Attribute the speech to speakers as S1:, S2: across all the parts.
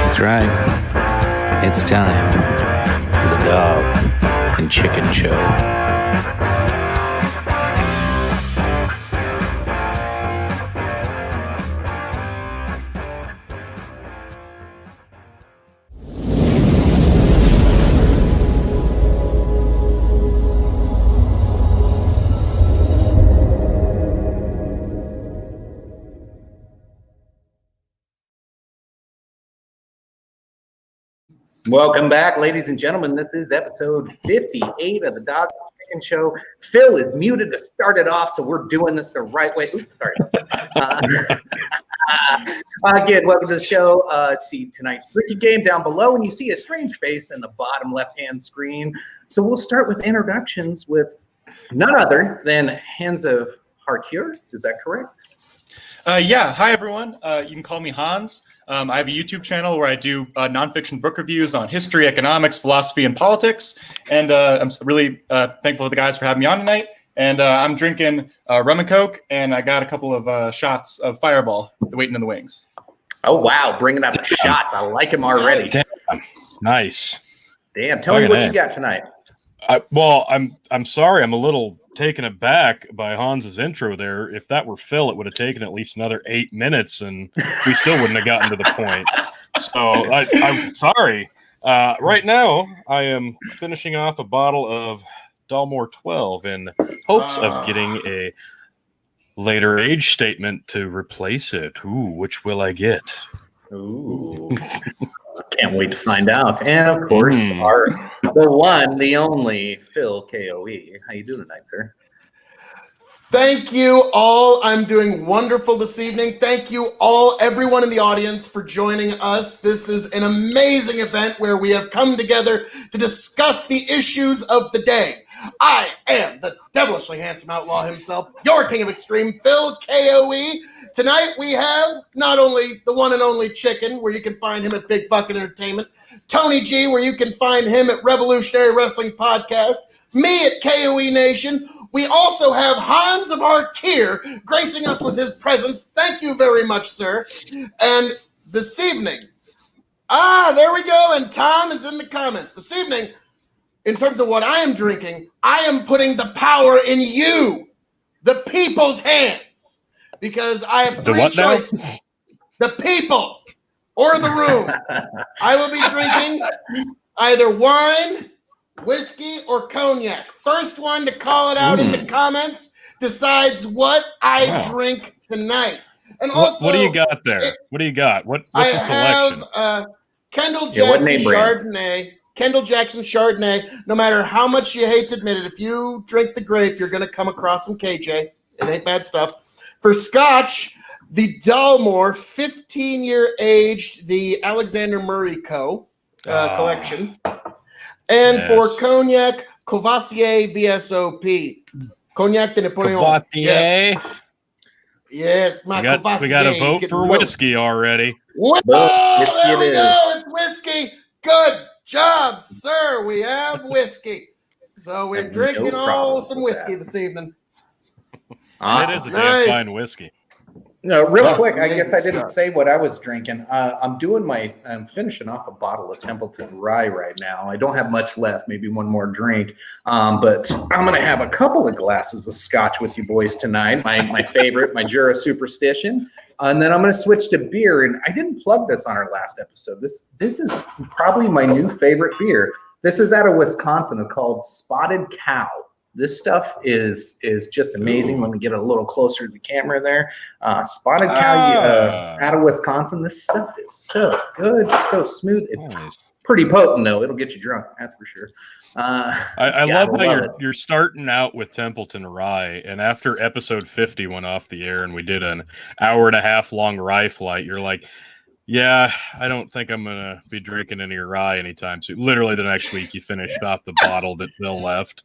S1: That's right. It's time for the Dog and Chicken Show.
S2: Welcome back, ladies and gentlemen. This is episode 58 of the Dog and Chicken Show. Phil is muted to start it off, so we're doing this the right way. Oops, sorry. Again, welcome to the show. See tonight's Ricky game down below, and you see a strange face in the bottom left-hand screen. So we'll start with introductions with none other than Hans of Harkir. Is that correct?
S3: Yeah. Hi, everyone. You can call me Hans. I have a YouTube channel where I do nonfiction book reviews on history, economics, philosophy, and politics. And I'm really thankful to the guys for having me on tonight. And I'm drinking rum and Coke, and I got a couple of shots of Fireball waiting in the wings.
S2: Oh, wow. Bringing up shots. I like him already.
S4: Damn. Nice.
S2: Damn. Tell me what you got tonight.
S4: I'm sorry. I'm a little taken aback by Hans's intro there. If that were Phil, it would have taken at least another 8 minutes, and we still wouldn't have gotten to the point. So I'm sorry. Right now, I am finishing off a bottle of Dalmore 12 in hopes of getting a later age statement to replace it. Ooh, which will I get?
S2: Ooh. Can't wait to find out. And of course, the one, the only Phil KOE. How you doing tonight, sir?
S5: Thank you all. I'm doing wonderful this evening. Thank you all, everyone in the audience, for joining us. This is an amazing event where we have come together to discuss the issues of the day. I am the devilishly handsome outlaw himself, your king of extreme, Phil KOE. Tonight we have not only the one and only Chicken, where you can find him at Big Bucket Entertainment, Tony G, where you can find him at Revolutionary Wrestling Podcast, me at KOE Nation. We also have Hans of Harkir gracing us with his presence. Thank you very much, sir. And this evening, there we go, and Tom is in the comments. This evening, in terms of what I am drinking, I am putting the power in you, the people's hands, because I have three choices. The people or the room. I will be drinking either wine, whiskey, or cognac. First one to call it out in the comments decides what I drink tonight. And also,
S4: what do you got there? What do you got? What's the selection?
S5: I have Kendall Jackson Chardonnay. Kendall Jackson Chardonnay. No matter how much you hate to admit it, if you drink the grape, you're going to come across some KJ. It ain't bad stuff. For Scotch, the Dalmore 15-year aged, the Alexander Murray Co. collection. And for Cognac, Courvoisier VSOP. Cognac de Napoleon.
S4: Courvoisier.
S5: Yes,
S4: we got a vote for whiskey already.
S5: Whoa, there we go. It's whiskey. Good job, sir. We have whiskey. So we're drinking some whiskey this evening.
S4: Awesome. It is a damn fine whiskey.
S2: No, real quick, I guess I didn't say what I was drinking. I'm finishing off a bottle of Templeton Rye right now. I don't have much left, maybe one more drink. But I'm going to have a couple of glasses of scotch with you boys tonight. My favorite, my Jura Superstition. And then I'm going to switch to beer. And I didn't plug this on our last episode. This is probably my new favorite beer. This is out of Wisconsin. It's called Spotted Cow. This stuff is just amazing. Let me get a little closer to the camera there. Spotted Cow out of Wisconsin. This stuff is so good, so smooth. It's pretty potent, though. It'll get you drunk, that's for sure.
S4: I love how you're starting out with Templeton Rye, and after episode 50 went off the air and we did an hour-and-a-half long rye flight, you're like, yeah, I don't think I'm going to be drinking any rye anytime soon. Literally the next week you finished off the bottle that Bill left.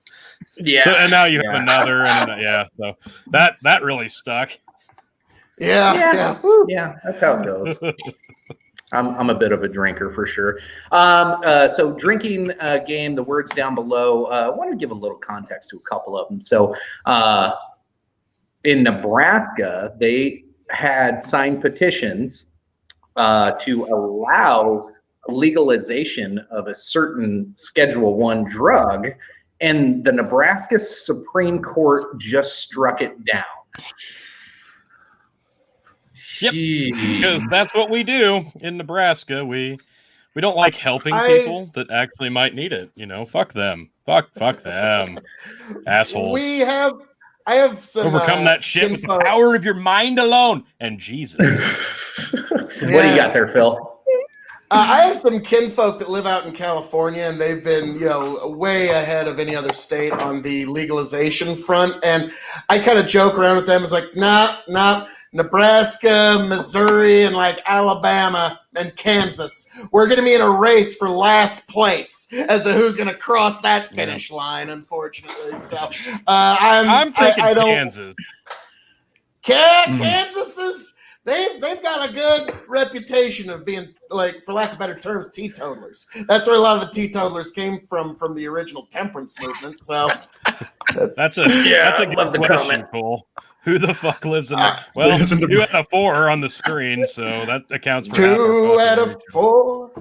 S2: Yeah.
S4: So, and now you have another. So that really stuck.
S5: Yeah.
S2: Yeah, that's how it goes. I'm a bit of a drinker for sure. So drinking game, the words down below. I want to give a little context to a couple of them. So in Nebraska, they had signed petitions to allow legalization of a certain Schedule I drug, and the Nebraska Supreme Court just struck it down.
S4: Yep, because that's what we do in Nebraska. We don't like helping people that actually might need it. Fuck them. Fuck them, assholes.
S5: I have some
S4: overcome that shit with the power of your mind alone and Jesus.
S2: What do you got there, Phil?
S5: I have some kinfolk that live out in California, and they've been, way ahead of any other state on the legalization front. And I kind of joke around with them. It's like, nah, Nebraska, Missouri, and like Alabama and Kansas. We're going to be in a race for last place as to who's going to cross that finish line, unfortunately. So
S4: I'm thinking Kansas.
S5: Kansas is... They've got a good reputation of being, like, for lack of better terms, teetotalers. That's where a lot of the teetotalers came from the original temperance movement. So
S4: that's a good question, Cole. Who the fuck lives in there? Well, 2 out of 4 on the screen, so that accounts for
S5: 2 out of 4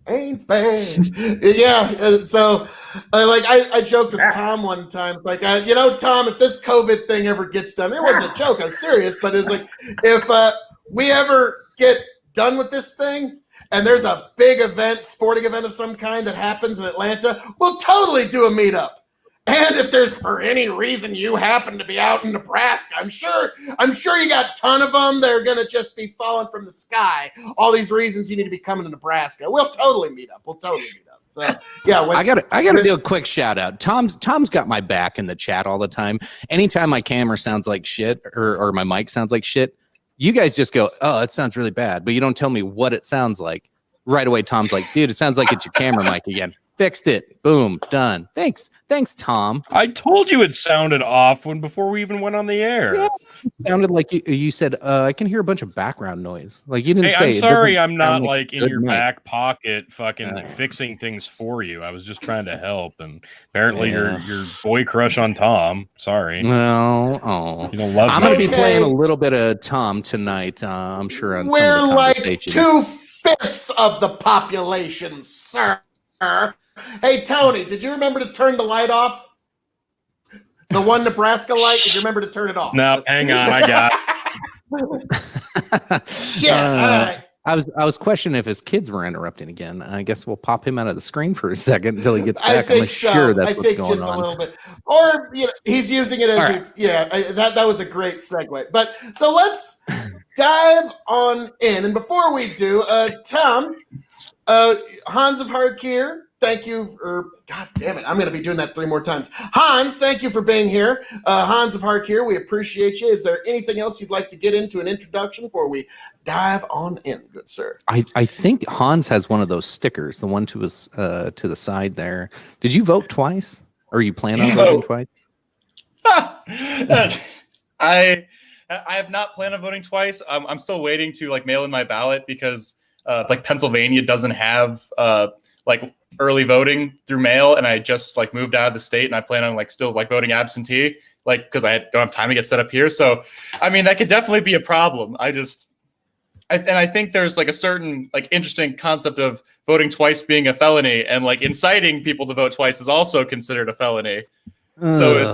S5: ain't bad. Yeah, so I joked with Tom one time, like, Tom, if this COVID thing ever gets done, it wasn't a joke, I was serious, but it's like, if we ever get done with this thing and there's a big event, sporting event of some kind that happens in Atlanta, we'll totally do a meetup. And if there's for any reason you happen to be out in Nebraska, I'm sure you got a ton of them. They're going to just be falling from the sky. All these reasons you need to be coming to Nebraska. We'll totally meet up. So yeah,
S6: I gotta do a quick shout out. Tom's got my back in the chat all the time. Anytime my camera sounds like shit or my mic sounds like shit, you guys just go, oh, it sounds really bad, but you don't tell me what it sounds like. Right away, Tom's like, dude, it sounds like it's your camera mic again. Fixed it. Boom. Done. Thanks, Tom.
S4: I told you it sounded off before we even went on the air.
S6: Yeah, it sounded like you said, I can hear a bunch of background noise. Like you didn't say.
S4: I'm sorry, I'm not like in your back pocket fucking fixing things for you. I was just trying to help, and apparently your boy crush on Tom. Sorry.
S6: Well,
S4: you don't love
S6: I'm
S4: me.
S6: going to be playing a little bit of Tom tonight. I'm sure on
S5: we're
S6: some of the
S5: like
S6: conversations.
S5: 2/5 of the population, sir. Hey, Tony, did you remember to turn the light off? The one Nebraska light? Did you remember to turn it off?
S4: No, hang on, I got
S5: it. Shit, all right.
S6: I was questioning if his kids were interrupting again. I guess we'll pop him out of the screen for a second until he gets back. I'm sure that's what's going
S5: just
S6: on.
S5: A little bit. Or he's using it as that was a great segue. But so let's dive on in. And before we do, Tom, Hans of Harkir, thank you for, God damn it, I'm going to be doing that 3 more times. Hans, thank you for being here. Hans of Harkir, we appreciate you. Is there anything else you'd like to get into an introduction before we dive on in, good sir?
S6: I think Hans has one of those stickers, the one to his to the side there. Did you vote twice? Or you plan on voting twice?
S3: I have not planned on voting twice. I'm still waiting to mail in my ballot because Pennsylvania doesn't have early voting through mail, and I just moved out of the state, and I plan on still voting absentee, because I don't have time to get set up here. So, I mean, that could definitely be a problem. I think there's a certain interesting concept of voting twice being a felony, and inciting people to vote twice is also considered a felony. So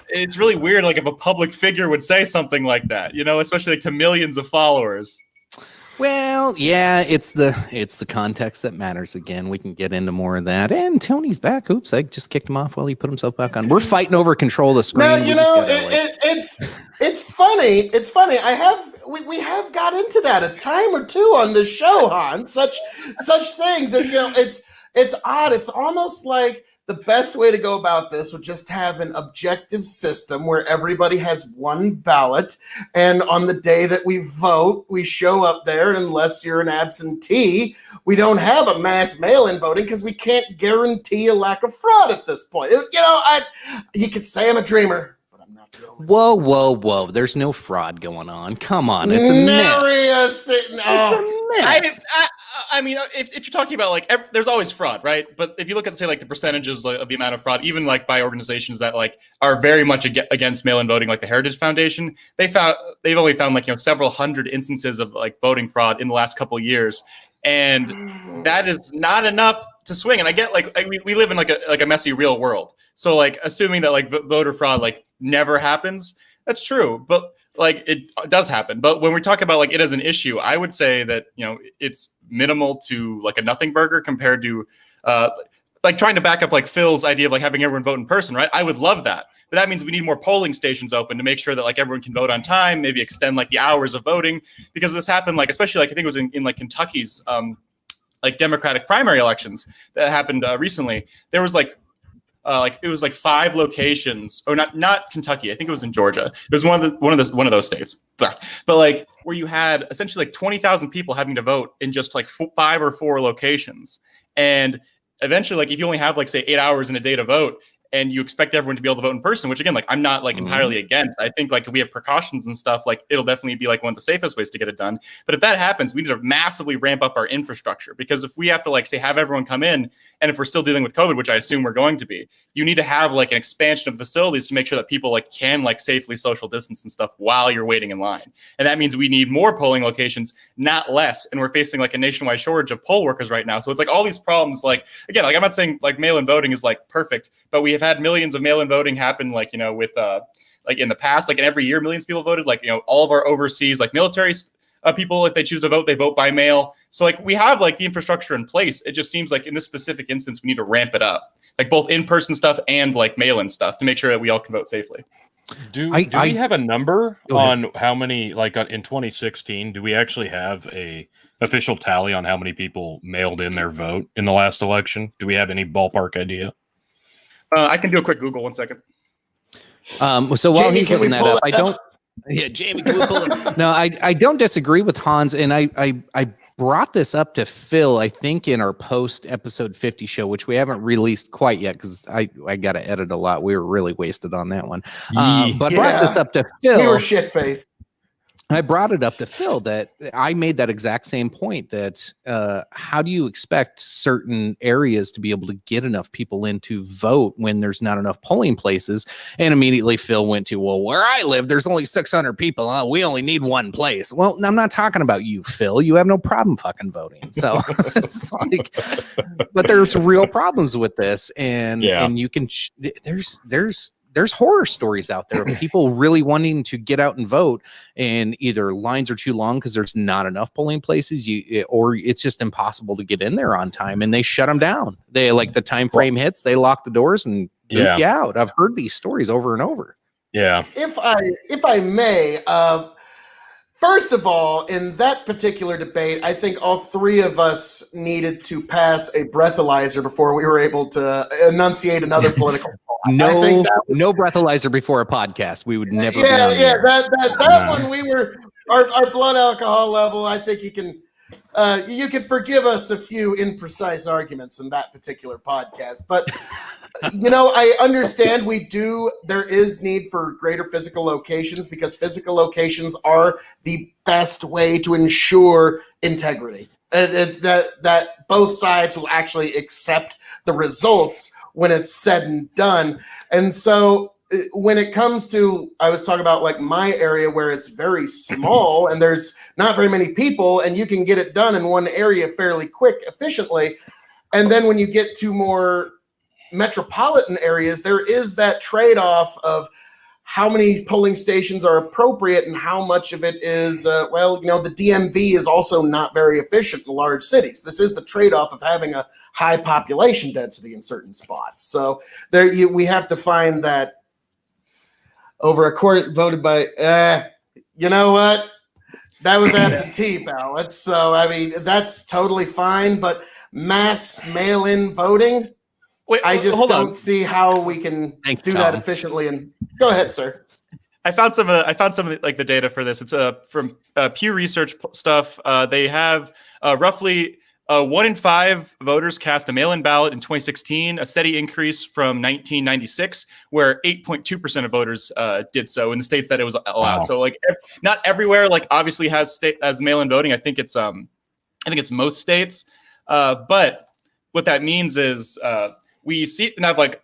S3: it's really weird. Like if a public figure would say something like that, especially like to millions of followers.
S6: Well, yeah, it's the context that matters. Again, we can get into more of that. And Tony's back. Oops, I just kicked him off while he put himself back on. We're fighting over control of the screen.
S5: No, it's funny. It's funny. We have got into that a time or two on this show, Han. Such things, and it's odd. It's almost like the best way to go about this would just have an objective system where everybody has one ballot, and on the day that we vote, we show up there. And unless you're an absentee, we don't have a mass mail-in voting because we can't guarantee a lack of fraud at this point. You could say I'm a dreamer, but I'm not the only one.
S6: Whoa! There's no fraud going on. Come on, it's a myth. It's a myth.
S3: I mean, if you're talking about like, there's always fraud, right? But if you look at say like the percentages of the amount of fraud, even like by organizations that like are very much against mail-in voting, like the Heritage Foundation, they've only found like several hundred instances of like voting fraud in the last couple of years, and that is not enough to swing. And I get we live in like a messy real world, so like assuming that like voter fraud like never happens, that's true, but like it does happen. But when we talk about like it as an issue, I would say that it's minimal to like a nothing burger compared to like trying to back up like Phil's idea of like having everyone vote in person, right? I would love that, but that means we need more polling stations open to make sure that like everyone can vote on time, maybe extend like the hours of voting, because this happened like especially like I think it was in like Kentucky's like Democratic primary elections that happened recently. There was like it was like 5 locations, or not Kentucky. I think it was in Georgia. It was one of those states. But like where you had essentially like 20,000 people having to vote in just like 5 or 4 locations. And eventually, like if you only have like say 8 hours in a day to vote, and you expect everyone to be able to vote in person, which again, like I'm not like entirely against. I think like we have precautions and stuff, like it'll definitely be like one of the safest ways to get it done. But if that happens, we need to massively ramp up our infrastructure, because if we have to like say have everyone come in, and if we're still dealing with COVID, which I assume we're going to be, you need to have like an expansion of facilities to make sure that people like can like safely social distance and stuff while you're waiting in line. And that means we need more polling locations, not less. And we're facing like a nationwide shortage of poll workers right now. So it's like all these problems, like again, like I'm not saying like mail-in voting is like perfect, but we have had millions of mail-in voting happen, like with like in the past, like in every year millions of people voted, like all of our overseas like military people, if they choose to vote, they vote by mail. So like we have like the infrastructure in place. It just seems like in this specific instance we need to ramp it up, like both in-person stuff and like mail-in stuff, to make sure that we all can vote safely.
S4: Do we have a number on how many, like in 2016, do we actually have a official tally on how many people mailed in their vote in the last election? Do we have any ballpark idea?
S3: I can do a quick Google, 1 second.
S6: So while
S5: Jamie,
S6: he's
S5: can we
S6: looking that
S5: pull
S6: up, I don't. Yeah, Jamie, can we pull it? No, I don't disagree with Hans, and I brought this up to Phil, I think, in our post episode 50 show, which we haven't released quite yet because I got to edit a lot. We were really wasted on that one. But brought this up to Phil.
S5: We were shit-faced.
S6: I brought it up to Phil that I made that exact same point, that how do you expect certain areas to be able to get enough people in to vote when there's not enough polling places? And immediately Phil went to, well, where I live, there's only 600 people. We only need one place. Well, I'm not talking about you, Phil. You have no problem fucking voting. So it's like, but there's real problems with this. And you can, there's horror stories out there of people really wanting to get out and vote, and either lines are too long because there's not enough polling places, or it's just impossible to get in there on time, and they shut them down. They like the time frame hits, they lock the doors and boot you out. I've heard these stories over and over.
S4: Yeah.
S5: If I may, first of all, in that particular debate, I think all 3 of us needed to pass a breathalyzer before we were able to enunciate another political thought.
S6: No breathalyzer before a podcast. We would never.
S5: That one we were our blood alcohol level. I think you can forgive us a few imprecise arguments in that particular podcast, but I understand there is need for greater physical locations, because physical locations are the best way to ensure integrity, and that both sides will actually accept the results when it's said and done. And so when it comes to, I was talking about like my area where it's very small and there's not very many people, and you can get it done in one area fairly quick, efficiently. And then when you get to more metropolitan areas, there is that trade-off of how many polling stations are appropriate and how much of it is, the DMV is also not very efficient in large cities. This is the trade-off of having a high population density in certain spots. So we have to find that over a quarter voted by, you know what? That was absentee ballots. So, I mean, that's totally fine. But mass mail-in voting, I just don't see how we can do that efficiently. And go ahead, sir.
S3: I found some of the data for this. It's from Pew Research stuff. They have roughly 1 in 5 voters cast a mail-in ballot in 2016, a steady increase from 1996, where 8.2% of voters did so in the states that it was allowed. Wow. So, like, not everywhere, like, obviously has mail-in voting. I think it's most states. But what that means is we see and have like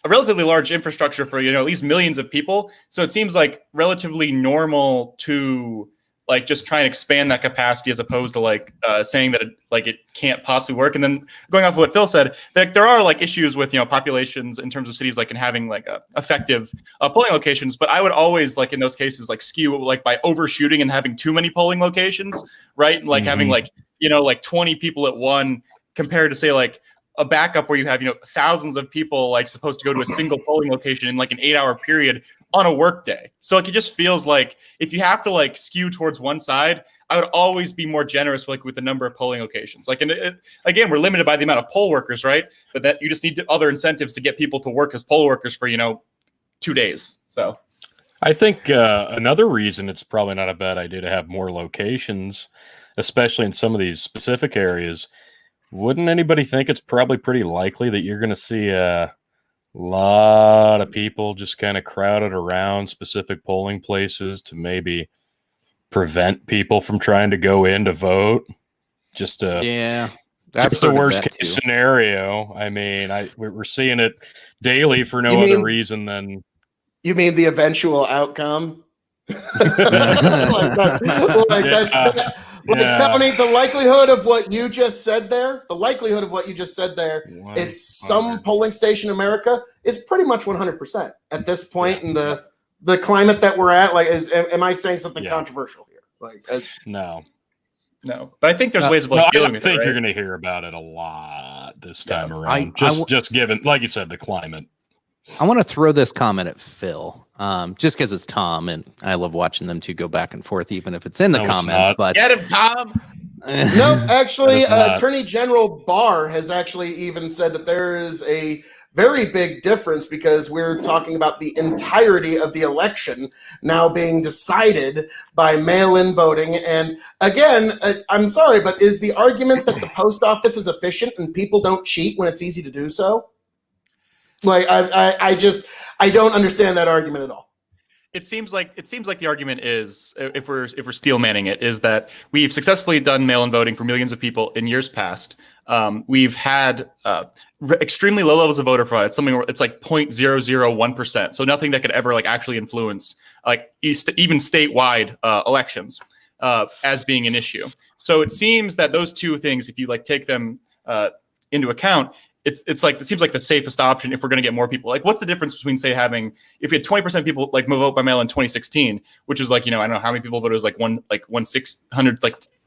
S3: a relatively large infrastructure for at least millions of people. So it seems like relatively normal to like just try and expand that capacity as opposed to like saying that it can't possibly work. And then going off of what Phil said, that there are like issues with populations in terms of cities like and having like effective polling locations. But I would always like in those cases like skew like by overshooting and having too many polling locations, right? And, like having like 20 people at one compared to say like a backup where you have thousands of people like supposed to go to a single polling location in like an 8-hour period on a work day. So like it just feels like if you have to like skew towards one side, I would always be more generous with the number of polling locations. Like, and again, we're limited by the amount of poll workers, right? But that you just need other incentives to get people to work as poll workers for 2 days. So
S4: I think another reason it's probably not a bad idea to have more locations, especially in some of these specific areas. Wouldn't anybody think it's probably pretty likely that you're going to see a lot of people just kind of crowded around specific polling places to maybe prevent people from trying to go in to vote? Just a worst case scenario. I mean, we're seeing it daily for no other reason than.
S5: You mean the eventual outcome? Tony, the likelihood of what you just said there, it's some polling station in America is pretty much 100% at this point in the climate that we're at. Like, am I saying something controversial here? Like,
S3: no. But I think there's ways of dealing with it. I think
S4: you're going to hear about it a lot this time around. Just given, like you said, the climate.
S6: I want to throw this comment at Phil, just because it's Tom, and I love watching them two go back and forth, even if it's in the comments. But
S3: get him, Tom.
S5: No, actually, Attorney General Barr has actually even said that there is a very big difference because we're talking about the entirety of the election now being decided by mail-in voting. And again, I'm sorry, but is the argument that the post office is efficient and people don't cheat when it's easy to do so? Like I don't understand that argument at all.
S3: It seems like the argument is, if we're steel manning it, is that we've successfully done mail-in voting for millions of people in years past. We've had extremely low levels of voter fraud. It's something where it's like 0.001%. So nothing that could ever like actually influence like even statewide elections as being an issue. So it seems that those two things, if you like take them into account, it seems like the safest option if we're going to get more people. Like, what's the difference between, say, if you had 20% people like vote by mail in 2016, which is like, I don't know how many people voted, it was like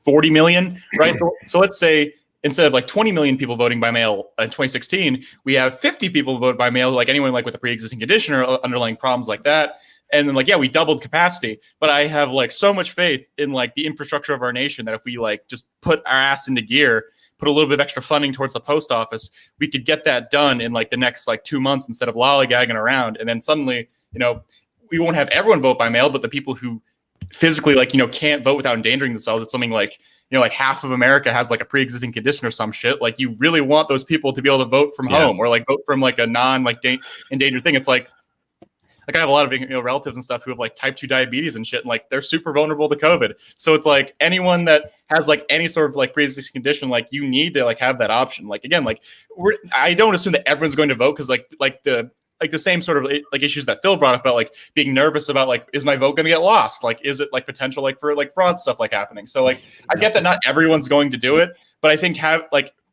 S3: 40 million, right? So let's say instead of like 20 million people voting by mail in 2016, we have 50 people vote by mail, like anyone like with a pre-existing condition or underlying problems like that. And then we doubled capacity. But I have like so much faith in like the infrastructure of our nation that if we like just put our ass into gear, put a little bit of extra funding towards the post office, we could get that done in like the next like 2 months instead of lollygagging around. And then suddenly, we won't have everyone vote by mail, but the people who physically can't vote without endangering themselves, it's something like, like half of America has like a pre-existing condition or some shit. Like you really want those people to be able to vote from home or like vote from like a non endangered thing. It's like I have a lot of relatives and stuff who have like type 2 diabetes and shit, and like they're super vulnerable to COVID. So it's like anyone that has like any sort of like pre-existing condition, like you need to like have that option. Like again, like I don't assume that everyone's going to vote because like the same sort of like issues that Phil brought up about like being nervous about like, is my vote going to get lost? Like, is it like potential like for like fraud stuff like happening? So like I get that not everyone's going to do it, but I think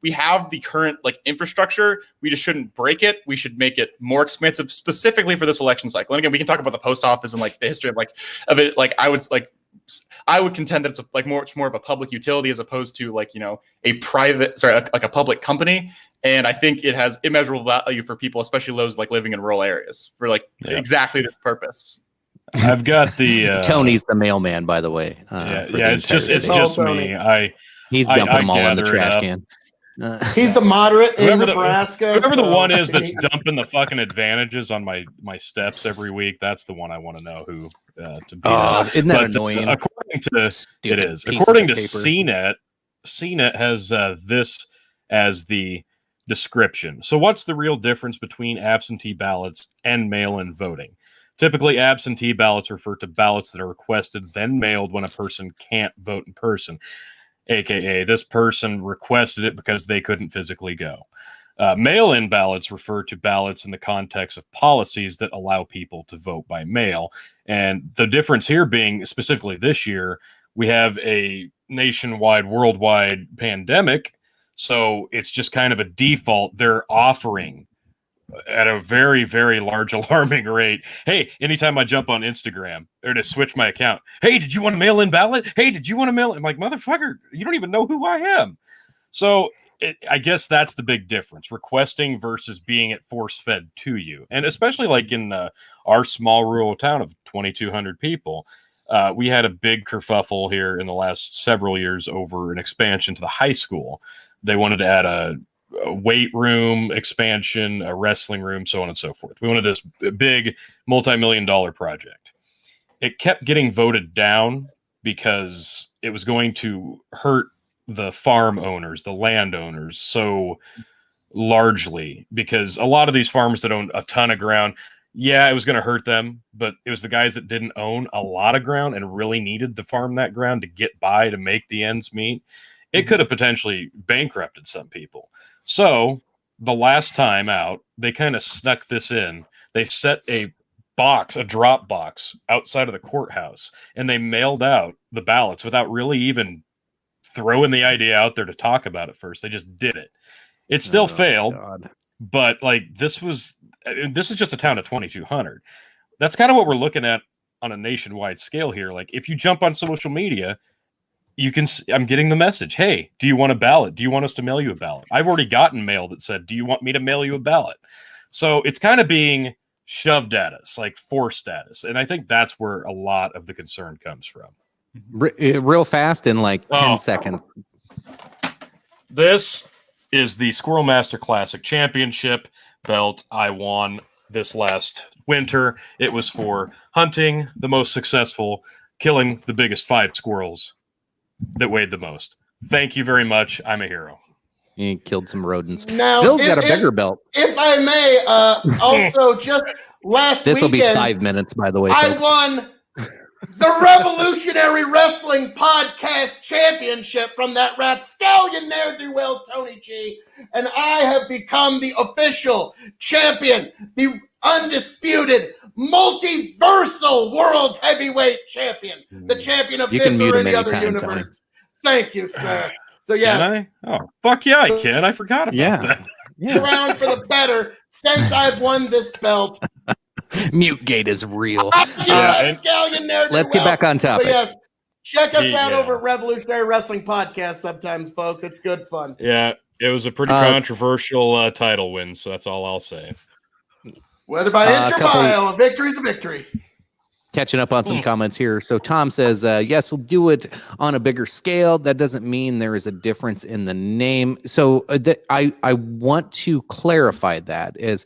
S3: we have the current like infrastructure. We just shouldn't break it. We should make it more expansive, specifically for this election cycle. And again, we can talk about the post office and like the history of it. Like I would contend that it's much more of a public utility as opposed to like, a public company. And I think it has immeasurable value for people, especially those like living in rural areas, for like exactly this purpose.
S4: I've got the
S6: Tony's the mailman, by the way.
S4: It's just
S2: Tony.
S4: me.
S6: He's
S4: I
S6: dumping them all in the
S4: gather it
S6: trash
S4: up.
S6: can.
S5: He's the moderate in
S4: Whoever
S5: Nebraska.
S4: the one is that's dumping the fucking advantages on my steps every week, that's the one I want to know who to be.
S6: Isn't that
S4: But,
S6: annoying?
S4: according to
S6: Stupid
S4: it is.
S6: pieces
S4: According
S6: of
S4: to
S6: paper.
S4: CNET has this as the description. So what's the real difference between absentee ballots and mail-in voting? Typically, absentee ballots refer to ballots that are requested, then mailed when a person can't vote in person, aka this person requested it because they couldn't physically go. Mail-in ballots refer to ballots in the context of policies that allow people to vote by mail. And the difference here being, specifically this year, we have a nationwide, worldwide pandemic. So it's just kind of a default. They're offering at a very, very large alarming rate. Hey, anytime I jump on Instagram or to switch my account, hey, did you want a mail-in ballot? Hey, did you want to mail it? I'm like, motherfucker, you don't even know who I am. So I guess that's the big difference, requesting versus being it force-fed to you. And especially like in our small rural town of 2,200 people, we had a big kerfuffle here in the last several years over an expansion to the high school. They wanted to add a weight room expansion, a wrestling room, so on and so forth. We wanted this big multi-million-dollar project. It kept getting voted down because it was going to hurt the farm owners, the landowners, so largely, because a lot of these farmers that own a ton of ground, yeah, it was going to hurt them, but it was the guys that didn't own a lot of ground and really needed to farm that ground to get by, to make the ends meet. It could have potentially bankrupted some people. So the last time out, they kind of snuck this in. They set a drop box outside of the courthouse, and they mailed out the ballots without really even throwing the idea out there to talk about it first. They just did it. It still failed, but like this is just a town of 2,200. That's kind of what we're looking at on a nationwide scale here. Like if you jump on social media, you can. I'm getting the message. Hey, do you want a ballot? Do you want us to mail you a ballot? I've already gotten mail that said, do you want me to mail you a ballot? So it's kind of being shoved at us, like forced at us. And I think that's where a lot of the concern comes from.
S6: Real fast in like 10 seconds.
S4: This is the Squirrel Master Classic Championship belt I won this last winter. It was for hunting the most successful, killing the biggest 5 squirrels that weighed the most. Thank you very much. I'm a hero.
S6: He killed some rodents.
S5: Now,
S6: Bill's got a bigger belt.
S5: If I may, also just last
S6: This will be
S5: weekend,
S6: 5 minutes, by the way.
S5: I
S6: folks.
S5: won the Revolutionary Wrestling Podcast Championship from that rapscallion ne'er-do-well Tony G, and I have become the official champion, the undisputed, multiversal world's heavyweight champion, the champion of
S6: You
S5: this
S6: can mute
S5: or
S6: him
S5: any other
S6: anytime,
S5: universe. Thank you, sir. So yes,
S4: Can I? Oh, fuck yeah, I can. I forgot about that.
S6: Yeah.
S5: around for the better since I've won this belt.
S6: Mute gate is real.
S4: and-
S6: Let's get back on topic.
S5: But yes, check us out
S4: Yeah.
S5: over at Revolutionary Wrestling Podcast sometimes, folks. It's good fun.
S4: Yeah, it was a pretty controversial title win, so that's all I'll say.
S5: Whether by inch or mile, a victory's a victory.
S6: Catching up on some comments here. So Tom says, yes, we'll do it on a bigger scale. That doesn't mean there is a difference in the name. So I want to clarify that is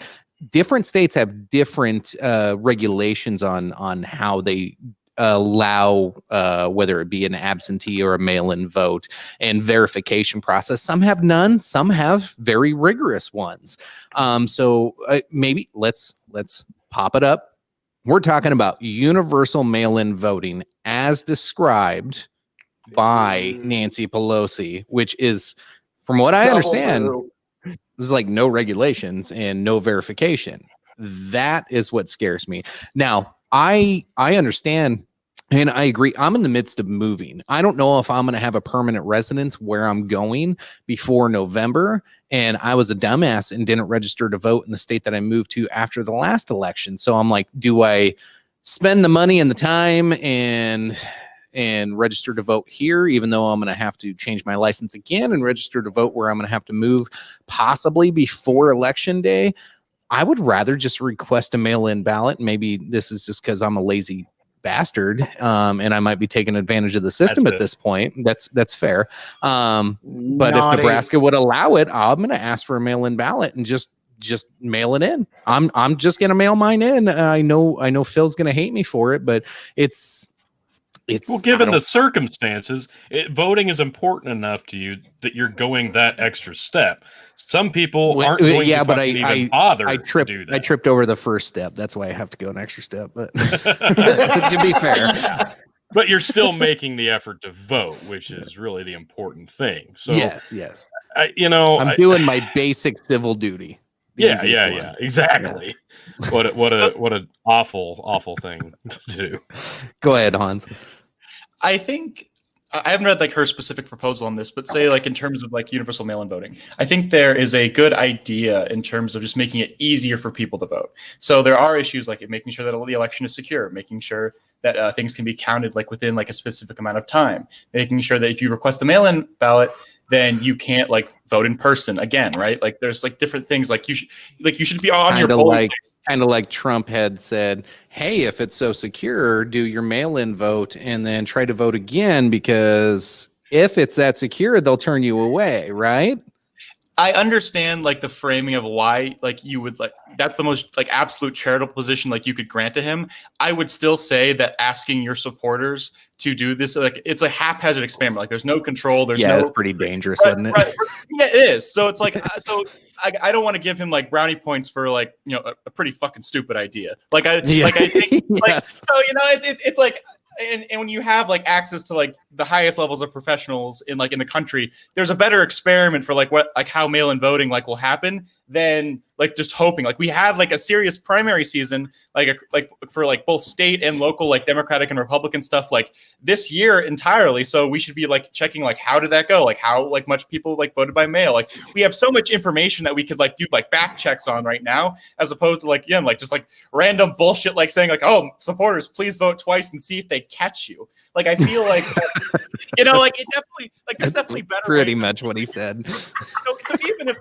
S6: different states have different regulations on how they allow whether it be an absentee or a mail-in vote and verification process. Some have none, some have very rigorous ones. So maybe let's pop it up. We're talking about universal mail-in voting as described by Nancy Pelosi, which is, from what I understand, there's like no regulations and no verification. That is what scares me. Now, I understand And I agree. I'm in the midst of moving. I don't know if I'm going to have a permanent residence where I'm going before November. And I was a dumbass and didn't register to vote in the state that I moved to after the last election. So I'm like, do I spend the money and the time and register to vote here, even though I'm going to have to change my license again and register to vote where I'm going to have to move possibly before election day? I would rather just request a mail-in ballot. Maybe this is just because I'm a lazy bastard, and I might be taking advantage of the system at this point. That's fair. But if Nebraska would allow it, I'm going to ask for a mail-in ballot and just mail it in. I'm just going to mail mine in. I know Phil's going to hate me for it, but it's
S4: well, given the circumstances, voting is important enough to you that you're going that extra step. Some people aren't going to even bother to do that.
S6: I tripped over the first step. That's why I have to go an extra step. But to be fair,
S4: but you're still making the effort to vote, which is really the important thing. So
S6: yes.
S4: I'm
S6: doing my basic civil duty.
S4: Yeah, exactly. Yeah. What an awful thing to do.
S6: Go ahead, Hans.
S3: I think I haven't read like her specific proposal on this, but say like in terms of like universal mail-in voting, I think there is a good idea in terms of just making it easier for people to vote. So there are issues like making sure that the election is secure, making sure that things can be counted like within like a specific amount of time, making sure that if you request a mail-in ballot, then you can't like vote in person again, right? Like there's like different things like you should be on your polling place.
S6: Kind of like Trump had said, hey, if it's so secure, do your mail-in vote and then try to vote again, because if it's that secure, they'll turn you away, right?
S3: I understand like the framing of why like you would like that's the most like absolute charitable position like you could grant to him. I would still say that asking your supporters to do this like it's a haphazard experiment. Like there's no control. There's
S6: it's pretty dangerous, isn't it?
S3: Yeah, it is. So it's like I don't want to give him like brownie points for like a pretty fucking stupid idea. Like I think like so it's like. And when you have like access to like the highest levels of professionals in the country, there's a better experiment for like how mail-in voting like will happen than like just hoping. Like we had like a serious primary season like for like both state and local like Democratic and Republican stuff like this year entirely. So we should be like checking like how did that go? Like how like much people like voted by mail? Like we have so much information that we could like do like back checks on right now, as opposed to like just like random bullshit like saying like, oh, supporters, please vote twice and see if they catch you. Like I feel like like it definitely like there's definitely better.
S6: Pretty much what he said.
S3: So even if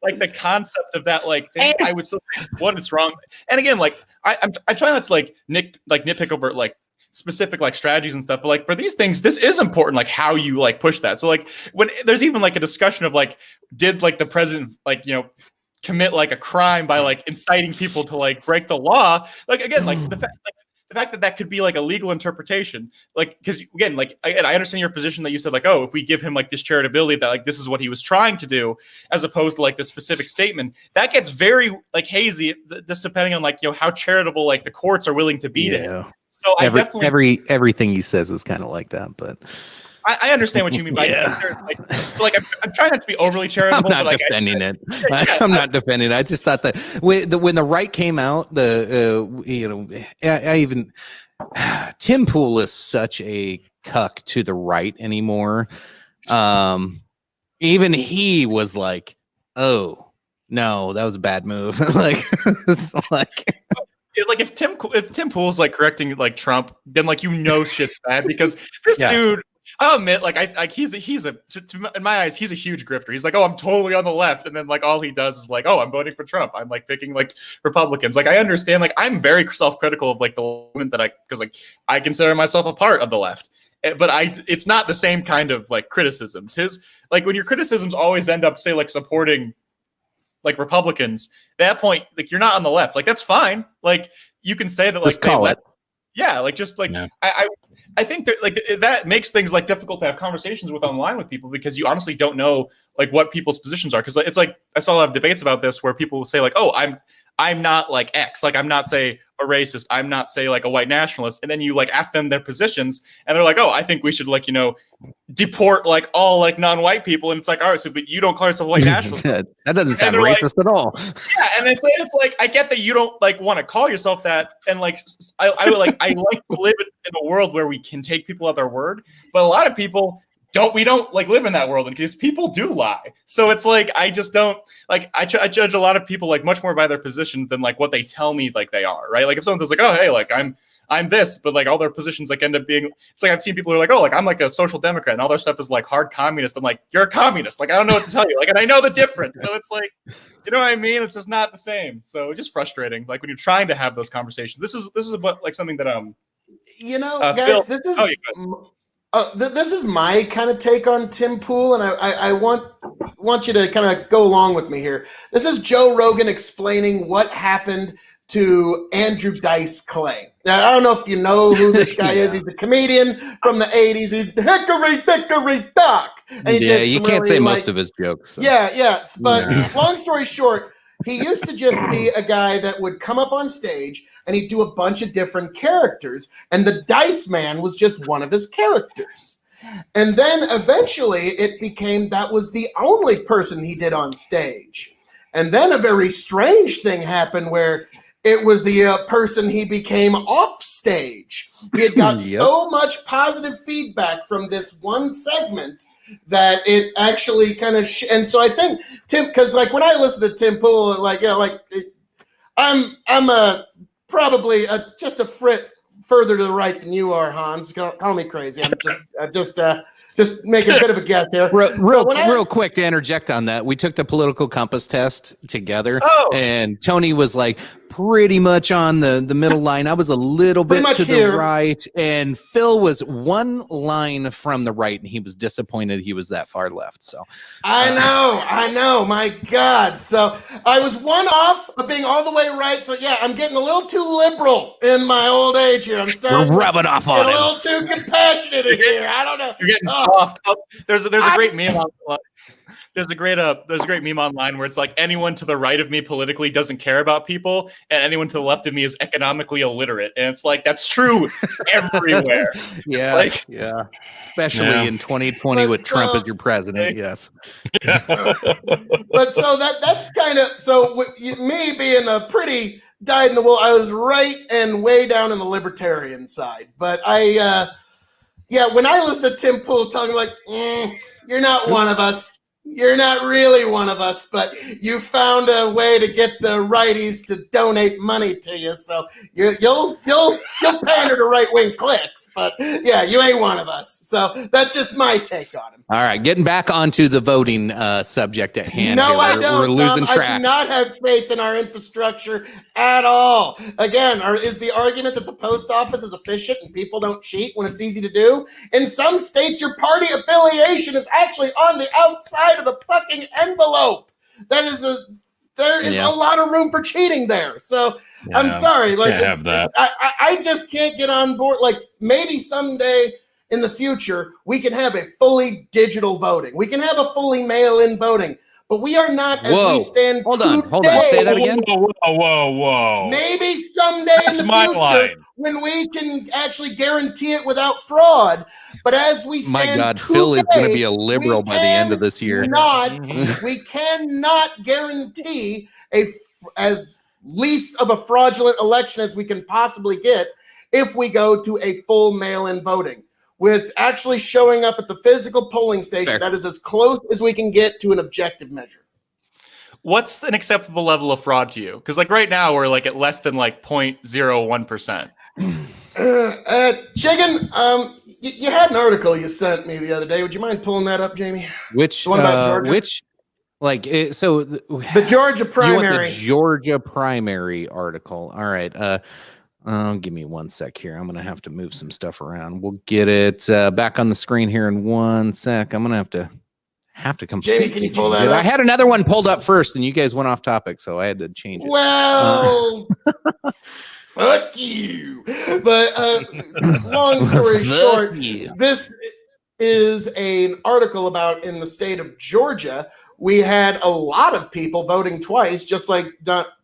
S3: like the concept of that like thing, I would still say one, it's wrong. And again, like I try not to like nitpick over like specific like strategies and stuff, but like for these things, this is important, like how you like push that. So like when there's even like a discussion of like, did like the president like commit like a crime by like inciting people to like break the law? Like again, like the fact that could be like a legal interpretation, like because again, like I understand your position that you said like, oh, if we give him like this charitability that like this is what he was trying to do, as opposed to like the specific statement, that gets very like hazy just depending on like how charitable like the courts are willing to be to him. So
S6: everything he says is kind of like that, but
S3: I understand what you mean by I'm trying not to be overly charitable.
S6: I'm not defending it. I'm not defending it. I just thought that when the right came out, Tim Pool is such a cuck to the right anymore. Even he was like, "Oh no, that was a bad move." It's like.
S3: Like if Tim Pool's like correcting like Trump, then like shit's bad because this dude. I'll admit, he's in my eyes, he's a huge grifter. He's like, oh, I'm totally on the left, and then like all he does is like, oh, I'm voting for Trump. I'm like picking like Republicans. Like I understand, like I'm very self-critical of like the movement because like I consider myself a part of the left, but it's not the same kind of like criticisms. His like when your criticisms always end up say like supporting like Republicans, at that point like you're not on the left. Like that's fine. Like you can say that like
S6: just call it.
S3: Yeah, like just like I think that like that makes things like difficult to have conversations with online with people because you honestly don't know like what people's positions are. Because it's like I saw a lot of debates about this where people will say like, oh, I'm not like X, like I'm not say a racist, I'm not say like a white nationalist, and then you like ask them their positions and they're like, oh, I think we should like deport like all like non-white people, and it's like, all right, so but you don't call yourself a white nationalist.
S6: That doesn't sound racist at all.
S3: Yeah, it's like I get that you don't like want to call yourself that, and like I like to live in a world where we can take people at their word, but a lot of people we don't like live in that world because people do lie. So it's like I just don't like I judge a lot of people like much more by their positions than like what they tell me like they are, right? Like if someone says like, oh hey, like I'm this, but like all their positions like end up being, it's like I've seen people who are like, oh, like I'm like a social democrat and all their stuff is like hard communist. I'm like, you're a communist. Like I don't know what to tell you. Like, and I know the difference. So it's like, you know what I mean? It's just not the same. So it's just frustrating. Like when you're trying to have those conversations, this is about like something that
S5: guys,
S3: Phil,
S5: this is this is my kind of take on Tim Pool, and I want you to kind of go along with me here. This is Joe Rogan explaining what happened to Andrew Dice Clay. Now, I don't know if you know who this guy is. He's a comedian from the 80s. He's hickory dock. And
S6: you can't say most of his jokes. So.
S5: Yeah. But long story short, he used to just be a guy that would come up on stage and he'd do a bunch of different characters. And the Dice Man was just one of his characters. And then eventually it became that was the only person he did on stage. And then a very strange thing happened where it was the person he became off stage. He had gotten so much positive feedback from this one segment that it actually kind of and so I think Tim, because like when I listen to Tim Pool, like I'm probably just a frit further to the right than you are, Hans. Call me crazy. I'm just making a bit of a guess there.
S6: Real quick to interject on that, we took the political compass test together, and Tony was like pretty much on the middle line. I was a little bit to the right, and Phil was one line from the right, and he was disappointed he was that far left. So
S5: I know, my God. So I was one off of being all the way right. So yeah, I'm getting a little too liberal in my old age here. I'm starting
S6: to rub it off on
S5: a little too compassionate here. I don't know.
S3: You're getting soft. There's a great meme online. There's a great meme online where it's like anyone to the right of me politically doesn't care about people, and anyone to the left of me is economically illiterate. And it's like that's true everywhere.
S6: Especially in 2020 with Trump as your president. Yes.
S5: But so that's kind of so me being a pretty dyed in the wool. I was right and way down in the libertarian side, but when I listen to Tim Pool talking like, you're not one of us. You're not really one of us, but you found a way to get the righties to donate money to you. So you'll pander to right-wing clicks, but yeah, you ain't one of us. So that's just my take on him.
S6: All right, getting back onto the voting subject at hand.
S5: No, I don't.
S6: We're losing track.
S5: I do not have faith in our infrastructure at all. Again, is the argument that the post office is efficient and people don't cheat when it's easy to do? In some states, your party affiliation is actually on the outside of the fucking envelope. There is a lot of room for cheating there. So I'm sorry. Like
S4: have that.
S5: I just can't get on board. Like maybe someday in the future, we can have a fully digital voting. We can have a fully mail-in voting. But we are not as we stand
S6: Hold
S5: today.
S6: on. Say that again.
S4: Whoa.
S5: Maybe someday in the future when we can actually guarantee it without fraud. But as we stand
S6: my God,
S5: today,
S6: Phil is going to be a liberal by the end of this year.
S5: We cannot guarantee as least of a fraudulent election as we can possibly get if we go to a full mail-in voting. With actually showing up at the physical polling station, that is as close as we can get to an objective measure.
S3: What's an acceptable level of fraud to you? Because like right now we're like at less than like 0.01%.
S5: Chicken, you had an article you sent me the other day. Would you mind pulling that up, Jamie?
S6: Which
S5: the one about Georgia?
S6: The
S5: Georgia primary.
S6: You want the Georgia primary article? All right. Give me 1 sec here. I'm going to have to move some stuff around. We'll get it back on the screen here in 1 sec. I'm going to have to come.
S5: Jamie, can you pull that up?
S6: I had another one pulled up first, and you guys went off topic, so I had to change it.
S5: Well, fuck you. But long story short, this is an article about in the state of Georgia. We had a lot of people voting twice, just like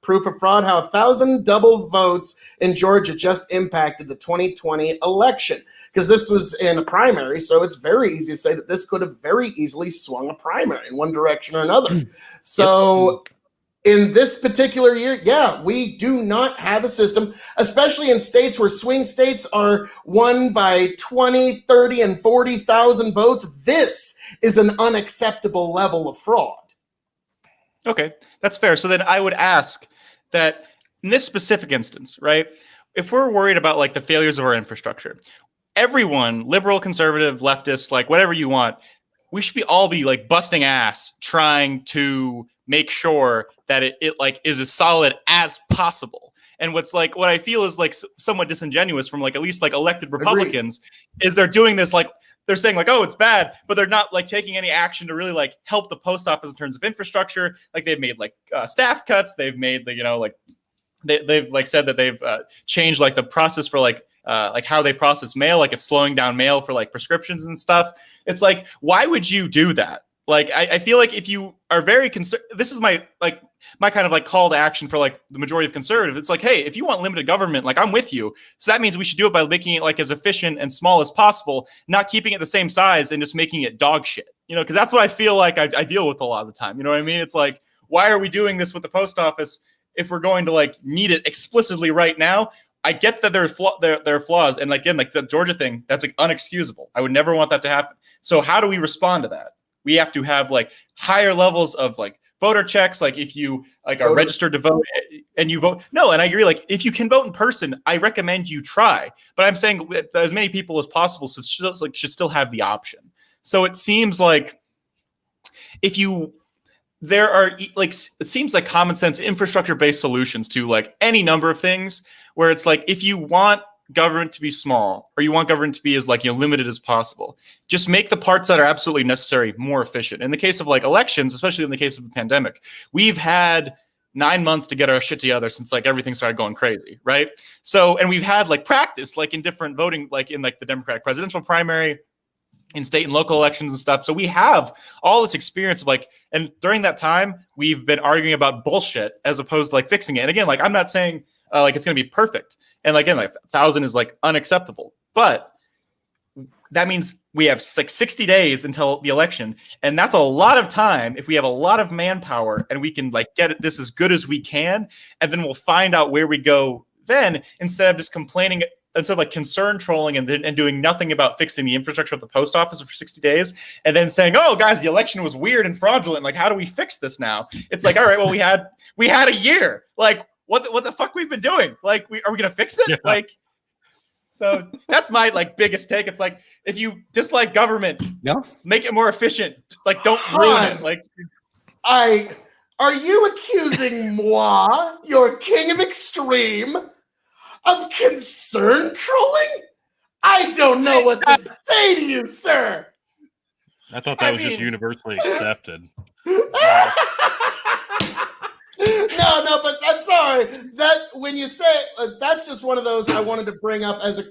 S5: proof of fraud, how 1,000 double votes in Georgia just impacted the 2020 election. Because this was in a primary, so it's very easy to say that this could have very easily swung a primary in one direction or another. So in this particular year, yeah, we do not have a system, especially in states where swing states are won by 20, 30, and 40,000 votes. This is an unacceptable level of fraud.
S3: Okay, that's fair. So then I would ask that in this specific instance, right, if we're worried about like the failures of our infrastructure, everyone, liberal, conservative, leftist, like whatever you want, we should all be like busting ass trying to make sure that it like is as solid as possible. And what I feel is like somewhat disingenuous from like at least like elected Republicans is they're doing this like they're saying like, oh, it's bad, but they're not like taking any action to really like help the post office in terms of infrastructure. Like they've made like staff cuts. They've made the, like they've like said that they've changed like the process for like how they process mail. Like it's slowing down mail for like prescriptions and stuff. It's like, why would you do that? Like, I feel like if you are very concerned, this is my kind of like call to action for like the majority of conservative. It's like, hey, if you want limited government, like I'm with you. So that means we should do it by making it like as efficient and small as possible, not keeping it the same size and just making it dog shit, because that's what I feel like I deal with a lot of the time. You know what I mean? It's like, why are we doing this with the post office if we're going to like need it explicitly right now? I get that there are flaws. And again, like the Georgia thing, that's like unexcusable. I would never want that to happen. So how do we respond to that? We have to have like higher levels of like voter checks. Like if you like are registered to vote and you vote. No, and I agree. Like if you can vote in person, I recommend you try. But I'm saying that as many people as possible should still have the option. So it seems like there are like, it seems like common sense infrastructure based solutions to like any number of things where it's like, if you want government to be small or you want government to be as like limited as possible, just make the parts that are absolutely necessary more efficient. In the case of like elections, especially in the case of the pandemic, we've had 9 months to get our shit together since like everything started going crazy, right? So, and we've had like practice like in different voting, like in like the Democratic presidential primary, in state and local elections and stuff. So we have all this experience of like, and during that time we've been arguing about bullshit as opposed to like fixing it. And again, like I'm not saying like it's going to be perfect. And again, like 1,000 is like unacceptable, but that means we have like 60 days until the election. And that's a lot of time if we have a lot of manpower and we can like get this as good as we can. And then we'll find out where we go then, instead of just complaining, instead of like concern trolling and doing nothing about fixing the infrastructure of the post office for 60 days. And then saying, oh guys, the election was weird and fraudulent. Like, how do we fix this now? It's like, all right, well, we had a year. Like, what the fuck we've been doing? Like, are we gonna fix it? Yeah. Like, so that's my like biggest take. It's like, if you dislike government, make it more efficient. Like, don't ruin it. Like,
S5: are you accusing moi, your king of extreme, of concern trolling? I don't know what to say to you, sir.
S4: I thought that was just universally accepted.
S5: No, but I'm sorry. That when you say that's just one of those I wanted to bring up as a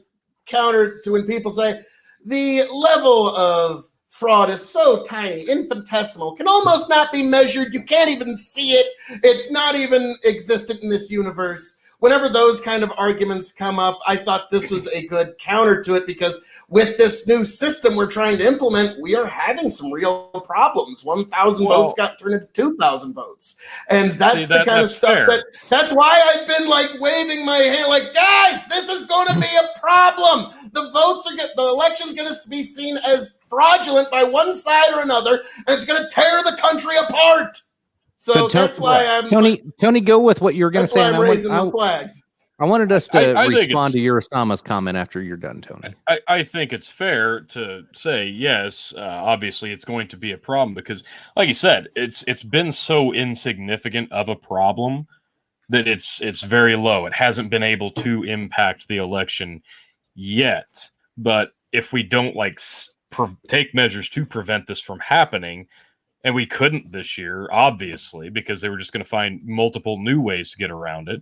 S5: counter to when people say the level of fraud is so tiny, infinitesimal, can almost not be measured. You can't even see it. It's not even existent in this universe. Whenever those kind of arguments come up, I thought this was a good counter to it, because with this new system we're trying to implement, we are having some real problems. 1,000 votes got turned into 2,000 votes. And that's the kind of stuff that's why I've been like waving my hand like, guys, this is going to be a problem. The election's going to be seen as fraudulent by one side or another, and it's going to tear the country apart. So that's why I'm
S6: Tony, go with what you were going to say.
S5: I'm raising the flags.
S6: I wanted us to respond to Urasama's comment after you're done, Tony.
S4: I think it's fair to say, yes, obviously it's going to be a problem because, like you said, it's been so insignificant of a problem that it's very low. It hasn't been able to impact the election yet. But if we don't like take measures to prevent this from happening, and we couldn't this year, obviously, because they were just going to find multiple new ways to get around it,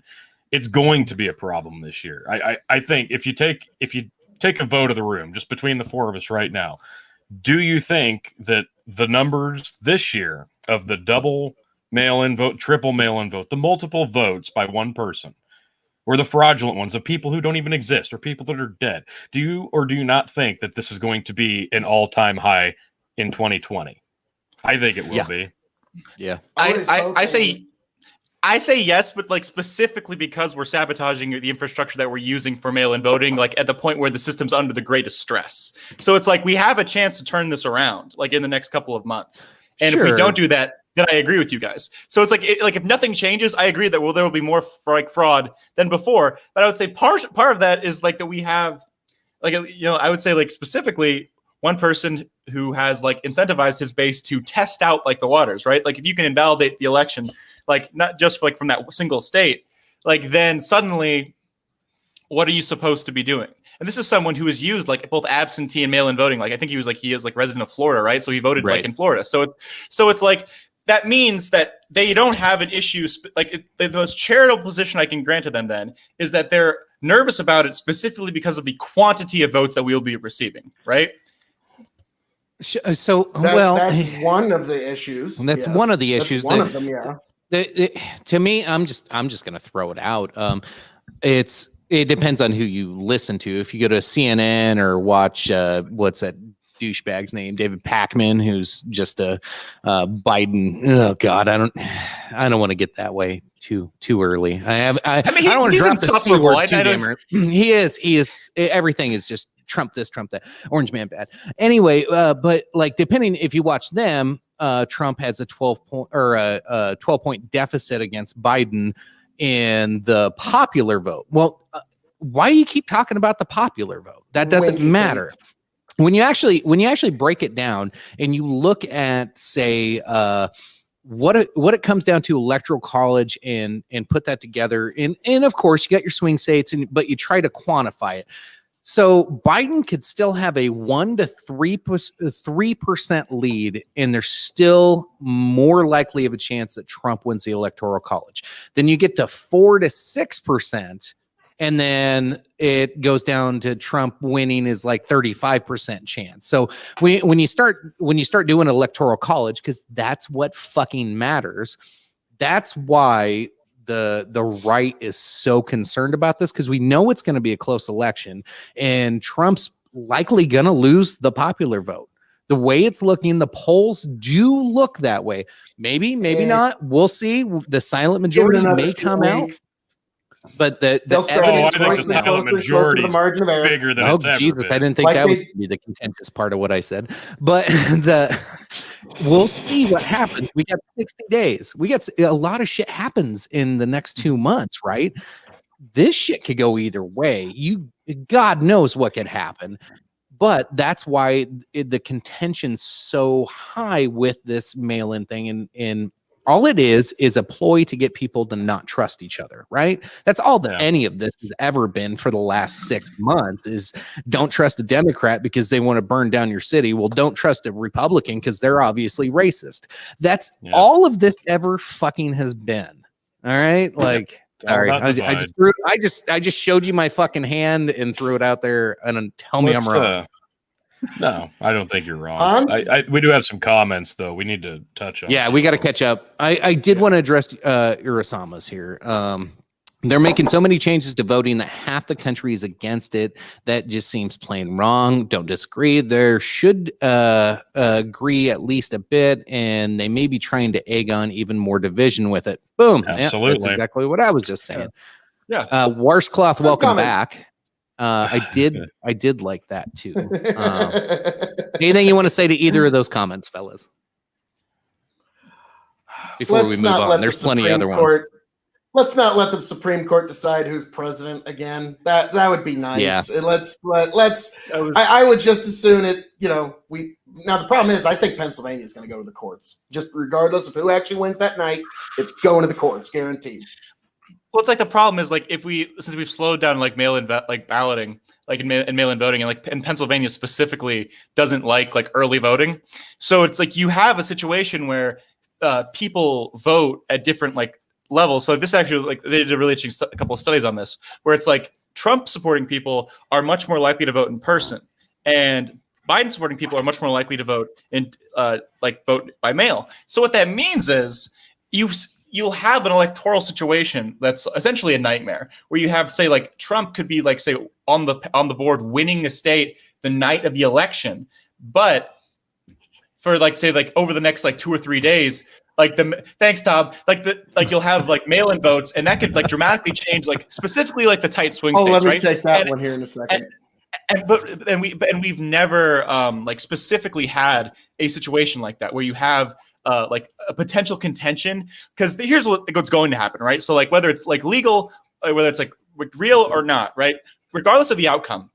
S4: it's going to be a problem this year. I think if you take a vote of the room, just between the four of us right now, do you think that the numbers this year of the double mail-in vote, triple mail-in vote, the multiple votes by one person, or the fraudulent ones of people who don't even exist or people that are dead, do you or do you not think that this is going to be an all-time high in 2020? I think it will be.
S6: Yeah.
S3: I say I say yes, but like specifically because we're sabotaging the infrastructure that we're using for mail-in voting, like at the point where the system's under the greatest stress. So it's like we have a chance to turn this around, like in the next couple of months. And if we don't do that, then I agree with you guys. So it's like if nothing changes, I agree that there will be more fraud than before. But I would say part of that is like that we have, like, you know, I would say like specifically one person who has like incentivized his base to test out like the waters, right? Like if you can invalidate the election, like not just like from that single state, like then suddenly what are you supposed to be doing? And this is someone who has used like both absentee and mail-in voting. Like I think he is like resident of Florida, right? So he voted like in Florida. So it's like that means that they don't have an issue. The most charitable position I can grant to them then is that they're nervous about it specifically because of the quantity of votes that we'll be receiving, right?
S6: So
S5: that's one of the issues.
S6: That's one of the issues.
S5: That's one of them, yeah.
S6: To me, I'm just going to throw it out. It depends on who you listen to. If you go to CNN or watch what's that douchebag's name, David Pakman, who's just a Biden. Oh God, I don't want to get that way too early. I don't want to drop the C word too damn early. He is. Everything is just Trump this, Trump that. Orange man bad. Anyway, but like depending if you watch them, Trump has a 12-point deficit against Biden in the popular vote. Well, why do you keep talking about the popular vote? That doesn't matter. When you actually break it down and you look at, say, what it comes down to electoral college and put that together, and of course you got your swing states, but you try to quantify it. So Biden could still have a 1 to 3% lead, and there's still more likely of a chance that Trump wins the electoral college. Then you get to 4 to 6%, and then it goes down to Trump winning is like 35% chance. So when you start doing electoral college, because that's what fucking matters, that's why the right is so concerned about this, because we know it's going to be a close election and Trump's likely going to lose the popular vote. The way it's looking, the polls do look that way. Maybe not. We'll see. The silent majority may come out. But the evidence,
S4: I think the silent majority is bigger than it's ever
S6: Jesus,
S4: been.
S6: I didn't think that would be the contentious part of what I said. But we'll see what happens. We got 60 days. We got a lot of shit happens in the next 2 months, right? This shit could go either way. God knows what could happen. But that's why the contention's so high with this mail-in thing, and all it is a ploy to get people to not trust each other, right? That's all that any of this has ever been for the last 6 months is don't trust a Democrat because they want to burn down your city. Well, don't trust a Republican because they're obviously racist. That's all of this ever fucking has been. All right? Like, sorry. I just showed you my fucking hand and threw it out there and tell me I'm wrong.
S4: No, I don't think you're wrong. We do have some comments though. We need to touch on.
S6: Yeah, we got to catch up. I did want to address Urasamas here. They're making so many changes to voting that half the country is against it. That just seems plain wrong. Don't disagree. There should agree at least a bit, and they may be trying to egg on even more division with it. Boom.
S4: Absolutely.
S6: That's exactly what I was just saying.
S3: Yeah.
S6: Washcloth, welcome back. I did like that too. Anything you want to say to either of those comments, fellas? Before we move on, there's plenty of other ones.
S5: Let's not let the Supreme Court decide who's president again. That would be nice. Yeah. I would just as soon now the problem is I think Pennsylvania is going to go to the courts. Just regardless of who actually wins that night, it's going to the courts, guaranteed.
S3: Well, it's like the problem is like since we've slowed down like mail-in balloting, like in mail-in voting, and Pennsylvania specifically doesn't like early voting, so it's like you have a situation where people vote at different like levels. So this actually like they did a really interesting a couple of studies on this, where it's like Trump supporting people are much more likely to vote in person, and Biden supporting people are much more likely to vote in vote by mail. So what that means is you'll have an electoral situation that's essentially a nightmare, where you have, say, like Trump could be like, say, on the board winning the state the night of the election, but for like, say, like over the next like 2 or 3 days, like thanks, Tom. Like you'll have like mail-in votes, and that could like dramatically change like specifically like the tight swing
S5: Oh,
S3: states,
S5: let me
S3: right?
S5: take that one here in a second.
S3: We've never like specifically had a situation like that where you have like a potential contention, because here's what's going to happen, right? So like whether it's like legal, whether it's like real or not, right? Regardless of the outcome,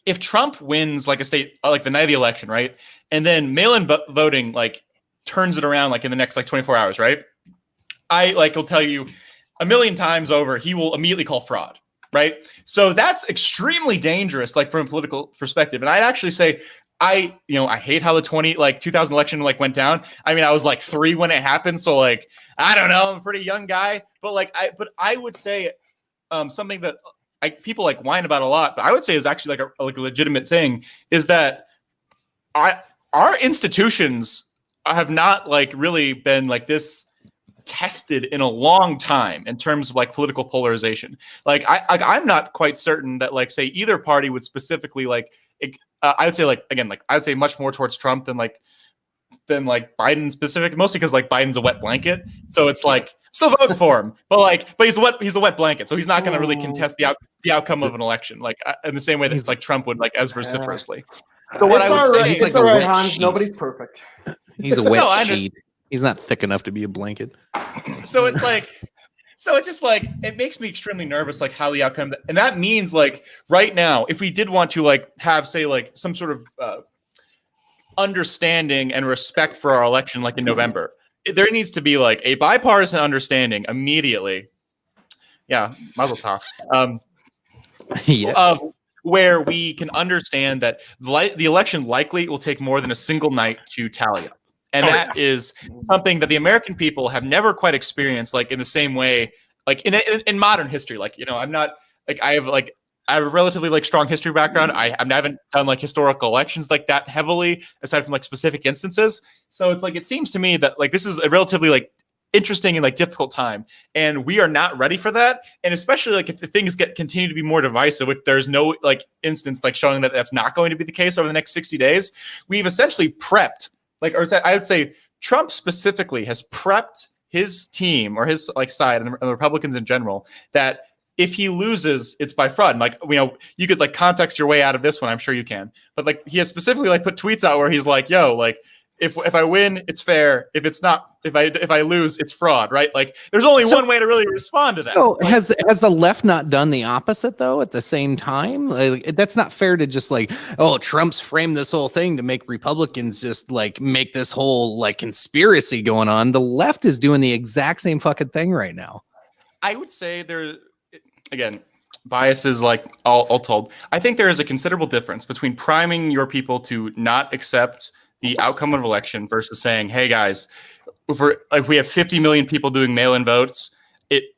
S3: if Trump wins like a state like the night of the election, right, and then mail-in voting like turns it around like in the next like 24 hours, right? I like will tell you a million times over, he will immediately call fraud, right? So that's extremely dangerous, like from a political perspective. And I'd actually say I hate how the 2000 election like went down. I mean, I was like 3 when it happened, so like I don't know, I'm a pretty young guy, but I would say something that people like whine about a lot, but I would say is actually like a legitimate thing, is that our institutions have not like really been like this tested in a long time in terms of like political polarization. Like I'm not quite certain that like say either party would specifically like I would say like again like I would say much more towards Trump than Biden specific, mostly because like Biden's a wet blanket, so it's like still vote for him, but he's a wet blanket, so he's not going to really contest the outcome of an election like in the same way that like Trump would like as vociferously. So what I would say,
S5: it's all right, Hans. Nobody's perfect.
S6: He's a wet sheet. He's not thick enough to be a blanket.
S3: So it's like, so it's just like, it makes me extremely nervous, like how the outcome, and that means like right now, if we did want to like have, say like some sort of understanding and respect for our election, like in November, there needs to be like a bipartisan understanding immediately. Yeah, mazel tov.
S6: Yes.
S3: Where we can understand that the election likely will take more than a single night to tally up. And that is something that the American people have never quite experienced, like in the same way, like in modern history. Like, I'm not like I have a relatively like strong history background. I haven't done like historical elections like that heavily, aside from like specific instances. So it's like it seems to me that like this is a relatively like interesting and like difficult time, and we are not ready for that. And especially like if the things continue to be more divisive, which there's no like instance like showing that that's not going to be the case over the next 60 days, we've essentially prepped. I would say Trump specifically has prepped his team or his like side and the Republicans in general that if he loses, it's by fraud. And like, you could like context your way out of this one. I'm sure you can. But like, he has specifically like put tweets out where he's like, yo, like if I win, it's fair. If it's not, if I lose, it's fraud, right? Like there's only one way to really respond to that.
S6: So has the left not done the opposite though at the same time? Like, that's not fair to just like, oh, Trump's framed this whole thing to make Republicans just like make this whole like conspiracy going on. The left is doing the exact same fucking thing right now.
S3: I would say again, biases like all told. I think there is a considerable difference between priming your people to not accept the outcome of an election versus saying, hey guys, if we have 50 million people doing mail-in votes,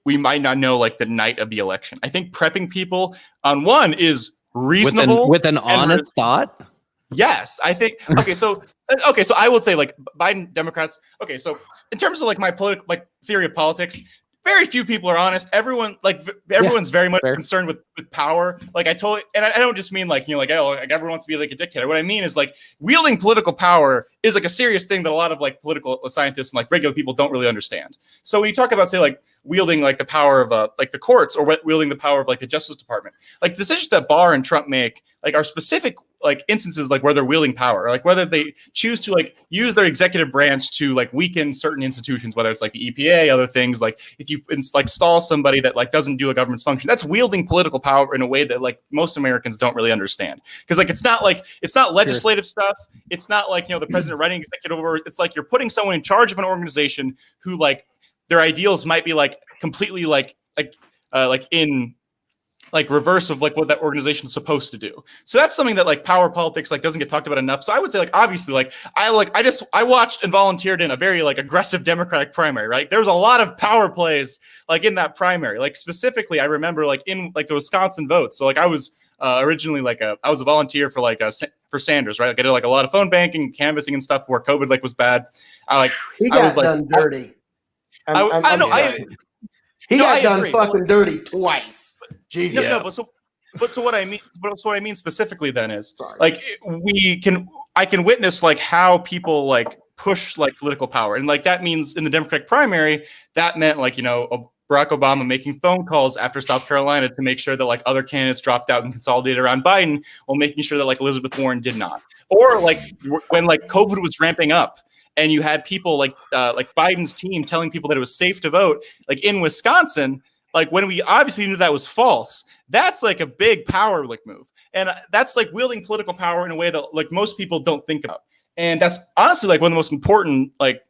S3: we might not know like the night of the election. I think prepping people on one is reasonable
S6: with an honest thought.
S3: Yes, I think. Okay, so I would say like Biden Democrats. Okay, so in terms of like my political like theory of politics, very few people are honest. Everyone's very much concerned with power. Like I don't just mean like, like everyone wants to be like a dictator. What I mean is like wielding political power is like a serious thing that a lot of like political scientists and like regular people don't really understand. So when you talk about say like wielding like the power of like the courts or wielding the power of like the Justice Department, like decisions that Barr and Trump make like are specific like instances like where they're wielding power, like whether they choose to like use their executive branch to like weaken certain institutions, whether it's like the EPA, other things, like if you like install somebody that like doesn't do a government's function, that's wielding political power in a way that like most Americans don't really understand. Because like it's not legislative stuff. It's not like the president writing executive order. It's like you're putting someone in charge of an organization who like their ideals might be like completely like in like reverse of like what that organization is supposed to do. So that's something that like power politics like doesn't get talked about enough. So I would say like obviously like I watched and volunteered in a very like aggressive Democratic primary, right? There was a lot of power plays like in that primary. Like specifically I remember like in like the Wisconsin votes. So like I was originally like I was a volunteer for like for Sanders, right? Like I did like a lot of phone banking, canvassing and stuff where COVID like was bad.
S5: He got done dirty. He got done fucking dirty twice. Jesus.
S3: No, but so what I mean specifically then is like I can witness like how people like push like political power. And like that means in the Democratic primary, that meant like, Barack Obama making phone calls after South Carolina to make sure that like other candidates dropped out and consolidated around Biden, while making sure that like Elizabeth Warren did not. Or like when like COVID was ramping up and you had people like Biden's team telling people that it was safe to vote, like in Wisconsin, like when we obviously knew that was false. That's like a big power like move. And that's like wielding political power in a way that like most people don't think about. And that's honestly like one of the most important like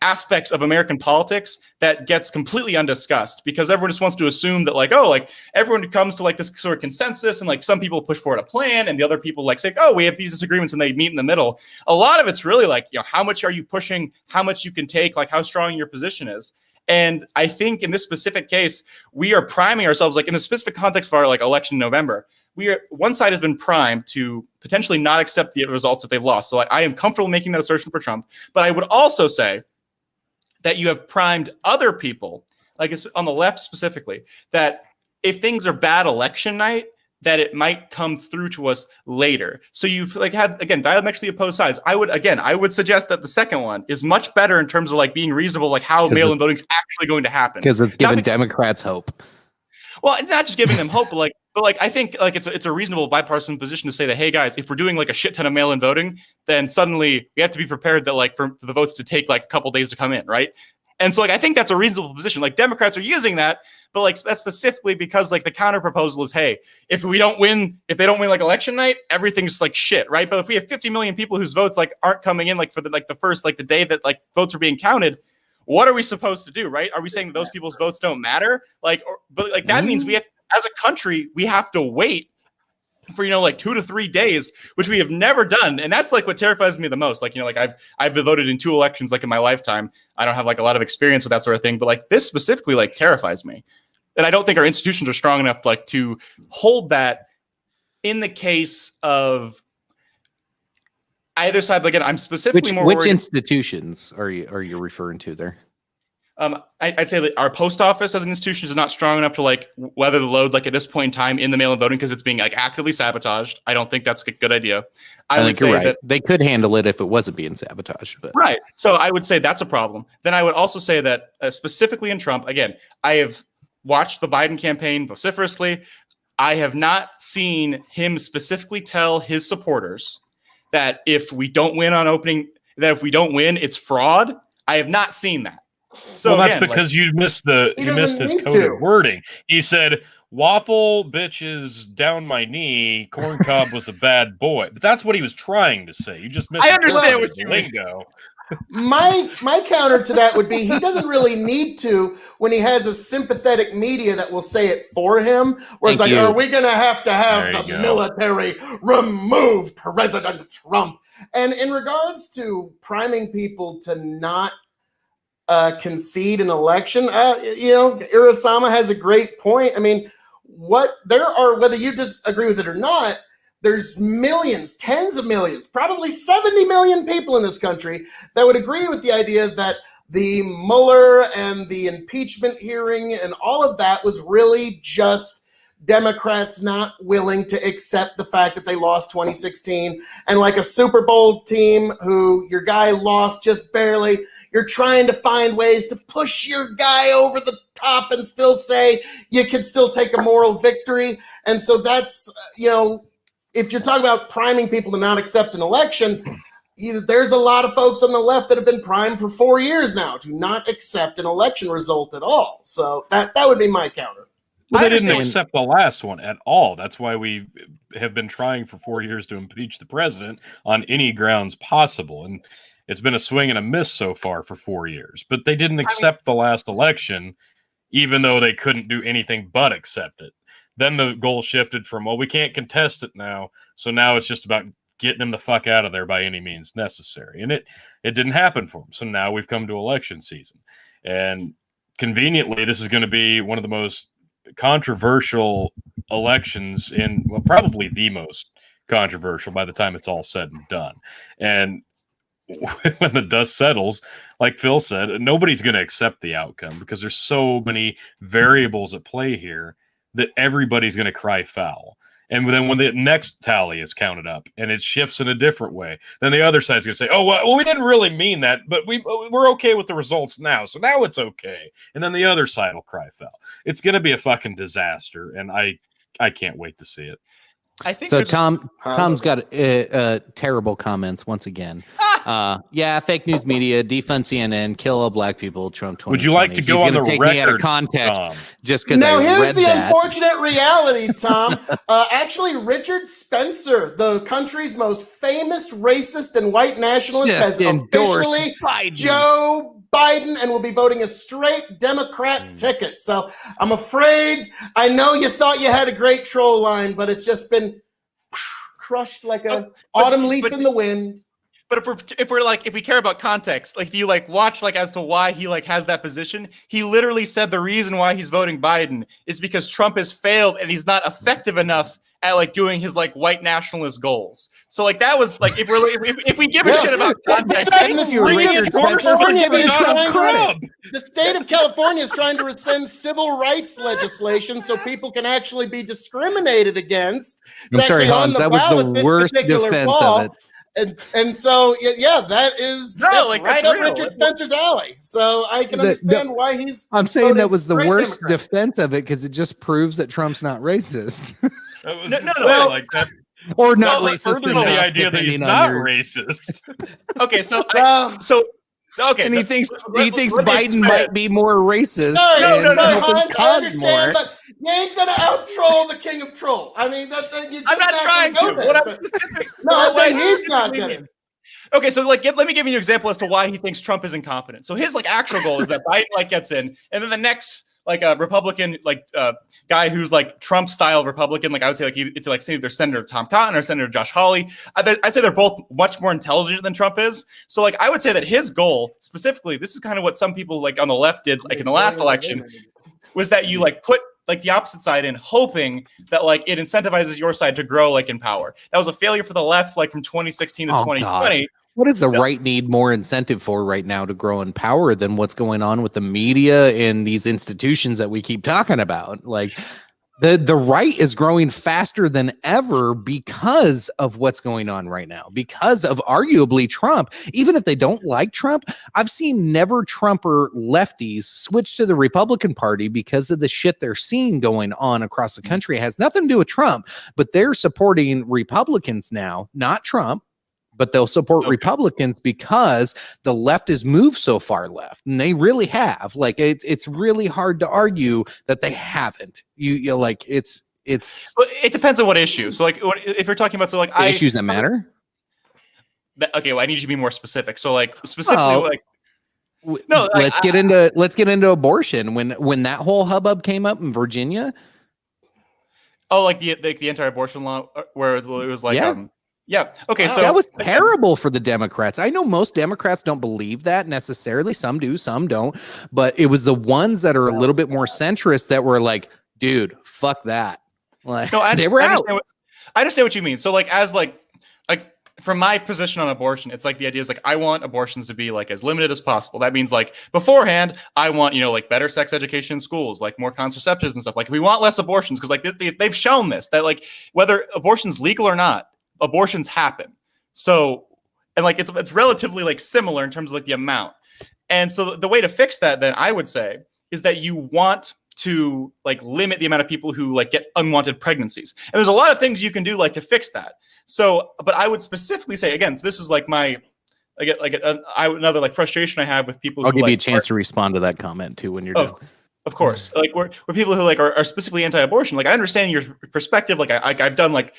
S3: aspects of American politics that gets completely undiscussed, because everyone just wants to assume that like, oh, like everyone comes to like this sort of consensus, and like some people push forward a plan and the other people like say, oh, we have these disagreements, and they meet in the middle. A lot of it's really like, how much are you pushing, how much you can take, like how strong your position is. And I think in this specific case, we are priming ourselves, like in the specific context of our like election in November, one side has been primed to potentially not accept the results that they've lost. So like, I am comfortable making that assertion for Trump, but I would also say that you have primed other people, like it's on the left specifically, that if things are bad election night, that it might come through to us later. So you've like had, again, diametrically opposed sides. I would suggest that the second one is much better in terms of like being reasonable, like how mail-in voting is actually going to happen.
S6: Because it's giving Democrats hope.
S3: Well, it's not just giving them hope, but I think like it's a reasonable bipartisan position to say that, hey guys, if we're doing like a shit ton of mail-in voting, then suddenly we have to be prepared that like for the votes to take like a couple days to come in, right? And so like I think that's a reasonable position. Like Democrats are using that, but like that's specifically because like the counter proposal is, hey, if they don't win like election night, everything's like shit, right? But if we have 50 million people whose votes like aren't coming in like for the first like the day that like votes are being counted, what are we supposed to do, right? Are we saying that those people's votes don't matter? But that means we have, as a country, we have to wait for like 2 to 3 days, which we have never done, and that's like what terrifies me the most. Like like I've voted in 2 elections like in my lifetime. I don't have like a lot of experience with that sort of thing, but like this specifically like terrifies me, and I don't think our institutions are strong enough like to hold that in the case of either side. But again, I'm specifically more
S6: which
S3: worried.
S6: Institutions are you referring to there?
S3: I'd say that our post office as an institution is not strong enough to like weather the load like at this point in time in the mail-in voting, because it's being like actively sabotaged. I don't think that's a good idea. I would say that
S6: they could handle it if it wasn't being sabotaged. But
S3: right. So I would say that's a problem. Then I would also say that specifically in Trump, again, I have watched the Biden campaign vociferously. I have not seen him specifically tell his supporters that if we don't win on opening, that if we don't win, it's fraud. I have not seen that. So
S4: well, that's
S3: again,
S4: because you missed his coded wording. He said, "Waffle bitches down my knee. Corn cob was a bad boy." But that's what he was trying to say. You just missed.
S3: I understand what you mean.
S5: My counter to that would be he doesn't really need to when he has a sympathetic media that will say it for him. Where it's like, are we going to have the military remove President Trump? And in regards to priming people to not concede an election, Irasama has a great point. I mean, whether you disagree with it or not, there's millions, tens of millions, probably 70 million people in this country that would agree with the idea that the Mueller and the impeachment hearing and all of that was really just Democrats not willing to accept the fact that they lost 2016. And like a Super Bowl team who your guy lost just barely, you're trying to find ways to push your guy over the top and still say you can still take a moral victory. And so that's, if you're talking about priming people to not accept an election, there's a lot of folks on the left that have been primed for 4 years now to not accept an election result at all. So that would be my counter.
S4: Well, they didn't accept the last one at all. That's why we have been trying for 4 years to impeach the president on any grounds possible. And it's been a swing and a miss so far for 4 years. But they didn't accept the last election, even though they couldn't do anything but accept it. Then the goal shifted from, well, we can't contest it now. So now it's just about getting him the fuck out of there by any means necessary. And it didn't happen for him. So now we've come to election season. And conveniently, this is going to be one of the most controversial elections probably the most controversial by the time it's all said and done. And when the dust settles, like Phil said, nobody's going to accept the outcome because there's so many variables at play here that everybody's going to cry foul. And then when the next tally is counted up and it shifts in a different way, then the other side's going to say, oh, well, we didn't really mean that, but we're okay with the results now. So now it's okay. And then the other side will cry foul. It's going to be a fucking disaster. And I can't wait to see it.
S3: I think
S6: So Tom's got terrible comments once again. Yeah, fake news media, defund CNN, kill all black people, Trump 2020.
S4: Would you like to go on the
S6: take me out of
S4: record,
S6: context
S4: Tom?
S6: just because
S5: Now,
S6: I
S5: here's
S6: read
S5: the
S6: that?
S5: unfortunate reality, Tom. Actually, Richard Spencer, the country's most famous racist and white nationalist,
S6: Just
S5: has
S6: endorsed
S5: officially
S6: Biden.
S5: Joe Biden and will be voting a straight Democrat ticket. So I'm afraid, I know you thought you had a great troll line, but it's just been crushed like a autumn leaf in the wind.
S3: But if we care about context, like if you like watch like as to why he like has that position, he literally said the reason why he's voting Biden is because Trump has failed and he's not effective enough at like doing his like white nationalist goals. So like that was like if we give a shit about context,
S5: Thank you, Richard Spencer.
S4: Trump.
S5: The state of California is trying to rescind civil rights legislation so people can actually be discriminated against.
S6: I'm
S5: It's
S6: sorry,
S5: actually on
S6: Hans, that was
S5: ballot
S6: the
S5: this
S6: worst
S5: particular
S6: defense
S5: fall.
S6: of it.
S5: And so yeah, that's
S3: like,
S5: right
S3: that's
S5: up
S3: real.
S5: Richard Spencer's alley. So I can understand why he's.
S6: I'm saying
S5: voting
S6: that was the
S5: straight
S6: worst
S5: Democrat.
S6: defense of it because it just proves that Trump's not racist.
S4: That was
S3: No.
S4: like that.
S6: Or not
S3: No,
S6: racist
S4: Furthers
S6: enough,
S4: the idea that he's
S6: depending on
S4: not
S6: your-
S4: racist.
S3: okay, so okay,
S6: And he
S3: let-
S6: thinks
S3: let-
S6: Biden
S3: let me expand.
S6: might be more racist.
S5: No,
S6: and help him
S5: Hans, I
S6: cause
S5: understand, but you ain't gonna out troll the king of troll. I mean, you just
S3: I'm not trying
S5: gonna
S3: to.
S5: go
S3: What I'm
S5: there.
S3: specific.
S5: No, I'm
S3: what I
S5: saying he's not
S3: specifically
S5: gonna.
S3: Okay, so like let me give you an example as to why he thinks Trump is incompetent. So his like actual goal is that Biden like gets in, and then the next like a Republican like guy who's like Trump style Republican, like I would say like it's like say either Senator Tom Cotton or Senator Josh Hawley. I'd say they're both much more intelligent than Trump is. So like I would say that his goal specifically, this is kind of what some people like on the left did like in the last election, was that you like put like the opposite side in, hoping that like it incentivizes your side to grow like in power. That was a failure for the left, like from 2016 to 2020.
S6: What does the right need more incentive for right now to grow in power than what's going on with the media and these institutions that we keep talking about? Like the right is growing faster than ever because of what's going on right now, because of arguably Trump. Even if they don't like Trump, I've seen never Trumper lefties switch to the Republican Party because of the shit they're seeing going on across the country. It has nothing to do with Trump, but they're supporting Republicans now, not Trump. But they'll support Republicans because the left has moved so far left, and they really have. Like it's really hard to argue that they haven't. You like it's.
S3: But it depends on what issue. So like if you're talking about so like
S6: issues that matter.
S3: Okay, well I need you to be more specific. So like specifically
S6: Let's get into abortion. When that whole hubbub came up in Virginia.
S3: Oh, like the anti-abortion law where it was like yeah. Okay. So
S6: that was terrible for the Democrats. I know most Democrats don't believe that necessarily. Some do, some don't. But it was the ones that are a little bit more centrist that were like, dude, fuck that. Like,
S3: no,
S6: they were out.
S3: I understand what you mean. So like as like from my position on abortion, it's like the idea is like I want abortions to be like as limited as possible. That means like beforehand, I want like better sex education in schools, like more contraceptives and stuff. Like we want less abortions because like they've shown this that like whether abortion's legal or not, abortions happen. So, and like it's relatively like similar in terms of like the amount. And so the way to fix that then I would say is that you want to like limit the amount of people who like get unwanted pregnancies. And there's a lot of things you can do like to fix that. So, but I would specifically say again, so this is like my another like frustration I have with people.
S6: I'll give you a chance to respond to that comment too when you're done.
S3: Of course, like we're people who like are specifically anti-abortion. Like I understand your perspective. Like I've done like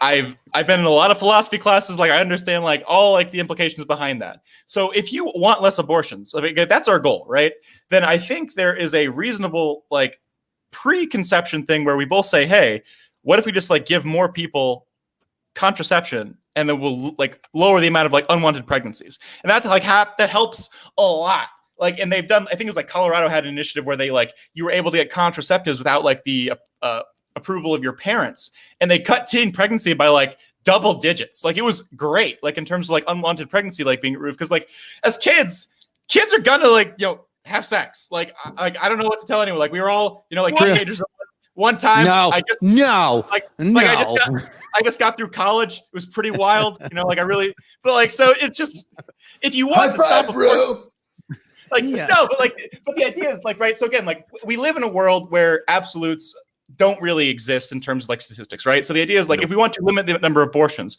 S3: I've been in a lot of philosophy classes. Like I understand like all like the implications behind that. So if you want less abortions, I mean, that's our goal, right? Then I think there is a reasonable like preconception thing where we both say, hey, what if we just like give more people contraception and then we'll like lower the amount of like unwanted pregnancies, and that's like that helps a lot. Like, and they've done, I think it was like Colorado had an initiative where they like, you were able to get contraceptives without like the approval of your parents. And they cut teen pregnancy by like double digits. Like it was great. Like in terms of like unwanted pregnancy, like being removed. Cause like as kids are gonna like, have sex. Like I don't know what to tell anyone. Like we were all, like teenagers. One time,
S6: No,
S3: I just
S6: no,
S3: like
S6: no.
S3: I just got through college. It was pretty wild, like I really, but like so it's just if you want
S5: High
S3: to stop
S5: five,
S3: abortion,
S5: bro.
S3: like
S6: Yeah.
S3: no, but the idea is like right. So again, like we live in a world where absolutes don't really exist in terms of like statistics, right? So the idea is like if we want to limit the number of abortions,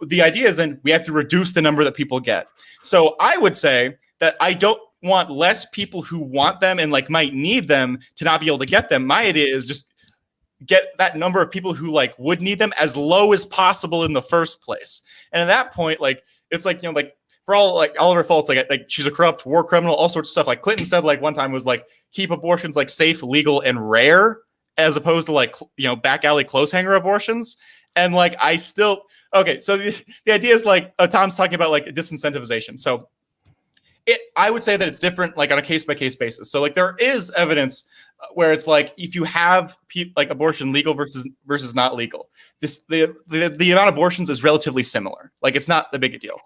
S3: the idea is then we have to reduce the number that people get. So I would say that I don't want less people who want them and like might need them to not be able to get them. My idea is just get that number of people who like would need them as low as possible in the first place. And at that point, like it's like like for all of her faults, like she's a corrupt war criminal, all sorts of stuff. Like Clinton said, like one time was like keep abortions like safe, legal, and rare, as opposed to like back alley clothes hanger abortions. And like I still okay. So the idea is like Tom's talking about like disincentivization. So I would say that it's different, like on a case-by-case basis. So like there is evidence where it's like if you have like abortion legal versus not legal, the amount of abortions is relatively similar. Like it's not the big a deal.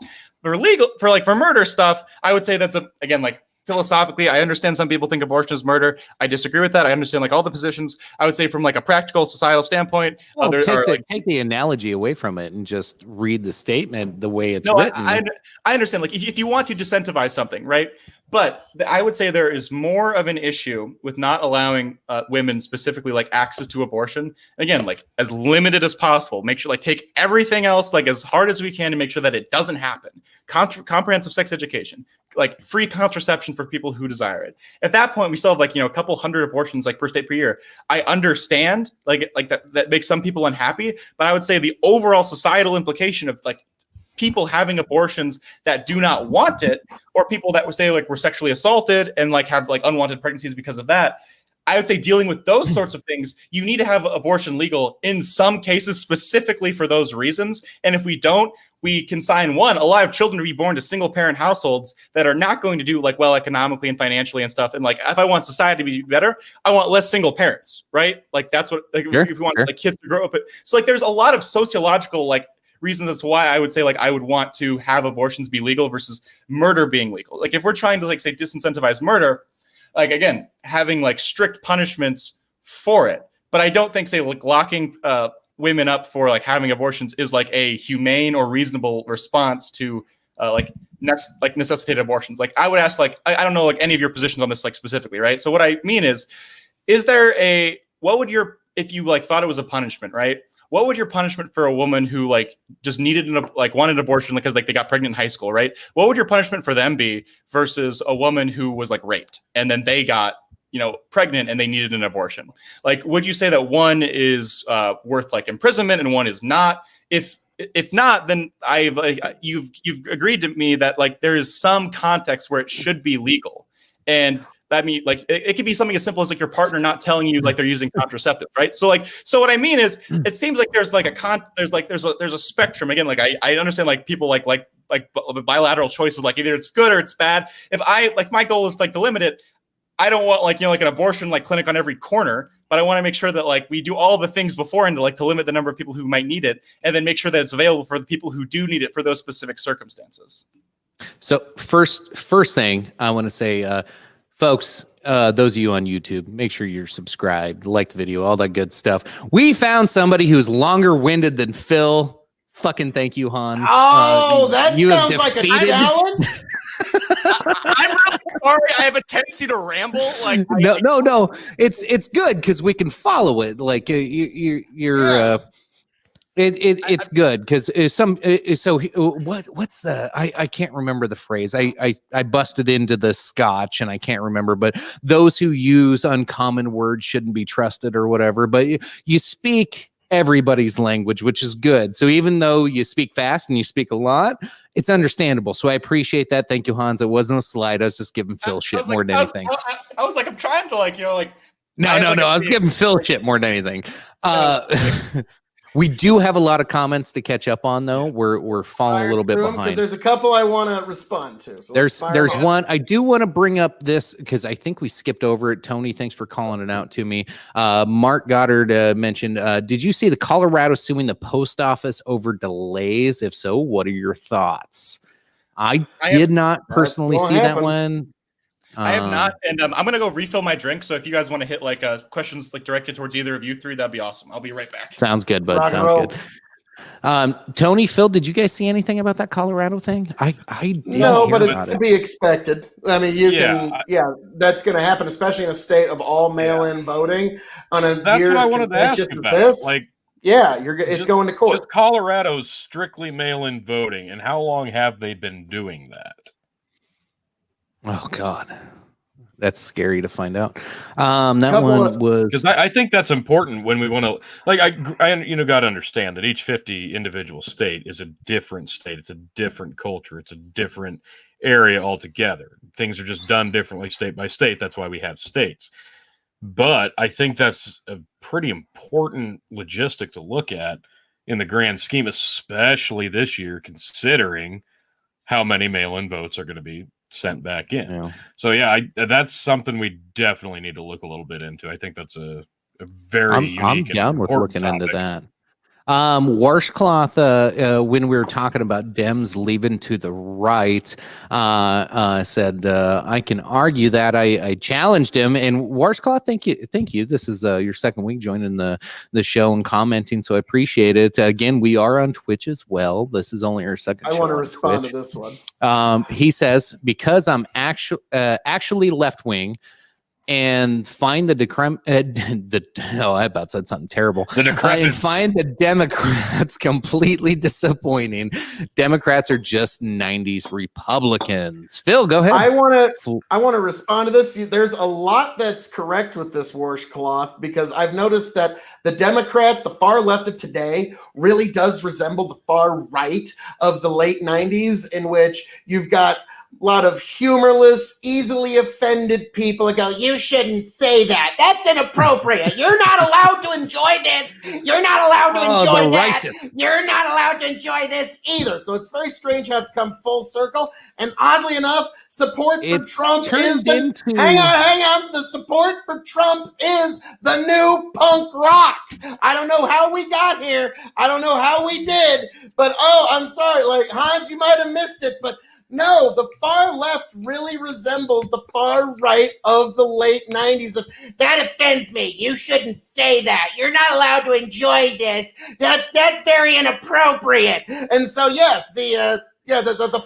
S3: For murder stuff, I would say that's again like philosophically, I understand some people think abortion is murder. I disagree with that. I understand like all the positions. I would say from like a practical societal standpoint,
S6: Well, take the analogy away from it and just read the statement the way it's written.
S3: I understand. Like if you want to disincentivize something, right? But I would say there is more of an issue with not allowing women specifically like access to abortion. Again, like as limited as possible. Make sure like take everything else like as hard as we can to make sure that it doesn't happen. Comprehensive sex education, like free contraception for people who desire it. At that point, we still have like a couple hundred abortions like per state per year. I understand like that makes some people unhappy, but I would say the overall societal implication of like people having abortions that do not want it, or people that would say like were sexually assaulted and like have like unwanted pregnancies because of that. I would say dealing with those sorts of things, you need to have abortion legal in some cases specifically for those reasons. And if we don't, we consign a lot of children to be born to single parent households that are not going to do like well economically and financially and stuff. And like, if I want society to be better, I want less single parents, right? Like that's what, like if you want like kids to grow up. So like, there's a lot of sociological like reasons as to why I would say like I would want to have abortions be legal versus murder being legal. Like if we're trying to like say disincentivize murder, like again, having like strict punishments for it. But I don't think say like locking women up for like having abortions is like a humane or reasonable response to necessitated abortions. Like I would ask like I don't know like any of your positions on this like specifically, right? So what I mean is there if you like thought it was a punishment, right? What would your punishment for a woman who like just wanted an abortion because like they got pregnant in high school, right? What would your punishment for them be versus a woman who was like raped and then they got pregnant and they needed an abortion? Like, would you say that one is worth like imprisonment and one is not? If not, then you've agreed to me that like there is some context where it should be legal, and that means like it could be something as simple as like your partner not telling you like they're using contraceptive, right? So what I mean is it seems like there's like there's a spectrum. Again, like I understand like people like bilateral choices, like either it's good or it's bad. If my goal is like to limit it, I don't want like an abortion like clinic on every corner, but I want to make sure that like we do all the things beforehand to like to limit the number of people who might need it, and then make sure that it's available for the people who do need it for those specific circumstances.
S6: So first thing I want to say, folks, those of you on YouTube, make sure you're subscribed, like the video, all that good stuff. We found somebody who's longer winded than Phil. Fucking thank you, Hans.
S5: Oh, that sounds like a challenge.
S3: I'm really sorry. I have a tendency to ramble. Like
S6: no. It's good because we can follow it. Like it's good because what's the I can't remember the phrase. I busted into the Scotch and I can't remember, but those who use uncommon words shouldn't be trusted or whatever. But you speak everybody's language, which is good. So even though you speak fast and you speak a lot, it's understandable. So I appreciate that. Thank you, Hans. It wasn't a slide. I was just giving Phil shit more than anything.
S3: I was like, I'm trying to
S6: No. I was giving Phil shit more than anything. We do have a lot of comments to catch up on, though. We're falling a little bit behind.
S5: There's a couple I want to respond to. So
S6: there's one I do want to bring up this because I think we skipped over it. Tony, thanks for calling it out to me. Mark Goddard mentioned, did you see the Colorado suing the post office over delays? If so, what are your thoughts? I did not personally see that one.
S3: I have not, and I'm gonna go refill my drink. So if you guys want to hit like questions like directed towards either of you three, that'd be awesome. I'll be right back.
S6: Sounds good, bud.
S5: Rock and
S6: Sounds
S5: roll.
S6: good. Tony, Phil, did you guys see anything about that Colorado thing? I didn't
S5: No,
S6: hear
S5: but
S6: about
S5: it's
S6: it.
S5: to be expected. I mean, you
S4: Yeah,
S5: can, that's going to happen, especially in a state of all mail-in voting on a
S4: That's
S5: year
S4: what I
S5: as
S4: wanted to ask
S5: contentious as
S4: about.
S5: this.
S4: Like,
S5: It's
S4: just-
S5: going to court.
S4: just Colorado's strictly mail-in voting, and how long have they been doing that?
S6: Oh God, that's scary to find out. That
S5: Couple
S6: one
S5: of-
S6: was
S4: Because I think that's important when we want to, like, I got to understand that each 50 individual state is a different state. It's a different culture. It's a different area altogether. Things are just done differently state by state. That's why we have states. But I think that's a pretty important logistic to look at in the grand scheme, especially this year, considering how many mail-in votes are going to be sent back in.
S6: Yeah.
S4: So yeah, that's something we definitely need to look a little bit into. I think that's a very unique
S6: I'm
S4: and
S6: down with
S4: important
S6: looking into
S4: topic.
S6: that. Washcloth, when we were talking about Dems leaving to the right, said, I can argue that. I challenged him, and Washcloth, thank you. This is your second week joining the show and commenting, so I appreciate it. Again, we are on Twitch as well. This is only our second
S5: I
S6: show
S5: want to
S6: on
S5: respond
S6: Twitch.
S5: to this one.
S6: He says, because I'm actually left wing and find I about said something terrible.
S4: The
S6: And
S4: decrepits.
S6: find the Democrats completely disappointing. Democrats are just 90s Republicans. Phil, go ahead.
S5: I want to respond to this. There's a lot that's correct with this washcloth because I've noticed that the Democrats, the far left of today, really does resemble the far right of the late 90s, in which you've got a lot of humorless, easily offended people that go, you shouldn't say that. That's inappropriate. You're not allowed to enjoy this. You're not allowed to enjoy
S6: the
S5: that.
S6: righteous.
S5: You're not allowed to enjoy this either. So it's very strange how it's come full circle. And oddly enough, support for
S6: It's
S5: Trump is
S6: turned
S5: the
S6: into
S5: hang on. The support for Trump is the new punk rock. I don't know how we got here. I don't know how we did. But I'm sorry. Like Hans, you might have missed it, but no, the far left really resembles the far right of the late 90s. That offends me. You shouldn't say that. You're not allowed to enjoy this. That's very inappropriate. And so yes, the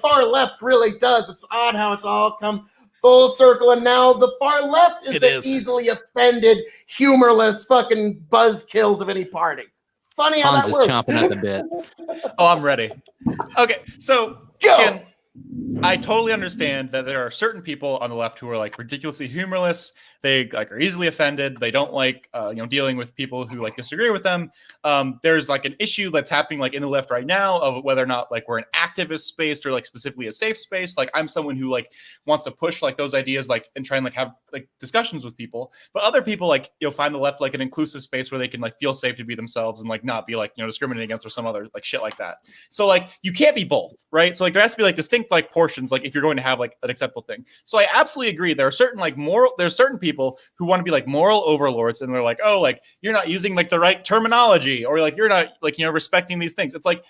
S5: far left really does. It's odd how it's all come full circle, and now the far left is easily offended, humorless fucking buzzkills of any party. Funny how
S6: Hans
S5: that
S6: is
S5: works.
S6: chomping at the bit.
S3: Oh, I'm ready. Okay, so
S5: Go.
S3: again, I totally understand that there are certain people on the left who are like ridiculously humorless. They like are easily offended. They don't like dealing with people who like disagree with them. There's like an issue that's happening like in the left right now of whether or not like we're an activist space or like specifically a safe space. Like I'm someone who like wants to push like those ideas like and try and like have like discussions with people. But other people like find the left like an inclusive space where they can like feel safe to be themselves and like not be like discriminated against or some other like shit like that. So like you can't be both, right? So like there has to be like distinct like portions like if you're going to have like an acceptable thing. So I absolutely agree. There's certain people who want to be like moral overlords and they're like, oh, like you're not using like the right terminology or like you're not like respecting these things. It's like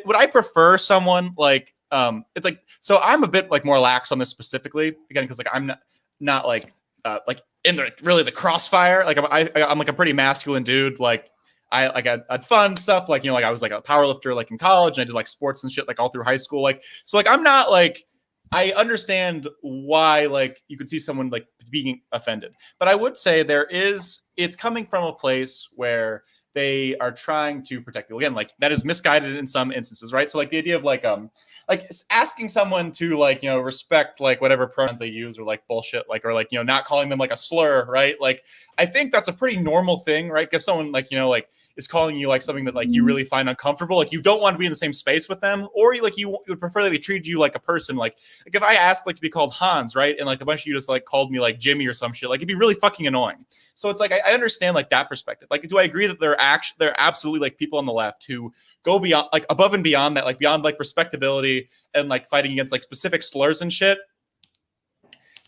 S3: would I prefer someone like it's like so I'm a bit like more lax on this specifically again because like I'm not like in the crossfire. Like I'm like a pretty masculine dude. Like I had fun stuff like like I was like a powerlifter like in college and I did like sports and shit like all through high school. Like so like I'm not like I understand why like you could see someone like being offended, but I would say it's coming from a place where they are trying to protect people. Again, like that is misguided in some instances, right? So like the idea of like asking someone to like respect like whatever pronouns they use or like bullshit like or like not calling them like a slur, right? Like I think that's a pretty normal thing, right? If someone like like is calling you like something that like you really find uncomfortable, like you don't want to be in the same space with them, or you would prefer that they treat you like a person. Like if I asked like to be called Hans, right, and like a bunch of you just like called me like Jimmy or some shit, like it'd be really fucking annoying. So it's like I understand like that perspective. Like, do I agree that there are absolutely like people on the left who go beyond like above and beyond that, like beyond like respectability and like fighting against like specific slurs and shit?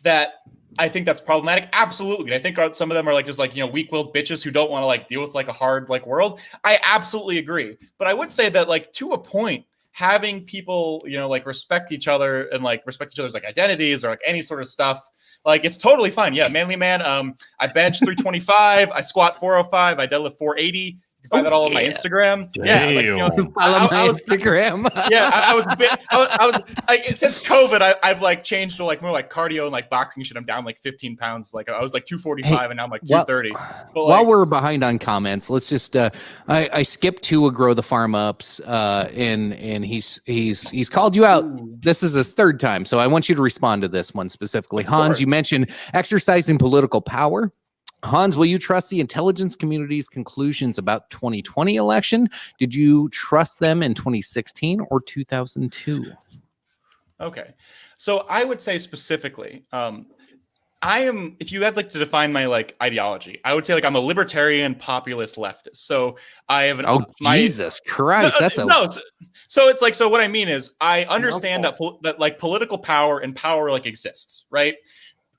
S3: That I think that's problematic. Absolutely. And I think some of them are like just like, weak-willed bitches who don't want to like deal with like a hard like world. I absolutely agree. But I would say that like to a point, having people, like respect each other and like respect each other's like identities or like any sort of stuff Like, it's totally fine. Yeah, manly man. I bench 325. I squat 405. I deadlift 480. You can find that all on my Instagram. Yeah, like, you know,
S6: Follow my Instagram.
S3: I was a bit. I was like, since COVID, I've like changed to like more like cardio and like boxing shit. I'm down like 15 pounds. Like I was like 245 and now I'm like 230. But,
S6: While
S3: like,
S6: we're behind on comments, let's just I skipped to a Grow the Farm Ups and he's called you out. This is his third time, so I want you to respond to this one specifically. Hans, you mentioned exercising political power. Hans, will you trust the intelligence community's conclusions about 2020 election? Did you trust them in 2016 or 2002?
S3: Okay, so I would say specifically, I am, if you had like to define my like ideology, I would say like I'm a libertarian populist leftist. So I have an
S6: Jesus Christ,
S3: so it's like, so what I mean is I understand that like political power and power like exists, right?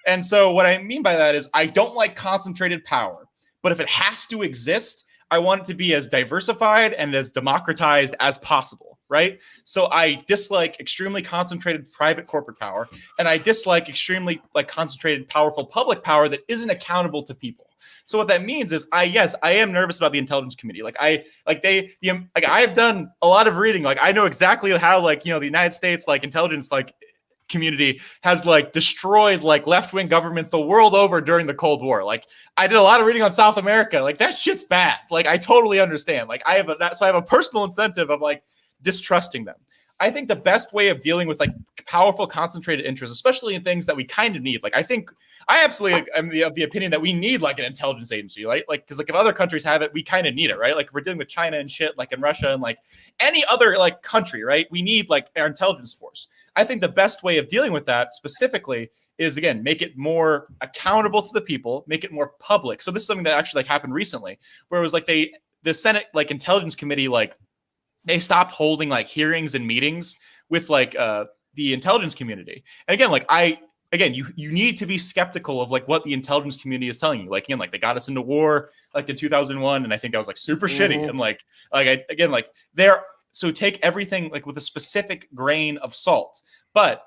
S3: And so what I mean by that is I don't like concentrated power, but if it has to exist, I want it to be as diversified and as democratized as possible, right? So I dislike extremely concentrated private corporate power, and I dislike extremely like concentrated powerful public power that isn't accountable to people. So what that means is I am nervous about the intelligence committee. Like I have done a lot of reading. Like I know exactly how like, you know, the United States like intelligence like community has like destroyed like left-wing governments the world over during the Cold War. Like I did a lot of reading on South America. Like that shit's bad. Like I totally understand. Like I have a personal incentive of like distrusting them. I think the best way of dealing with like powerful concentrated interests, especially in things that we kind of need, like I absolutely am of the opinion that we need like an intelligence agency, right? Like, because like if other countries have it, we kind of need it, right? Like if we're dealing with China and shit, like in Russia and like any other like country, right? We need like our intelligence force. I think the best way of dealing with that specifically is, again, make it more accountable to the people, make it more public. So this is something that actually like happened recently, where it was like the Senate like intelligence committee, like they stopped holding like hearings and meetings with like the intelligence community. And again, like you need to be skeptical of like what the intelligence community is telling you. Like, again, like they got us into war like in 2001, and I think that was like super shitty. And so take everything like with a specific grain of salt. But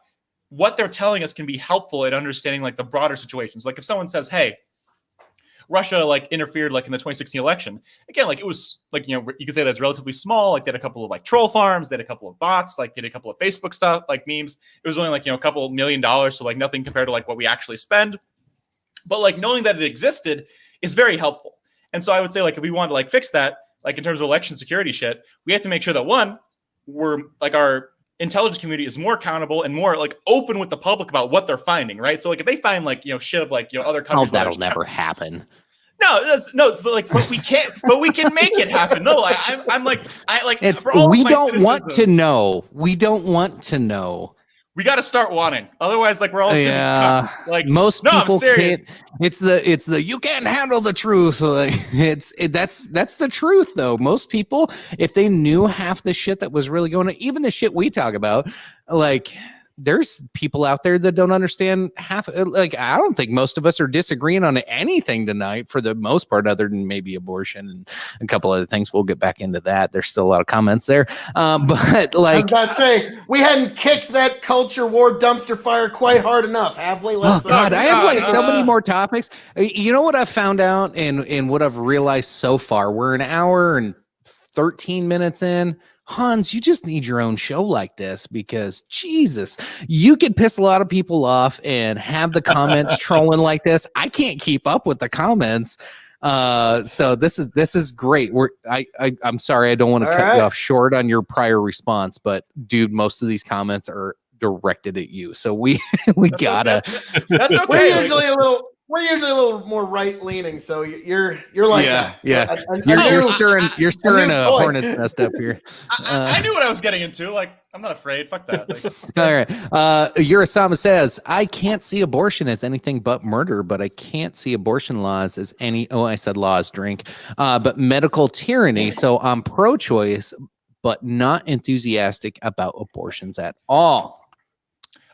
S3: what they're telling us can be helpful at understanding like the broader situations. Like if someone says, hey, Russia like interfered like in the 2016 election, again, like it was like, you know, you could say that's relatively small. Like they had a couple of like troll farms, they had a couple of bots, like they had a couple of Facebook stuff, like memes. It was only like, you know, a couple $1 million. So like nothing compared to like what we actually spend. But like knowing that it existed is very helpful. And so I would say like if we want to like fix that, like in terms of election security shit, we have to make sure that one, we're like our intelligence community is more accountable and more like open with the public about what they're finding, right? So like if they find like, you know, shit of like, you know, other countries,
S6: that'll never happen.
S3: But we can make it happen. No, I'm like,
S6: we don't want to know. We don't want to know.
S3: We got to start wanting. Otherwise, like we're all like
S6: most
S3: people.
S6: I'm serious.
S3: Can't,
S6: it's the you can't handle the truth. Like that's the truth though. Most people, if they knew half the shit that was really going on, even the shit we talk about, like there's people out there that don't understand half. Like I don't think most of us are disagreeing on anything tonight for the most part, other than maybe abortion and a couple other things. We'll get back into that. There's still a lot of comments there, but like
S5: I was about to say, we hadn't kicked that culture war dumpster fire quite hard enough, have we?
S6: I have like so many more topics. You know what I've found out and what I've realized so far? We're an hour and 13 minutes in. Hans, you just need your own show like this because Jesus, you could piss a lot of people off and have the comments trolling like this. I can't keep up with the comments. So this is great. I'm sorry, I don't want to cut you off short on your prior response, but dude, most of these comments are directed at you. So we gotta.
S3: That's okay.
S5: We're usually a little more right leaning, so you're like
S6: yeah. You're stirring a hornet's nest up here.
S3: I knew what I was getting into. Like I'm not afraid. Fuck that. Like,
S6: all right. Urasama says I can't see abortion as anything but murder, but I can't see abortion laws as any. Oh, I said laws. Drink. But medical tyranny. So I'm pro-choice, but not enthusiastic about abortions at all.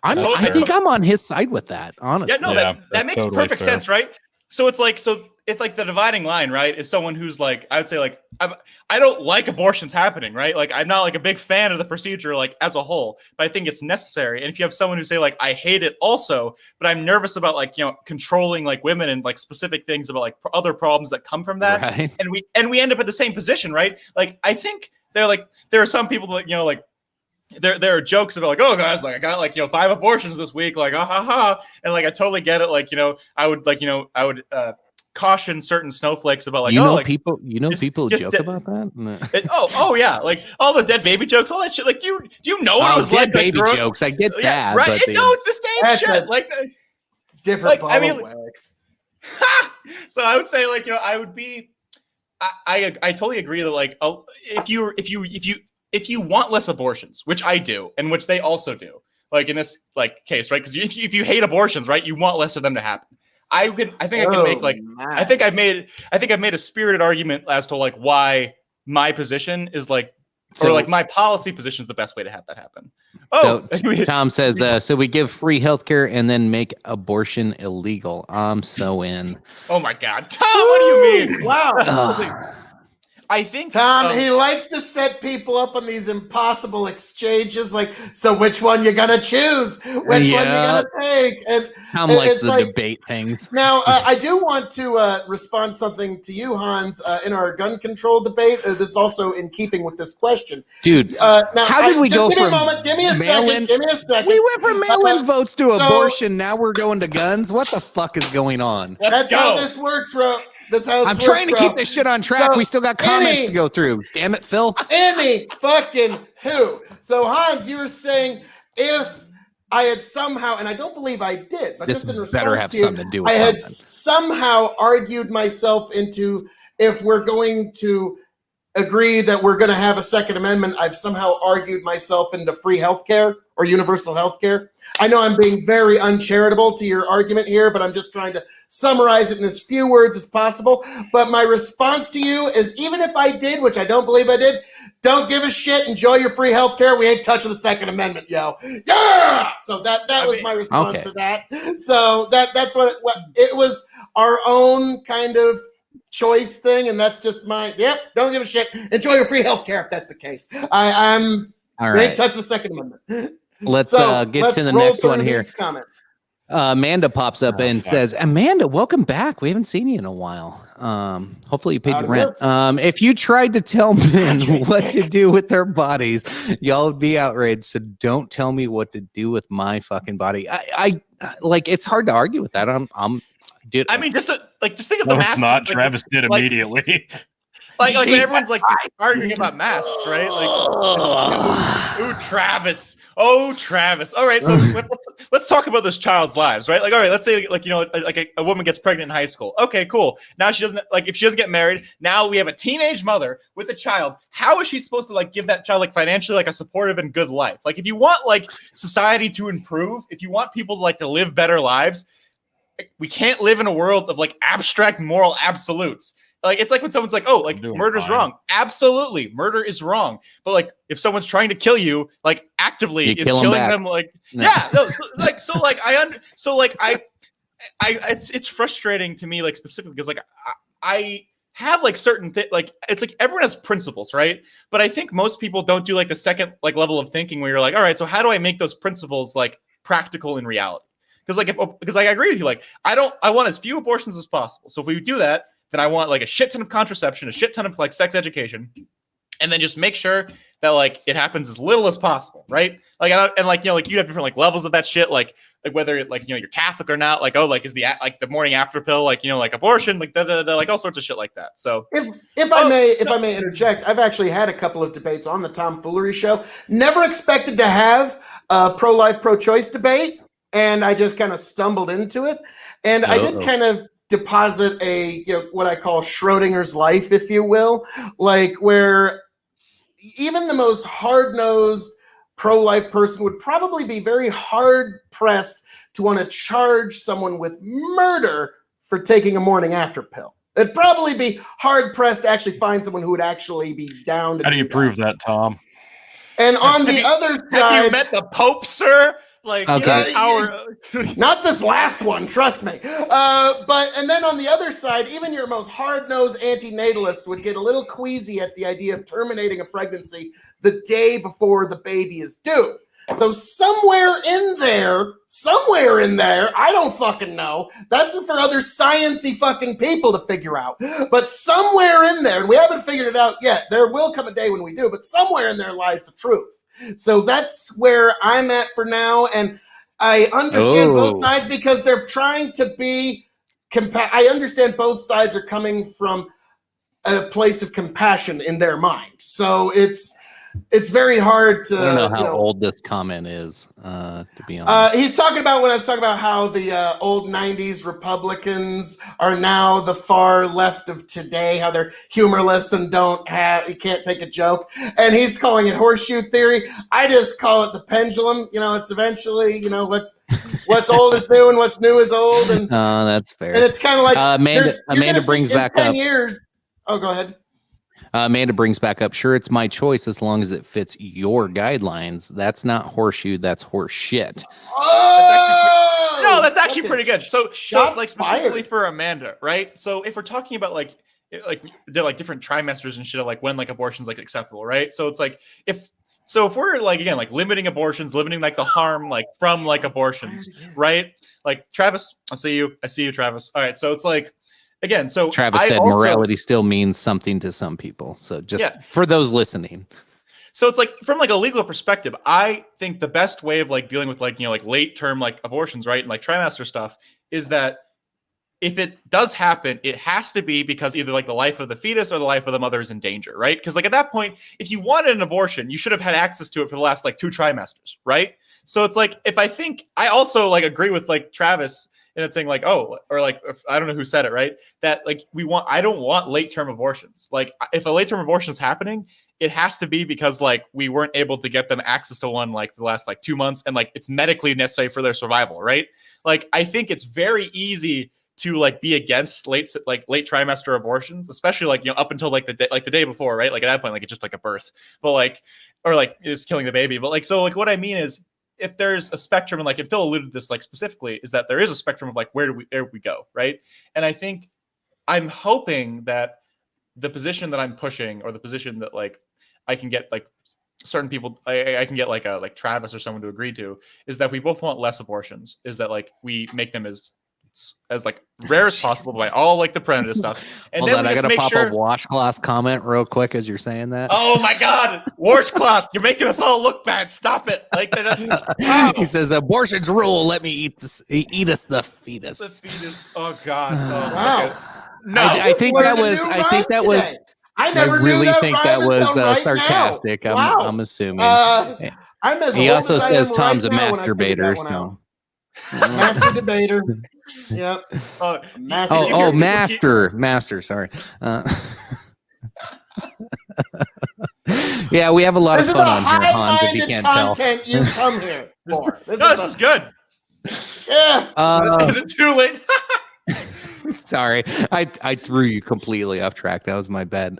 S6: I think I'm on his side with that, honestly.
S3: Yeah, no, that makes
S4: totally
S3: perfect
S4: fair.
S3: sense, right? So it's like, so it's like the dividing line, right? Is someone who's like, I would say like, I don't like abortions happening, right? Like I'm not like a big fan of the procedure like as a whole, but I think it's necessary. And if you have someone who say like, I hate it also, but I'm nervous about like, you know, controlling like women and like specific things about like other problems that come from that.
S6: Right.
S3: And we end up at the same position, right? Like, I think there are some people that, you know, like, there are jokes about like, oh guys, like I got like, you know, 5 abortions this week, like ah ha ha, and like I totally get it. Like, you know, I would caution certain snowflakes about like,
S6: people joke about that. No.
S3: Oh yeah, like all the dead baby jokes, all that shit. Like, do you know what it was
S6: dead
S3: like?
S6: Baby
S3: like,
S6: jokes, I get that.
S3: Yeah, right?
S6: But
S3: No, it's the same shit. Like
S5: Different
S3: like, I mean,
S5: ball of wax.
S3: so I would say like, you know, I would be, I totally agree that like if you want less abortions, which I do, and which they also do, like in this like case, right? Because if you hate abortions, right, you want less of them to happen. I think I can make like, I think I've made a spirited argument as to like why my position is like, or like my policy position is the best way to have that happen. Oh,
S6: so Tom says, so we give free healthcare and then make abortion illegal. I'm so in.
S3: Oh my God, Tom, what do you mean?
S5: Wow.
S3: I think
S5: Tom, he likes to set people up on these impossible exchanges. Like, so which one you gonna choose? Which one you gonna take? And
S6: Tom likes the debate things.
S5: Now, I do want to respond something to you, Hans, in our gun control debate. This is also in keeping with this question.
S6: Dude,
S5: now,
S6: how did we go from
S5: Give me a second.
S6: We went from mail-in votes to abortion. Now we're going to guns. What the fuck is going on?
S3: Let's go.
S5: How this works, bro. That's how
S6: I'm trying to keep this shit on track.
S5: So,
S6: we still got comments to go through. Damn it, Phil.
S5: Emmy fucking who? So Hans, you were saying if I had somehow, and I don't believe I did, but
S6: This
S5: just in response
S6: better have
S5: to you,
S6: something to do with
S5: I had
S6: something.
S5: somehow argued myself into, if we're going to agree that we're going to have a Second Amendment, I've somehow argued myself into free healthcare or universal healthcare. I know I'm being very uncharitable to your argument here, but I'm just trying to summarize it in as few words as possible. But my response to you is, even if I did, which I don't believe I did, don't give a shit. Enjoy your free healthcare. We ain't touching the Second Amendment, yo. Yeah. So that was my response to that. So that's what it was. Our own kind of choice thing, and that's just my don't give a shit. Enjoy your free healthcare if that's the case. I'm
S6: All
S5: we ain't
S6: right.
S5: touching the Second Amendment.
S6: Let's
S5: So,
S6: get
S5: let's
S6: to the
S5: roll
S6: next
S5: through
S6: one here.
S5: these comments.
S6: Amanda pops up and says, Amanda, welcome back. We haven't seen you in a while. Hopefully you paid your rent. If you tried to tell men what to do with their bodies, y'all would be outraged. So don't tell me what to do with my fucking body. I like, it's hard to argue with that. Dude.
S3: I mean, just think of the mask.
S4: Not Travis did immediately.
S3: Like everyone's like arguing about masks, right? Like, ooh, Travis. Oh, Travis. All right, so let's talk about those child's lives, right? Like, all right, let's say like, you know, like a woman gets pregnant in high school. Okay, cool. Now she doesn't, like, if she doesn't get married, now we have a teenage mother with a child. How is she supposed to like give that child like financially like a supportive and good life? Like, if you want like society to improve, if you want people to like to live better lives, we can't live in a world of like abstract moral absolutes. Like, it's like when someone's like, oh, like murder's wrong. Absolutely. Murder is wrong. But like, if someone's trying to kill you, like actively is killing them, like, yeah. No, it's frustrating to me, like specifically because like I have like certain like, it's like everyone has principles, right? But I think most people don't do like the second like level of thinking where you're like, all right, so how do I make those principles like practical in reality? Because like I agree with you, like I want as few abortions as possible. So if we do that, then I want like a shit ton of contraception, a shit ton of like sex education, and then just make sure that like it happens as little as possible, right? Like, and like, you know, like you have different like levels of that shit, like whether like, you know, you're Catholic or not, like, oh, like is the morning after pill, like, you know, like abortion, like like all sorts of shit like that. So
S5: if I may interject, I've actually had a couple of debates on the Tomfoolery show. Never expected to have a pro-life, pro-choice debate, and I just kind of stumbled into it, and I did kind of deposit a, you know, what I call Schrodinger's life, if you will, like where even the most hard-nosed pro-life person would probably be very hard-pressed to want to charge someone with murder for taking a morning after pill. It'd probably be hard-pressed to actually find someone who would actually be down to
S4: How do you prove that, Tom?
S5: And on the other side...
S3: Have you met the Pope, sir? Like,
S6: Okay.
S5: Not this last one, trust me. And then on the other side, even your most hard-nosed antinatalist would get a little queasy at the idea of terminating a pregnancy the day before the baby is due. So somewhere in there, I don't fucking know. That's for other science-y fucking people to figure out. But somewhere in there, and we haven't figured it out yet, there will come a day when we do, but somewhere in there lies the truth. So that's where I'm at for now, and I understand both sides because they're trying to be I understand both sides are coming from a place of compassion in their mind. So it's very hard to.
S6: I don't know how old this comment is, to be honest.
S5: He's talking about when I was talking about how the old 90s Republicans are now the far left of today, how they're humorless and you can't take a joke. And he's calling it horseshoe theory. I just call it the pendulum. It's eventually, what's old is new and what's new is old. And
S6: that's fair.
S5: And it's kind of like
S6: Amanda brings back
S5: 10
S6: up.
S5: years. Oh, go ahead.
S6: Amanda brings back up, sure, it's my choice as long as it fits your guidelines. That's not horseshoe, that's horse shit.
S5: Oh!
S3: No, that's actually pretty good. So
S5: Shots
S3: like specifically
S5: fired.
S3: for Amanda, right? So if we're talking about like different trimesters and shit of like when like abortion's like acceptable, right? So it's like if we're like again like limiting abortions, limiting like the harm like from like abortions, right? Like Travis, I see you, Travis. All right, so it's like again, so
S6: Travis said morality still means something to some people. So just for those listening.
S3: So it's like from like a legal perspective, I think the best way of like dealing with like, like late term like abortions, right? And like trimester stuff is that if it does happen, it has to be because either like the life of the fetus or the life of the mother is in danger, right? Because like at that point, if you wanted an abortion, you should have had access to it for the last like 2 trimesters, right? So it's like, I also like agree with like Travis and it's saying like, oh, or like, I don't know who said it, right? That like I don't want late term abortions. Like if a late term abortion is happening, it has to be because like we weren't able to get them access to one like the last like 2 months and like it's medically necessary for their survival, right? Like I think it's very easy to like be against late trimester abortions, especially like up until like the day before, right? Like at that point, like it's just like a birth, but like or like it's killing the baby. But like so like what I mean is if there's a spectrum, and like and Phil alluded to this like specifically, is that there is a spectrum of like where do we go, right? And I think I'm hoping that the position that I'm pushing, or the position that like I can get like certain people, I can get like Travis or someone to agree to, is that we both want less abortions. Is that like we make them as like rare as possible by all like the preventative stuff. And
S6: Hold
S3: then
S6: on,
S3: we
S6: I
S3: just
S6: gotta
S3: make
S6: pop
S3: sure.
S6: a washcloth comment real quick as you're saying that.
S3: Oh my God, washcloth! You're making us all look bad. Stop it! Like
S6: He says abortions rule. Let me eat us the fetus.
S3: The fetus. Oh God. Oh,
S5: Wow.
S3: no.
S6: I think that was.
S5: I never knew
S6: really
S5: that
S6: think
S5: rhyme
S6: that was
S5: until right
S6: sarcastic.
S5: now. Wow.
S6: I'm assuming.
S5: I'm as
S6: He
S5: old
S6: also
S5: as I
S6: says
S5: am
S6: Tom's
S5: right
S6: a
S5: now when I figured
S6: masturbator.
S5: that one
S6: So.
S5: out. Master debater. Yep. Master.
S6: Master. Sorry. Yeah, we have a lot
S5: This
S6: of
S5: is
S6: fun
S5: the
S6: on here, Hans. If you
S5: high-minded
S6: can't tell.
S5: content you come here for.
S3: This is good.
S5: Yeah.
S3: Is it too late?
S6: Sorry, I threw you completely off track. That was my bad.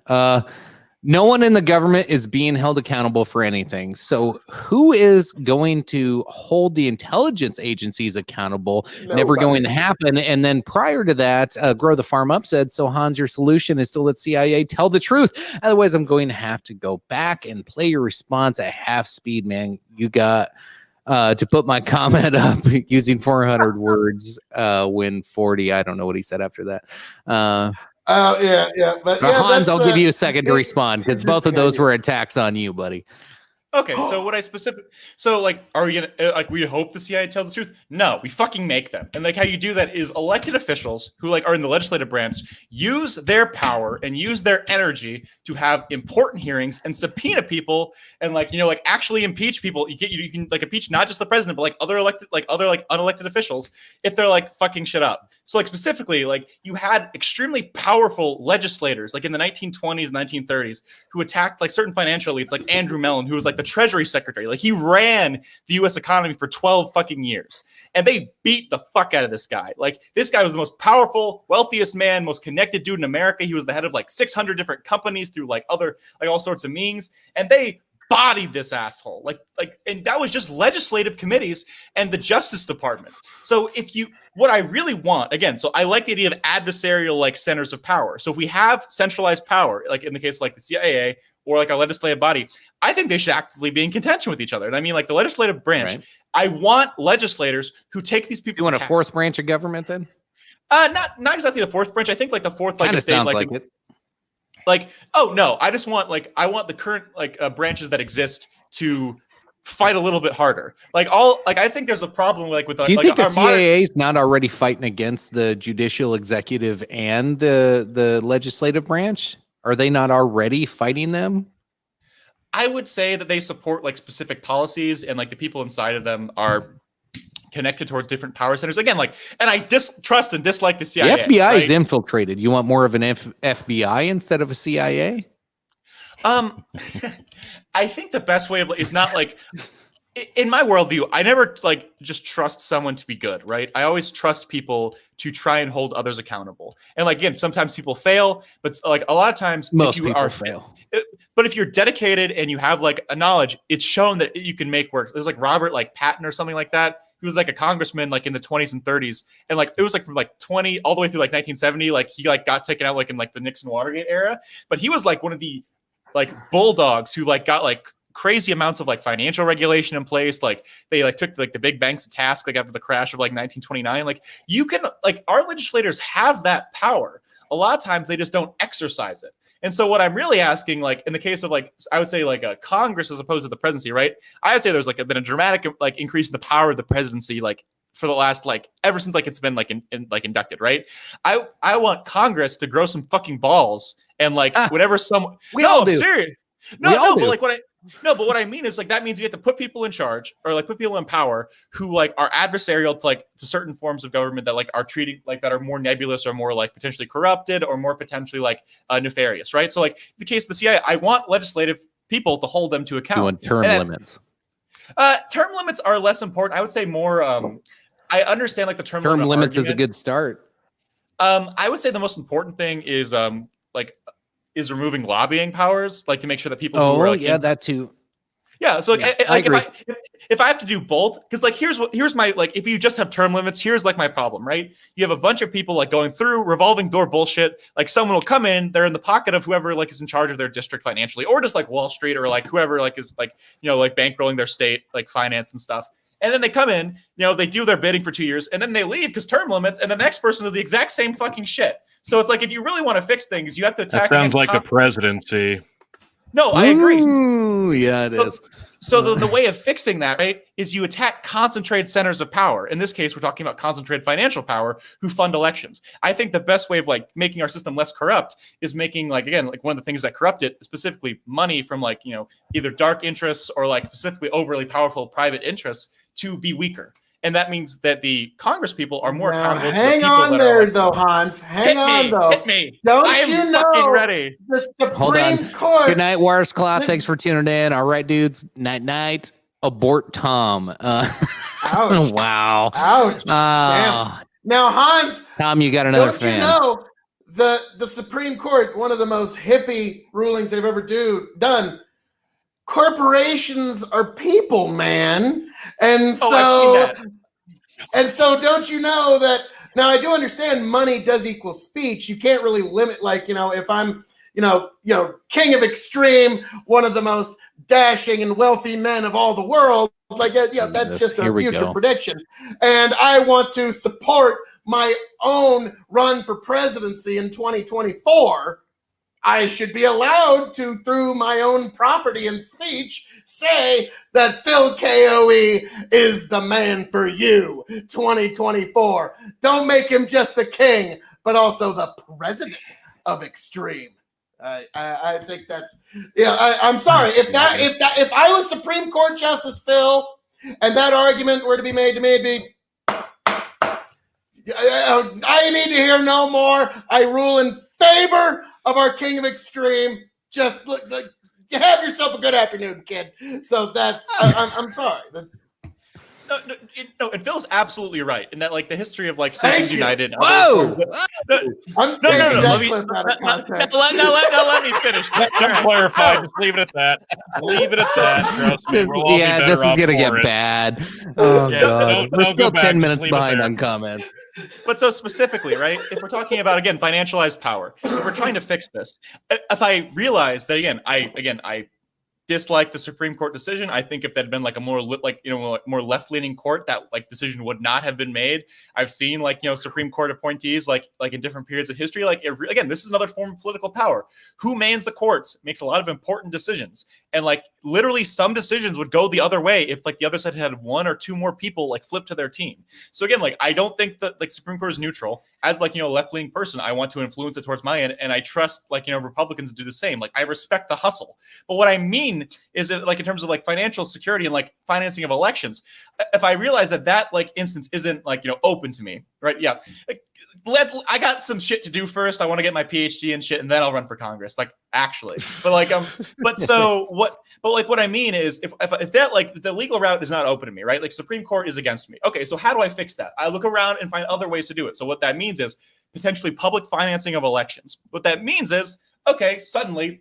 S6: No one in the government is being held accountable for anything. So who is going to hold the intelligence agencies accountable?
S5: Nobody.
S6: Never going to happen. And then prior to that, Grow the Farm Up said, so Hans, your solution is to let CIA tell the truth. Otherwise, I'm going to have to go back and play your response at half speed, man. You got to put my comment up using 400 words when 40. I don't know what he said after that.
S5: Yeah. But
S6: Hans, I'll give you a
S5: that's,
S6: second to respond because both of those were attacks on you, buddy.
S3: Okay, so what I are we gonna like we hope the CIA tells the truth? No, we fucking make them. And like how you do that is elected officials who like are in the legislative branch use their power and use their energy to have important hearings and subpoena people and like actually impeach people. You can like impeach not just the president but like other unelected officials if they're like fucking shit up. So like specifically like you had extremely powerful legislators like in the 1920s, 1930s who attacked like certain financial elites like Andrew Mellon, who was like the Treasury Secretary. Like he ran the US economy for 12 fucking years and they beat the fuck out of this guy. Like this guy was the most powerful, wealthiest man, most connected dude in America. He was the head of like 600 different companies through like all sorts of means. And they bodied this asshole. And that was just legislative committees and the Justice Department. So what I really want, again, so I like the idea of adversarial like centers of power. So if we have centralized power, like in the case like the CIA or like a legislative body, I think they should actively be in contention with each other. And I mean, like the legislative branch,
S6: Right.
S3: I want legislators who take these people.
S6: You want a
S3: to
S6: fourth
S3: task.
S6: branch of government then?
S3: Not exactly the fourth branch. I think like the fourth, like
S6: Kind
S3: a
S6: of
S3: state,
S6: sounds
S3: like
S6: like it.
S3: like, oh no, I just want I want the current branches that exist to fight a little bit harder. I think there's a problem with
S6: Do you think the
S3: our modern-
S6: CIA is not already fighting against the judicial, executive, and the legislative branch? Are they not already fighting them?
S3: I would say that they support like specific policies, and like the people inside of them are connected towards different power centers. Again, and I distrust and dislike the CIA.
S6: The FBI
S3: right?
S6: is infiltrated. You want more of an FBI instead of a CIA?
S3: I think the best way of is not in my worldview, I never just trust someone to be good, right? I always trust people to try and hold others accountable. And again, sometimes people fail, but a lot of times
S6: Most
S3: if you
S6: people fail.
S3: But if you're dedicated and you have a knowledge, it's shown that you can make work. There's Robert Patton or something like that. He was a congressman in the 20s and 30s, and it was from 20 all the way through 1970. He got taken out in the Nixon Watergate era. But he was one of the bulldogs who got crazy amounts of financial regulation in place. They took the big banks to task after the crash of 1929. You can our legislators have that power. A lot of times they just don't exercise it. And so what I'm really asking, in the case of I would say a Congress as opposed to the presidency, right? I would say there's been a dramatic increase in the power of the presidency for the last ever since it's been inducted, right? I want Congress to grow some fucking balls and whatever some
S6: we all do.
S3: Serious.
S6: We all do.
S3: But what I mean is that means you have to put people in charge or put people in power who are adversarial to certain forms of government that are treating that are more nebulous or more potentially corrupted or more potentially nefarious, right? So the case of the CIA, I want legislative people to hold them to account.
S6: You want term limits.
S3: Term limits are less important. I would say more. I understand the term
S6: limits is a
S3: argument.
S6: good start.
S3: I would say the most important thing is is removing lobbying powers, to make sure that people.
S6: Oh,
S3: who are,
S6: that too.
S3: Yeah, so
S6: I agree.
S3: if I have to do both, because here's my if you just have term limits, here's my problem, right? You have a bunch of people going through revolving door bullshit. Someone will come in, they're in the pocket of whoever is in charge of their district financially, or just Wall Street, or whoever is bankrolling their state finance and stuff. And then they come in, they do their bidding for 2 years, and then they leave because term limits, and the next person does the exact same fucking shit. So it's if you really want to fix things, you have to attack.
S4: That sounds like a presidency.
S3: No, I agree.
S6: Ooh, yeah, it is.
S3: So the way of fixing that, right, is you attack concentrated centers of power. In this case, we're talking about concentrated financial power who fund elections. I think the best way of making our system less corrupt is making again one of the things that corrupt it, specifically money from either dark interests or specifically overly powerful private interests, to be weaker. And that means that the Congress people are more accountable.
S5: Hang
S3: to the people
S5: on
S3: that
S5: there,
S3: are
S5: though, Hans. Hang on, though.
S3: Hit me.
S5: Don't
S3: I am
S5: you know
S3: fucking ready.
S5: the
S6: Hold on.
S5: Supreme Court?
S6: Good night, Wires Cloth. Thanks for tuning in. All right, dudes. Night. Abort Tom.
S5: Ouch.
S6: Wow.
S5: Ouch. Damn. Now, Hans,
S6: Tom, you got another
S5: don't
S6: fan.
S5: you know the Supreme Court, one of the most hippie rulings they've ever done, corporations are people, man. And
S3: I've seen that.
S5: and so don't you know that now I do understand money does equal speech. You can't really limit if I'm king of extreme, one of the most dashing and wealthy men of all the world, that's just a future prediction. And I want to support my own run for presidency in 2024. I should be allowed to, through my own property and speech, say that Phil KOE is the man for you, 2024. Don't make him just the king, but also the president of extreme. I think that's I'm sorry if I was Supreme Court Justice Phil, and that argument were to be made to me, I need to hear no more. I rule in favor of our king of extreme. Just have yourself a good afternoon, kid. So that's I'm sorry. That's
S3: And Phil's absolutely right in that, like, the history of like
S5: Thank
S3: Citizens
S5: you.
S3: United.
S6: Whoa!
S5: I'm
S3: No,
S5: taking
S3: no, no.
S5: that
S3: Let me
S5: clip out of context.
S3: let me finish.
S4: Don't clarify. Just leave it at that. Leave it at that. Trust me. We'll all be better
S6: This is
S4: off
S6: gonna get
S4: for it.
S6: bad. Oh
S4: Yeah,
S6: god, we're
S4: don't
S6: still
S4: go back,
S6: 10
S4: just
S6: minutes
S4: leave it
S6: behind
S4: there.
S6: on comments.
S3: But so specifically, right? If we're talking about, again, financialized power, if we're trying to fix this, if I realize that I dislike the Supreme Court decision. I think if that had been like a more more left-leaning court, that like decision would not have been made. I've seen Supreme Court appointees like in different periods of history. Again, this is another form of political power. Who mans the courts makes a lot of important decisions, and like literally some decisions would go the other way if like the other side had one or two more people like flip to their team. So again, like I don't think that like Supreme Court is neutral. As like a left-leaning person, I want to influence it towards my end, and I trust Republicans do the same. Like I respect the hustle, but what I mean is that like in terms of like financial security and like financing of elections, if I realize that like instance isn't like open to me, right? Yeah, I got some shit to do first. I want to get my PhD and shit, and then I'll run for Congress. Like actually, but like but so what? But like what I mean is if that like the legal route is not open to me, right? Like Supreme Court is against me. Okay, so how do I fix that? I look around and find other ways to do it. So what that means is potentially public financing of elections. What that means is okay, suddenly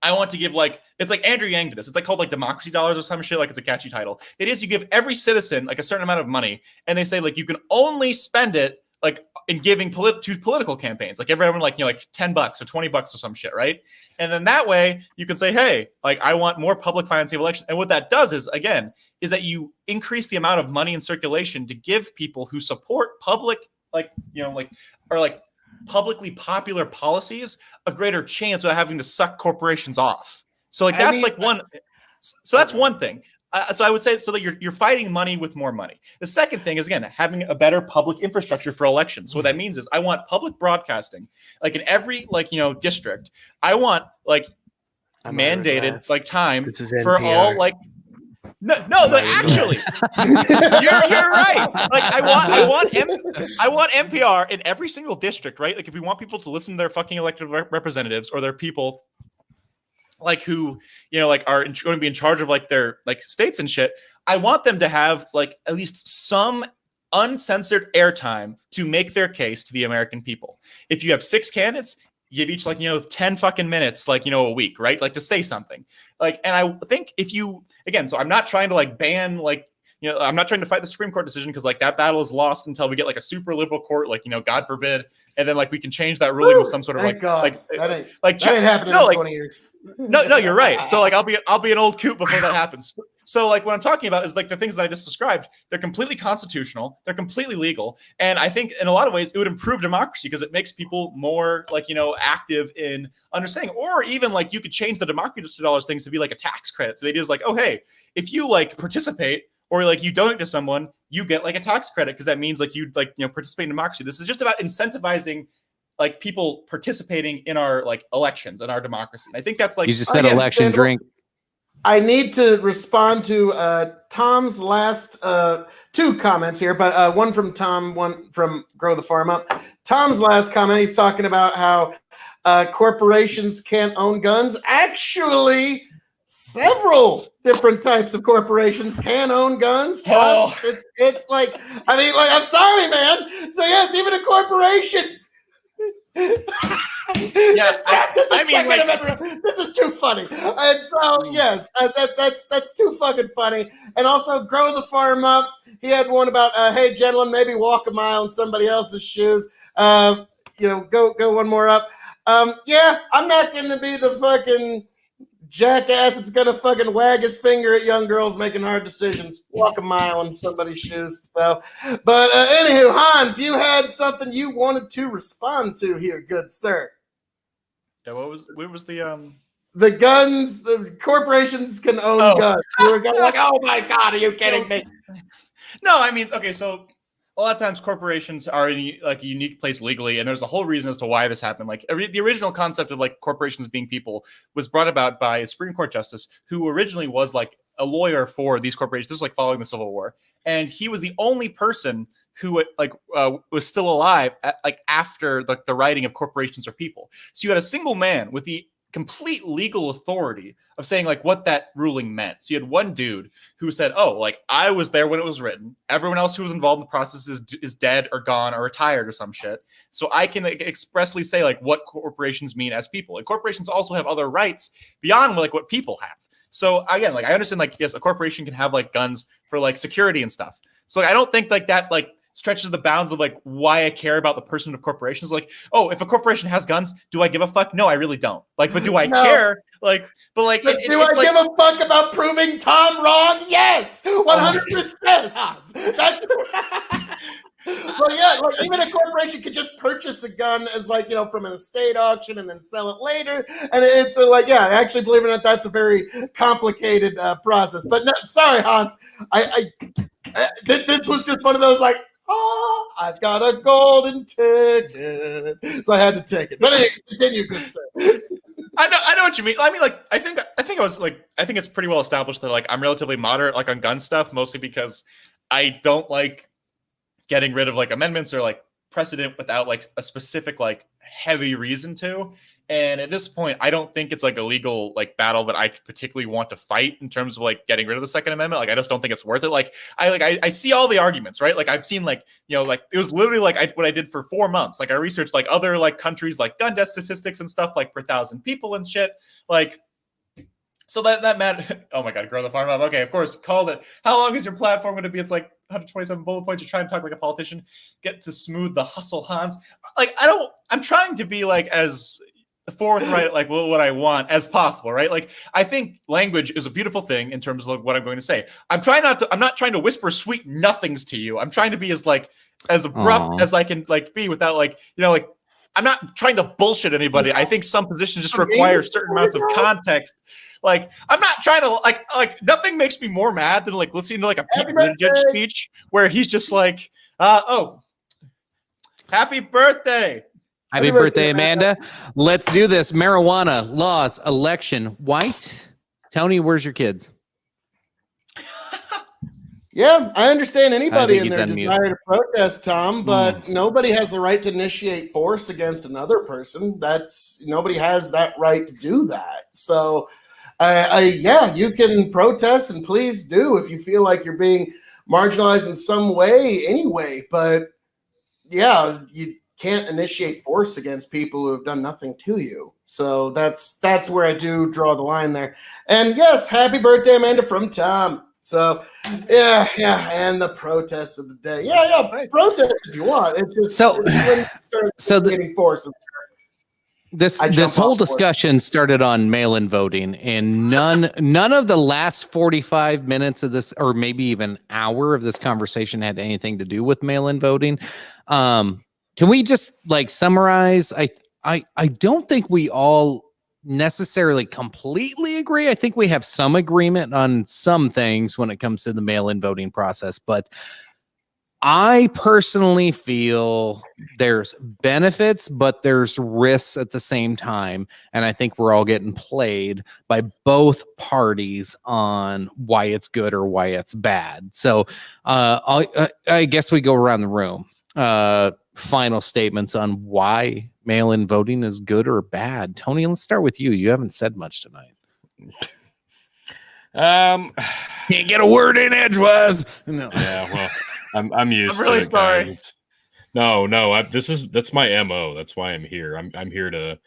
S3: I want to give it's like Andrew Yang did this. It's like called like democracy dollars or some shit. Like it's a catchy title. It is you give every citizen like a certain amount of money, and they say like you can only spend it like in giving to political campaigns. Like everyone like like $10 or $20 or some shit, right? And then that way you can say, hey, like I want more public financing of elections. And what that does is that you increase the amount of money in circulation to give people who support public publicly popular policies a greater chance without having to suck corporations off. So like that's that's one thing. So I would say so that you're fighting money with more money. The second thing is again having a better public infrastructure for elections. So what that means is I want public broadcasting like in every district. I want mandated time for all No, but actually, you're right. Like I want NPR in every single district, right? Like if we want people to listen to their fucking elected representatives or their people, like who are going to be in charge of like their like states and shit, I want them to have like at least some uncensored airtime to make their case to the American people. If you have 6 candidates, give each 10 fucking minutes a week, right? Like to say something. And I think if you so I'm not trying to ban I'm not trying to fight the Supreme Court decision because that battle is lost until we get a super liberal court, God forbid, and then we can change that ruling with some sort of
S5: that ain't happening in 20 years.
S3: No, you're right. So I'll be an old coot before that happens. So what I'm talking about is the things that I just described. They're completely constitutional. They're completely legal, and I think in a lot of ways it would improve democracy because it makes people more active in understanding. Or even you could change the democracy dollars things to be a tax credit. So the idea is oh hey, if you participate or you donate to someone, you get a tax credit because that means you participate in democracy. This is just about incentivizing people participating in our elections and our democracy. And I think that's
S6: you just said election drink.
S5: I need to respond to Tom's last 2 comments here, but one from Tom, one from Grow the Farm Up. Tom's last comment, he's talking about how corporations can't own guns. Actually, several different types of corporations can own guns. Trust. It's I'm sorry, man. So yes, even a corporation. This is too funny, and so yes, that's too fucking funny. And also, Grow the Farm Up. He had one about, hey, gentlemen, maybe walk a mile in somebody else's shoes. Go one more up. Yeah, I'm not going to be the fucking jackass that's going to fucking wag his finger at young girls making hard decisions. Walk a mile in somebody's shoes. So, but anywho, Hans, you had something you wanted to respond to here, good sir.
S3: Yeah, what was the
S5: The guns, the corporations can own guns. You were going oh my God, are you kidding me?
S3: No, I mean, okay, so a lot of times corporations are in a unique place legally, and there's a whole reason as to why this happened. The original concept of corporations being people was brought about by a Supreme Court justice who originally was a lawyer for these corporations. This was following the Civil War, and he was the only person who was still alive after the writing of Corporations Are People. So you had a single man with the complete legal authority of saying like what that ruling meant. So you had one dude who said, oh, like I was there when it was written. Everyone else who was involved in the process is dead or gone or retired or some shit. So I can expressly say like what corporations mean as people. And corporations also have other rights beyond like what people have. So again, like I understand like, yes, a corporation can have like guns for like security and stuff. So like, I don't think like that like stretches the bounds of like why I care about the person of corporations. Like, oh, if a corporation has guns, do I give a fuck? No, I really don't. Like, but do I
S5: No.
S3: care? Like, but like,
S5: But do I give a fuck about proving Tom wrong? Yes, 100%. Hans. That's. Well, yeah, like even a corporation could just purchase a gun as like, you know, from an estate auction and then sell it later. And it's like, yeah, actually, believe it or not, that's a very complicated process. But no, sorry, Hans. This was just one of those like, oh, I've got a golden ticket, so I had to take it. But anyway, continue, good sir.
S3: I know what you mean. I mean, like, I think it's pretty well established that like I'm relatively moderate like on gun stuff, mostly because I don't like getting rid of like amendments or like precedent without like a specific like heavy reason to. And at this point, I don't think it's like a legal like battle that I particularly want to fight in terms of like getting rid of the Second Amendment. Like I just don't think it's worth it. Like I see all the arguments, right? Like I've seen like, you know, like it was literally like what I did for 4 months. Like I researched like other like countries like gun death statistics and stuff like per 1,000 people and shit. Like so that mattered. Oh my God, grow the farm up. Okay, of course, called it. How long is your platform going to be? It's like 127 bullet points. You're trying to talk like a politician. Get to smooth the hustle, Hans. Like I'm trying to be like as forthright, like what I want as possible, right? Like I think language is a beautiful thing in terms of like what I'm going to say. I'm not trying to whisper sweet nothings to you. I'm trying to be as abrupt as I can like be without like, you know, like I'm not trying to bullshit anybody. I think some positions just require certain amounts of context. Like I'm not trying to like nothing makes me more mad than like listening to like a Pete Buttigieg speech where he's just like, oh, happy birthday.
S6: Happy birthday, Amanda. Let's do this. Marijuana, laws, election, white. Tony, where's your kids?
S5: Yeah, I understand anybody in
S6: he's
S5: their
S6: on mute.
S5: desire to protest, Tom, but nobody has the right to initiate force against another person. Nobody has that right to do that. So, yeah, you can protest and please do if you feel like you're being marginalized in some way anyway. But yeah, you can't initiate force against people who have done nothing to you. So that's where I do draw the line there. And yes, happy birthday, Amanda, from Tom. So yeah, and the protests of the day. Yeah, protest if you want. It's just getting force.
S6: This whole discussion started on mail-in voting, and none of the last 45 minutes of this, or maybe even hour of this conversation, had anything to do with mail-in voting. Can we just like summarize? I don't think we all necessarily completely agree. I think we have some agreement on some things when it comes to the mail-in voting process, but I personally feel there's benefits, but there's risks at the same time. And I think we're all getting played by both parties on why it's good or why it's bad. So I guess we go around the room. Final statements on why mail-in voting is good or bad. Tony, let's start with you. You haven't said much tonight. Can't get a word in edgewise. No.
S4: Yeah, well, I'm used.
S3: I'm really
S4: to it,
S3: sorry.
S4: guys. No. That's my MO. That's why I'm here. I'm here to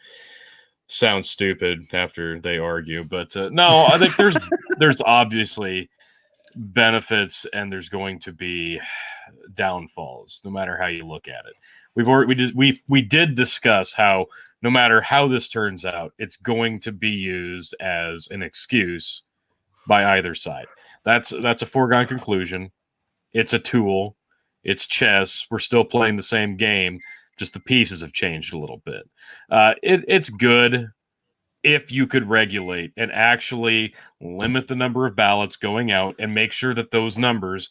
S4: sound stupid after they argue. But no, I think there's obviously benefits and there's going to be downfalls, no matter how you look at it. We did discuss how no matter how this turns out, it's going to be used as an excuse by either side. That's a foregone conclusion. It's a tool. It's chess. We're still playing the same game. Just the pieces have changed a little bit. It's good if you could regulate and actually limit the number of ballots going out and make sure that those numbers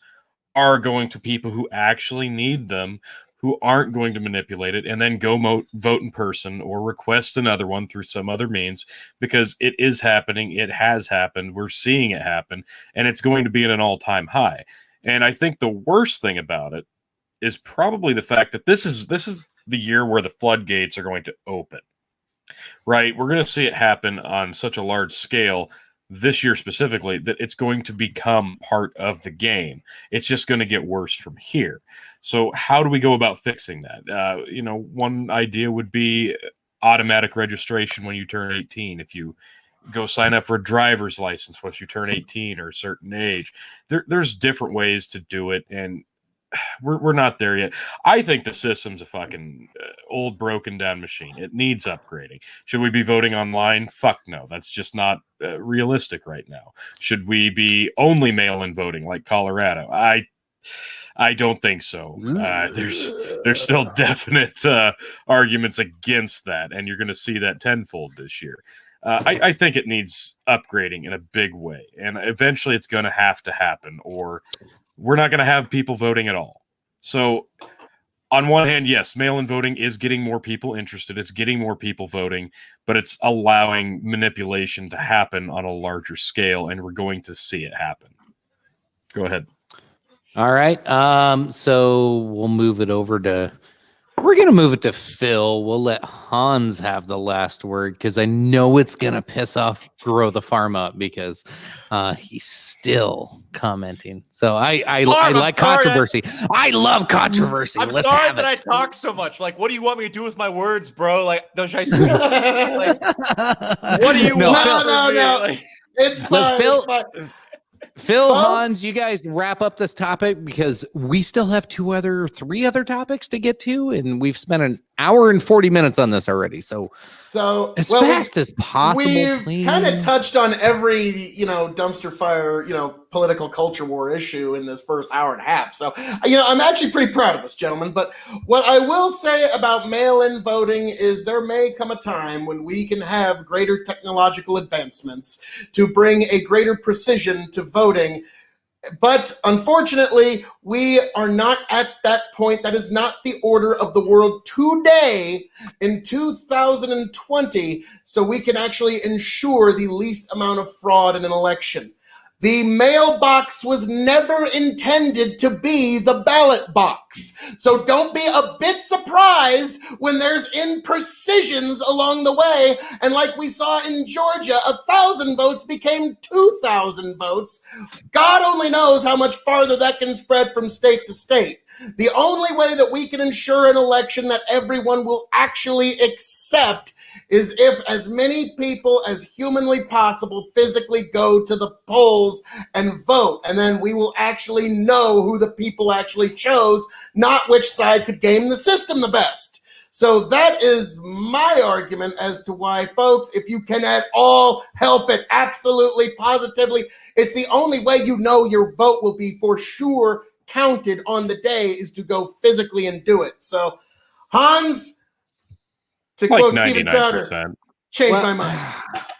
S4: are going to people who actually need them, who aren't going to manipulate it and then go vote in person or request another one through some other means, because it is happening. It has happened. We're seeing it happen, and it's going to be at an all-time high. And I think the worst thing about it is probably the fact that this is the year where the floodgates are going to open. right? We're going to see it happen on such a large scale this year specifically that it's going to become part of the game. It's just going to get worse from here. So how do we go about fixing that? One idea would be automatic registration when you turn 18. If you go sign up for a driver's license once you turn 18 or a certain age, there's different ways to do it, and we're not there yet. I think the system's a fucking old, broken down machine. It needs upgrading. Should we be voting online? Fuck no. That's just not realistic right now. Should we be only mail-in voting like Colorado? I don't think so. There's still definite arguments against that, and you're going to see that tenfold this year. I think it needs upgrading in a big way, and eventually it's going to have to happen, or we're not going to have people voting at all. So on one hand, yes, mail-in voting is getting more people interested. It's getting more people voting, but it's allowing manipulation to happen on a larger scale, and we're going to see it happen. Go ahead.
S6: All right. So we'll move it over to. We're gonna move it to Phil. We'll let Hans have the last word because I know it's gonna piss off Grow the Farm Up because he's still commenting. So I like controversy. I love controversy.
S3: I'm
S6: Let's
S3: sorry
S6: have
S3: that
S6: it.
S3: I talk so much. Like, what do you want me to do with my words, bro? Like, should I speak? Like, what do you
S6: No,
S3: want?
S6: Phil-
S3: from
S5: No,
S3: me?
S5: no.
S3: Like,
S5: It's
S6: But
S5: fine.
S6: Phil-
S5: it's fine.
S6: Phil,
S5: Folks?
S6: Hans, you guys wrap up this topic because we still have three other topics to get to, and we've spent an hour and 40 minutes on this already. So as fast as possible,
S5: We've
S6: please.
S5: kind of touched on every, dumpster fire, political culture war issue in this first hour and a half. So, I'm actually pretty proud of this, gentlemen. But what I will say about mail-in voting is there may come a time when we can have greater technological advancements to bring a greater precision to voting. But unfortunately, we are not at that point. That is not the order of the world today in 2020, so we can actually ensure the least amount of fraud in an election. The mailbox was never intended to be the ballot box. So don't be a bit surprised when there's imprecisions along the way. And like we saw in Georgia, 1,000 votes became 2,000 votes. God only knows how much farther that can spread from state to state. The only way that we can ensure an election that everyone will actually accept is if as many people as humanly possible physically go to the polls and vote. And then we will actually know who the people actually chose, not which side could game the system the best. So that is my argument as to why, folks, if you can at all help it, absolutely, positively, it's the only way your vote will be for sure counted on the day is to go physically and do it. So, Hans, to
S4: Like
S5: quote Stephen Crowder,
S4: 99%.
S5: change my mind.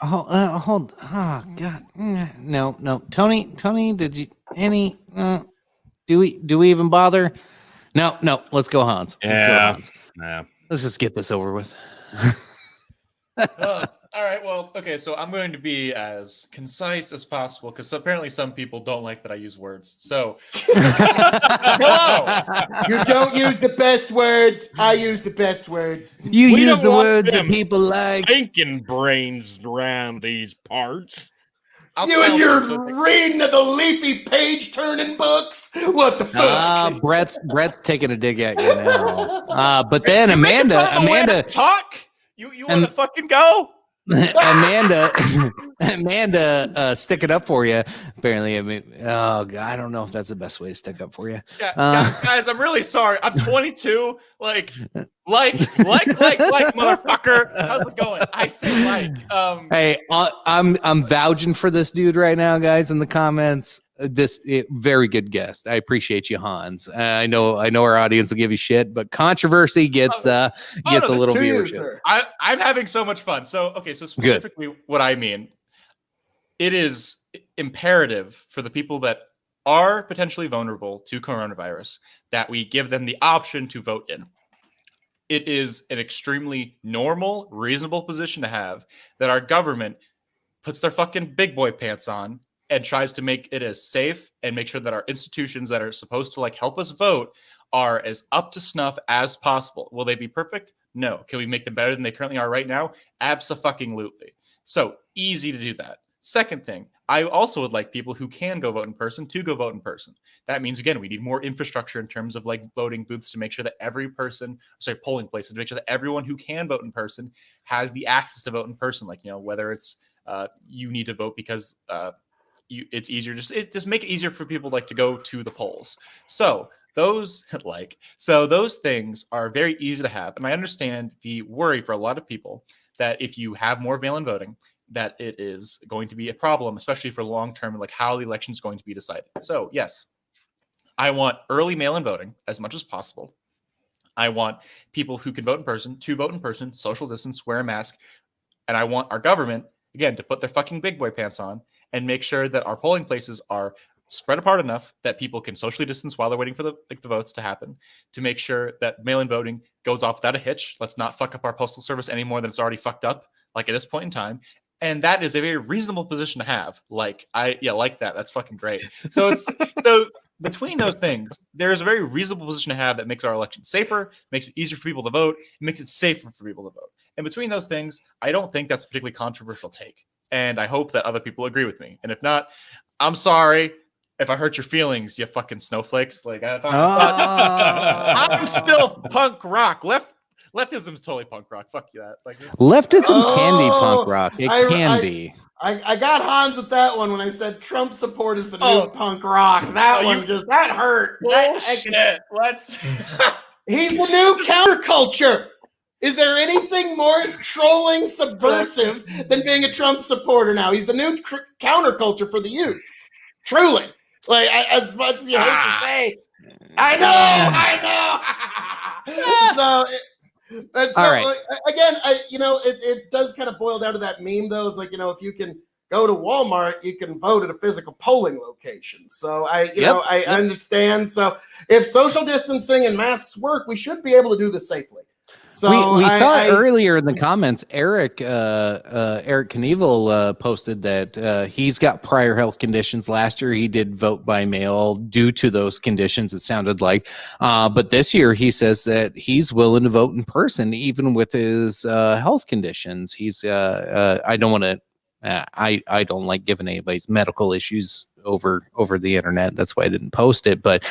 S6: Hold. Oh God. No. Tony. Did you any? Do we even bother? No. Let's go, Hans. Let's go,
S4: Yeah.
S6: Hans.
S4: Yeah.
S6: Let's just get this over with.
S3: all right. Well, okay. So I'm going to be as concise as possible because apparently some people don't like that I use words. So, hello.
S5: You don't use the best words. I use the best words.
S6: You
S4: We
S6: use
S4: don't
S6: the
S4: want
S6: words that
S4: them
S6: people like.
S4: Thinking brains around these parts.
S3: I'll
S5: You and
S3: tell
S5: your
S3: them, so-
S5: reading of the leafy page turning books. What the fuck?
S6: Brett's taking a dig at you now. But then
S3: You making fun of my way to
S6: Amanda,
S3: talk. You want to fucking go?
S6: Amanda, stick it up for you. Apparently, I don't know if that's the best way to stick up for you.
S3: Yeah, guys, I'm really sorry. I'm 22. Like, motherfucker. How's it going? I say like.
S6: Hey, I'm vouching for this dude right now, guys. In the comments, very good guest. I appreciate you, Hans. I know our audience will give you shit, but controversy gets a little
S5: To you,
S6: viewership.
S5: sir.
S3: I'm having so much fun. So specifically what I mean, it is imperative for the people that are potentially vulnerable to coronavirus that we give them the option to vote in. It is an extremely normal, reasonable position to have that our government puts their fucking big boy pants on and tries to make it as safe and make sure that our institutions that are supposed to like help us vote are as up to snuff as possible. Will they be perfect? No. Can we make them better than they currently are right now? Abso-fucking-lutely. So easy to do that. Second thing, I also would like people who can go vote in person to go vote in person. That means, again, we need more infrastructure in terms of like voting booths to make sure that polling places to make sure that everyone who can vote in person has the access to vote in person. Like, whether it's you need to vote because it's easier, just make it easier for people like to go to the polls. So those things are very easy to have. And I understand the worry for a lot of people that if you have more mail-in voting, that it is going to be a problem, especially for long-term, like how the election is going to be decided. So yes, I want early mail-in voting as much as possible. I want people who can vote in person to vote in person, social distance, wear a mask. And I want our government, again, to put their fucking big boy pants on and make sure that our polling places are spread apart enough that people can socially distance while they're waiting for the votes to happen, to make sure that mail-in voting goes off without a hitch. Let's not fuck up our postal service any more than it's already fucked up, like at this point in time. And that is a very reasonable position to have. Like that. That's fucking great. So between those things, there's a very reasonable position to have that makes our election safer, makes it easier for people to vote, makes it safer for people to vote. And between those things, I don't think that's a particularly controversial take. And I hope that other people agree with me. And if not, I'm sorry if I hurt your feelings, you fucking snowflakes. Like I'm still punk rock. Leftism's totally punk rock. Fuck you that. Like
S6: Leftism can be punk rock. It can be.
S5: I got Hans with that one when I said Trump support is the new punk rock. That that hurt.
S3: Bullshit.
S5: He's the new counterculture. Is there anything more trolling, subversive than being a Trump supporter now? He's the new counterculture for the youth. Truly. Like, as much as you hate to say, I know. So,
S6: all right.
S5: Again, it does kind of boil down to that meme, though. It's like, if you can go to Walmart, you can vote at a physical polling location. So I understand. So if social distancing and masks work, we should be able to do this safely. So
S6: we saw it earlier in the comments. Eric Knievel posted that he's got prior health conditions. Last year he did vote by mail due to those conditions, it sounded like. But this year he says that he's willing to vote in person, even with his health conditions. He's I don't want to. I don't like giving anybody's medical issues over the internet. That's why I didn't post it. But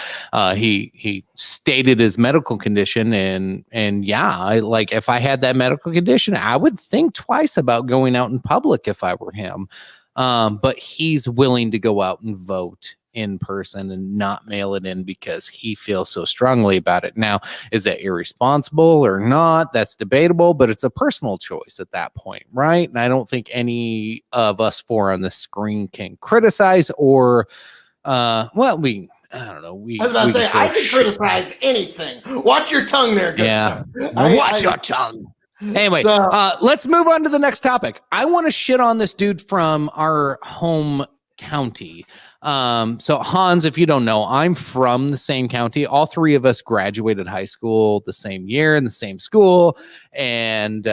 S6: he stated his medical condition, and if I had that medical condition, I would think twice about going out in public if I were him. But he's willing to go out and vote in person and not mail it in because he feels so strongly about it. Now, is that irresponsible or not? That's debatable, but it's a personal choice at that point, right? And I don't think any of us four on the screen can criticize or, I don't know.
S5: I was about to say, I can criticize anything. Watch your tongue there, good sir.
S6: Watch your tongue. Anyway, let's move on to the next topic. I want to shit on this dude from our home county. So Hans, if you don't know, I'm from the same county. All three of us graduated high school the same year in the same school. And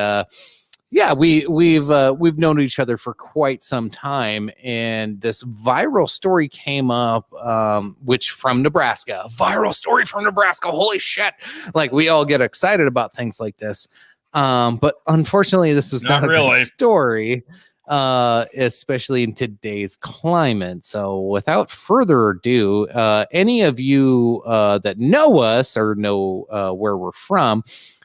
S6: we've known each other for quite some time. And this viral story came up, which from Nebraska, viral story from Nebraska. Holy shit. Like, we all get excited about things like this. But unfortunately, this was not a good story. Especially in today's climate. So without further ado, any of you that know us or know where we're from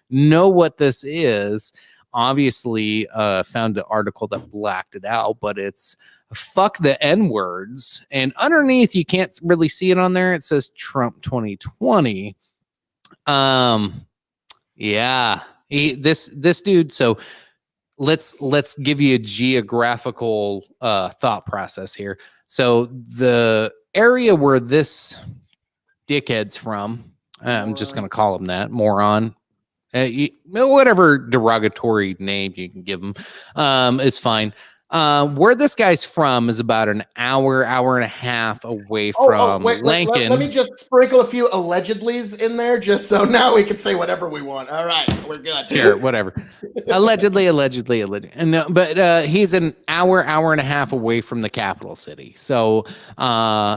S6: know what this is. Obviously, found an article that blacked it out, but it's fuck the N-words. And underneath, you can't really see it on there. It says Trump 2020. This dude, so let's give you a geographical thought process here. So the area where this dickhead's from, I'm just going to call him that, moron, whatever derogatory name you can give him, is fine. Where this guy's from is about an hour and a half away from
S5: wait,
S6: Lincoln.
S5: let me just sprinkle a few allegedlys in there, just so now we can say whatever we want. All right, we're good.
S6: Sure, whatever. allegedly. And but he's an hour and a half away from the capital city. So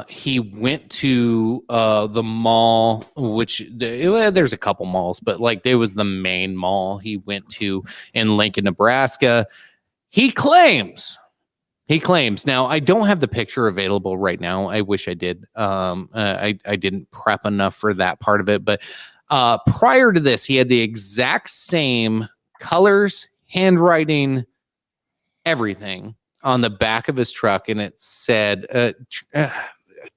S6: he went to the mall, which there's a couple malls, but like there was the main mall he went to in Lincoln, Nebraska. He claims. Now, I don't have the picture available right now. I wish I did. I didn't prep enough for that part of it. But prior to this, he had the exact same colors, handwriting, everything on the back of his truck. And it said,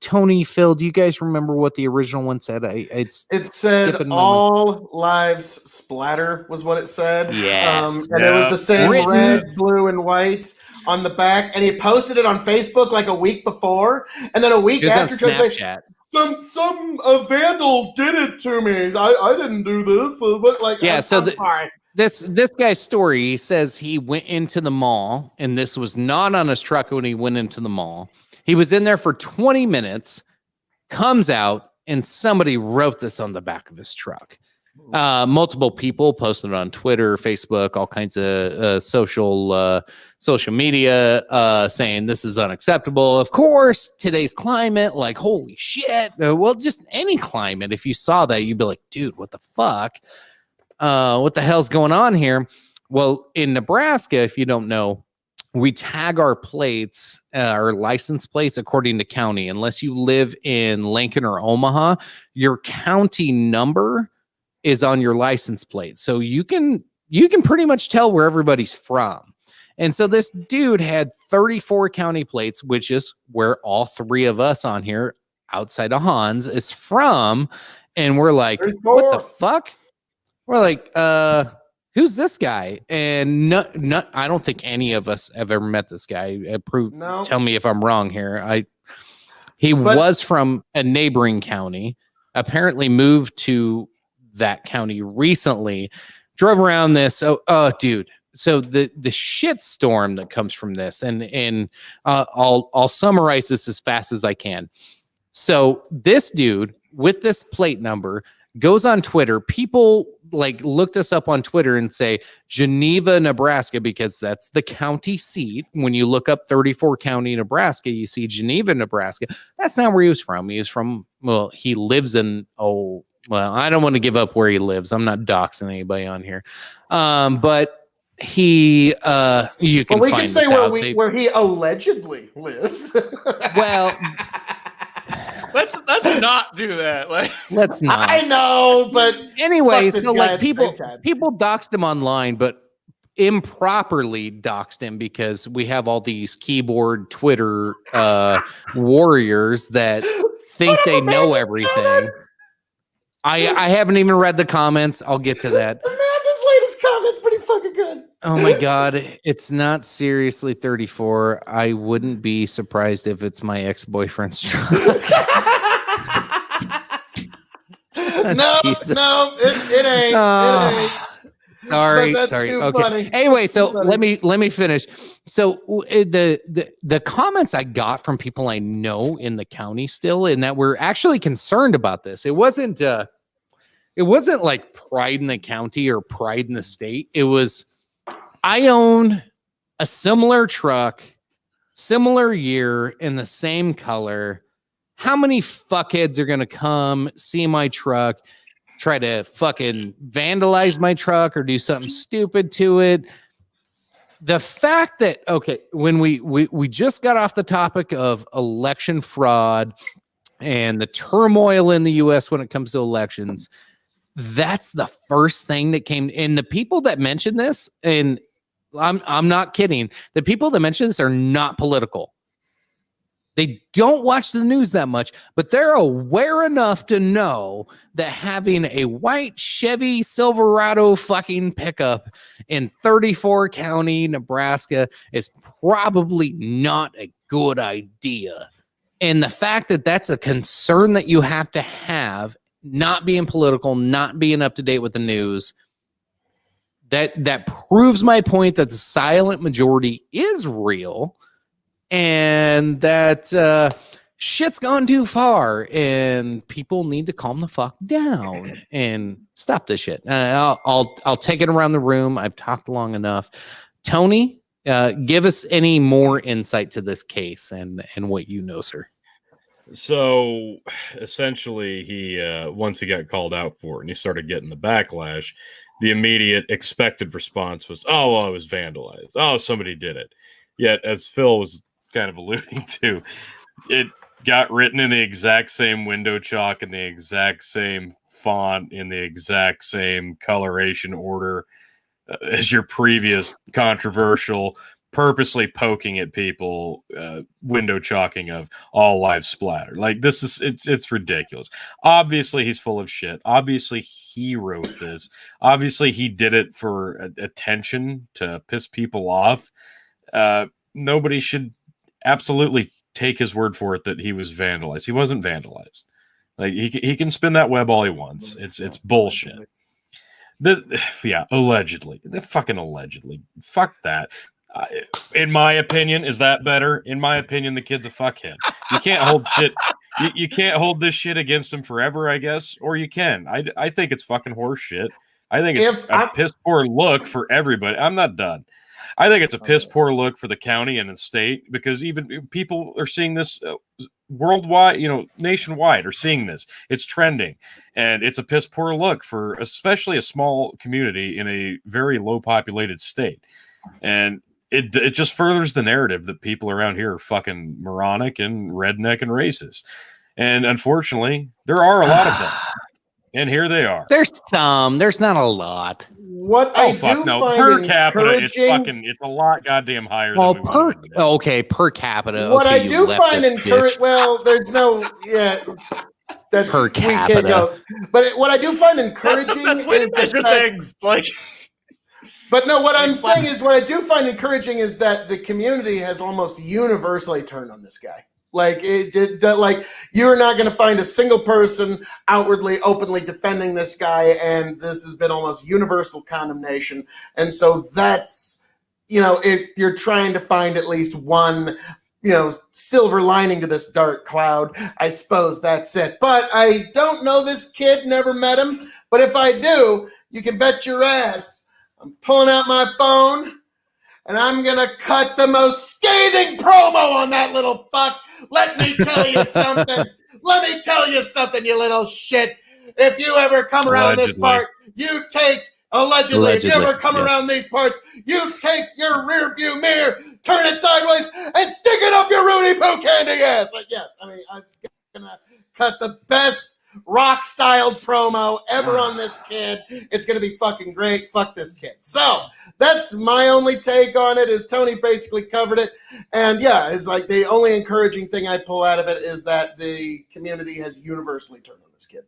S6: Tony, Phil, do you guys remember what the original one said?
S5: It said all lives splatter was what it said.
S6: Yes.
S5: And it was the same
S6: Written.
S5: red, blue, and white on the back. And he posted it on Facebook like a week before. And then a week
S6: It was on
S5: after, just like,
S6: Snapchat.
S5: some vandal did it to me. I didn't do this. But like,
S6: Yeah,
S5: I'm sorry.
S6: This guy's story, he says he went into the mall, and this was not on his truck when he went into the mall. He was in there for 20 minutes, comes out, and somebody wrote this on the back of his truck. Multiple people posted it on Twitter, Facebook, all kinds of social media saying this is unacceptable. Of course, today's climate, like, holy shit. Well, just any climate. If you saw that, you'd be like, dude, what the fuck? What the hell's going on here? Well, in Nebraska, if you don't know, we tag our plates, our license plates according to county. Unless you live in Lincoln or Omaha, your county number is on your license plate. So you can pretty much tell where everybody's from. And so this dude had 34 county plates, which is where all three of us on here outside of Hans is from. And we're like,
S5: 34.
S6: What the fuck? We're like, who's this guy? And I don't think any of us have ever met this guy.
S5: No.
S6: Tell me if I'm wrong here. He was from a neighboring county, apparently moved to that county recently, drove around this. Oh, dude. So the shit storm that comes from this, and I'll summarize this as fast as I can. So this dude with this plate number goes on Twitter. People like look this up on Twitter and say Geneva, Nebraska, because that's the county seat. When you look up 34 County, Nebraska, you see Geneva, Nebraska. That's not where he was from. He was from, well, he lives in, well, I don't want to give up where he lives. I'm not doxing anybody on here. But he, you can
S5: we
S6: find
S5: can say
S6: this out.
S5: where he allegedly lives.
S6: Well,
S3: Let's not do that. Like,
S6: let's not.
S5: I know, but
S6: anyways,
S5: fuck this
S6: so
S5: guy
S6: like
S5: at the same time.
S6: people doxed him online, but improperly doxed him because we have all these keyboard Twitter warriors that think they know everything. I haven't even read the comments. I'll get to that.
S5: Amanda's latest comment's pretty fucking good.
S6: Oh my God. It's not seriously 34. I wouldn't be surprised if it's my ex-boyfriend's truck.
S5: No,
S6: Jesus.
S5: no, it ain't.
S6: Oh.
S5: It ain't.
S6: Sorry.
S5: But that's too
S6: Okay.
S5: funny.
S6: Anyway, so
S5: Too funny.
S6: let me finish. So the comments I got from people I know in the county still, and that were actually concerned about this. It wasn't like pride in the county or pride in the state. It was, I own a similar truck, similar year, in the same color. How many fuckheads are gonna come see my truck, try to fucking vandalize my truck or do something stupid to it? The fact that, okay, when we just got off the topic of election fraud and the turmoil in the US when it comes to elections, that's the first thing that came. And the people that mentioned this, and I'm not kidding, the people that mentioned this are not political. They don't watch the news that much, but they're aware enough to know that having a white Chevy Silverado fucking pickup in 34 County, Nebraska is probably not a good idea. And the fact that that's a concern that you have to have, not being political, not being up to date with the news, that proves my point that the silent majority is real, and that shit's gone too far, and people need to calm the fuck down and stop this shit. I'll take it around the room. I've talked long enough. Tony, give us any more insight to this case and what you know, sir.
S4: So essentially, he once he got called out for it and he started getting the backlash, the immediate expected response was, "Oh, well, it was vandalized. Oh, somebody did it." Yet, as Phil was kind of alluding to, it got written in the exact same window chalk, in the exact same font, in the exact same coloration order as your previous controversial, purposely poking at people, window chalking of all lives splattered. Like, this is it's ridiculous. Obviously, he's full of shit. Obviously, he wrote this. Obviously, he did it for attention to piss people off. Nobody should absolutely take his word for it that he was vandalized. He wasn't vandalized. Like, he can spin that web all he wants. It's bullshit. Allegedly. The fucking allegedly. Fuck that. In my opinion, is that better? In my opinion, the kid's a fuckhead. You can't hold shit. You can't hold this shit against him forever, I guess, or you can. I think it's fucking horse shit. I think it's a piss poor look for everybody. I'm not done. I think it's a piss poor look for the county and the state, because even people are seeing this worldwide, nationwide are seeing this. It's trending, and it's a piss poor look for especially a small community in a very low populated state. And it just furthers the narrative that people around here are fucking moronic and redneck and racist. And unfortunately, there are a lot of them. And here they are.
S6: There's not a lot.
S5: What I do find
S4: per capita,
S5: encouraging,
S4: it's a lot goddamn higher
S6: Well,
S4: than
S6: per capita.
S5: what
S6: okay,
S5: I do find encouraging, well, there's no, that's
S6: per capita.
S5: But what I do find encouraging
S3: that's way to measure things. Like,
S5: but no, what I'm saying is, what I do find encouraging is that the community has almost universally turned on this guy. Like, like, you're not going to find a single person outwardly, openly defending this guy, and this has been almost universal condemnation. And so that's, if you're trying to find at least one, silver lining to this dark cloud, I suppose that's it. But I don't know this kid, never met him. But if I do, you can bet your ass I'm pulling out my phone, and I'm going to cut the most scathing promo on that little fuck. Let me tell you something. Let me tell you something, you little shit. If you ever come around this part, you take, allegedly, if you ever come around these parts, you take your rear view mirror, turn it sideways, and stick it up your Rudy Poo candy ass. Like, yes, I'm going to cut the best rock-styled promo ever on this kid. It's going to be fucking great. Fuck this kid. So that's my only take on it, is Tony basically covered it. And yeah, it's like the only encouraging thing I pull out of it is that the community has universally turned on this kid.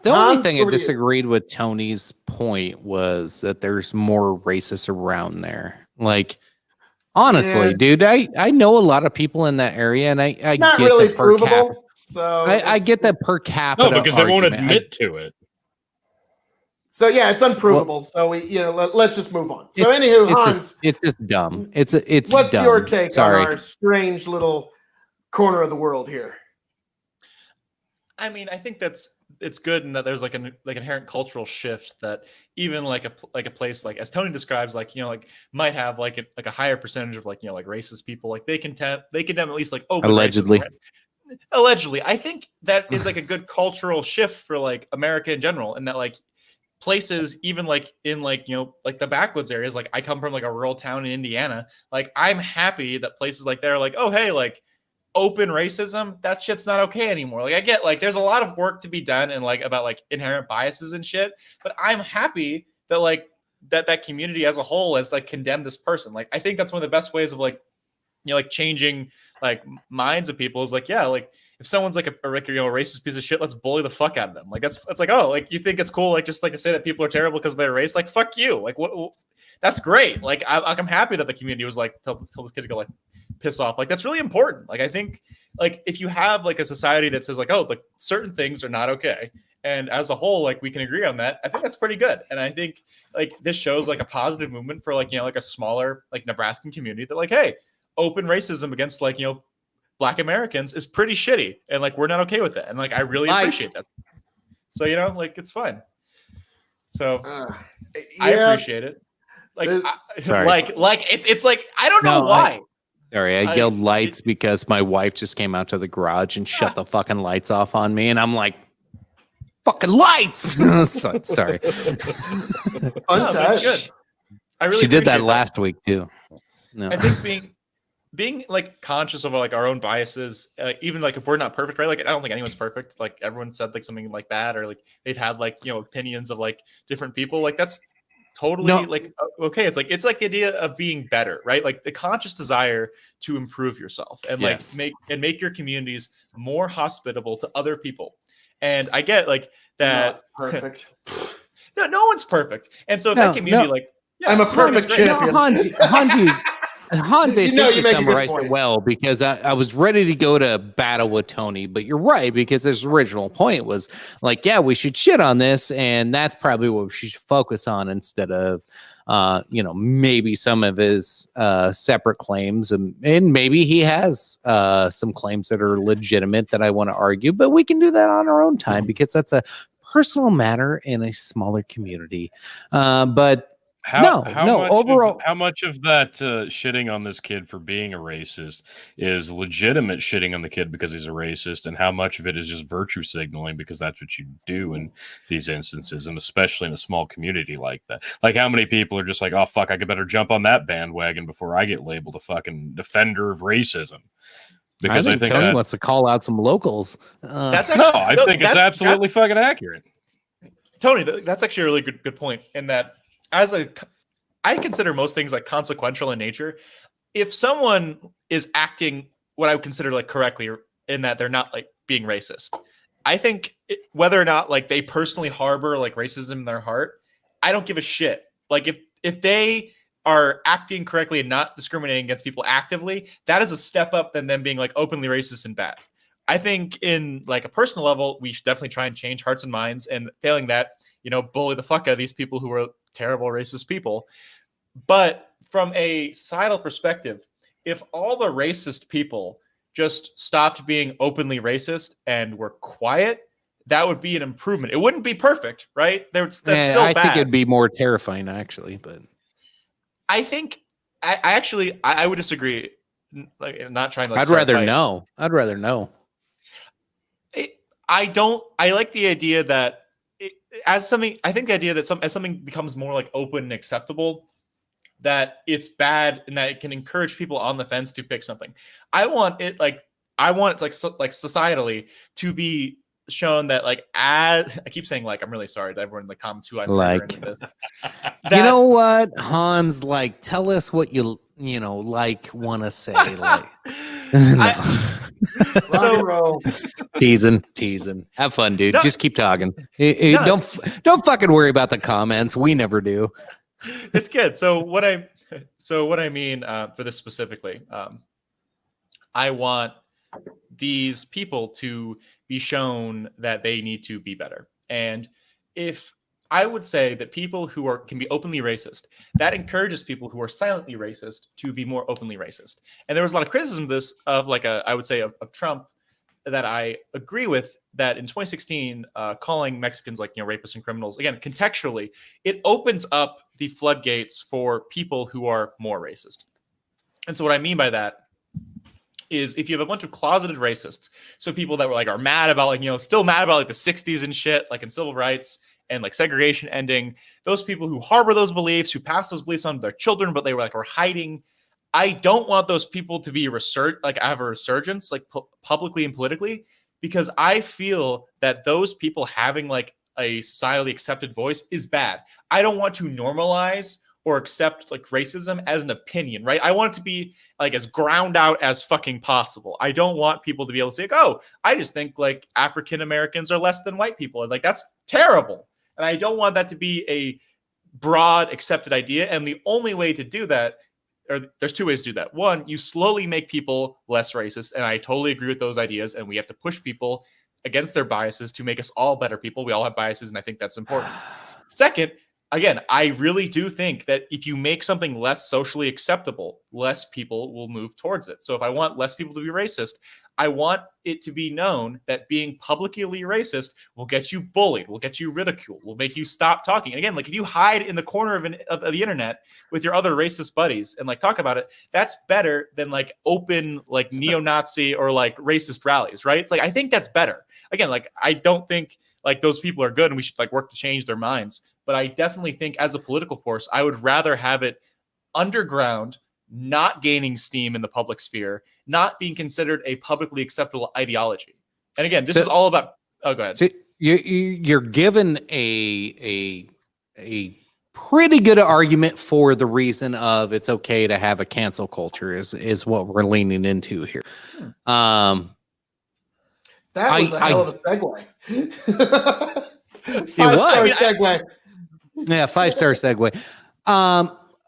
S6: The only thing I disagreed with Tony's point was that there's more racists around there. Like, honestly, dude, I know a lot of people in that area, and I
S5: not
S6: get
S5: really
S6: the per
S5: provable.
S6: capita.
S5: So
S6: I get that per capita.
S4: No, because they won't admit to it.
S5: So yeah, it's unprovable. So we, let's just move on. So anywho, Hans,
S6: it's just dumb. It's
S5: what's
S6: dumb.
S5: your take
S6: on
S5: our strange little corner of the world here?
S3: I mean, I think it's good in that there's like an inherent cultural shift that even like a place like, as Tony describes, like, might have like a higher percentage of like racist people. Like they can at least like open
S6: allegedly.
S3: Racism, right? Allegedly, I think that is like a good cultural shift for like America in general, and that like places, even like in like like the backwoods areas, like I come from like a rural town in Indiana, like I'm happy that places like that are like, oh hey, like open racism, that shit's not okay anymore. Like I get like there's a lot of work to be done and like about like inherent biases and shit, but I'm happy that like that community as a whole has like condemned this person. Like I think that's one of the best ways of like like changing like minds of people is like, yeah, like if someone's like a racist piece of shit, let's bully the fuck out of them. Like that's like, oh, like you think it's cool, like just like to say that people are terrible because of their race, like fuck you. Like what that's great. Like I'm happy that the community was like tell this kid to go like piss off. Like that's really important. Like I think like if you have like a society that says like, oh, like certain things are not okay, And as a whole, like we can agree on that. I think that's pretty good. And I think like this shows like a positive movement for like, like a smaller like Nebraskan community that like, hey, open racism against like, Black Americans is pretty shitty. And like, we're not okay with it. And like, I really appreciate that. So, like it's fun. So I appreciate it. Like,
S6: Sorry.
S3: it's like, I don't know why.
S6: I yelled lights because my wife just came out to the garage and shut the fucking lights off on me. And I'm like, fucking lights. Sorry.
S5: Untouched.
S3: I really
S6: she did that
S3: appreciate
S6: last week too. No.
S3: I think being like conscious of like our own biases, even like if we're not perfect, right? Like I don't think anyone's perfect. Like everyone said like something like that, or like they've had like opinions of like different people. Like that's totally like okay. It's like the idea of being better, right? Like the conscious desire to improve yourself and like make your communities more hospitable to other people. And I get like that.
S5: Not perfect.
S3: no one's perfect, and so that community like. Yeah,
S5: I'm a perfect champion.
S6: Han, they
S5: You make a good
S6: summarized
S5: point.
S6: it well because I was ready to go to battle with Tony, but you're right because his original point was like, yeah, we should shit on this, and that's probably what we should focus on instead of, maybe some of his separate claims, and maybe he has some claims that are legitimate that I want to argue, but we can do that on our own time because that's a personal matter in a smaller community. But overall,
S4: how much of that shitting on this kid for being a racist is legitimate shitting on the kid because he's a racist, and how much of it is just virtue signaling because that's what you do in these instances, and especially in a small community like that? Like, how many people are just like, oh fuck, I could better jump on that bandwagon before I get labeled a fucking defender of racism? Because
S6: I think Tony wants to call out some locals.
S3: That's actually,
S4: I think it's absolutely fucking accurate.
S3: Tony, that's actually a really good point in that. I consider most things like consequential in nature. If someone is acting what I would consider like correctly in that they're not like being racist, I think whether or not like they personally harbor like racism in their heart, I don't give a shit. Like if they are acting correctly and not discriminating against people actively, that is a step up than them being like openly racist and bad. I think in like a personal level, we should definitely try and change hearts and minds, and failing that, bully the fuck out of these people who are terrible racist people. But from a societal perspective, if all the racist people just stopped being openly racist and were quiet, that would be an improvement. It wouldn't be perfect, right? That's still bad.
S6: I think it'd be more terrifying actually, but
S3: I think I would disagree. Like, not trying to. Like,
S6: I'd rather know. I
S3: like the idea that as something becomes more like open and acceptable, that it's bad and that it can encourage people on the fence to pick something. I want it like societally to be shown that like, as I keep saying, like, I'm really sorry to everyone in the comments who I'm
S6: like
S3: this.
S6: You know what, Hans, like, tell us what you like want to say, like.
S3: So
S6: teasing. Have fun, dude. Just keep talking. Don't fucking worry about the comments. We never do.
S3: It's good. So what I mean for this specifically, I want these people to be shown that they need to be better. And if I would say that people who can be openly racist, that encourages people who are silently racist to be more openly racist. And there was a lot of criticism of this, of like I would say of Trump, that I agree with, that in 2016, calling Mexicans like, rapists and criminals, again, contextually, it opens up the floodgates for people who are more racist. And so what I mean by that is if you have a bunch of closeted racists, so people that were like, are mad about like, still mad about like the 60s and shit, like in civil rights and like segregation ending, those people who harbor those beliefs, who pass those beliefs on to their children, but they were hiding. I don't want those people to be have a resurgence, like publicly and politically, because I feel that those people having like a societally accepted voice is bad. I don't want to normalize or accept like racism as an opinion, right? I want it to be like as ground out as fucking possible. I don't want people to be able to say, like, oh, I just think like African Americans are less than white people. And like, that's terrible. And I don't want that to be a broad accepted idea. And the only way to do that, or there's two ways to do that. One, you slowly make people less racist. And I totally agree with those ideas. And we have to push people against their biases to make us all better people. We all have biases, and I think that's important. Second, again, I really do think that if you make something less socially acceptable, less people will move towards it. So if I want less people to be racist, I want it to be known that being publicly racist will get you bullied, will get you ridiculed, will make you stop talking. And again, like if you hide in the corner of the internet with your other racist buddies and like talk about it, that's better than like open like neo-Nazi or like racist rallies, right? It's like I think that's better. Again, like I don't think like those people are good and we should like work to change their minds. But I definitely think as a political force, I would rather have it underground, not gaining steam in the public sphere, not being considered a publicly acceptable ideology. And again, this is all about. Oh, go ahead.
S6: So you're given a pretty good argument for the reason of it's okay to have a cancel culture is what we're leaning into here.
S5: That was a hell of a segue. Five-star segue.
S6: Yeah, 5-star segue.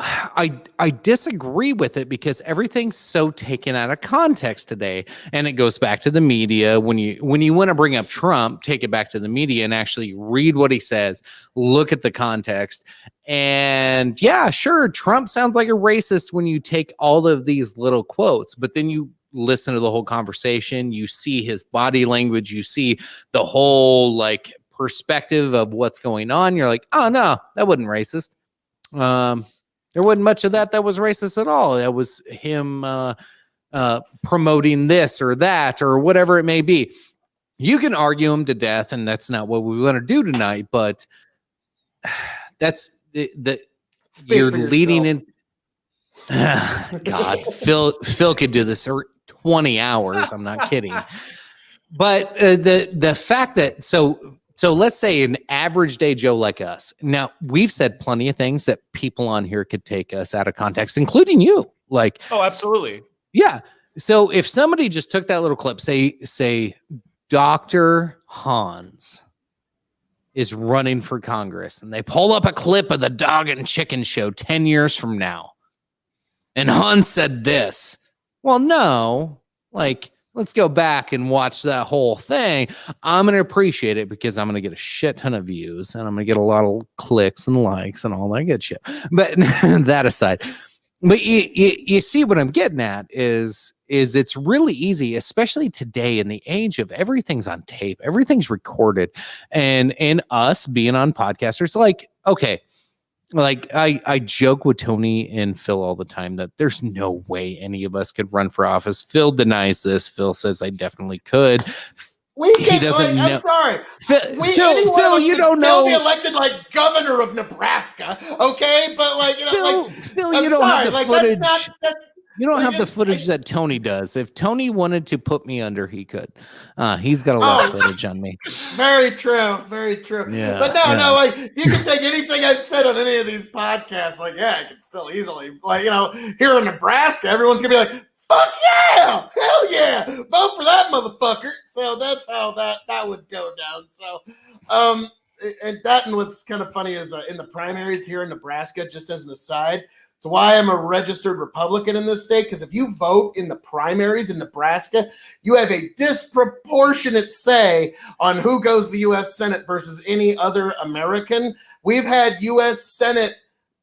S6: I disagree with it because everything's so taken out of context today, and it goes back to the media. When you want to bring up Trump, take it back to the media and actually read what he says, look at the context. And yeah, sure, Trump sounds like a racist when you take all of these little quotes, but then you listen to the whole conversation, you see his body language, you see the whole like perspective of what's going on. You're like, oh no, that wasn't racist. There wasn't much of that was racist at all. That was him promoting this or that or whatever it may be. You can argue him to death, and that's not what we want to do tonight. But that's you're leading in. God, Phil could do this for 20 hours. I'm not kidding. But the fact that so let's say an average day Joe like us. Now, we've said plenty of things that people on here could take us out of context, including you. Like,
S3: oh, absolutely.
S6: Yeah. So if somebody just took that little clip, say Dr. Hans is running for Congress, and they pull up a clip of the Dog and Chicken Show 10 years from now, and Hans said this. Well, no, like, let's go back and watch that whole thing. I'm going to appreciate it because I'm going to get a shit ton of views and I'm going to get a lot of clicks and likes and all that good shit. But that aside, but you see what I'm getting at is it's really easy, especially today in the age of everything's on tape, everything's recorded, and us being on podcasters, like, okay, like I joke with Tony and Phil all the time that there's no way any of us could run for office. Phil denies this. Phil says I definitely could.
S5: He doesn't know. I'm sorry.
S6: Phil, you don't know.
S5: Be elected like governor of Nebraska, okay? But like, you know,
S6: Phil, you don't have the footage. You don't have the footage that Tony does. If Tony wanted to put me under, he could. He's got a lot of footage on me.
S5: Very true. Very true.
S6: Yeah,
S5: but no, like you can take anything I've said on any of these podcasts. Like, yeah, I can still easily, like, you know, here in Nebraska, everyone's gonna be like, fuck yeah, hell yeah, vote for that motherfucker. So that's how that would go down. So, and what's kind of funny is in the primaries here in Nebraska, just as an aside. So why I'm a registered Republican in this state, because if you vote in the primaries in Nebraska, you have a disproportionate say on who goes to the U.S. Senate versus any other American. We've had U.S. Senate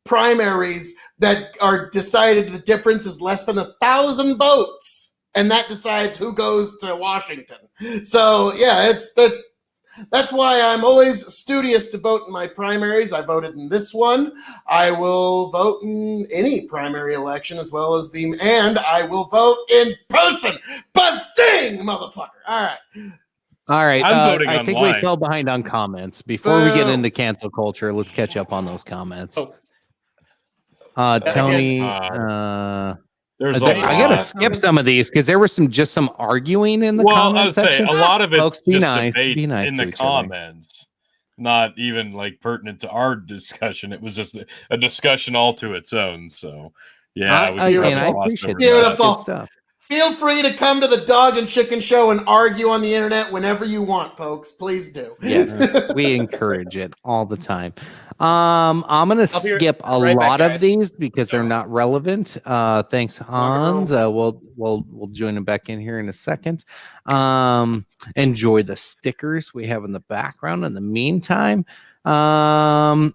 S5: primaries that are decided the difference is less than 1,000 votes, and that decides who goes to Washington. So yeah, that's why I'm always studious to vote in my primaries. I voted in this one. I will vote in any primary election as well as and I will vote in person. Basing, motherfucker. All right.
S4: I'm voting
S6: I think
S4: online.
S6: we fell behind on comments. Before we get into cancel culture, let's catch up on those comments. Tony,
S4: There's
S6: I gotta skip some of these because there was some arguing in the comment section.
S4: A lot of it,
S6: folks, be nice
S4: in
S6: to
S4: the
S6: each
S4: comments, not even like pertinent to our discussion. It was just a discussion all to its own. So yeah,
S6: I appreciate
S5: Beautiful.
S6: Good stuff.
S5: Feel free to come to the Dog and Chicken Show and argue on the internet whenever you want, folks. Please do.
S6: Yes, we encourage it all the time. I'm gonna
S3: I'll be
S6: skip a
S3: right back,
S6: lot of
S3: guys.
S6: these because they're not relevant. Thanks, Hans. We'll join him back in here in a second. Enjoy the stickers we have in the background. In the meantime, Hans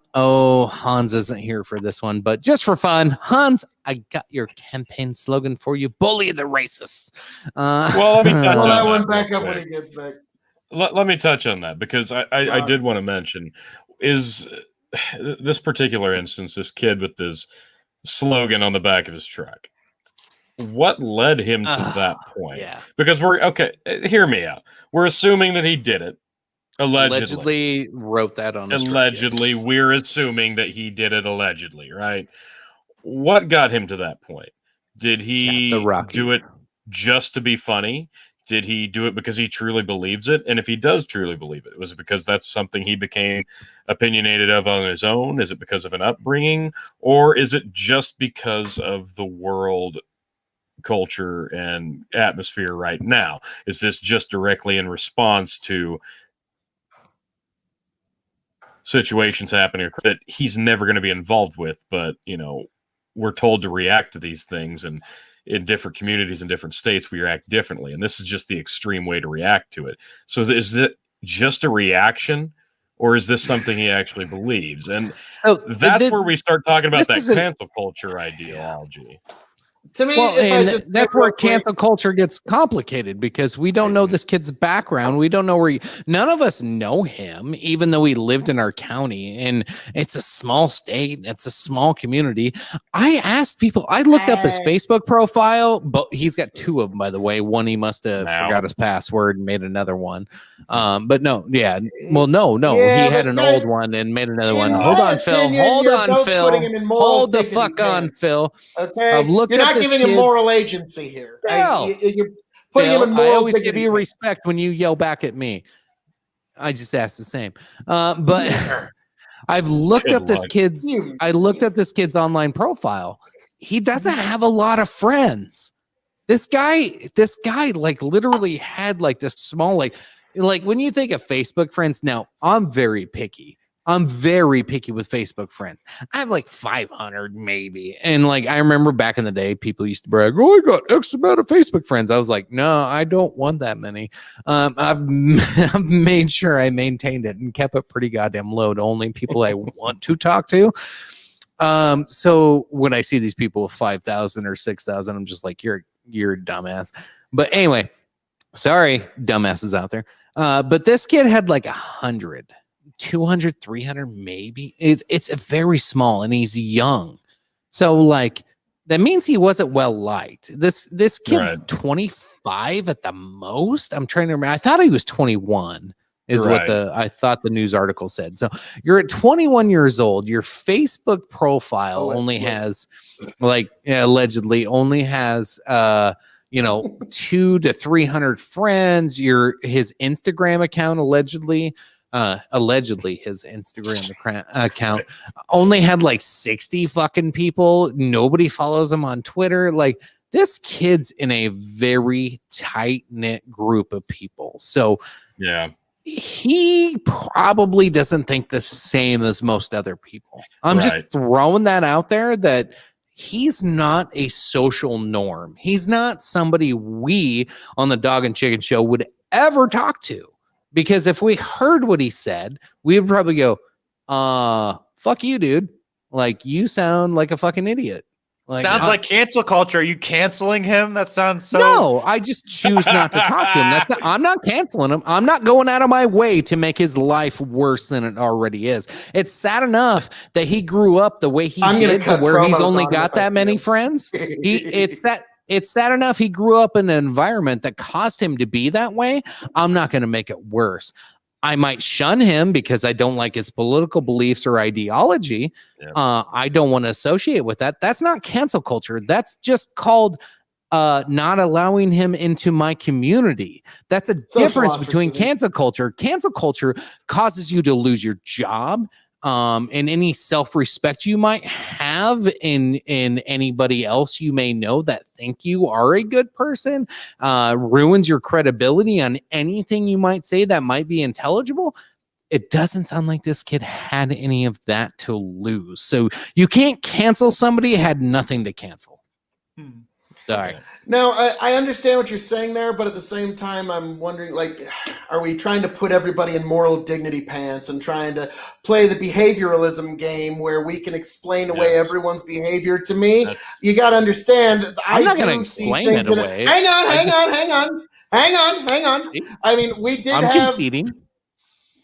S6: isn't here for this one, but just for fun, Hans, I got your campaign slogan for you: "Bully the racists."
S4: Well, let me touch
S5: Well,
S4: on
S5: that
S4: that
S5: one back
S4: real
S5: up when
S4: quick.
S5: he gets back.
S4: Let me touch on that because I did want to mention is this particular instance, this kid with this slogan on the back of his truck. What led him to that point?
S6: Yeah.
S4: Because we're okay. Hear me out. We're assuming that he did it. Allegedly.
S6: Wrote that on his truck, yes.
S4: Allegedly, we're assuming that he did it allegedly, right? What got him to that point? Did he
S6: Tap the Rocky.
S4: do it just to be funny? Did he do it because he truly believes it? And if he does truly believe it, was it because that's something he became opinionated of on his own? Is it because of an upbringing? Or is it just because of the world culture and atmosphere right now? Is this just directly in response to situations happening that he's never going to be involved with, but we're told to react to these things, and in different communities in different states we react differently, and this is just the extreme way to react to it. So is it just a reaction, or is this something he actually believes? And
S6: So
S4: that's where we start talking about that
S6: this isn't-
S4: cancel culture ideology.
S5: To me,
S6: Well,
S5: if I
S6: and
S5: just
S6: that's where cancel culture gets complicated because we don't know this kid's background. We don't know none of us know him, even though he lived in our county. And it's a small state, it's a small community. I asked people, I looked up his Facebook profile, but he's got two of them, by the way. One, he must have forgot his password and made another one. But no, yeah. Well, no,
S5: Yeah,
S6: he had
S5: but
S6: an
S5: guys,
S6: old one and made another
S5: in
S6: one.
S5: my
S6: Hold on, Phil.
S5: opinion,
S6: Hold
S5: you're
S6: on,
S5: both
S6: Phil.
S5: putting him in moral
S6: Hold the
S5: dignity
S6: fuck on,
S5: pants.
S6: Phil.
S5: Okay,
S6: I've looked
S5: you're
S6: at
S5: not
S6: this
S5: giving him
S6: kid's-
S5: moral agency here.
S6: Phil.
S5: You're putting
S6: Phil,
S5: him in
S6: I
S5: moral
S6: always give
S5: dignity
S6: you
S5: pants.
S6: respect when you yell back at me. I just asked the same. But I've looked
S4: Good
S6: up this
S4: luck.
S6: kid's. I looked up this kid's online profile. He doesn't have a lot of friends. This guy, like literally had like this small, like when you think of Facebook friends. Now, I'm very picky. I'm very picky with Facebook friends. I have like 500 maybe. And like, I remember back in the day, people used to brag, oh, I got X amount of Facebook friends. I was like, no, I don't want that many. I've made sure I maintained it and kept it pretty goddamn low to only people I want to talk to. So when I see these people with 5,000 or 6,000, I'm just like, you're a dumbass. But anyway, sorry, dumbasses out there. But this kid had like 100. 200, 300 maybe. It's a very small, and he's young, so like that means he wasn't well liked. This kid's 25 at the most. I'm trying to remember. I thought he was 21 is what I thought the news article said. So you're at 21 years old. Your Facebook profile only has allegedly only has 200 to 300 friends. His Instagram account allegedly his Instagram account only had like 60 fucking people. Nobody follows him on Twitter. Like, this kid's in a very tight-knit group of people. So
S4: yeah,
S6: he probably doesn't think the same as most other people. I'm just throwing that out there, that he's not a social norm. He's not somebody we on the Dog and Chicken Show would ever talk to. Because if we heard what he said, we would probably go, fuck you, dude. Like, you sound like a fucking idiot.
S3: Sounds like cancel culture. Are you canceling him? That sounds so...
S6: No, I just choose not to talk to him. I'm not canceling him. I'm not going out of my way to make his life worse than it already is. It's sad enough that he grew up the way he did, to where he's only got that many friends. It's sad enough he grew up in an environment that caused him to be that way. I'm not going to make it worse. I might shun him because I don't like his political beliefs or ideology. Yeah. I don't want to associate with that. That's not cancel culture. That's just called not allowing him into my community. That's a difference between cancel culture. Cancel culture causes you to lose your job. And any self-respect you might have in anybody else you may know that think you are a good person, ruins your credibility on anything you might say that might be intelligible. it doesn't sound like this kid had any of that to lose. So you can't cancel somebody who had nothing to cancel. Sorry.
S5: Now, I understand what you're saying there, but at the same time, I'm wondering, like, are we trying to put everybody in moral dignity pants and trying to play the behavioralism game where we can explain away everyone's behavior? To me, you got to understand.
S6: I'm not going to explain it away.
S5: Hang on. I mean,
S6: I'm conceding.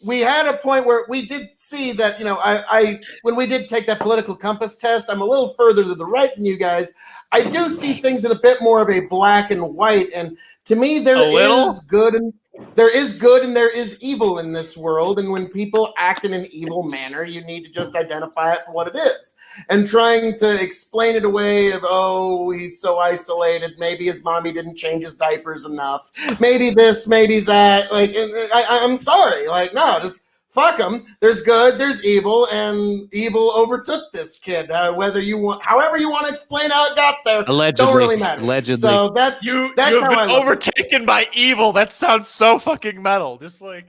S5: We had a point where we did see that, you know, I when we did take that political compass test, I'm a little further to the right than you guys. I do see things in a bit more of a black and white, and to me there is good and there is evil in this world, and when people act in an evil manner, you need to just identify it for what it is. And trying to explain it away of, oh, he's so isolated, maybe his mommy didn't change his diapers enough, maybe this, maybe that, like, I'm sorry, like, no, just fuck them. There's good, there's evil, and evil overtook this kid. However you want to explain how it got there,
S6: Allegedly,
S5: don't really matter.
S6: Allegedly.
S5: So that's
S3: You've
S5: how
S3: been
S5: I look.
S3: overtaken by evil. That sounds so fucking metal. Just like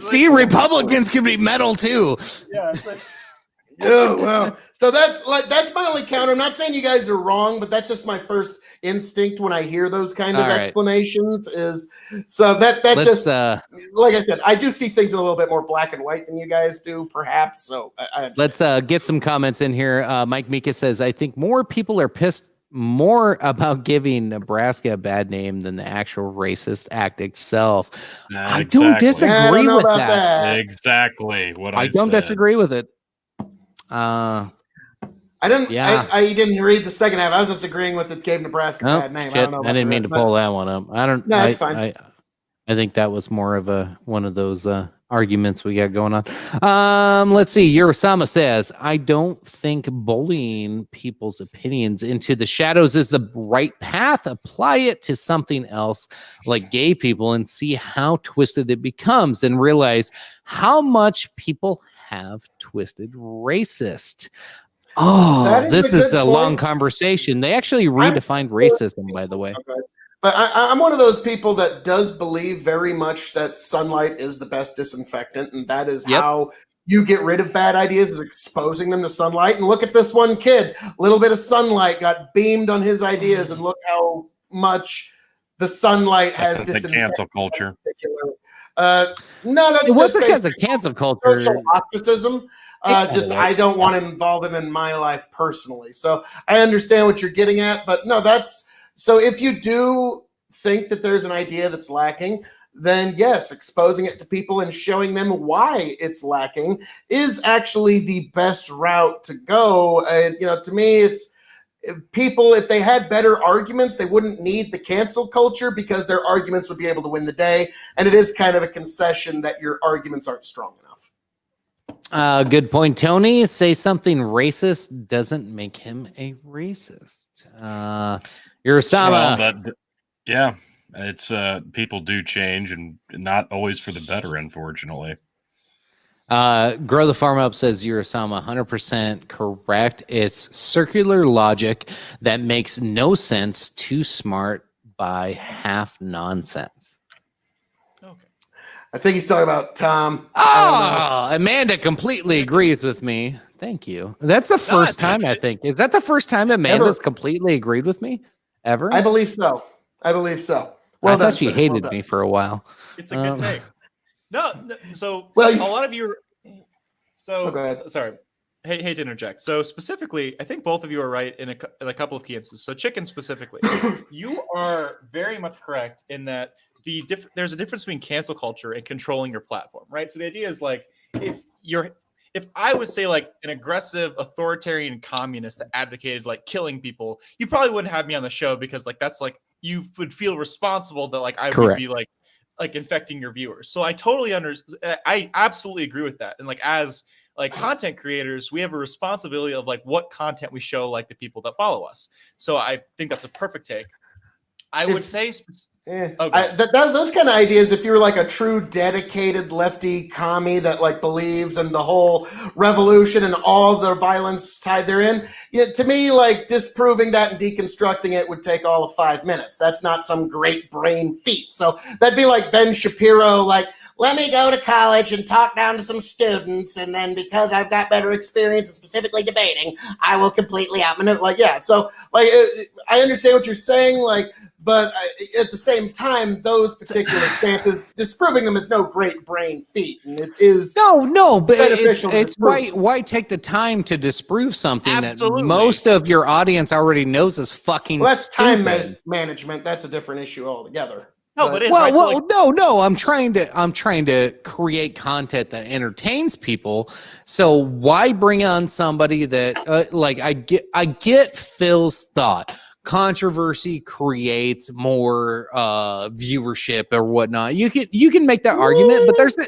S6: See, Republicans can be metal too.
S3: yeah, it's like,
S5: Yeah, well, so that's my only counter. I'm not saying you guys are wrong, but that's just my first instinct when I hear those kind of
S6: All right.
S5: explanations. Is so that's
S6: Let's
S5: just like I said. I do see things in a little bit more black and white than you guys do, perhaps. So
S6: let's get some comments in here. Mike Mika says, I think more people are pissed more about giving Nebraska a bad name than the actual racist act itself. I don't disagree
S5: I don't know
S6: with
S5: about
S6: that.
S4: Exactly what
S6: I don't
S4: said.
S6: disagree with it.
S5: I didn't.
S6: Yeah.
S5: I didn't read the second half. I was just agreeing with it. Gave Nebraska a
S6: Oh,
S5: bad name.
S6: shit.
S5: I don't know.
S6: I didn't mean to pull that one up. I don't.
S5: No, it's fine.
S6: I think that was more of one of those arguments we got going on. Let's see. Urasama says, I don't think bullying people's opinions into the shadows is the right path. Apply it to something else like gay people and see how twisted it becomes and realize how much people have twisted racist. Oh, this is a long conversation. They actually redefined racism, by the way.
S5: Okay. But I'm one of those people that does believe very much that sunlight is the best disinfectant, and that is how you get rid of bad ideas, is exposing them to sunlight. And look at this one kid. A little bit of sunlight got beamed on his ideas, and look how much the sunlight has
S4: That's the
S5: disinfected.
S4: cancel culture.
S5: No, that's
S6: It wasn't because
S5: basically
S6: of cancel culture.
S5: social ostracism. Just I don't want to involve him in my life personally. So I understand what you're getting at, but no, that's so if you do think that there's an idea that's lacking, then yes, exposing it to people and showing them why it's lacking is actually the best route to go. You know, to me, it's people, if they had better arguments, they wouldn't need the cancel culture because their arguments would be able to win the day. And it is kind of a concession that your arguments aren't strong enough.
S6: Good point, Tony. Say something racist doesn't make him a racist. Urasama.
S4: Well, yeah, it's people do change and not always for the better, unfortunately.
S6: Grow the Farm Up says Urasama 100% correct. It's circular logic that makes no sense, too smart by half nonsense.
S3: okay.
S5: I think he's talking about Tom.
S6: Oh, Amanda completely agrees with me. Thank you. That's the first time, I think. Is that the first time Amanda's completely agreed with me ever?
S5: I believe so. Well,
S6: I thought she hated me for a while.
S3: It's a good take. No, so
S5: Well,
S3: a lot of you. So
S5: go ahead.
S3: sorry, hate to interject. So specifically, I think both of you are right in a couple of key instances. So chicken specifically, you are very much correct in that there's a difference between cancel culture and controlling your platform, right? So the idea is like if I was say like an aggressive authoritarian communist that advocated like killing people, you probably wouldn't have me on the show because like that's like you would feel responsible that like I would be like infecting your viewers. So I totally I absolutely agree with that. And like as like content creators, we have a responsibility of like what content we show like the people that follow us. So I think that's a perfect take. I would say. Okay.
S5: Those kind of ideas, if you're like a true dedicated lefty commie that like believes in the whole revolution and all the violence tied therein, to me, like disproving that and deconstructing it would take all of 5 minutes. That's not some great brain feat. So that'd be like Ben Shapiro, like, let me go to college and talk down to some students, and then because I've got better experience in specifically debating, I will completely outmaneuver. Like, yeah. So like, I understand what you're saying, like. But at the same time, those particular stances, disproving them is no great brain feat, and it is
S6: no. But
S5: beneficial to
S6: it's
S5: disprove.
S6: why take the time to disprove something
S3: Absolutely.
S6: that most of your audience already knows is fucking
S5: Well, that's time
S6: stupid.
S5: management. That's a different issue altogether.
S3: No, but it's
S6: Well,
S3: right. So,
S6: well,
S3: like,
S6: no. I'm trying to create content that entertains people. So why bring on somebody that like I get Phil's thought. Controversy creates more viewership or whatnot. You can make that argument, but there's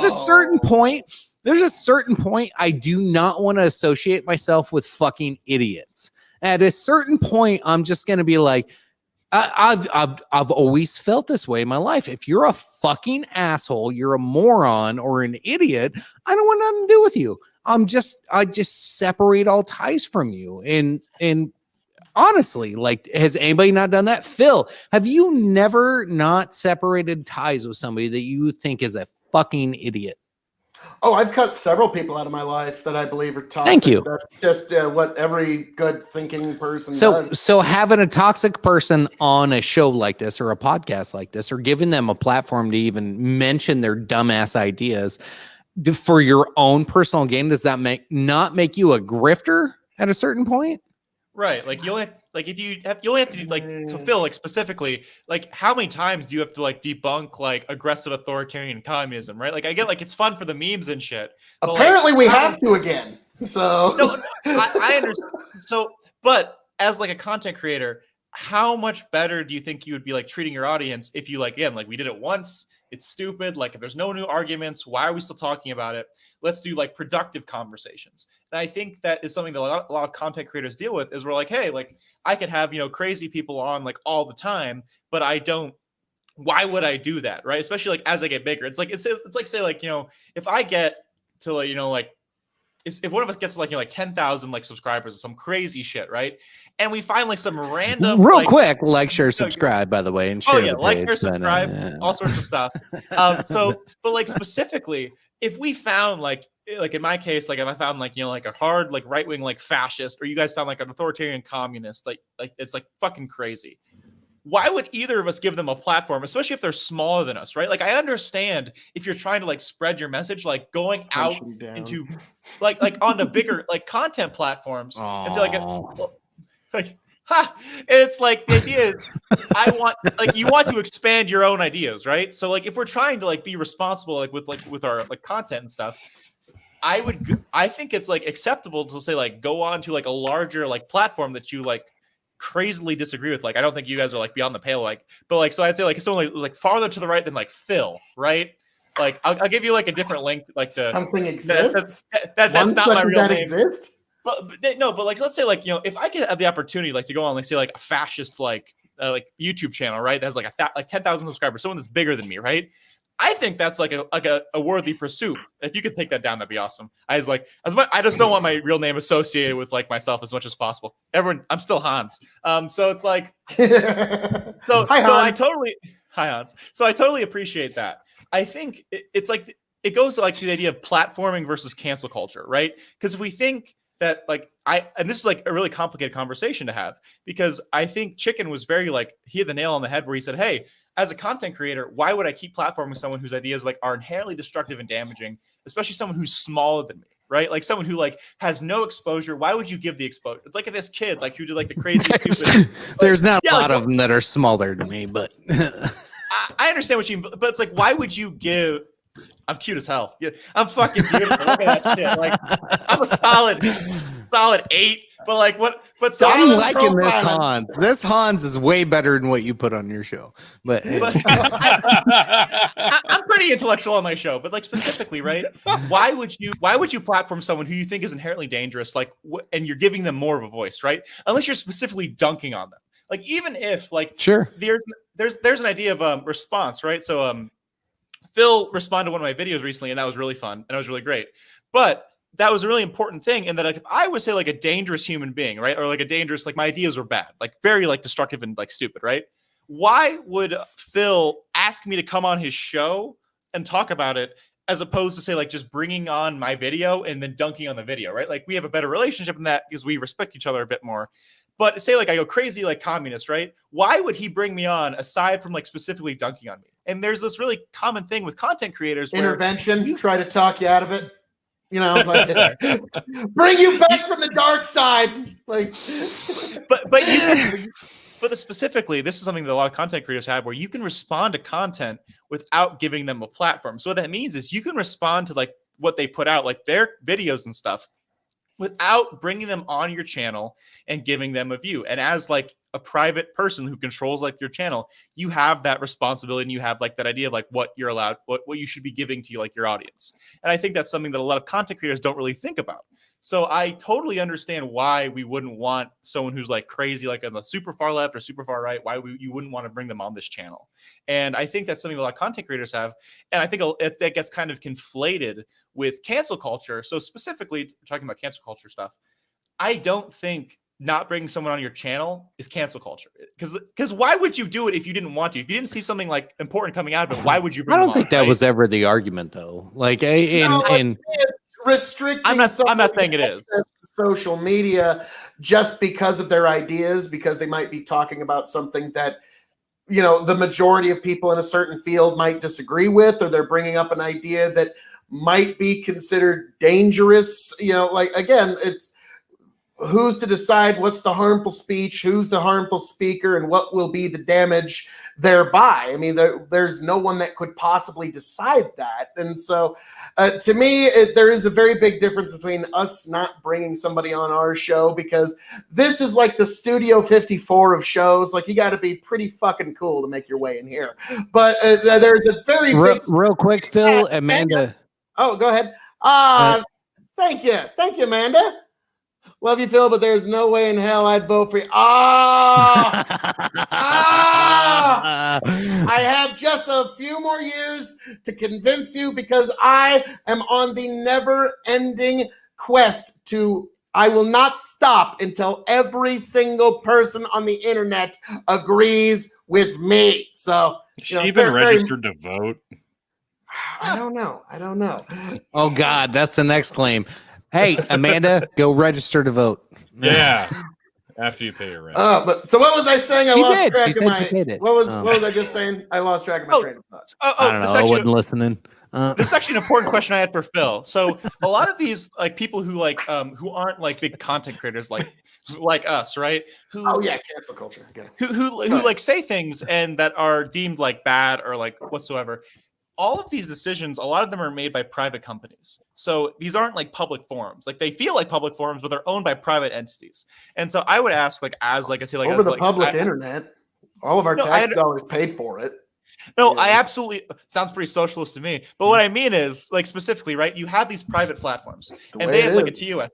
S6: a certain point. There's a certain point I do not want to associate myself with fucking idiots. At a certain point, I'm just gonna be like, I've always felt this way in my life. If you're a fucking asshole, you're a moron or an idiot, I don't want nothing to do with you. I just separate all ties from you. And honestly, like, has anybody not done that? Phil, have you never not separated ties with somebody that you think is a fucking idiot?
S5: Oh, I've cut several people out of my life that I believe are toxic.
S6: Thank you.
S5: That's just what every good thinking person does.
S6: So having a toxic person on a show like this or a podcast like this, or giving them a platform to even mention their dumbass ideas for your own personal gain, does that not make you a grifter at a certain point?
S3: right. Like you only have to like, so Phil, like specifically, like how many times do you have to like debunk like aggressive authoritarian communism, right? Like I get like it's fun for the memes and shit. But,
S5: Apparently,
S3: like,
S5: we have to again. So
S3: No, I understand. So, but as like a content creator, how much better do you think you would be like treating your audience if you like, again, like we did it once, it's stupid. Like if there's no new arguments, why are we still talking about it? Let's do like productive conversations. And I think that is something that a lot of content creators deal with is we're like, hey, like I could have, crazy people on like all the time, but I don't, why would I do that? Right. Especially like as I get bigger, it's like say like, if I get to like, if one of us gets like 10,000 like subscribers or some crazy shit, right? And we find like some random
S6: real quick, like, share, subscribe, by the way, and share the
S3: like,
S6: page,
S3: share, subscribe, all sorts of stuff. But like specifically, if we found like in my case, like if I found like like a hard like right wing like fascist, or you guys found like an authoritarian communist, like it's like fucking crazy. Why would either of us give them a platform, especially if they're smaller than us, right? Like I understand if you're trying to like spread your message, like going out into like onto bigger like content platforms and say and it's like the idea is I want like you want to expand your own ideas, right? So like if we're trying to like be responsible like with our like content and stuff, I think it's like acceptable to say like go on to like a larger like platform that you like crazily disagree with. Like I don't think you guys are like beyond the pale, like, but like so I'd say like it's only like farther to the right than like Phil, right? Like I'll give you like a different link, like the
S5: something exists.
S3: That's not my real name.
S5: Exist?
S3: But like let's say like if I could have the opportunity like to go on like say like a fascist like YouTube channel, right? That has like like 10,000 subscribers, someone that's bigger than me, right? I think that's like a worthy pursuit. If you could take that down, that'd be awesome. I just don't want my real name associated with like myself as much as possible. Everyone, I'm still Hans. So it's like, hi Hans. So I totally appreciate that. I think it's like it goes to like the idea of platforming versus cancel culture, right? Because if we think that like and this is like a really complicated conversation to have, because I think Chicken was very like he had the nail on the head where he said, hey, as a content creator, why would I keep platforming someone whose ideas like are inherently destructive and damaging, especially someone who's smaller than me, right? Like someone who like has no exposure. Why would you give the exposure? It's like if this kid like who did like the crazy stupid.
S6: There's not a lot of them that are smaller than me, but
S3: I understand what you mean, but it's like why would you give? I'm cute as hell. Yeah, I'm fucking beautiful. Look at that shit. Like I'm a solid 8. But like what? But
S6: I'm liking this Hans. This Hans is way better than what you put on your show. But
S3: I'm pretty intellectual on my show. But like specifically, right? Why would you platform someone who you think is inherently dangerous? Like, and you're giving them more of a voice, right? Unless you're specifically dunking on them. Like even if like
S6: Sure.
S3: there's an idea of response, right? So Phil responded to one of my videos recently, and that was really fun and it was really great. But that was a really important thing in that like if I would say like a dangerous human being, right? Or like a dangerous, like my ideas were bad, like very like destructive and like stupid, right? Why would Phil ask me to come on his show and talk about it as opposed to say like just bringing on my video and then dunking on the video, right? Like we have a better relationship in that because we respect each other a bit more. But say like I go crazy like communist, right? Why would he bring me on aside from like specifically dunking on me? And there's this really common thing with content creators where
S5: Intervention, try to talk you out of it. You know, like, bring you back from the dark side. Like,
S3: but specifically, this is something that a lot of content creators have where you can respond to content without giving them a platform. So what that means is you can respond to like what they put out, like their videos and stuff, without bringing them on your channel and giving them a view. And as like a private person who controls like your channel, you have that responsibility and you have like that idea of like what you're allowed, what you should be giving to like your audience. And I think that's something that a lot of content creators don't really think about. So I totally understand why we wouldn't want someone who's like crazy, like on the super far left or super far right, you wouldn't want to bring them on this channel. And I think that's something a lot of content creators have. And I think that gets kind of conflated with cancel culture. So specifically talking about cancel culture stuff, I don't think not bringing someone on your channel is cancel culture. Because why would you do it if you didn't want to? If you didn't see something like important coming out of it, why would you bring
S6: I
S3: them
S6: don't think
S3: on,
S6: that
S3: right?
S6: was ever the argument, though. Like,
S5: restricting.
S3: I'm not saying it is.
S5: Social media just because of their ideas, because they might be talking about something that, you know, the majority of people in a certain field might disagree with, or they're bringing up an idea that might be considered dangerous. You know, like, again, it's who's to decide what's the harmful speech, who's the harmful speaker, and what will be the damage thereby. I mean, there's no one that could possibly decide that. And so to me, there is a very big difference between us not bringing somebody on our show, because this is like the Studio 54 of shows. Like, you got to be pretty fucking cool to make your way in here. But there's a very big...
S6: Real quick, Phil, Amanda.
S5: Oh, go ahead. Thank you. Thank you, Amanda. Love you, Phil, but there's no way in hell I'd vote for you. I have just a few more years to convince you, because I am on the never-ending quest to... I will not stop until every single person on the internet agrees with me. So,
S4: Is she even registered to vote?
S5: I don't know.
S6: Oh, God, that's the next claim. Hey, Amanda, go register to vote.
S4: Yeah. After you pay your rent.
S5: But so what was I saying? I
S6: She
S5: lost
S6: did.
S5: track
S6: She
S5: of
S6: said
S5: my...
S6: she paid it.
S5: What was I just saying? I lost track of my train of thought.
S6: I don't know. I wasn't listening.
S3: This is actually an important question I had for Phil. So a lot of these like people who like who aren't like big content creators like us, right? Who,
S5: oh yeah, cancel culture. Okay.
S3: Who like say things and that are deemed like bad or like whatsoever. All of these decisions, a lot of them are made by private companies. So these aren't like public forums. Like they feel like public forums, but they're owned by private entities. And so I would ask, like, as like I say, like
S5: over
S3: as,
S5: the
S3: like,
S5: public internet, all of our tax dollars paid for it.
S3: No,
S5: Yeah.
S3: I absolutely sounds pretty socialist to me. But what I mean is, like specifically, right? You have these private platforms,
S5: the
S3: and
S5: way
S3: they
S5: it
S3: have like a
S5: is.
S3: TOS,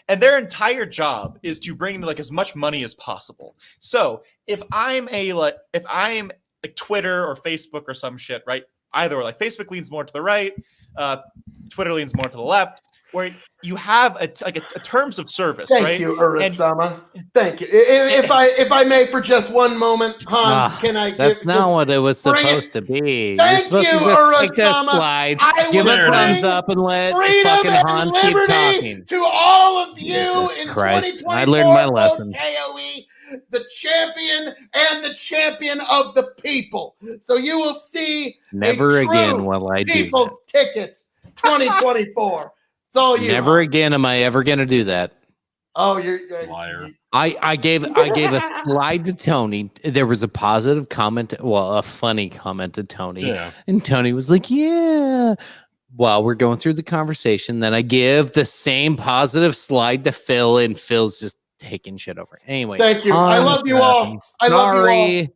S3: and their entire job is to bring like as much money as possible. So if I'm like Twitter or Facebook or some shit, right? Either way, like Facebook leans more to the right, Twitter leans more to the left, where you have a terms of service,
S5: Thank
S3: right?
S5: you, Urasama. Thank you. If I may, for just one moment, Hans, can I?
S6: That's not what it was
S5: bring it-
S6: supposed to be.
S5: Thank
S6: You're supposed
S5: you,
S6: to just take that
S5: Urasama.
S6: slide,
S5: I
S6: give
S5: will
S6: a thumbs
S5: bring
S6: up, and let
S5: freedom
S6: fucking
S5: and
S6: Hans keep
S5: liberty
S6: talking.
S5: to all of you
S6: Jesus
S5: in
S6: Christ.
S5: 2024.
S6: I learned my lesson.
S5: KOE, the champion and the champion of the people. So you will see
S6: Never
S5: a true
S6: again will I do
S5: people
S6: that.
S5: ticket 2024. It's all you.
S6: Never
S5: Hans.
S6: again am I ever going to do that.
S5: Oh, you're
S4: Liar.
S6: I gave a slide to Tony. There was a positive comment, well, a funny comment to Tony,
S4: Yeah.
S6: and Tony was like, "Yeah." While we're going through the conversation, then I give the same positive slide to Phil, and Phil's just taking shit over. Anyway,
S5: Thank you. I
S6: Hans,
S5: love you all. I love you all.
S6: sorry.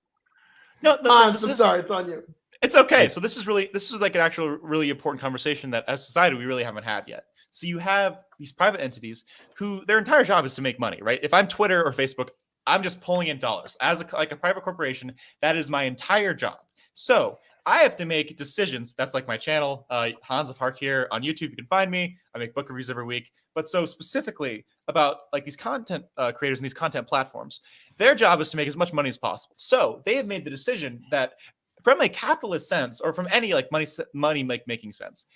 S3: No,
S5: Hans, I'm sorry. It's on you.
S3: It's okay. So this is like an actual really important conversation that as society we really haven't had yet. So you have these private entities who their entire job is to make money, right? If I'm Twitter or Facebook, I'm just pulling in dollars. As a private corporation, that is my entire job. So I have to make decisions. That's like my channel, Hans of Hark here on YouTube. You can find me. I make book reviews every week. But so specifically about like these content creators and these content platforms, their job is to make as much money as possible. So they have made the decision that from a capitalist sense, or from any like money making sense,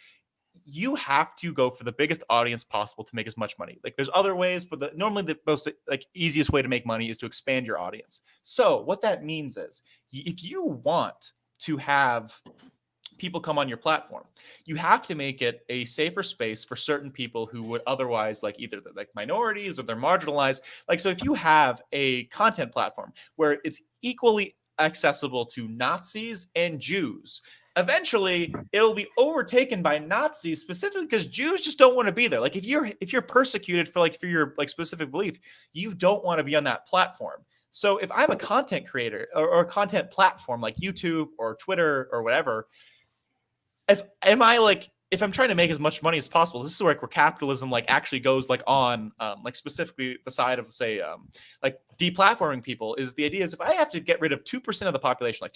S3: you have to go for the biggest audience possible to make as much money. Like there's other ways, but normally the most like easiest way to make money is to expand your audience. So what that means is if you want to have people come on your platform, you have to make it a safer space for certain people who would otherwise like either like minorities or they're marginalized. Like, so if you have a content platform where it's equally accessible to Nazis and Jews, eventually it'll be overtaken by Nazis, specifically because Jews just don't want to be there. Like if you're persecuted for your like specific belief, you don't want to be on that platform. So if I'm a content creator or a content platform like YouTube or Twitter or whatever, if I'm trying to make as much money as possible, this is where capitalism like actually goes like on like specifically the side of say like deplatforming people. Is the idea is if I have to get rid of 2% of the population,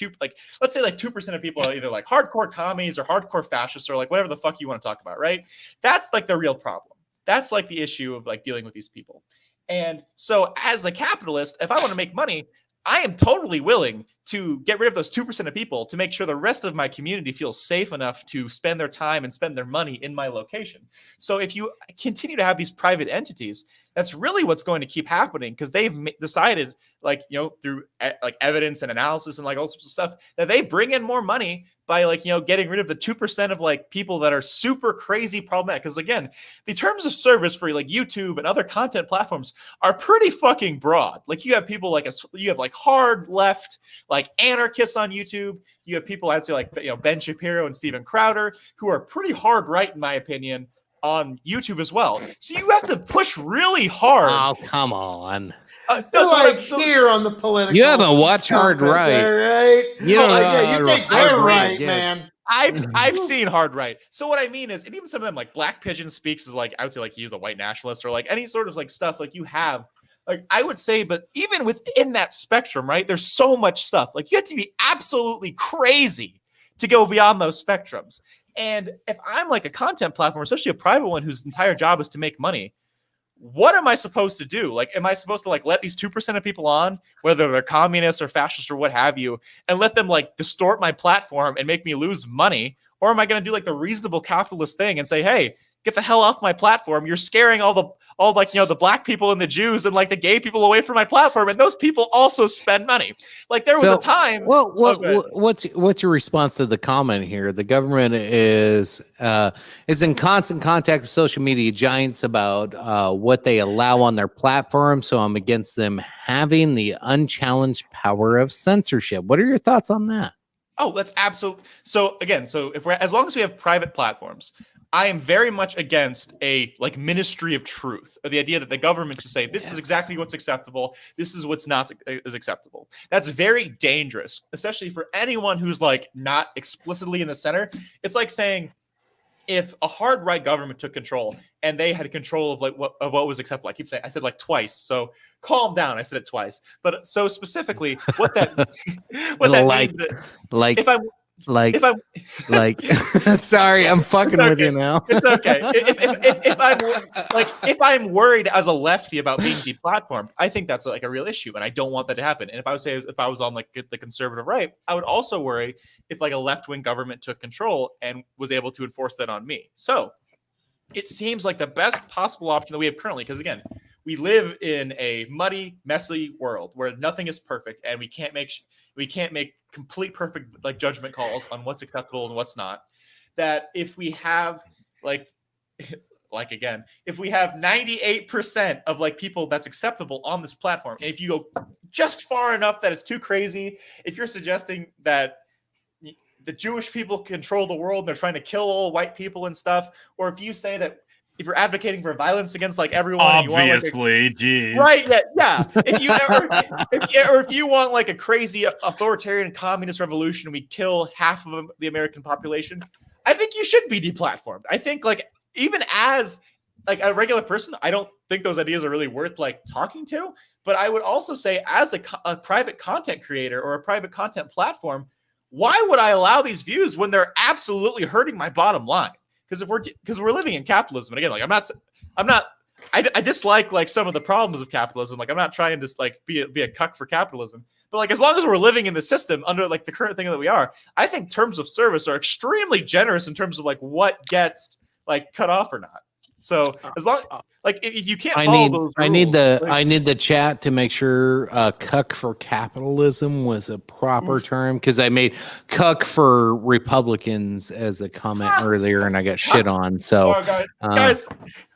S3: let's say like 2% of people are either like hardcore commies or hardcore fascists or like whatever the fuck you want to talk about, right? That's like the real problem. That's like the issue of like dealing with these people. And so as a capitalist, if I want to make money, I am totally willing to get rid of those 2% of people to make sure the rest of my community feels safe enough to spend their time and spend their money in my location. So if you continue to have these private entities, that's really what's going to keep happening, because they've decided, like, you know, through like evidence and analysis and like all sorts of stuff, that they bring in more money by like, you know, getting rid of the 2% of like people that are super crazy problematic. Because again, the terms of service for like YouTube and other content platforms are pretty fucking broad. Like you have people like you have like hard left, like anarchists on YouTube. You have people, I'd say, like, you know, Ben Shapiro and Steven Crowder, who are pretty hard right, in my opinion, on YouTube as well. So you have to push really hard.
S6: Oh, come on.
S5: Here on the political.
S6: You haven't watched Hard Right.
S5: Right?
S6: You don't know
S5: you think
S6: Hard
S5: they're
S6: Right
S5: right,
S6: gets.
S5: man.
S3: I've seen Hard Right. So what I mean is, and even some of them, like Black Pigeon Speaks, is like, I would say like he's a white nationalist, or like any sort of like stuff like you have. Like I would say, but even within that spectrum, right, there's so much stuff. Like you have to be absolutely crazy to go beyond those spectrums. And if I'm like a content platform, especially a private one whose entire job is to make money, what am I supposed to do? Like, am I supposed to like let these 2% of people on, whether they're communists or fascists or what have you, and let them like distort my platform and make me lose money? Or am I going to do like the reasonable capitalist thing and say, hey, get the hell off my platform. You're scaring all like, you know, the Black people and the Jews and like the gay people away from my platform. And those people also spend money. Like there was a time.
S6: Well, what's your response to the comment here? The government is in constant contact with social media giants about what they allow on their platform. So I'm against them having the unchallenged power of censorship. What are your thoughts on that?
S3: Oh, that's absolute. So again, so if as long as we have private platforms, I am very much against a like ministry of truth, or the idea that the government should say, this is exactly what's acceptable. This is what's not is acceptable. That's very dangerous, especially for anyone who's like not explicitly in the center. It's like saying, if a hard right government took control and they had control of like what was acceptable. I keep saying, I said like twice, so calm down. I said it twice, but so specifically, what that means,
S6: like
S3: if I'm
S6: like sorry, I'm fucking with you now.
S3: It's okay. If I'm worried as a lefty about being deplatformed, I think that's like a real issue, and I don't want that to happen. And if I was on like the conservative right, I would also worry if like a left-wing government took control and was able to enforce that on me. So it seems like the best possible option that we have currently, because again, we live in a muddy, messy world where nothing is perfect, and we can't make complete perfect like judgment calls on what's acceptable and what's not. That if we have if we have 98% of like people that's acceptable on this platform, and if you go just far enough that it's too crazy, if you're suggesting that the Jewish people control the world and they're trying to kill all white people and stuff, or if you say that if you're advocating for violence against like everyone,
S4: obviously, geez,
S3: right? Yeah. If you want like a crazy authoritarian communist revolution, and we kill half of the American population, I think you should be deplatformed. I think like even as like a regular person, I don't think those ideas are really worth like talking to. But I would also say, as a private content creator or a private content platform, why would I allow these views when they're absolutely hurting my bottom line? Because we're living in capitalism, and again, like I dislike like some of the problems of capitalism. Like I'm not trying to like be a cuck for capitalism, but like as long as we're living in the system under like the current thing that we are, I think terms of service are extremely generous in terms of like what gets like cut off or not. So as long like if you can't follow those rules,
S6: I need the chat to make sure cuck for capitalism was a proper term, because I made cuck for Republicans as a comment earlier and I got shit on. So
S3: guys,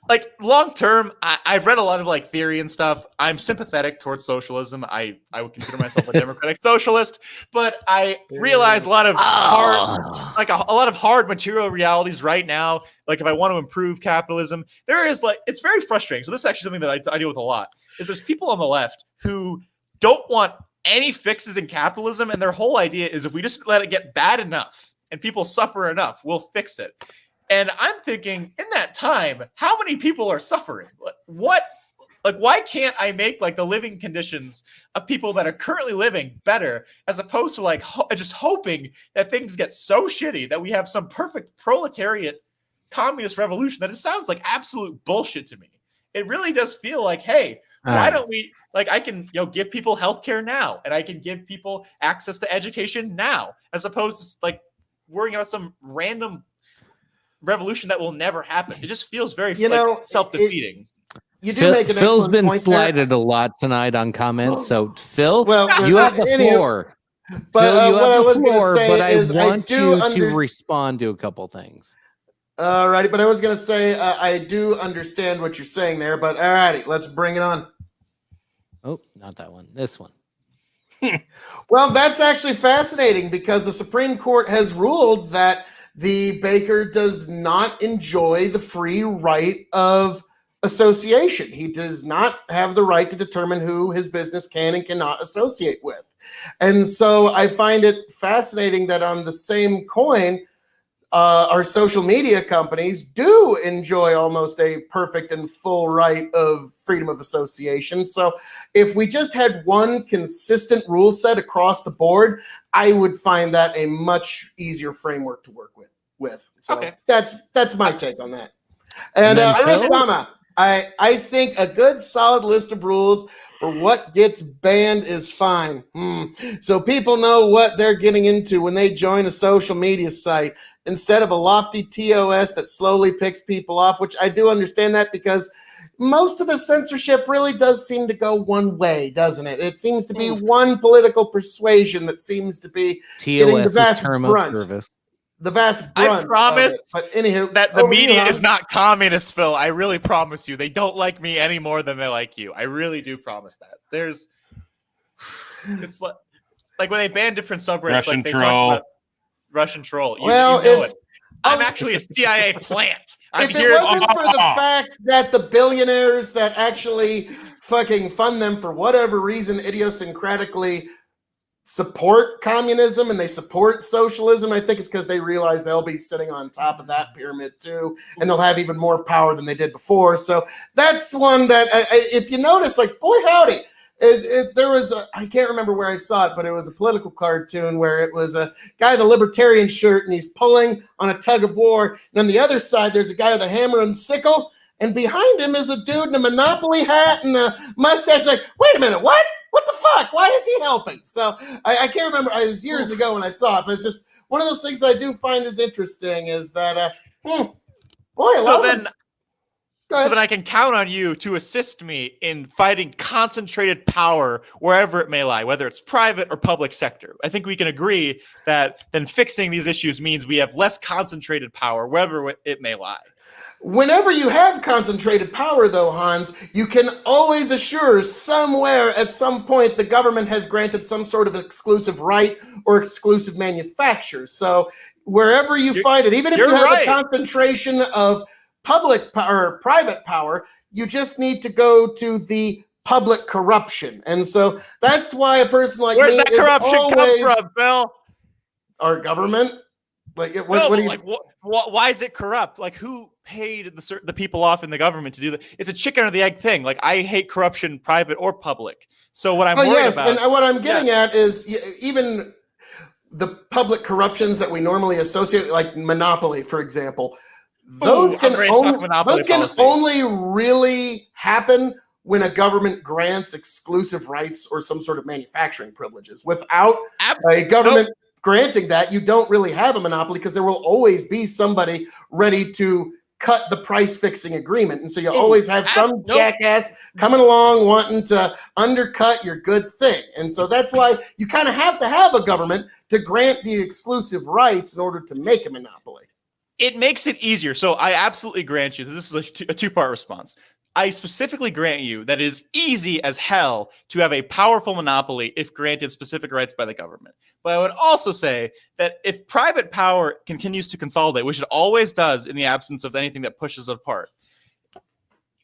S3: like long term, I've read a lot of like theory and stuff. I'm sympathetic towards socialism. I would consider myself a democratic socialist, but I realize a lot of hard material realities right now. Like if I want to improve capitalism, there is like, it's very frustrating. So this is actually something that I deal with a lot, is there's people on the left who don't want any fixes in capitalism. And their whole idea is if we just let it get bad enough and people suffer enough, we'll fix it. And I'm thinking, in that time, how many people are suffering? Why can't I make like the living conditions of people that are currently living better, as opposed to like just hoping that things get so shitty that we have some perfect proletariat communist revolution that it sounds like absolute bullshit to me. It really does feel like, hey, why don't we, like, I can, give people healthcare now, and I can give people access to education now, as opposed to like worrying about some random revolution that will never happen. It just feels very self-defeating.
S5: You do make an
S6: Phil's
S5: excellent
S6: been
S5: point there.
S6: slighted a lot tonight on comments. So Phil,
S5: Well,
S6: you have the floor.
S5: But
S6: Phil, you
S5: what
S6: have
S5: I
S6: the
S5: was going
S6: floor,
S5: to say
S6: but
S5: is
S6: I want you to
S5: to
S6: respond to a couple things.
S5: Alrighty, but I was going to say I do understand what you're saying there, but alrighty, let's bring it on.
S6: Oh, not that one. This one.
S5: Well, that's actually fascinating, because the Supreme Court has ruled that the baker does not enjoy the free right of association. He does not have the right to determine who his business can and cannot associate with. And so I find it fascinating that on the same coin, our social media companies do enjoy almost a perfect and full right of freedom of association. So if we just had one consistent rule set across the board, I would find that a much easier framework to work with. So
S3: Okay.
S5: That's my take on that. And Aristama, I think a good solid list of rules for what gets banned is fine. So people know what they're getting into when they join a social media site, instead of a lofty TOS that slowly picks people off, which I do understand that, because most of the censorship really does seem to go one way, doesn't it? It seems to be one political persuasion that seems to be getting the
S6: TOS
S5: vast
S6: is term
S5: brunt.
S6: of service.
S5: The vast brunt.
S3: I promise
S5: But anywho,
S3: that the
S5: over to you,
S3: media
S5: Hans.
S3: is not communist, Phil. I really promise you. They don't like me any more than they like you. I really do promise that. It's like when they ban different subreddits,
S4: Russian
S3: like they
S4: troll.
S3: talk about Russian troll. You
S5: Well,
S3: know
S5: if-
S3: it. I'm actually a CIA plant. I'm
S5: If
S3: here.
S5: it wasn't for the fact that the billionaires that actually fucking fund them for whatever reason idiosyncratically support communism and they support socialism, I think it's because they realize they'll be sitting on top of that pyramid too, and they'll have even more power than they did before. So that's one that, if you notice, like, boy howdy, there was I can't remember where I saw it, but it was a political cartoon where it was a guy with a libertarian shirt and he's pulling on a tug of war, and on the other side there's a guy with a hammer and sickle, and behind him is a dude in a Monopoly hat and a mustache. Like, wait a minute, what? What the fuck? Why is he helping? So I can't remember. It was years ago when I saw it, but it's just one of those things that I do find is interesting. Is that
S3: So then I can count on you to assist me in fighting concentrated power wherever it may lie, whether it's private or public sector. I think we can agree that then fixing these issues means we have less concentrated power wherever it may lie.
S5: Whenever you have concentrated power, though, Hans, you can always assure somewhere at some point the government has granted some sort of exclusive right or exclusive manufacture. So wherever you find it, even if you have a concentration of public power or private power, you just need to go to the public corruption. And so that's why a person like
S3: Where's
S5: me
S3: that corruption come from, Bill?
S5: Our government. Like,
S3: No,
S5: what
S3: but
S5: do you?
S3: like, why is it corrupt? Like, who paid the people off in the government to do that? It's a chicken or the egg thing. Like, I hate corruption, private or public. So what I'm
S5: Oh
S3: worried
S5: yes,
S3: about,
S5: and what I'm getting at is even the public corruptions that we normally associate, like monopoly, for example, those can
S3: I'm ready to talk monopoly policy.
S5: only really happen when a government grants exclusive rights or some sort of manufacturing privileges. Without a government granting that, you don't really have a monopoly because there will always be somebody ready to cut the price fixing agreement. And so you always have some jackass coming along wanting to undercut your good thing. And so that's why you kind of have to have a government to grant the exclusive rights in order to make a monopoly.
S3: It makes it easier. So I absolutely grant you, this is a two-part response. I specifically grant you that it is easy as hell to have a powerful monopoly if granted specific rights by the government. But I would also say that if private power continues to consolidate, which it always does in the absence of anything that pushes it apart,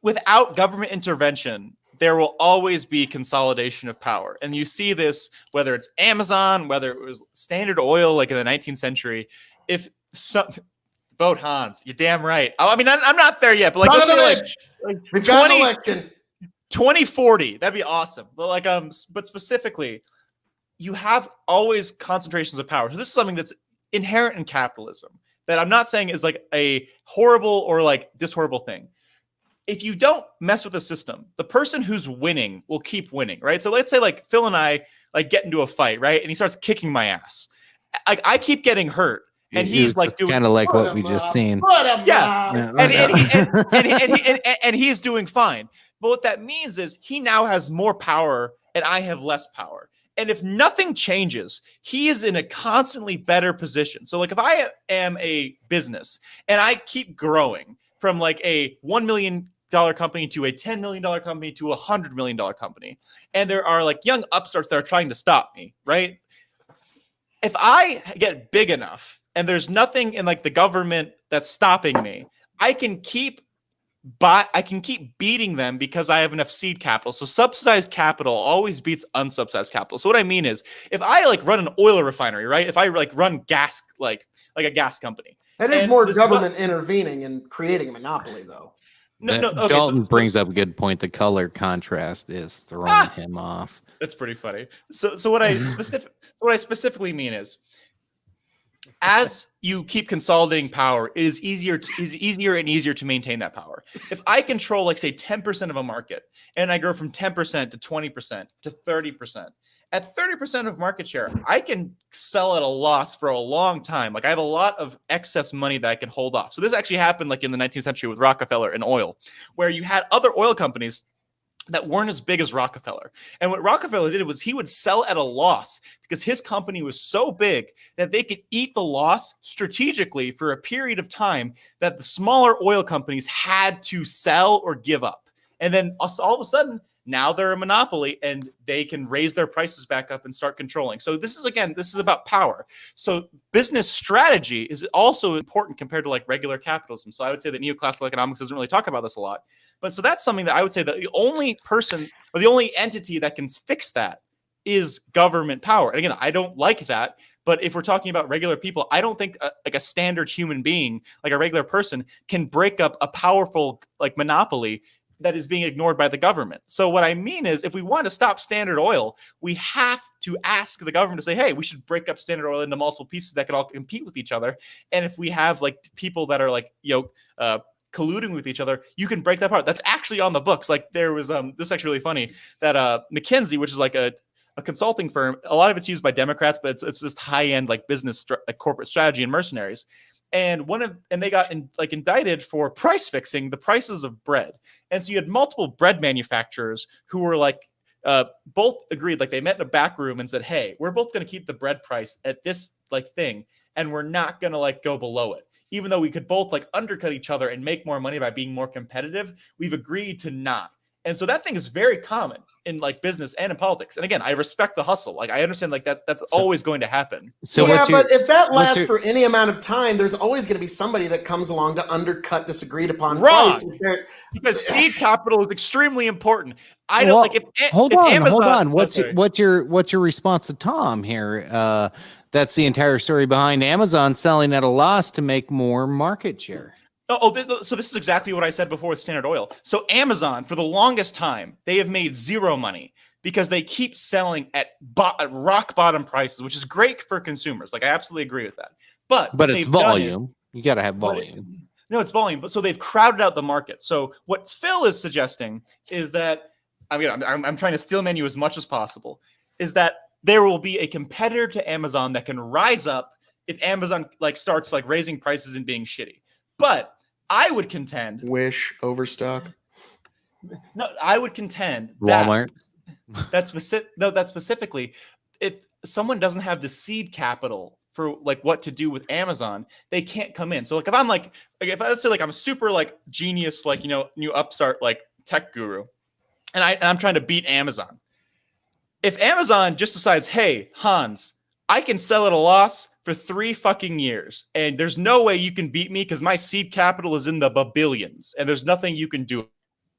S3: without government intervention, there will always be consolidation of power. And you see this, whether it's Amazon, whether it was Standard Oil, like in the 19th century, if some... Vote Hans. You're damn right. I mean, I'm not there yet, but like, let's say like
S5: We've got an election.
S3: 2040, that'd be awesome. But like, but specifically, you have always concentrations of power. So this is something that's inherent in capitalism that I'm not saying is like a horrible or like horrible thing. If you don't mess with the system, the person who's winning will keep winning, right? So let's say like Phil and I like get into a fight, right? And he starts kicking my ass. I keep getting hurt. And he's like doing
S6: kind of like what we just seen.
S3: Yeah, and he's doing fine. But what that means is he now has more power and I have less power. And if nothing changes, he is in a constantly better position. So like if I am a business and I keep growing from like a $1 million company to a $10 million company to a $100 million company, and there are like young upstarts that are trying to stop me, right? If I get big enough and there's nothing in like the government that's stopping me, I can keep beating them because I have enough seed capital. So subsidized capital always beats unsubsidized capital. So what I mean is, if I like run an oil refinery, right? If I like run gas, like a gas company,
S5: that is more government intervening and creating a monopoly, though.
S3: No, okay,
S6: Dalton brings up a good point. The color contrast is throwing him off.
S3: That's pretty funny. So what I specifically mean is, as you keep consolidating power, it is easier and easier to maintain that power. If I control, like, say, 10% of a market, and I grow from 10% to 20% to 30%, at 30% of market share, I can sell at a loss for a long time. Like, I have a lot of excess money that I can hold off. So this actually happened like in the 19th century with Rockefeller and oil, where you had other oil companies that weren't as big as Rockefeller. And what Rockefeller did was he would sell at a loss because his company was so big that they could eat the loss strategically for a period of time that the smaller oil companies had to sell or give up. And then all of a sudden, now they're a monopoly and they can raise their prices back up and start controlling. So this is about power. So business strategy is also important compared to like regular capitalism. So I would say that neoclassical economics doesn't really talk about this a lot. But so that's something that I would say that the only person or the only entity that can fix that is government power. And again, I don't like that. But if we're talking about regular people, I don't think like a standard human being, like a regular person, can break up a powerful like monopoly that is being ignored by the government. So what I mean is, if we want to stop Standard Oil, we have to ask the government to say, hey, we should break up Standard Oil into multiple pieces that can all compete with each other. And if we have like people that are like, colluding with each other, you can break that apart. That's actually on the books. Like there was, this is actually really funny, that McKinsey, which is like a consulting firm, a lot of it's used by Democrats, but it's just high-end like business, corporate strategy and mercenaries. And they got indicted for price fixing the prices of bread. And so you had multiple bread manufacturers who were like, both agreed, like they met in a back room and said, hey, we're both going to keep the bread price at this like thing, and we're not going to like go below it. Even though we could both like undercut each other and make more money by being more competitive, we've agreed to not. And so that thing is very common in like business and in politics. And again, I respect the hustle. Like I understand like that's always going to happen.
S6: So
S5: yeah, but if that
S6: what's
S5: lasts
S6: your-
S5: for any amount of time, there's always going to be somebody that comes along to undercut this agreed upon
S3: Wrong.
S5: price.
S3: Because seed capital is extremely important. I don't
S6: Well,
S3: like if
S6: hold
S3: if
S6: on,
S3: Amazon,
S6: hold on.
S3: oh, sorry.
S6: What's your response to Tom here? That's the entire story behind Amazon selling at a loss to make more market share.
S3: So this is exactly what I said before with Standard Oil. So Amazon, for the longest time, they have made zero money because they keep selling at rock bottom prices, which is great for consumers. Like I absolutely agree with that. But
S6: it's volume. You got to have volume.
S3: No, it's volume. But so they've crowded out the market. So what Phil is suggesting is that I'm trying to steel man you as much as possible. Is that there will be a competitor to Amazon that can rise up if Amazon like starts like raising prices and being shitty. But I would contend
S5: Wish, Overstock.
S3: No, I would contend
S6: Walmart.
S3: That's specifically if someone doesn't have the seed capital for like what to do with Amazon, they can't come in. So like if I'm like if let's say like I'm super like genius, like new upstart like tech guru, and I'm trying to beat Amazon. If Amazon just decides, hey, Hans, I can sell at a loss for 3 fucking years, and there's no way you can beat me because my seed capital is in the billions, and there's nothing you can do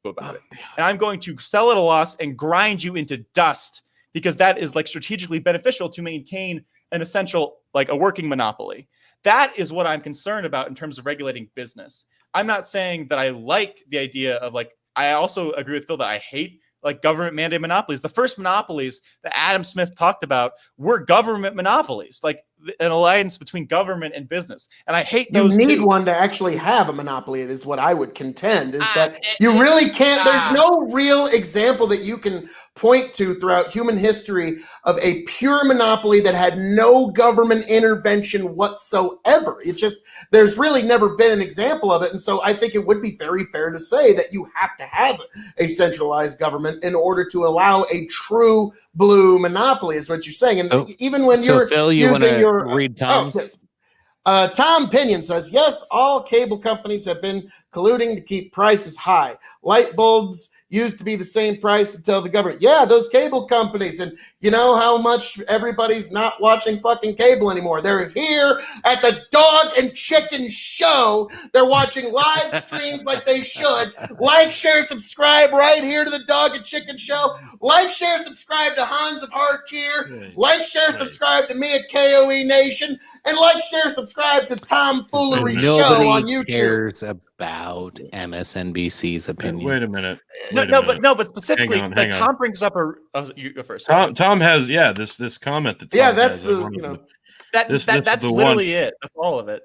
S3: about it. And I'm going to sell at a loss and grind you into dust because that is like strategically beneficial to maintain an essential, like a working monopoly. That is what I'm concerned about in terms of regulating business. I'm not saying that I like the idea of like, I also agree with Phil that I hate like government mandated monopolies. The first monopolies that Adam Smith talked about were government monopolies, like an alliance between government and business. And I hate
S5: You
S3: those.
S5: need
S3: two.
S5: one to actually have a monopoly, is what I would contend, is that you really can't, there's no real example that you can point to throughout human history of a pure monopoly that had no government intervention whatsoever. It just, there's really never been an example of it. And so I think it would be very fair to say that you have to have a centralized government in order to allow a true blue monopoly, is what you're saying. And even when you're
S6: Phil, you want
S5: using
S6: to
S5: your
S6: read Tom's?
S5: yes. Tom Pinion says, yes, all cable companies have been colluding to keep prices high. Light bulbs used to be the same price until the government. Yeah, those cable companies. And you know how much everybody's not watching fucking cable anymore. They're here at the Dog and Chicken Show. They're watching live streams like they should. Like, share, subscribe right here to the Dog and Chicken Show. Like, share, subscribe to Hans of Hardcore. Like, share, subscribe to me at KOE Nation. And like, share, subscribe to Tom Foolery Show on
S6: Nobody
S5: YouTube.
S6: cares about MSNBC's opinion.
S4: Wait a minute.
S3: But specifically,
S4: Hang
S3: like
S4: on.
S3: Tom brings up you go first.
S4: Tom has this comment that Tom
S5: Yeah, that's
S4: has,
S5: the,
S4: one
S5: you
S4: of
S5: know.
S3: That's
S4: the
S3: literally it. That's all of it.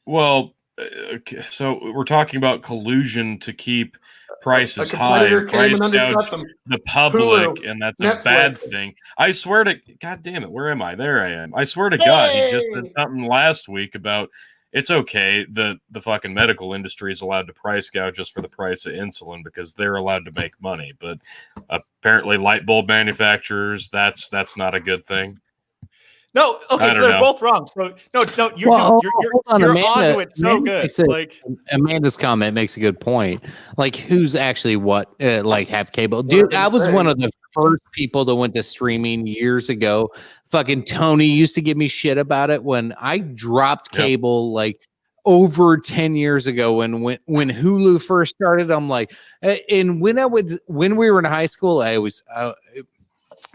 S4: Well, okay, so we're talking about collusion to keep prices
S5: A
S4: high,
S5: competitor
S4: and
S5: came
S4: price
S5: and undercut
S4: gouge
S5: them.
S4: the public,
S5: Hulu,
S4: and that's a bad
S5: Netflix.
S4: thing. I swear to God damn it, where am I? There I am. I swear to God, he just said
S5: Hey!
S4: something last week about it's okay. The fucking medical industry is allowed to price gouge just for the price of insulin because they're allowed to make money. But apparently, light bulb manufacturers, that's not a good thing.
S3: No, okay,
S4: I
S3: so
S4: don't
S3: they're
S4: know.
S3: both wrong. So no, you're
S6: Well,
S3: you're
S6: hold on, Amanda.
S3: onto it so
S6: Amanda
S3: good.
S6: said-
S3: Like
S6: Amanda's comment makes a good point. Like, who's actually like have cable? Dude, I was one of the first people that went to streaming years ago. Fucking Tony used to give me shit about it when I dropped
S4: Yep.
S6: cable like over 10 years ago when Hulu first started. I'm like, and when we were in high school, I always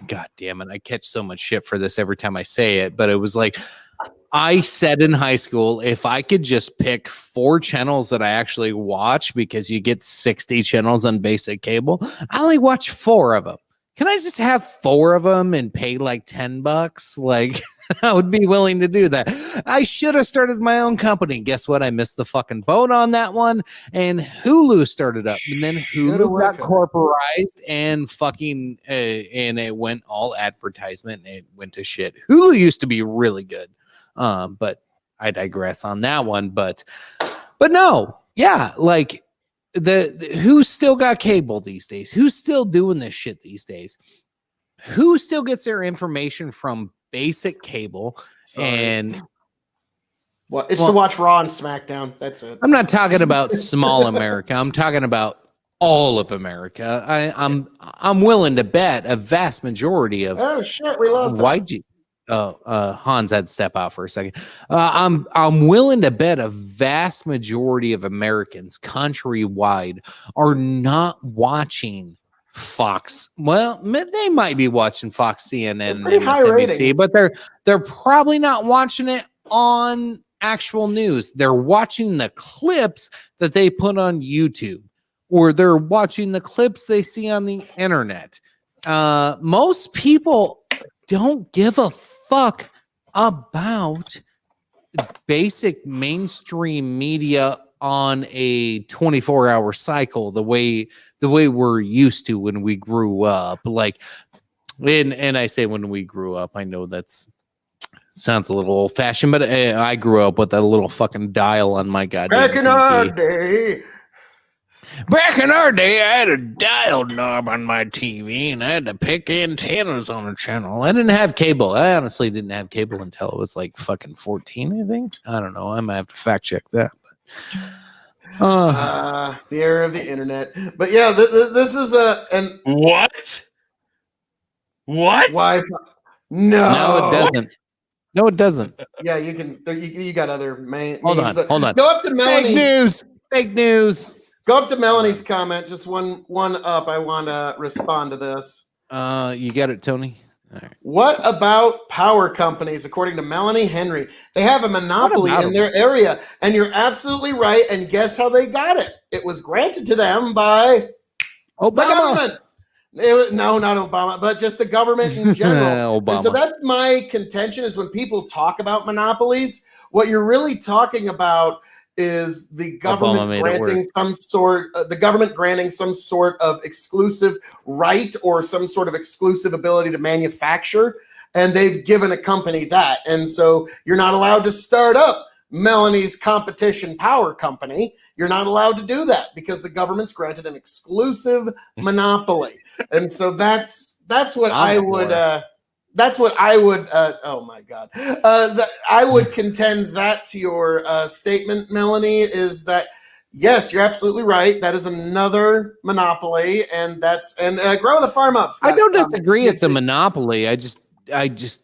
S6: God damn it, I catch so much shit for this every time I say it, but it was like I said in high school, if I could just pick 4 channels that I actually watch, because you get 60 channels on basic cable, I only watch 4 of them. Can I just have 4 of them and pay like $10? Like, I would be willing to do that. I should have started my own company. Guess what? I missed the fucking boat on that one. And Hulu started up, and then Hulu got corporatized and fucking and it went all advertisement and it went to shit. Hulu used to be really good, but I digress on that one. But no, yeah, like who's still got cable these days? Who's still doing this shit these days? Who still gets their information from basic cable? And
S5: Well, it's to watch Raw and SmackDown. That's it.
S6: I'm not talking about small America. I'm talking about all of America. I'm willing to bet a vast majority of
S5: Oh shit, we lost.
S6: YG. Hans had to step out for a second. I'm willing to bet a vast majority of Americans countrywide are not watching Fox. Well, they might be watching Fox, CNN, and
S5: pretty high
S6: MSNBC,
S5: ratings.
S6: but they're probably not watching it on actual news. They're watching the clips that they put on YouTube, or they're watching the clips they see on the internet. Most people don't give a fuck about basic mainstream media on a 24-hour cycle the way we're used to when we grew up. Like, and I say when we grew up, I know sounds a little old fashioned, but I grew up with a little fucking dial on my goddamn
S5: Back in
S6: TV.
S5: our day.
S6: Back in our day, I had a dial knob on my TV, and I had to pick antennas on a channel. I didn't have cable. I honestly didn't have cable until it was like fucking 14, I think. I don't know. I might have to fact check that.
S5: The era of the internet. But yeah, this is an
S4: What?
S5: Wi-Fi.
S6: No, it doesn't. No, it doesn't.
S5: Yeah, you can. You got other main.
S6: Hold
S5: means,
S6: on,
S5: but
S6: hold on.
S5: Go up to Melanie's.
S6: Fake news. Fake news.
S5: Go up to Melanie's comment. Just one up. I want to respond to this.
S6: You got it, Tony. All right.
S5: What about power companies? According to Melanie Henry, they have a monopoly in their area, and you're absolutely right. And guess how they got it? It was granted to them by the government. No, not Obama, but just the government in general.
S6: Obama.
S5: And so that's my contention: is when people talk about monopolies, what you're really talking about is the government granting some sort of exclusive right or some sort of exclusive ability to manufacture, and they've given a company that. And so you're not allowed to start up Melanie's competition power company. You're not allowed to do that because the government's granted an exclusive monopoly. And so that's what I would oh my God. I would contend that to your statement, Melanie, is that yes, you're absolutely right. That is another monopoly, and grow the farm up. Scott.
S6: I don't disagree. It's a monopoly. I just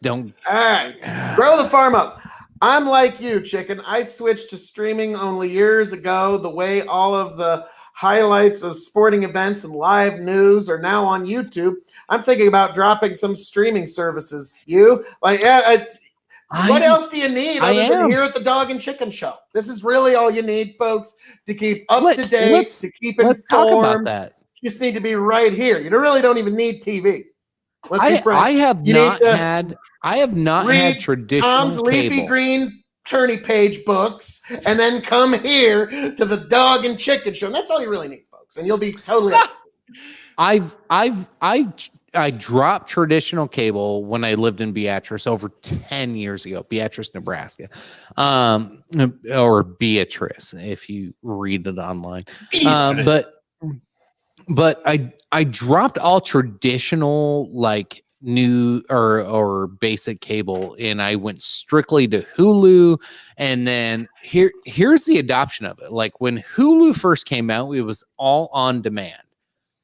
S6: don't.
S5: All right, grow the farm up. I'm like you, chicken. I switched to streaming only years ago. The way all of the highlights of sporting events and live news are now on YouTube. I'm thinking about dropping some streaming services. You what else do you need other than here at the Dog and Chicken Show? This is really all you need, folks, to keep up to date, to keep informed.
S6: Let's talk about that.
S5: You just need to be right here. You really don't even need TV.
S6: I have not had traditional
S5: Tom's Leafy
S6: cable.
S5: Green Turney Page books, and then come here to the Dog and Chicken Show. And that's all you really need, folks, and you'll be totally
S6: I dropped traditional cable when I lived in Beatrice over 10 years ago, Beatrice, Nebraska, or Beatrice, if you read it online. But I dropped all traditional like new or basic cable, and I went strictly to Hulu. And then here's the adoption of it. Like when Hulu first came out, it was all on demand.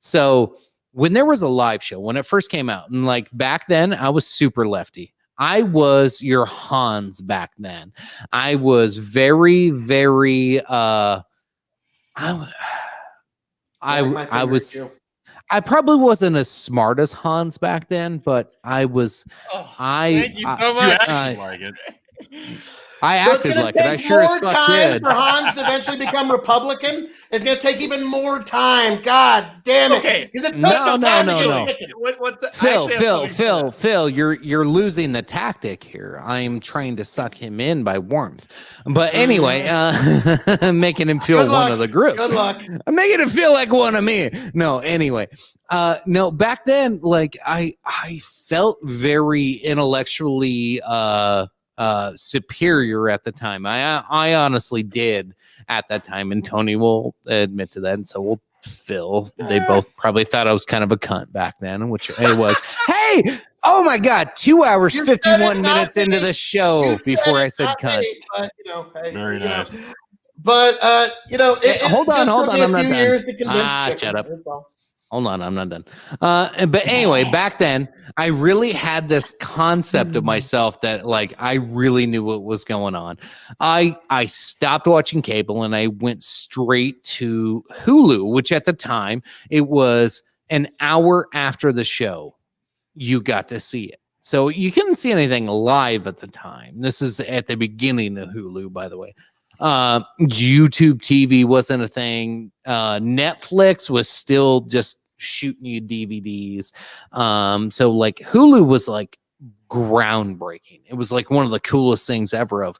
S6: So when there was a live show, when it first came out, and like back then I was super lefty. I was your Hans back then. I was very, very I probably wasn't as smart as Hans back then, but I was.
S3: Thank you so much.
S6: I acted like it. I sure as fuck did.
S5: For Hans to eventually become Republican, it's going to take even more time. God damn it!
S3: Okay.
S6: Phil, you're losing the tactic here. I'm trying to suck him in by warmth, but anyway, making him feel one of the group.
S5: Good luck.
S6: I'm making it feel like one of me. No, anyway, no. Back then, like I felt very intellectually superior at the time. I honestly did at that time, and Tony will admit to that, and so will Phil. They both probably thought I was kind of a cunt back then, which it was. Hey, oh my God, 2 hours, 51 minutes into the show before I said cunt.
S5: But,
S4: Very nice.
S5: But
S6: Hold on,
S5: just
S6: hold
S5: took
S6: on,
S5: me
S6: I'm
S5: a
S6: not
S5: few
S6: done.
S5: years to convince chicken.
S6: Shut up.
S5: That's all.
S6: Hold on, I'm not done. But anyway, back then, I really had this concept of myself that like I really knew what was going on. I stopped watching cable and I went straight to Hulu, which at the time it was an hour after the show. You got to see it. So you couldn't see anything live at the time. This is at the beginning of Hulu, by the way. YouTube TV wasn't a thing. Netflix was still just shooting you DVDs. So like Hulu was like groundbreaking. It was like one of the coolest things ever of,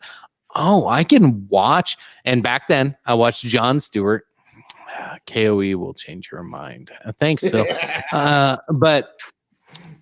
S6: oh, I can watch. And back then I watched Jon Stewart. KOE will change your mind. Thanks, Phil. But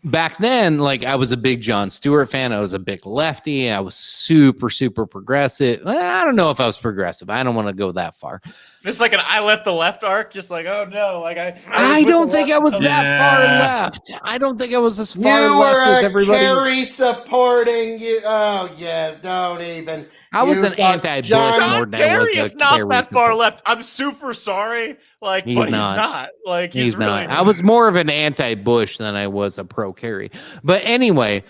S6: back then, like I was a big Jon Stewart fan. I was a big lefty. I was super, super progressive. I don't know if I was progressive. I don't want to go that far.
S3: It's like an I left the left arc, just like, oh no, like
S6: I don't think I was that far
S4: Yeah.
S6: left. I don't think I was as far
S5: You
S6: left as
S5: were a
S6: everybody.
S5: Kerry supporting you. Oh yes, don't even.
S6: I was
S5: You
S6: an
S5: thought
S6: anti-Bush
S5: John
S6: more
S3: John
S6: than I
S3: Kerry
S6: was a
S3: is not
S6: Kerry
S3: that far
S6: supporter.
S3: left. I'm super sorry. Like,
S6: He's
S3: but
S6: not.
S3: he's not. Like,
S6: He's
S3: really
S6: not. I was more of an anti-Bush than I was a pro-Kerry. But anyway,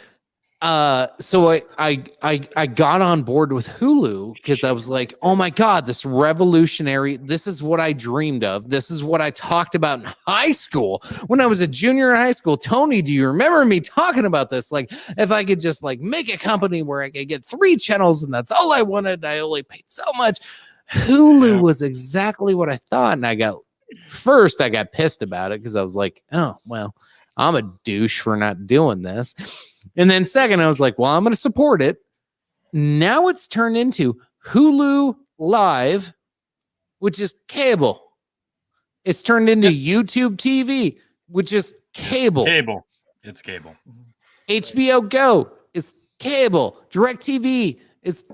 S6: so I got on board with Hulu because I was like, oh my God, this revolutionary, this is what I dreamed of. This is what I talked about in high school. When I was a junior in high school, Tony, do you remember me talking about this? Like, if I could just like make a company where I could get 3 channels and that's all I wanted, I only paid so much. Hulu was exactly what I thought. And I got pissed about it because I was like, oh, well, I'm a douche for not doing this. And then second, I was like, well, I'm going to support it. Now it's turned into Hulu Live, which is cable. It's turned into YouTube TV, which is cable.
S4: Cable. It's cable.
S6: HBO Go, it's cable. DirecTV, it's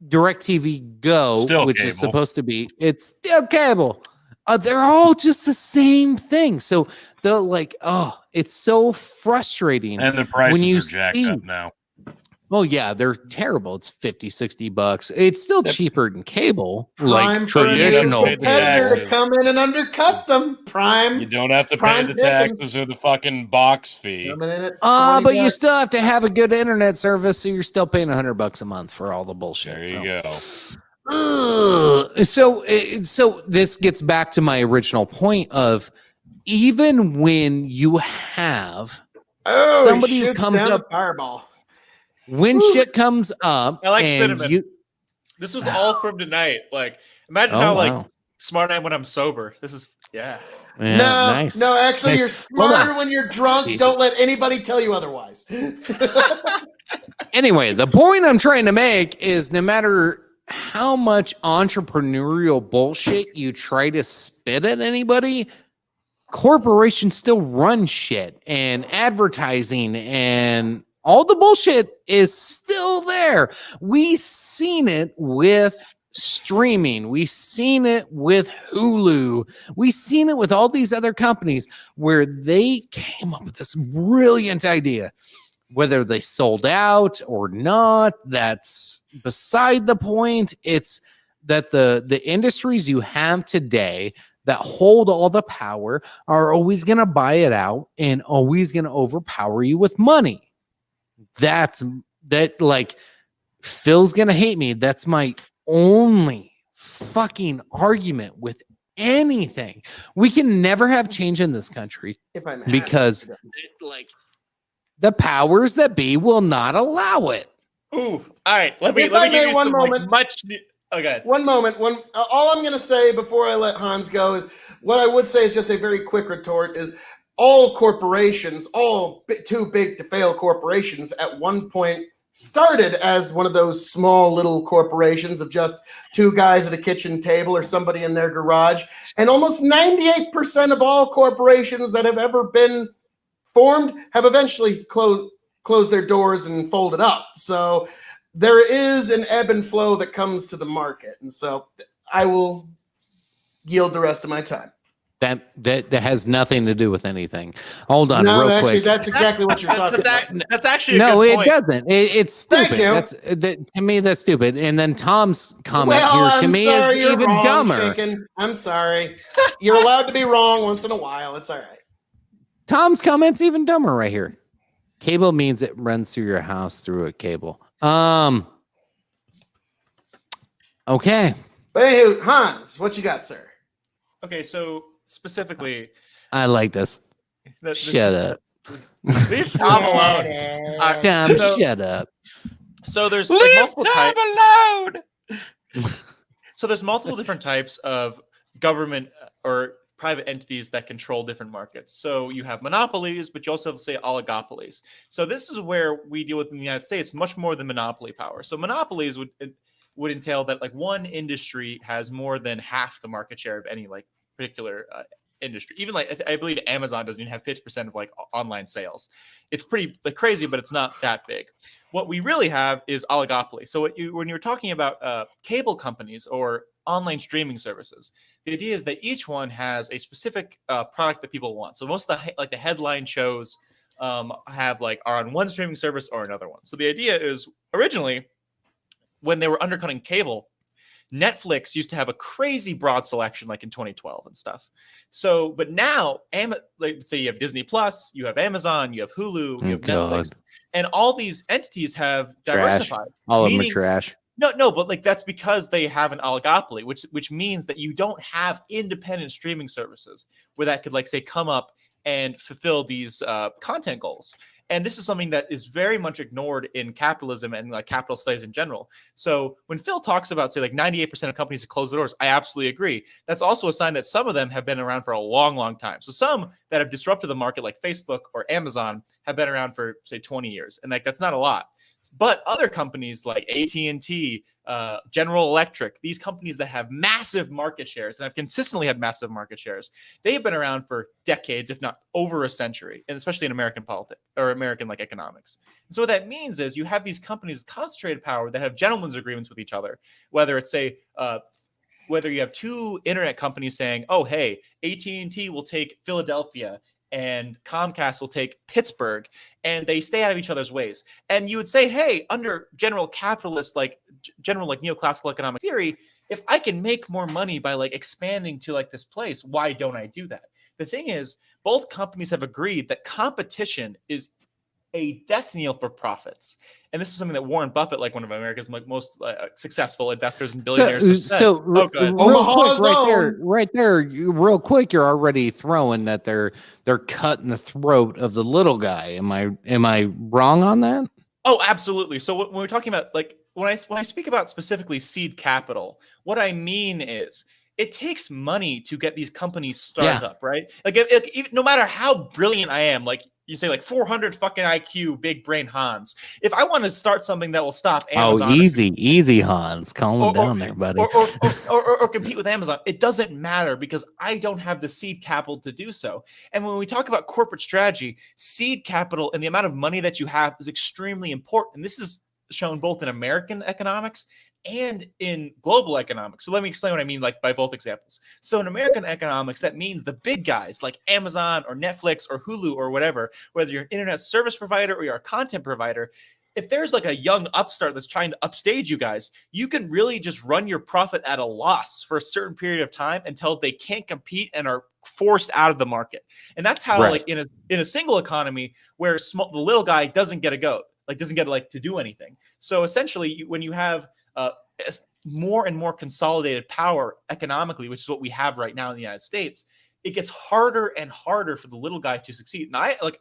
S6: DirecTV Go,
S4: Still
S6: which
S4: cable.
S6: is supposed to be, it's still cable. They're all just the same thing. So they're like, oh, it's so frustrating.
S4: And the prices
S6: you
S4: are jacked
S6: see-
S4: up now.
S6: Oh yeah, they're terrible. It's $50-$60. It's still cheaper than cable,
S5: Prime
S6: like
S5: for a new
S6: traditional.
S5: competitor to
S4: taxes.
S5: come in and undercut them. Prime
S4: You don't have to pay
S5: Prime
S4: the
S5: Pickens.
S4: taxes or the fucking box fee.
S5: coming in at
S6: But
S5: 20
S6: you
S5: bucks.
S6: still have to have a good internet service, so you're still paying $100 a month for all the bullshit.
S4: There you go.
S6: So this gets back to my original point of even when you have
S5: Oh,
S6: somebody
S5: he
S6: who
S5: shoots
S6: comes
S5: down
S6: up-
S5: the fireball.
S6: when shit comes up,
S3: I like
S6: and
S3: cinnamon.
S6: you,
S3: This was all from tonight. Like, imagine
S6: Oh,
S3: how
S6: wow.
S3: like smart I am when I'm sober. This is
S6: yeah,
S5: no,
S6: nice.
S5: no, actually,
S6: Nice.
S5: you're
S6: Hold
S5: smarter
S6: on.
S5: when you're drunk.
S6: Jesus.
S5: Don't let anybody tell you otherwise.
S6: Anyway, the point I'm trying to make is no matter how much entrepreneurial bullshit you try to spit at anybody, corporations still run shit, and advertising and all the bullshit is still there. We seen it with streaming. We seen it with Hulu. We seen it with all these other companies where they came up with this brilliant idea. Whether they sold out or not, that's beside the point. It's that the industries you have today that hold all the power are always going to buy it out and always going to overpower you with money. That like Phil's going to hate me. That's my only fucking argument with anything. We can never have change in this country
S5: If I may.
S6: because like the powers that be will not allow it.
S3: ooh. All right, let me
S5: If I
S3: give
S5: may,
S3: you
S5: one
S3: some
S5: moment.
S3: like much. Okay.
S5: One moment. All I'm going to say before I let Hans go is what I would say is just a very quick retort is all corporations, too big to fail corporations at one point started as one of those small little corporations of just 2 guys at a kitchen table or somebody in their garage. And almost 98% of all corporations that have ever been formed have eventually closed their doors and folded up. So there is an ebb and flow that comes to the market. And so I will yield the rest of my time.
S6: That has nothing to do with anything. Hold on,
S5: No,
S6: real
S5: actually,
S6: quick.
S5: that's exactly what you're talking about.
S3: That's actually a
S6: No,
S3: good
S6: it
S3: point.
S6: doesn't. It's
S5: Thank
S6: stupid.
S5: you.
S6: To me, that's stupid. And then Tom's comment
S5: Well,
S6: here to
S5: I'm
S6: me
S5: sorry,
S6: is
S5: you're
S6: even
S5: wrong,
S6: dumber.
S5: Chicken. I'm sorry. You're allowed to be wrong once in a while. It's all right.
S6: Tom's comment's even dumber right here. Cable means it runs through your house through a cable. Okay.
S5: But anywho, Hans, what you got, sir?
S3: Okay, so specifically,
S6: I like this. Shut up.
S3: Leave Tom alone.
S6: Tom,
S3: so-
S6: shut up.
S3: So there's like
S4: Leave
S3: multiple
S4: Tom
S3: types.
S4: alone.
S3: So there's multiple different types of government or private entities that control different markets. So you have monopolies, but you also have to say oligopolies. So this is where we deal with in the United States much more than monopoly power. So monopolies would entail that like one industry has more than half the market share of any like particular industry. Even like I believe Amazon doesn't even have 50% of like online sales. It's pretty like crazy, but it's not that big. What we really have is oligopoly. So when you're talking about cable companies or online streaming services, the idea is that each one has a specific product that people want. So most of the headline shows are on one streaming service or another one. So the idea is originally when they were undercutting cable, Netflix used to have a crazy broad selection like in 2012 and stuff. So, but now, like say you have Disney Plus, you have Amazon, you have Hulu, you have Netflix, and all these entities have diversified.
S6: All of them are trash.
S3: No, but like that's because they have an oligopoly, which means that you don't have independent streaming services where that could like say come up and fulfill these content goals. And this is something that is very much ignored in capitalism and like capital studies in general. So when Phil talks about say like 98% of companies that close the doors, I absolutely agree. That's also a sign that some of them have been around for a long, long time. So some that have disrupted the market like Facebook or Amazon have been around for say 20 years. And like that's not a lot. But other companies like AT&T, General Electric, these companies that have massive market shares and have consistently had massive market shares, they've been around for decades, if not over a century, and especially in American politics or American like economics. And so what that means is you have these companies with concentrated power that have gentlemen's agreements with each other, whether it's say whether you have two internet companies saying, oh, hey, AT&T will take Philadelphia and Comcast will take Pittsburgh, and they stay out of each other's ways. And you would say, hey, under general capitalist, like general like neoclassical economic theory, if I can make more money by like expanding to like this place, why don't I do that? The thing is, both companies have agreed that competition is a death knell for profits. And this is something that Warren Buffett, like one of America's most successful investors and billionaires, have said.
S6: Real quick, right there, real quick, you're already throwing that they're cutting the throat of the little guy. Am I wrong on that?
S3: Oh, absolutely. So when we're talking about like when I speak about specifically seed capital, what I mean is it takes money to get these companies started up, right? Like if no matter how brilliant I am, like you say like 400 fucking IQ, big brain Hans. If I want to start something that will stop Amazon.
S6: Oh, easy Hans. Calm down there, buddy.
S3: Or compete with Amazon. It doesn't matter because I don't have the seed capital to do so. And when we talk about corporate strategy, seed capital and the amount of money that you have is extremely important. And this is shown both in American economics and in global economics. So let me explain what I mean like by both examples. So in American economics, that means the big guys like Amazon or Netflix or Hulu or whatever, whether you're an internet service provider or you're a content provider, if there's like a young upstart that's trying to upstage you guys, you can really just run your profit at a loss for a certain period of time until they can't compete and are forced out of the market. And that's how like in a single economy where the little guy doesn't get a goat, like doesn't get like to do anything. So essentially when you have more and more consolidated power economically, which is what we have right now in the United States, it gets harder and harder for the little guy to succeed. And I like,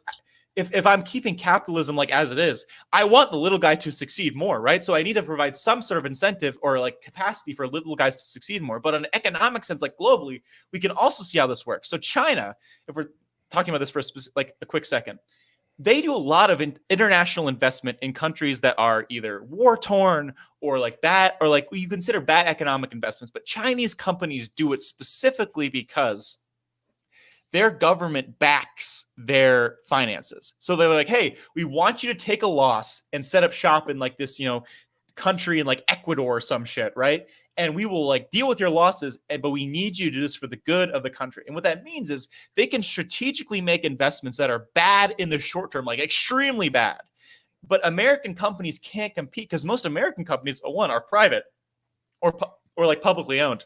S3: if I'm keeping capitalism like as it is, I want the little guy to succeed more, right? So I need to provide some sort of incentive or like capacity for little guys to succeed more. But in an economic sense, like globally, we can also see how this works. So China, if we're talking about this for a quick second, they do a lot of international investment in countries that are either war-torn or like bad, or like you consider bad economic investments. But Chinese companies do it specifically because their government backs their finances. So they're like, hey, we want you to take a loss and set up shop in like this, country in like Ecuador or some shit, right? and we will like deal with your losses, but we need you to do this for the good of the country. And what that means is they can strategically make investments that are bad in the short term, like extremely bad. But American companies can't compete because most American companies, one, are private or like publicly owned.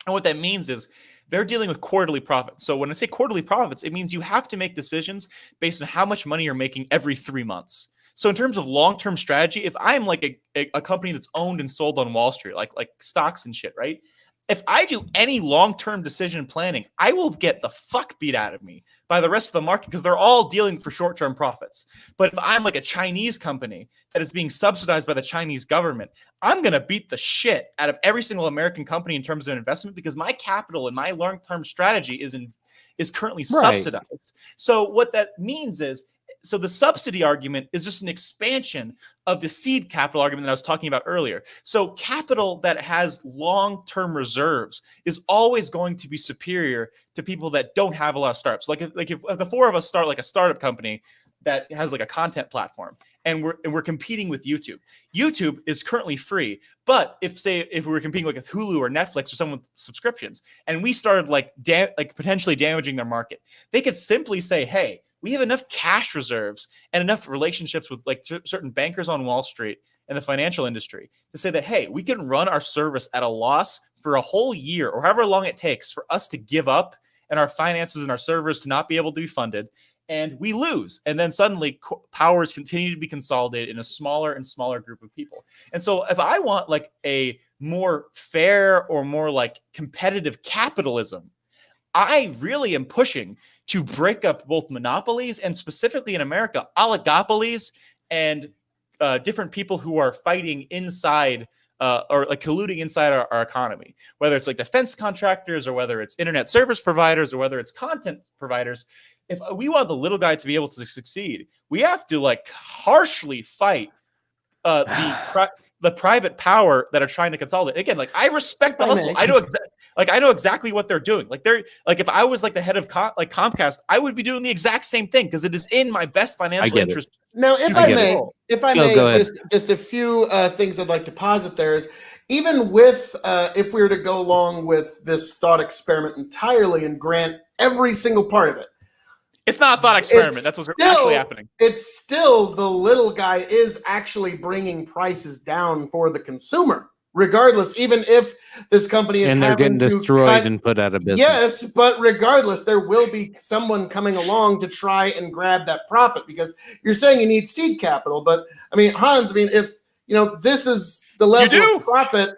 S3: And what that means is they're dealing with quarterly profits. So when I say quarterly profits, it means you have to make decisions based on how much money you're making every 3 months. So in terms of long-term strategy, if I'm like a company that's owned and sold on Wall Street, like stocks and shit, right? If I do any long-term decision planning, I will get the fuck beat out of me by the rest of the market because they're all dealing for short-term profits. But if I'm like a Chinese company that is being subsidized by the Chinese government, I'm going to beat the shit out of every single American company in terms of investment because my capital and my long-term strategy is currently subsidized. So what that means is, so the subsidy argument is just an expansion of the seed capital argument that I was talking about earlier. So capital that has long-term reserves is always going to be superior to people that don't have a lot of startups. Like if the four of us start like a startup company that has like a content platform, and we're competing with YouTube. YouTube is currently free, but if we were competing like with Hulu or Netflix or someone with subscriptions, and we started like potentially damaging their market, they could simply say, hey, we have enough cash reserves and enough relationships with like certain bankers on Wall Street and the financial industry to say that, hey, we can run our service at a loss for a whole year or however long it takes for us to give up and our finances and our servers to not be able to be funded. And we lose. And then suddenly powers continue to be consolidated in a smaller and smaller group of people. And so if I want like a more fair or more like competitive capitalism, I really am pushing to break up both monopolies and specifically in America, oligopolies and different people who are fighting inside or like colluding inside our economy, whether it's like defense contractors or whether it's internet service providers or whether it's content providers. If we want the little guy to be able to succeed, we have to like harshly fight the private power that are trying to consolidate. Again, like I respect the hustle. I know exactly what they're doing. Like they're like, if I was like the head of Comcast, I would be doing the exact same thing because it is in my best financial interest.
S5: Now, if I may, just a few things I'd like to posit there is, even with if we were to go along with this thought experiment entirely and grant every single part of it,
S3: it's not a thought experiment. That's what's actually happening.
S5: It's still the little guy is actually bringing prices down for the consumer, regardless, even if this company is
S6: they're getting destroyed and put out of business.
S5: Yes, but regardless, there will be someone coming along to try and grab that profit because you're saying you need seed capital. But I mean, Hans, if this is the level of profit.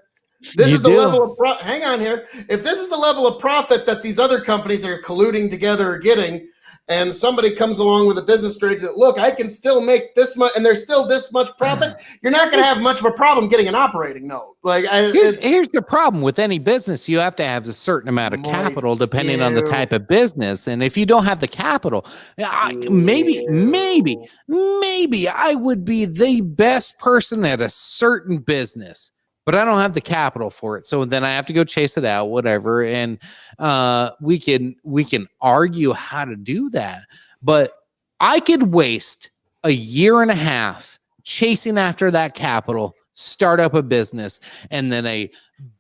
S5: This is the level of hang on here. If this is the level of profit that these other companies are colluding together are getting, and somebody comes along with a business strategy that, look, I can still make this much, and there's still this much profit, you're not going to have much of a problem getting an operating note. Like,
S6: here's the problem with any business. You have to have a certain amount of capital depending on the type of business. And if you don't have the capital, maybe I would be the best person at a certain business, but I don't have the capital for it. So then I have to go chase it out, whatever. And we can argue how to do that. But I could waste a year and a half chasing after that capital, start up a business, and then a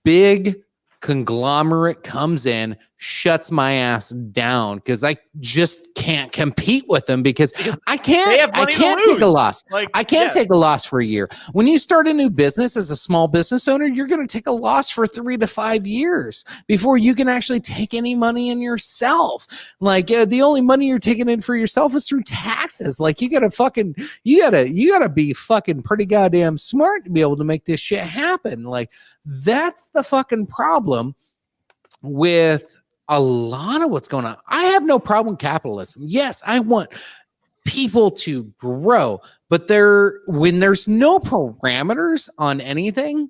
S6: big conglomerate comes in, shuts my ass down because I just can't compete with them because I can't take a loss. I can't take a loss for a year. When you start a new business as a small business owner, you're going to take a loss for 3 to 5 years before you can actually take any money in yourself. Like the only money you're taking in for yourself is through taxes. Like you gotta be fucking pretty goddamn smart to be able to make this shit happen. Like that's the fucking problem with a lot of what's going on. I have no problem with capitalism. Yes, I want people to grow, but when there's no parameters on anything,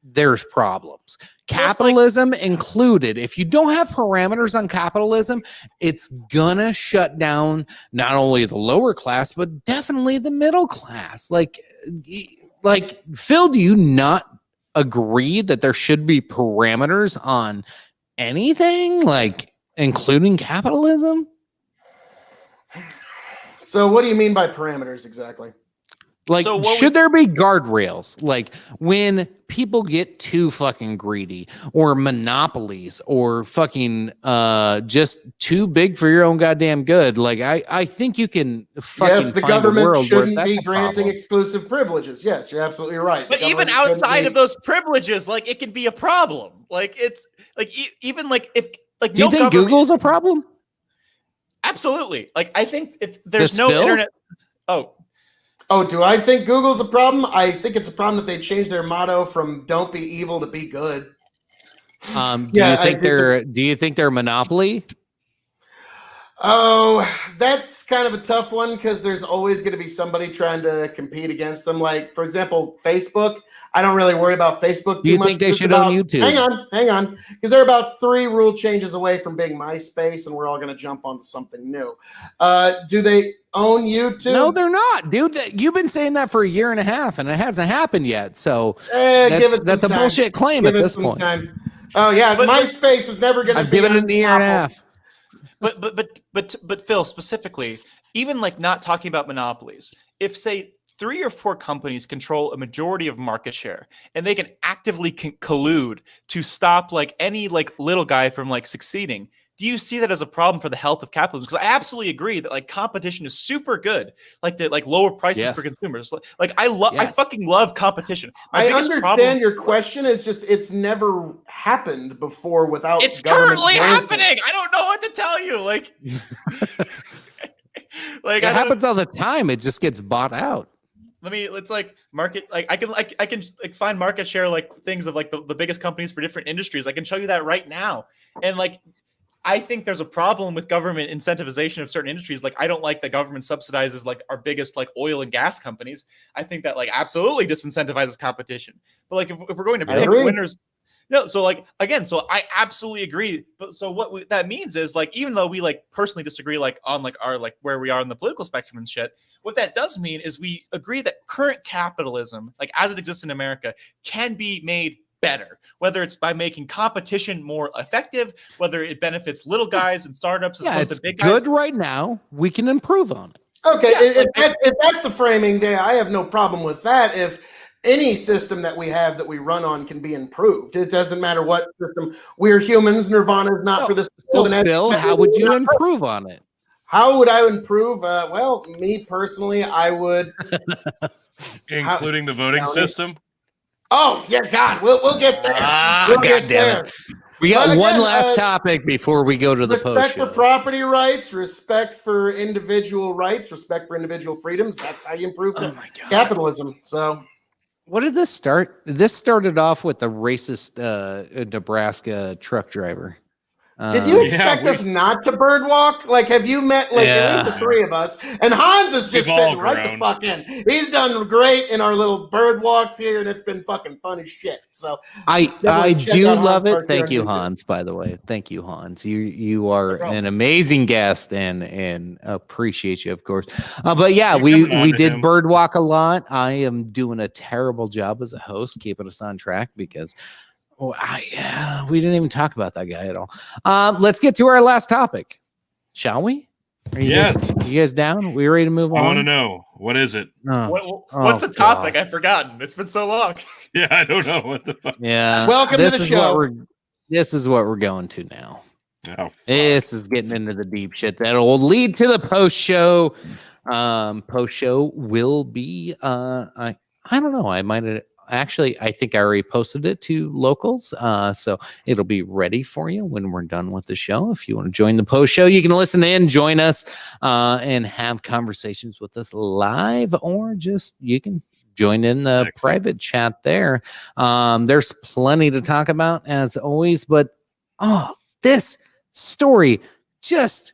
S6: there's problems. Capitalism included. If you don't have parameters on capitalism, it's gonna shut down not only the lower class, but definitely the middle class. Like Phil, do you not agree that there should be parameters on anything, like including capitalism?
S5: So what do you mean by parameters exactly?
S6: Like,
S7: So what
S6: should there be guardrails? Like, when people get too fucking greedy, or monopolies, or fucking just too big for your own goddamn good, like, I think you can fucking
S5: Yes, the
S6: find a
S5: government
S6: world where
S5: shouldn't
S6: that's
S5: be
S6: a
S5: granting
S6: problem.
S5: exclusive privileges. Yes, you're absolutely right.
S7: But
S5: The
S7: even
S5: government shouldn't
S7: outside
S5: be-
S7: of those privileges, like it can be a problem. Like it's like even like if like
S6: Do you
S7: no
S6: think
S7: government,
S6: Google's a problem?
S7: absolutely. Like I think if there's
S6: Does
S7: no
S6: Phil?
S7: internet. Oh,
S5: Oh, do I think Google's a problem? I think it's a problem that they changed their motto from "Don't be evil" to "Be good."
S6: Do
S5: Yeah,
S6: you
S5: I
S6: think
S5: do.
S6: do you think they're a monopoly?
S5: Oh, that's kind of a tough one because there's always going to be somebody trying to compete against them. Like, for example, Facebook. I don't really worry about Facebook
S6: Do
S5: too
S6: you
S5: much.
S6: think they
S5: because
S6: should
S5: about-
S6: own YouTube?
S5: Hang on, because they're about 3 rule changes away from being MySpace, and we're all going to jump onto something new. Do they own YouTube?
S6: No, they're not, dude. You've been saying that for a year and a half, and it hasn't happened yet. So
S5: Give it
S6: that's a
S5: some time.
S6: bullshit claim
S5: Give
S6: at
S5: it
S6: this
S5: some
S6: point.
S5: time. Oh yeah,
S7: But-
S5: MySpace was never going to
S6: I've
S5: be
S6: given it
S5: on
S6: a year and a
S5: Apple.
S6: half.
S7: but Phil, specifically, even like not talking about monopolies, if say 3 or 4 companies control a majority of market share and they can actively collude to stop like any like little guy from like succeeding, do you see that as a problem for the health of capitalism? Because I absolutely agree that like competition is super good, like the like lower prices
S6: Yes.
S7: for consumers. Like I
S6: Yes.
S7: fucking love competition. My
S5: I
S7: biggest
S5: understand
S7: problem-
S5: your question is just it's never happened before without
S7: It's
S5: government
S7: currently
S5: granting.
S7: happening. I don't know what to tell you. Like, like
S6: It
S7: I don't-
S6: happens all the time. It just gets bought out.
S7: let's like market like I can like find market share like things of like the biggest companies for different industries. I can show you that right now. And like I think there's a problem with government incentivization of certain industries. Like I don't like that government subsidizes like our biggest like oil and gas companies. I think that like absolutely disincentivizes competition. But like if we're going to
S5: I
S7: pick
S5: agree.
S7: winners, no, so like again, so I absolutely agree. But so what that means is like even though we like personally disagree like on like our like where we are in the political spectrum and shit, what that does mean is we agree that current capitalism, like as it exists in America, can be made better, whether it's by making competition more effective, whether it benefits little guys and startups as
S6: Yeah,
S7: opposed
S6: it's
S7: to big guys.
S6: good right now. We can improve on it.
S5: Okay,
S7: Yeah,
S5: if that's the framing there, I have no problem with that. If any system that we have that we run on can be improved, it doesn't matter what system. We're humans. Nirvana is not for this.
S6: So,
S5: world, and
S6: Phil,
S5: that's-
S6: how would you improve on it?
S5: How would I improve? Well, me personally, I would.
S4: Including the voting
S5: Tell me.
S4: system.
S5: Oh yeah, God, we'll get there. We'll get there.
S6: We got
S5: But
S6: one
S5: again,
S6: last topic before we go to the post
S5: Respect for
S6: show.
S5: property rights, respect for individual rights, respect for individual freedoms. That's how you improve
S6: Oh my God.
S5: capitalism. So
S6: What did this start? This started off with the racist Nebraska truck driver.
S5: did you
S4: yeah,
S5: expect
S4: we-
S5: us not to bird walk? Like, have you met like at least the
S6: Yeah.
S5: 3 of us? And Hans is just
S4: We've all
S5: fitting right the
S4: grown.
S5: fuck in. He's done great in our little bird walks here, and it's been fucking fun as shit. So
S6: I
S5: Definitely check
S6: do
S5: out Hans
S6: love it.
S5: Park
S6: Thank
S5: here
S6: you,
S5: on YouTube.
S6: Hans. By the way, thank you, Hans. You are
S7: problem.
S6: an amazing guest, and appreciate you, of course. But yeah,
S4: You're
S6: we
S4: coming on
S6: we
S4: to
S6: did
S4: him.
S6: bird walk a lot. I am doing a terrible job as a host, keeping us on track because. We didn't even talk about that guy at all. Let's get to our last topic, shall we? Are you
S4: Yes.
S6: guys, you guys down? We ready to move on?
S4: I want to know, what is it?
S6: Oh,
S7: What's the topic?
S6: God.
S7: I've forgotten. It's been so long.
S4: Yeah, I don't know what the fuck.
S6: Yeah.
S5: Welcome to
S6: this
S5: the
S6: is
S5: show.
S6: This is what we're going to now.
S4: Oh, fuck.
S6: This is getting into the deep shit that'll lead to the post show. Post show will be I don't know. I might have actually I think I already posted it to locals. So it'll be ready for you when we're done with the show. If you want to join the post show, you can listen in, join us, and have conversations with us live, or just you can join in the
S4: Excellent.
S6: private chat there. There's plenty to talk about as always, but this story just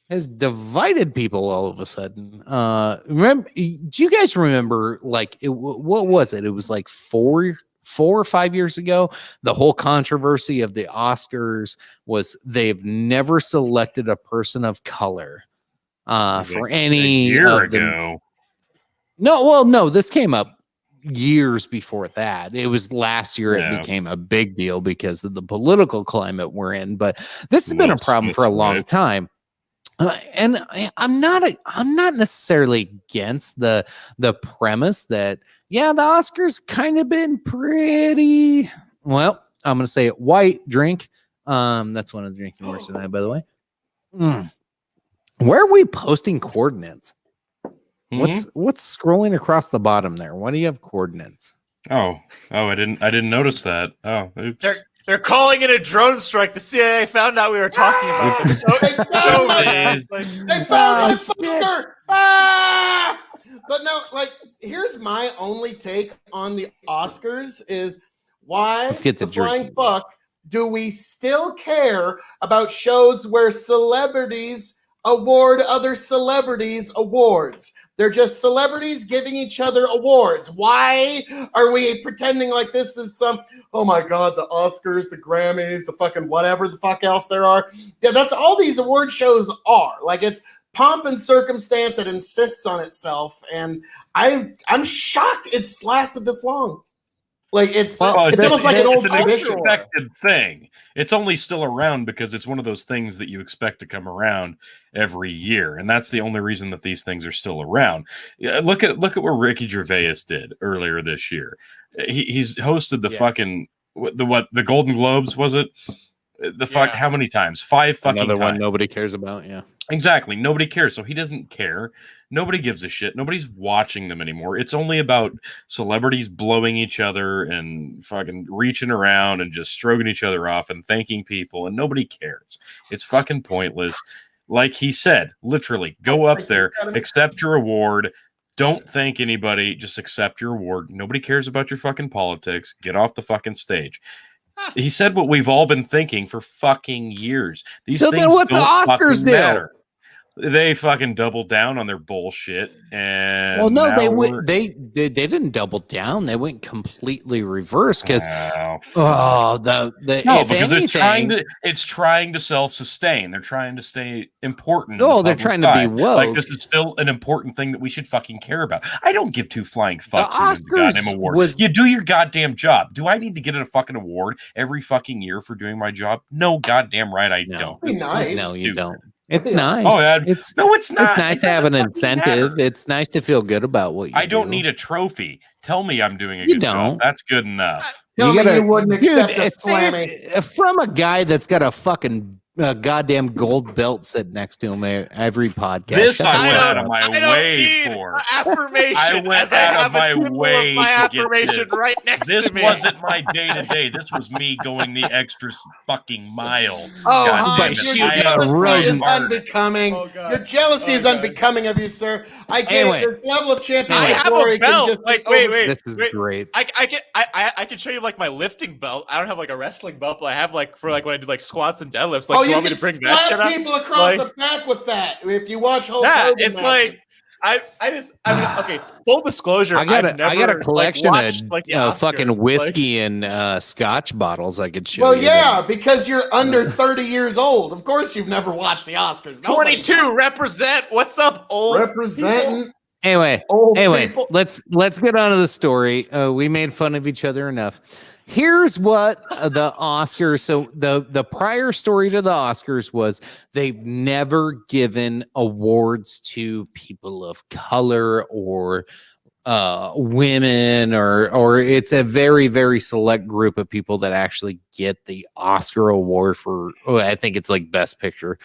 S6: has divided people all of a sudden. Remember, do you guys remember like what was it? It was like four or 5 years ago. The whole controversy of the Oscars was they've never selected a person of color for any
S4: a year
S6: of the
S4: ago.
S6: No, this came up years before that. It was last year
S4: Yeah.
S6: it became a big deal because of the political climate we're in. But this has been a
S4: Will
S6: problem
S4: Smith's
S6: for a long
S4: wife.
S6: time. I'm not necessarily against the premise that the Oscars kind of been pretty well. I'm gonna say it, white drink. That's one of the drinking words tonight, by the way. Where are we posting coordinates? What's scrolling across the bottom there? Why do you have coordinates?
S4: Oh, I didn't notice that. Oh, oops.
S7: They're calling it a drone strike. The CIA found out we were talking about them.
S5: They found my fucker! Ah! But no, like, here's my only take on the Oscars is why
S6: Let's get to
S5: the flying
S6: jerky.
S5: fuck do we still care about shows where celebrities award other celebrities awards? They're just celebrities giving each other awards. Why are we pretending like this is some, oh my God, the Oscars, the Grammys, the fucking whatever the fuck else there are? Yeah, that's all these award shows are. Like, it's pomp and circumstance that insists on itself. And I'm shocked it's lasted this long. Like, it's almost like an old tradition.
S4: Expected thing. It's only still around because it's one of those things that you expect to come around every year, and that's the only reason that these things are still around. Look at what Ricky Gervais did earlier this year. He's hosted the fucking the Golden Globes, was it? How many times? 5 fucking
S6: Another one
S4: times.
S6: nobody cares about. Yeah,
S4: exactly. Nobody cares, so he doesn't care. Nobody gives a shit. Nobody's watching them anymore. It's only about celebrities blowing each other and fucking reaching around and just stroking each other off and thanking people, and nobody cares. It's fucking pointless. Like he said, literally, go up there, accept your award. Don't thank anybody. Just accept your award. Nobody cares about your fucking politics. Get off the fucking stage. He said what we've all been thinking for fucking years. These
S6: so
S4: things
S6: then what's the
S4: don't
S6: Oscars
S4: fucking
S6: do?
S4: matter. They fucking doubled down on their bullshit, and
S6: well, no,
S4: now
S6: they didn't double down. They went completely reverse because
S4: no,
S6: if
S4: because
S6: anything,
S4: it's trying to self-sustain. They're trying to stay important.
S6: Oh, they're trying to be woke.
S4: Like, this is still an important thing that we should fucking care about. I don't give two flying fucks
S6: The
S4: who wins the goddamn
S6: Oscars
S4: award.
S6: was-
S4: You do your goddamn job. Do I need to get a fucking award every fucking year for doing my job? No, goddamn right I
S6: No.
S4: don't.
S5: Be
S4: This is
S5: nice.
S6: no, you
S4: stupid.
S6: don't. It's
S5: Yeah.
S6: nice.
S4: Oh, yeah.
S6: It's
S4: No, it's not.
S6: It's nice
S4: It
S6: to have an
S4: doesn't fucking
S6: incentive.
S4: matter.
S6: It's nice to feel good about what you do.
S4: I don't need a trophy. Tell me I'm doing a
S6: You
S4: good job.
S6: don't.
S4: That's good enough.
S5: Tell me you wouldn't accept a
S6: it's
S5: Slammy.
S6: from a guy that's got a fucking goddamn gold belt sitting next to him every podcast.
S4: This
S6: Shut
S4: I
S6: the
S4: went
S6: fuck
S4: out of
S6: up.
S4: my
S7: I don't
S4: way
S7: need
S4: for.
S7: affirmation.
S4: I went
S7: as I
S4: out of
S7: have
S4: my
S7: a symbol
S4: way
S7: of my
S4: to get
S7: affirmation
S4: this.
S7: right next
S4: This
S7: to me.
S4: wasn't my day to day. This was me going the extra fucking mile.
S5: Oh,
S4: God
S6: but
S4: damn it.
S6: shoot,
S5: your
S4: I
S6: you got
S4: am
S5: jealousy
S6: rodent.
S5: is
S4: hard.
S5: unbecoming.
S7: Oh, God.
S5: Your jealousy
S7: Oh,
S5: is
S7: God.
S5: unbecoming of you, sir. I get
S6: Anyway.
S5: it. This level of
S7: I
S5: championship
S7: have
S5: glory
S7: a belt.
S5: can just
S7: Like,
S5: be
S7: wait,
S5: over-
S7: wait.
S6: This is
S7: wait.
S6: great.
S7: I can show you like my lifting belt. I don't have like a wrestling belt, but I have like for like when I do like squats and deadlifts. Like,
S5: Oh,
S7: do you
S5: you
S7: want me
S5: can
S7: to bring that shit
S5: slap
S7: up?
S5: people across
S7: Like-
S5: the back with that. If you watch Hulk
S7: Yeah,
S5: Hogan
S7: it's
S5: matches.
S7: like I mean, okay. Full disclosure,
S6: I got
S7: I've never,
S6: a collection
S7: watched,
S6: of
S7: like, the Oscars.
S6: fucking whiskey and scotch bottles I could show
S5: Well,
S6: you.
S5: yeah, because you're under 30 years old. Of course, you've never watched the Oscars. Nobody
S7: 22 represent. What's up, old
S5: representing
S6: Anyway,
S5: old people.
S6: let's get on to the story. We made fun of each other enough. Here's what the Oscars. So the prior story to the Oscars was they've never given awards to people of color or women or it's a very, very select group of people that actually get the Oscar award for, I think it's like Best Picture.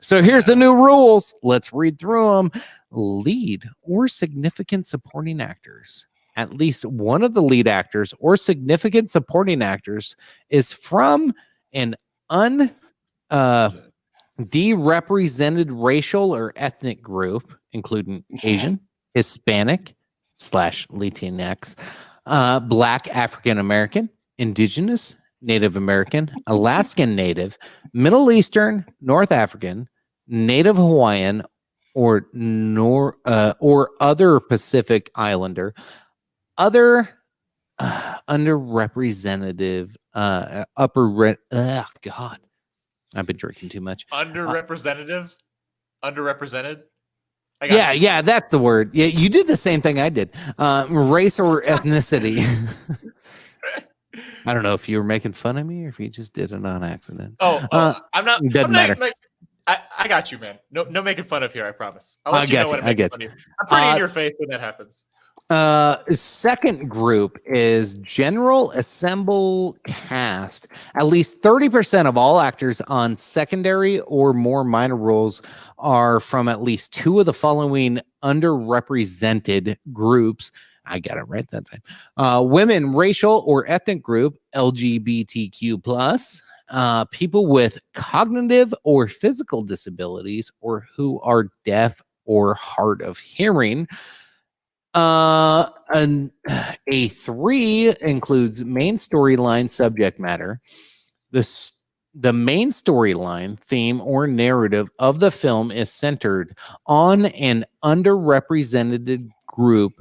S6: So here's the new rules. Let's read through them. Lead or significant supporting actors. At least one of the lead actors or significant supporting actors is from an derepresented racial or ethnic group, including Asian, Hispanic / Latinx, Black, African American, Indigenous, Native American, Alaskan Native, Middle Eastern, North African, Native Hawaiian, or other Pacific Islander, other underrepresented God, I've been drinking too much.
S7: Underrepresented. I got
S6: Yeah,
S7: you.
S6: yeah, that's the word. Yeah, you did the same thing I did. Race or ethnicity. I don't know if you were making fun of me or if you just did it on accident.
S7: Oh, I'm not.
S6: Doesn't
S7: I'm not,
S6: matter.
S7: Like, I got you, man. No making fun of here. I promise. I'll let
S6: I
S7: you know
S6: got
S7: when
S6: you,
S7: I'm
S6: I
S7: making
S6: got
S7: fun of you. I'm pretty in
S6: Uh,
S7: your face when that happens.
S6: Second group is General Assemble Cast. At least 30% of all actors on secondary or more minor roles are from at least two of the following underrepresented groups. I got it right that time. Women, racial or ethnic group, LGBTQ plus. People with cognitive or physical disabilities or who are deaf or hard of hearing. A 3 includes main storyline subject matter. The main storyline, theme, or narrative of the film is centered on an underrepresented group,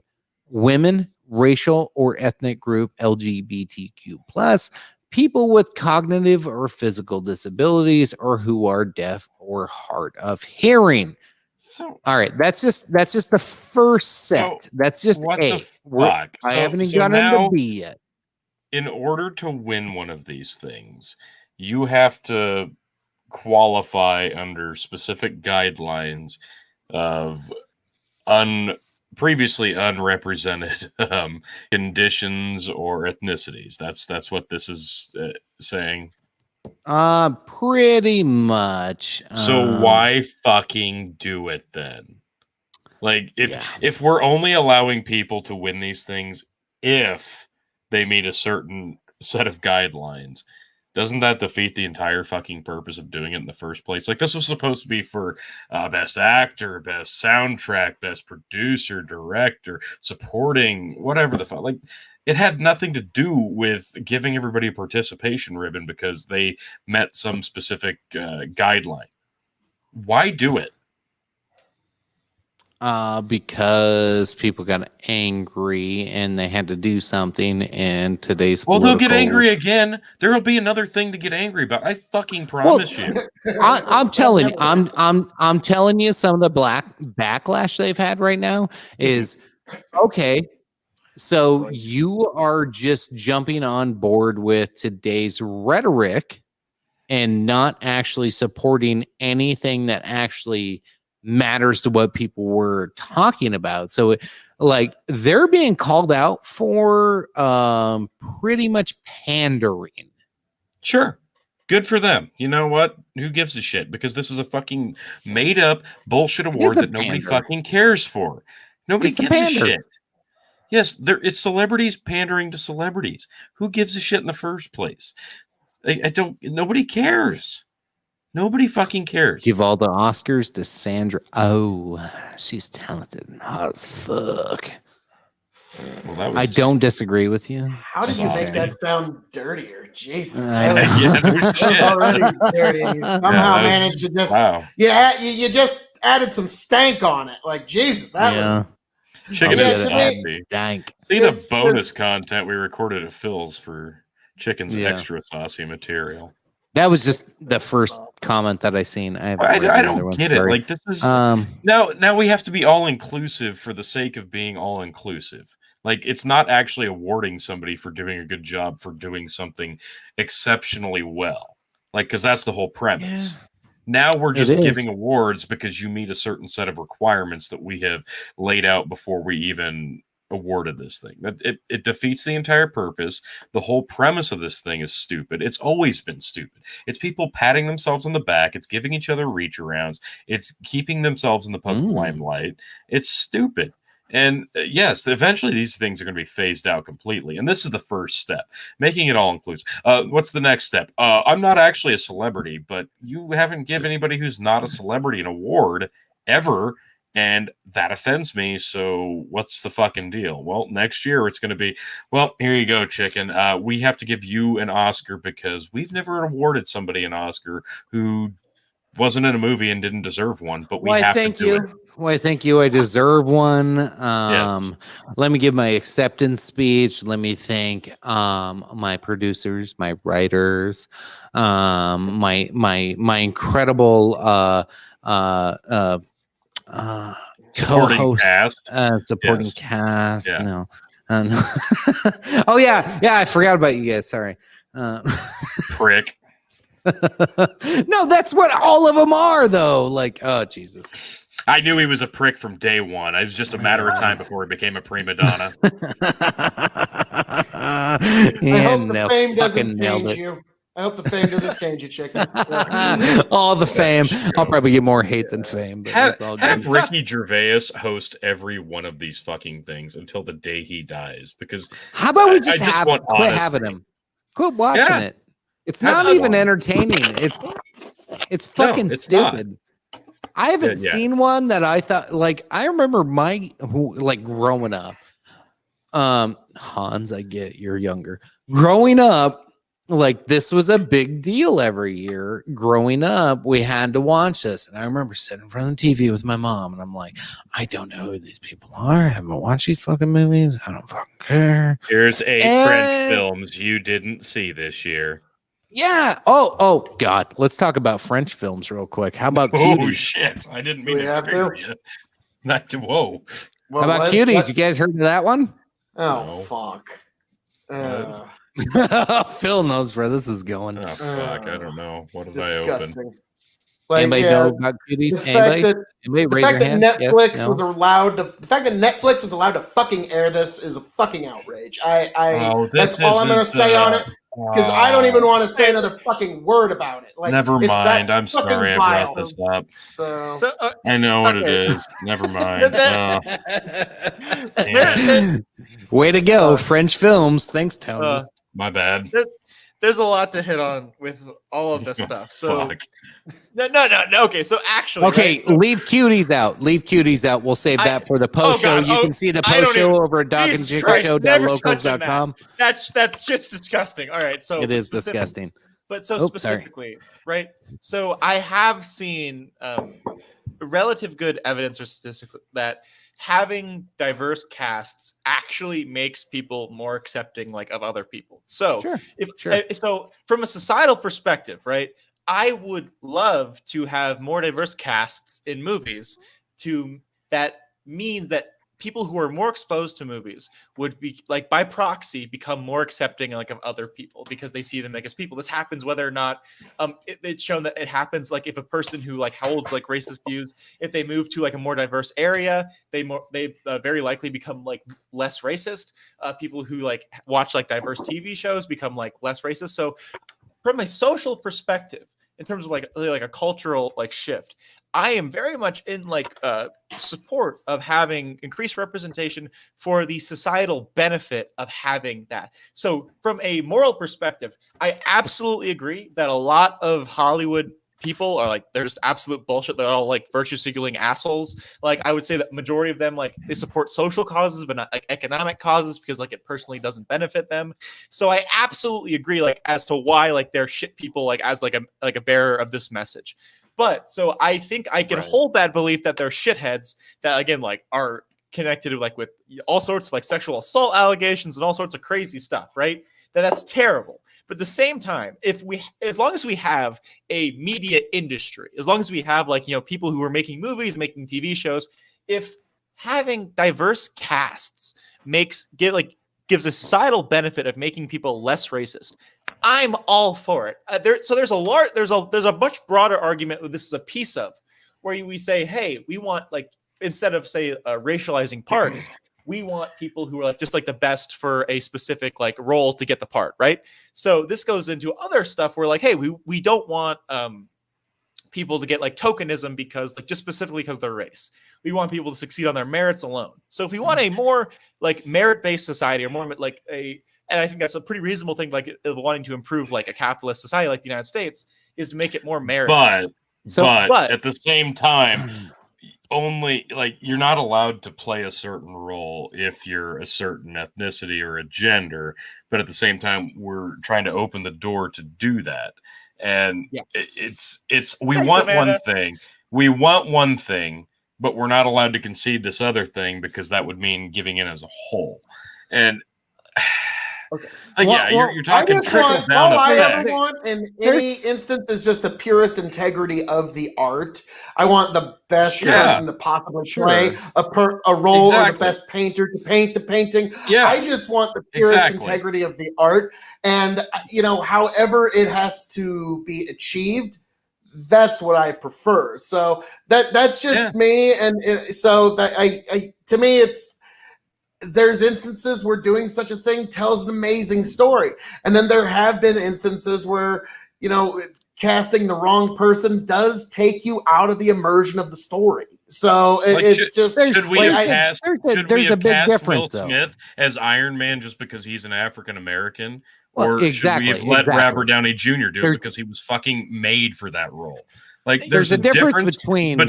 S6: women, racial or ethnic group, LGBTQ plus, people with cognitive or physical disabilities, or who are deaf or hard of hearing.
S4: So
S6: All right, that's just the first set.
S4: So,
S6: That's just
S4: what
S6: A.
S4: the fuck?
S6: I
S4: So-
S6: haven't even
S4: so
S6: gotten
S4: now-
S6: into B yet.
S4: in order to win one of these things, you have to qualify under specific guidelines of previously unrepresented conditions or ethnicities. That's what this is saying.
S6: Pretty much.
S4: So why fucking do it then? Like
S6: Yeah.
S4: if we're only allowing people to win these things if they meet a certain set of guidelines, doesn't that defeat the entire fucking purpose of doing it in the first place? Like, this was supposed to be for best actor, best soundtrack, best producer, director, supporting, whatever the fuck. Like, it had nothing to do with giving everybody a participation ribbon because they met some specific guideline. Why do it?
S6: Because people got angry and they had to do something in today's
S4: Well, they'll get
S6: political-
S4: angry again. There'll be another thing to get angry about. I fucking promise you.
S6: I'm telling you, I'm telling you, some of the backlash they've had right now is okay. So you are just jumping on board with today's rhetoric and not actually supporting anything that actually matters to what people were talking about. So like they're being called out for pretty much pandering.
S4: Sure. Good for them. You know what? Who gives a shit? Because this is a fucking made up bullshit award
S6: a
S4: that nobody
S6: pander.
S4: fucking cares for. Nobody
S6: It's a
S4: gives a
S6: pander.
S4: shit. Yes, it's celebrities pandering to celebrities. Who gives a shit in the first place? Nobody cares. Nobody fucking cares.
S6: Give all the Oscars to Sandra. Oh, she's talented and hot as fuck.
S4: Well, that was,
S6: I don't disagree with you.
S5: How did you make
S6: Sorry.
S5: that sound dirtier? Jesus.
S6: I know.
S4: Yeah, no
S5: That was
S4: shit.
S5: already dirty. and You somehow
S4: that was-
S5: managed to just
S4: Wow.
S5: you just added some stank on it. Like Jesus, that was
S4: Chicken
S5: Yeah,
S4: is
S5: to me-
S4: saucy.
S6: Stank.
S4: See the
S5: it's-
S4: bonus
S5: it's-
S4: content we recorded at Phil's for chicken's
S6: Yeah.
S4: extra saucy material.
S6: That was just the first comment that I seen. I haven't read the
S4: I
S6: other
S4: don't
S6: ones,
S4: get it.
S6: sorry.
S4: Like, this is
S6: Um,
S4: now we have to be all inclusive for the sake of being all inclusive. Like, it's not actually awarding somebody for doing a good job for doing something exceptionally well. Like, because that's the whole premise. Now we're just
S6: It is.
S4: giving awards because you meet a certain set of requirements that we have laid out before we even awarded this thing. It defeats the entire purpose. The whole premise of this thing is stupid. It's always been stupid. It's people patting themselves on the back. It's giving each other reach arounds. It's keeping themselves in the public limelight. It's stupid. And yes, eventually these things are going to be phased out completely. And this is the first step, making it all inclusive. What's the next step? I'm not actually a celebrity, but you haven't given anybody who's not a celebrity an award ever. And that offends me. So what's the fucking deal? Well, next year it's going to be, well, here you go, chicken. We have to give you an Oscar because we've never awarded somebody an Oscar who wasn't in a movie and didn't deserve one, but we
S6: why,
S4: have
S6: thank
S4: to do
S6: you.
S4: it.
S6: Why, thank you. I deserve one. Let me give my acceptance speech. Let me thank my producers, my writers, my incredible
S4: Supporting
S6: co-host,
S4: cast.
S6: supporting
S4: Yes.
S6: cast.
S4: Yeah.
S6: No. Oh yeah, I forgot about you guys. Sorry.
S4: Prick.
S6: No, that's what all of them are, though. Like, oh Jesus.
S4: I knew he was a prick from day one. It was just a matter of time before he became a prima donna.
S5: I hope the fame doesn't
S6: nailed
S5: change
S6: it.
S5: you. I hope the fame doesn't change you, chicken.
S6: All the fame. I'll probably get more hate than fame, but it's all
S4: Have
S6: good.
S4: Ricky Gervais host every one of these fucking things until the day he dies. Because
S6: How about we
S4: I
S6: just
S4: just
S6: have
S4: want
S6: quit
S4: honesty.
S6: having him? Quit watching
S4: Yeah.
S6: it. It's
S4: Have
S6: not even
S4: fun.
S6: entertaining. It's fucking
S4: it's not.
S6: stupid. I haven't
S4: Yeah.
S6: seen one that I thought like I remember like growing up. Hans, I get you're younger. Growing up, like this was a big deal every year. Growing up, we had to watch this. And I remember sitting in front of the TV with my mom, and I'm like, I don't know who these people are. I haven't watched these fucking movies. I don't fucking care.
S4: Here's 8
S6: And-
S4: French films you didn't see this year.
S6: Yeah. Oh God. Let's talk about French films real quick. How about
S4: Oh
S6: Cuties?
S4: shit! I didn't mean
S5: We
S4: to
S5: have
S4: trigger
S5: to?
S4: you. Not to, whoa.
S5: Well,
S6: How about
S5: what-
S6: Cuties?
S5: what-
S6: You guys heard of that one?
S5: Oh,
S4: No.
S5: fuck.
S6: Phil knows where this is going.
S4: Oh fuck! I don't know. What did I open?
S5: Disgusting. Like,
S6: Anybody
S5: yeah,
S6: know about Cuties?
S5: the
S6: Anybody?
S5: fact that
S6: Anybody
S5: the
S6: raise
S5: fact
S6: your
S5: that
S6: hand? Yes,
S5: Netflix
S6: no?
S5: was allowed to the fact that Netflix was allowed to fucking air this is a fucking outrage.
S4: Oh,
S5: That's
S4: this
S5: all I'm gonna
S4: isn't,
S5: say on it because I don't even want to say another fucking word about it. Like,
S4: Never
S5: it's that
S4: mind. I'm
S5: fucking
S4: sorry I
S5: vile.
S4: brought this up.
S5: So
S4: I know what it
S7: Okay.
S4: is. Never mind.
S6: Way to go, French films. Thanks, Tony.
S7: Uh,
S4: My bad.
S7: there's a lot to hit on with all of this stuff. So
S4: Fuck.
S7: no. Okay, so actually,
S6: Okay,
S7: right, so-
S6: leave Cuties out. Leave Cuties out. We'll save that for the post show.
S7: God,
S6: You
S7: oh,
S6: can see the
S7: I
S6: post
S7: don't
S6: show
S7: even-
S6: over at
S7: Jesus Christ, never touching that.
S6: dogandjiggleshow.locals.com.
S7: that's shit's disgusting. All right, so
S6: It is
S7: specific-
S6: disgusting.
S7: But so
S6: Oh, sorry.
S7: specifically, right? So I have seen relative good evidence or statistics that having diverse casts actually makes people more accepting, like, of other people. So
S6: Sure.
S7: if
S6: Sure.
S7: so, from a societal perspective, right? I would love to have more diverse casts in movies. That means that people who are more exposed to movies would be, like, by proxy, become more accepting, like, of other people because they see them, like, as people. This happens whether or not it's shown that it happens, like, if a person who, like, holds, like, racist views, if they move to, like, a more diverse area, they very likely become, like, less racist. People who, like, watch, like, diverse TV shows become, like, less racist. So from a social perspective, in terms of like a cultural, like, shift, I am very much in, like, support of having increased representation for the societal benefit of having that. So from a moral perspective, I absolutely agree that a lot of Hollywood people are, like, they're just absolute bullshit. They're all, like, virtue signaling assholes. Like, I would say that majority of them, like, they support social causes but not, like, economic causes because, like, it personally doesn't benefit them. So I absolutely agree, like, as to why, like, they're shit people, like, as like a bearer of this message. But so I think I can hold that belief that they're shitheads that, again, like, are connected with, like, with all sorts of, like, sexual assault allegations and all sorts of crazy stuff, right? That's terrible. But at the same time, as long as we have a media industry, as long as we have, like, people who are making movies, making TV shows, if having diverse casts gives a societal benefit of making people less racist, I'm all for it. There's a much broader argument that this is a piece of, where we say, hey, we want, like, instead of, say, racializing parts, we want people who are, like, just, like, the best for a specific, like, role to get the part, right? So this goes into other stuff where, like, hey, we don't want people to get, like, tokenism because, like, just specifically because they're race. We want people to succeed on their merits alone. So if we want a more, like, merit-based society, or more like and I think that's a pretty reasonable thing, like, wanting to improve, like, a capitalist society like the United States, is to make it more merit.
S4: But
S7: But-
S4: at the same time, only, like, you're not allowed to play a certain role if you're a certain ethnicity or a gender. But at the same time, we're trying to open the door to do that. And
S7: Yes.
S4: we
S7: Thanks,
S4: want
S7: Amanda.
S4: one thing. We want one thing, but we're not allowed to concede this other thing because that would mean giving in as a whole. And You're
S5: I
S4: talking
S5: just
S4: trickle
S5: want,
S4: down
S5: all I
S4: effect.
S5: ever want in any
S6: There's-
S5: instance is just the purest integrity of the art. I want the best
S4: Sure.
S5: person to possibly
S4: Sure.
S5: play a role, or the
S4: Exactly.
S5: best painter to paint the painting.
S4: Yeah,
S5: I just want the purest
S4: exactly.
S5: integrity of the art, and however it has to be achieved, that's what I prefer. So that's just me, and so that to me it's. There's instances where doing such a thing tells an amazing story. And then there have been instances where, casting the wrong person does take you out of the immersion of the story. So it's just
S4: Should we have
S5: like,
S4: cast?
S6: there's a big
S4: Will
S6: difference, though.
S4: Smith as Iron Man just because he's an African American,
S6: Well,
S4: or
S6: exactly,
S4: should we have let
S6: exactly.
S4: Robert Downey Jr. do
S6: There's-
S4: it because he was fucking made for that role? Like,
S6: There's a difference between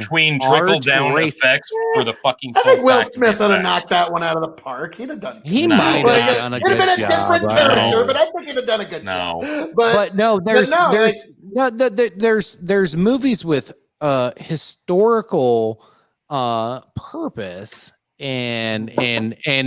S4: trickle down
S6: race-
S4: effects for the fucking.
S5: I think
S4: sole
S5: Will
S4: fact of
S5: Smith
S4: the
S5: would have
S4: fact.
S5: knocked that one out of the park. He'd have done.
S6: He
S4: No.
S6: might
S5: Like,
S6: have done a
S5: it'd have
S6: good
S5: been a
S6: job.
S5: different
S6: I
S5: character,
S6: know.
S5: but I think he'd have done a good
S4: No.
S5: job.
S6: But no,
S5: there's
S6: there's movies with historical purpose and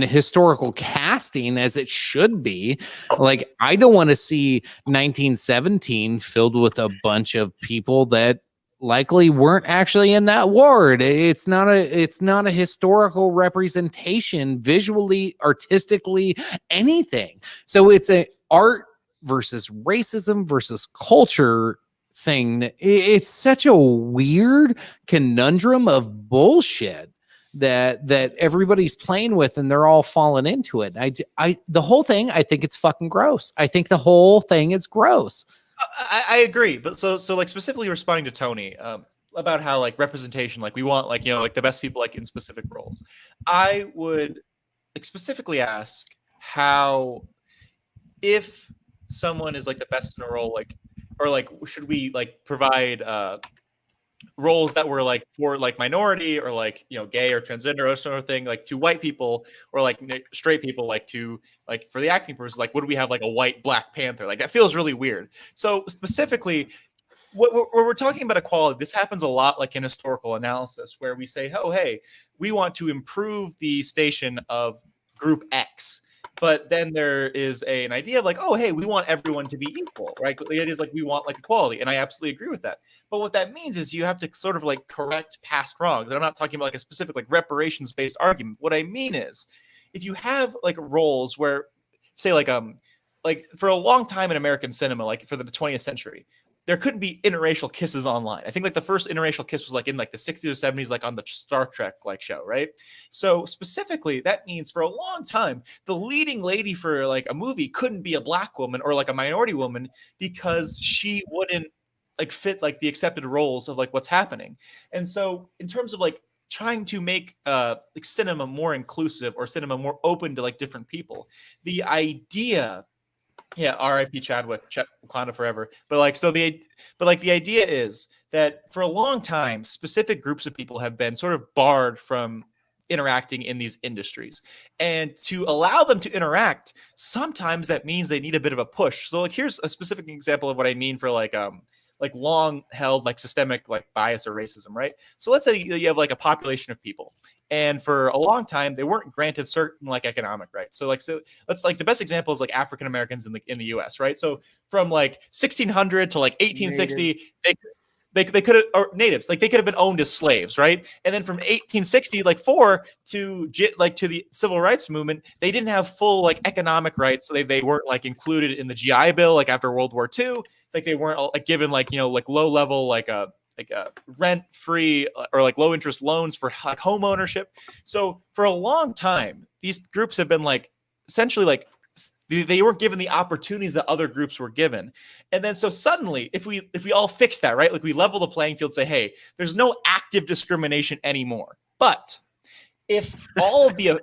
S6: historical casting as it should be. Like, I don't want to see 1917 filled with a bunch of people that likely weren't actually in that ward. It's not a historical representation, visually, artistically, anything. So it's a art versus racism versus culture thing. It's such a weird conundrum of bullshit that everybody's playing with, and they're all falling into it. The whole thing, I think it's fucking gross. I think the whole thing is gross.
S7: I agree, but so like specifically responding to Tony about how like representation, like we want like like the best people like in specific roles. I would like specifically ask how, if someone is like the best in a role, like, or like should we like provide roles that were like for like minority or like gay or transgender or sort of thing, like to white people or like straight people, like to like for the acting purpose, like would we have like a white Black Panther? Like that feels really weird. So specifically, when we're talking about equality, this happens a lot like in historical analysis, where we say, oh hey, we want to improve the station of group X. But then there is an idea of like, oh, hey, we want everyone to be equal, right? It is like we want like equality. And I absolutely agree with that. But what that means is you have to sort of like correct past wrongs. And I'm not talking about like a specific like reparations-based argument. What I mean is if you have like roles where, say like for a long time in American cinema, like for the 20th century, there couldn't be interracial kisses online. I think like the first interracial kiss was like in like the 60s or 70s, like on the Star Trek like show, right? So specifically, that means for a long time, the leading lady for like a movie couldn't be a Black woman or like a minority woman because she wouldn't like fit like the accepted roles of like what's happening. And so in terms of like trying to make like cinema more inclusive or cinema more open to like different people, the idea. Yeah, R.I.P. Chadwick, Wakanda forever. But the idea is that for a long time, specific groups of people have been sort of barred from interacting in these industries, and to allow them to interact, sometimes that means they need a bit of a push. So, like, here's a specific example of what I mean for like long held like systemic like bias or racism, right? So let's say you have like a population of people, and for a long time they weren't granted certain like economic rights. So let's like the best example is like African Americans in the US, right? So from like 1600 to like 1860, they could have, or natives, like they could have been owned as slaves, right? And then from 1860 like to the civil rights movement, they didn't have full like economic rights. So they weren't like included in the GI Bill like after World War II. Like they weren't like given like like low level like rent free or like low interest loans for like home ownership. So for a long time, these groups have been like essentially like they weren't given the opportunities that other groups were given. And then so suddenly, if we all fix that, right, like we level the playing field, say, hey, there's no active discrimination anymore. But if all of the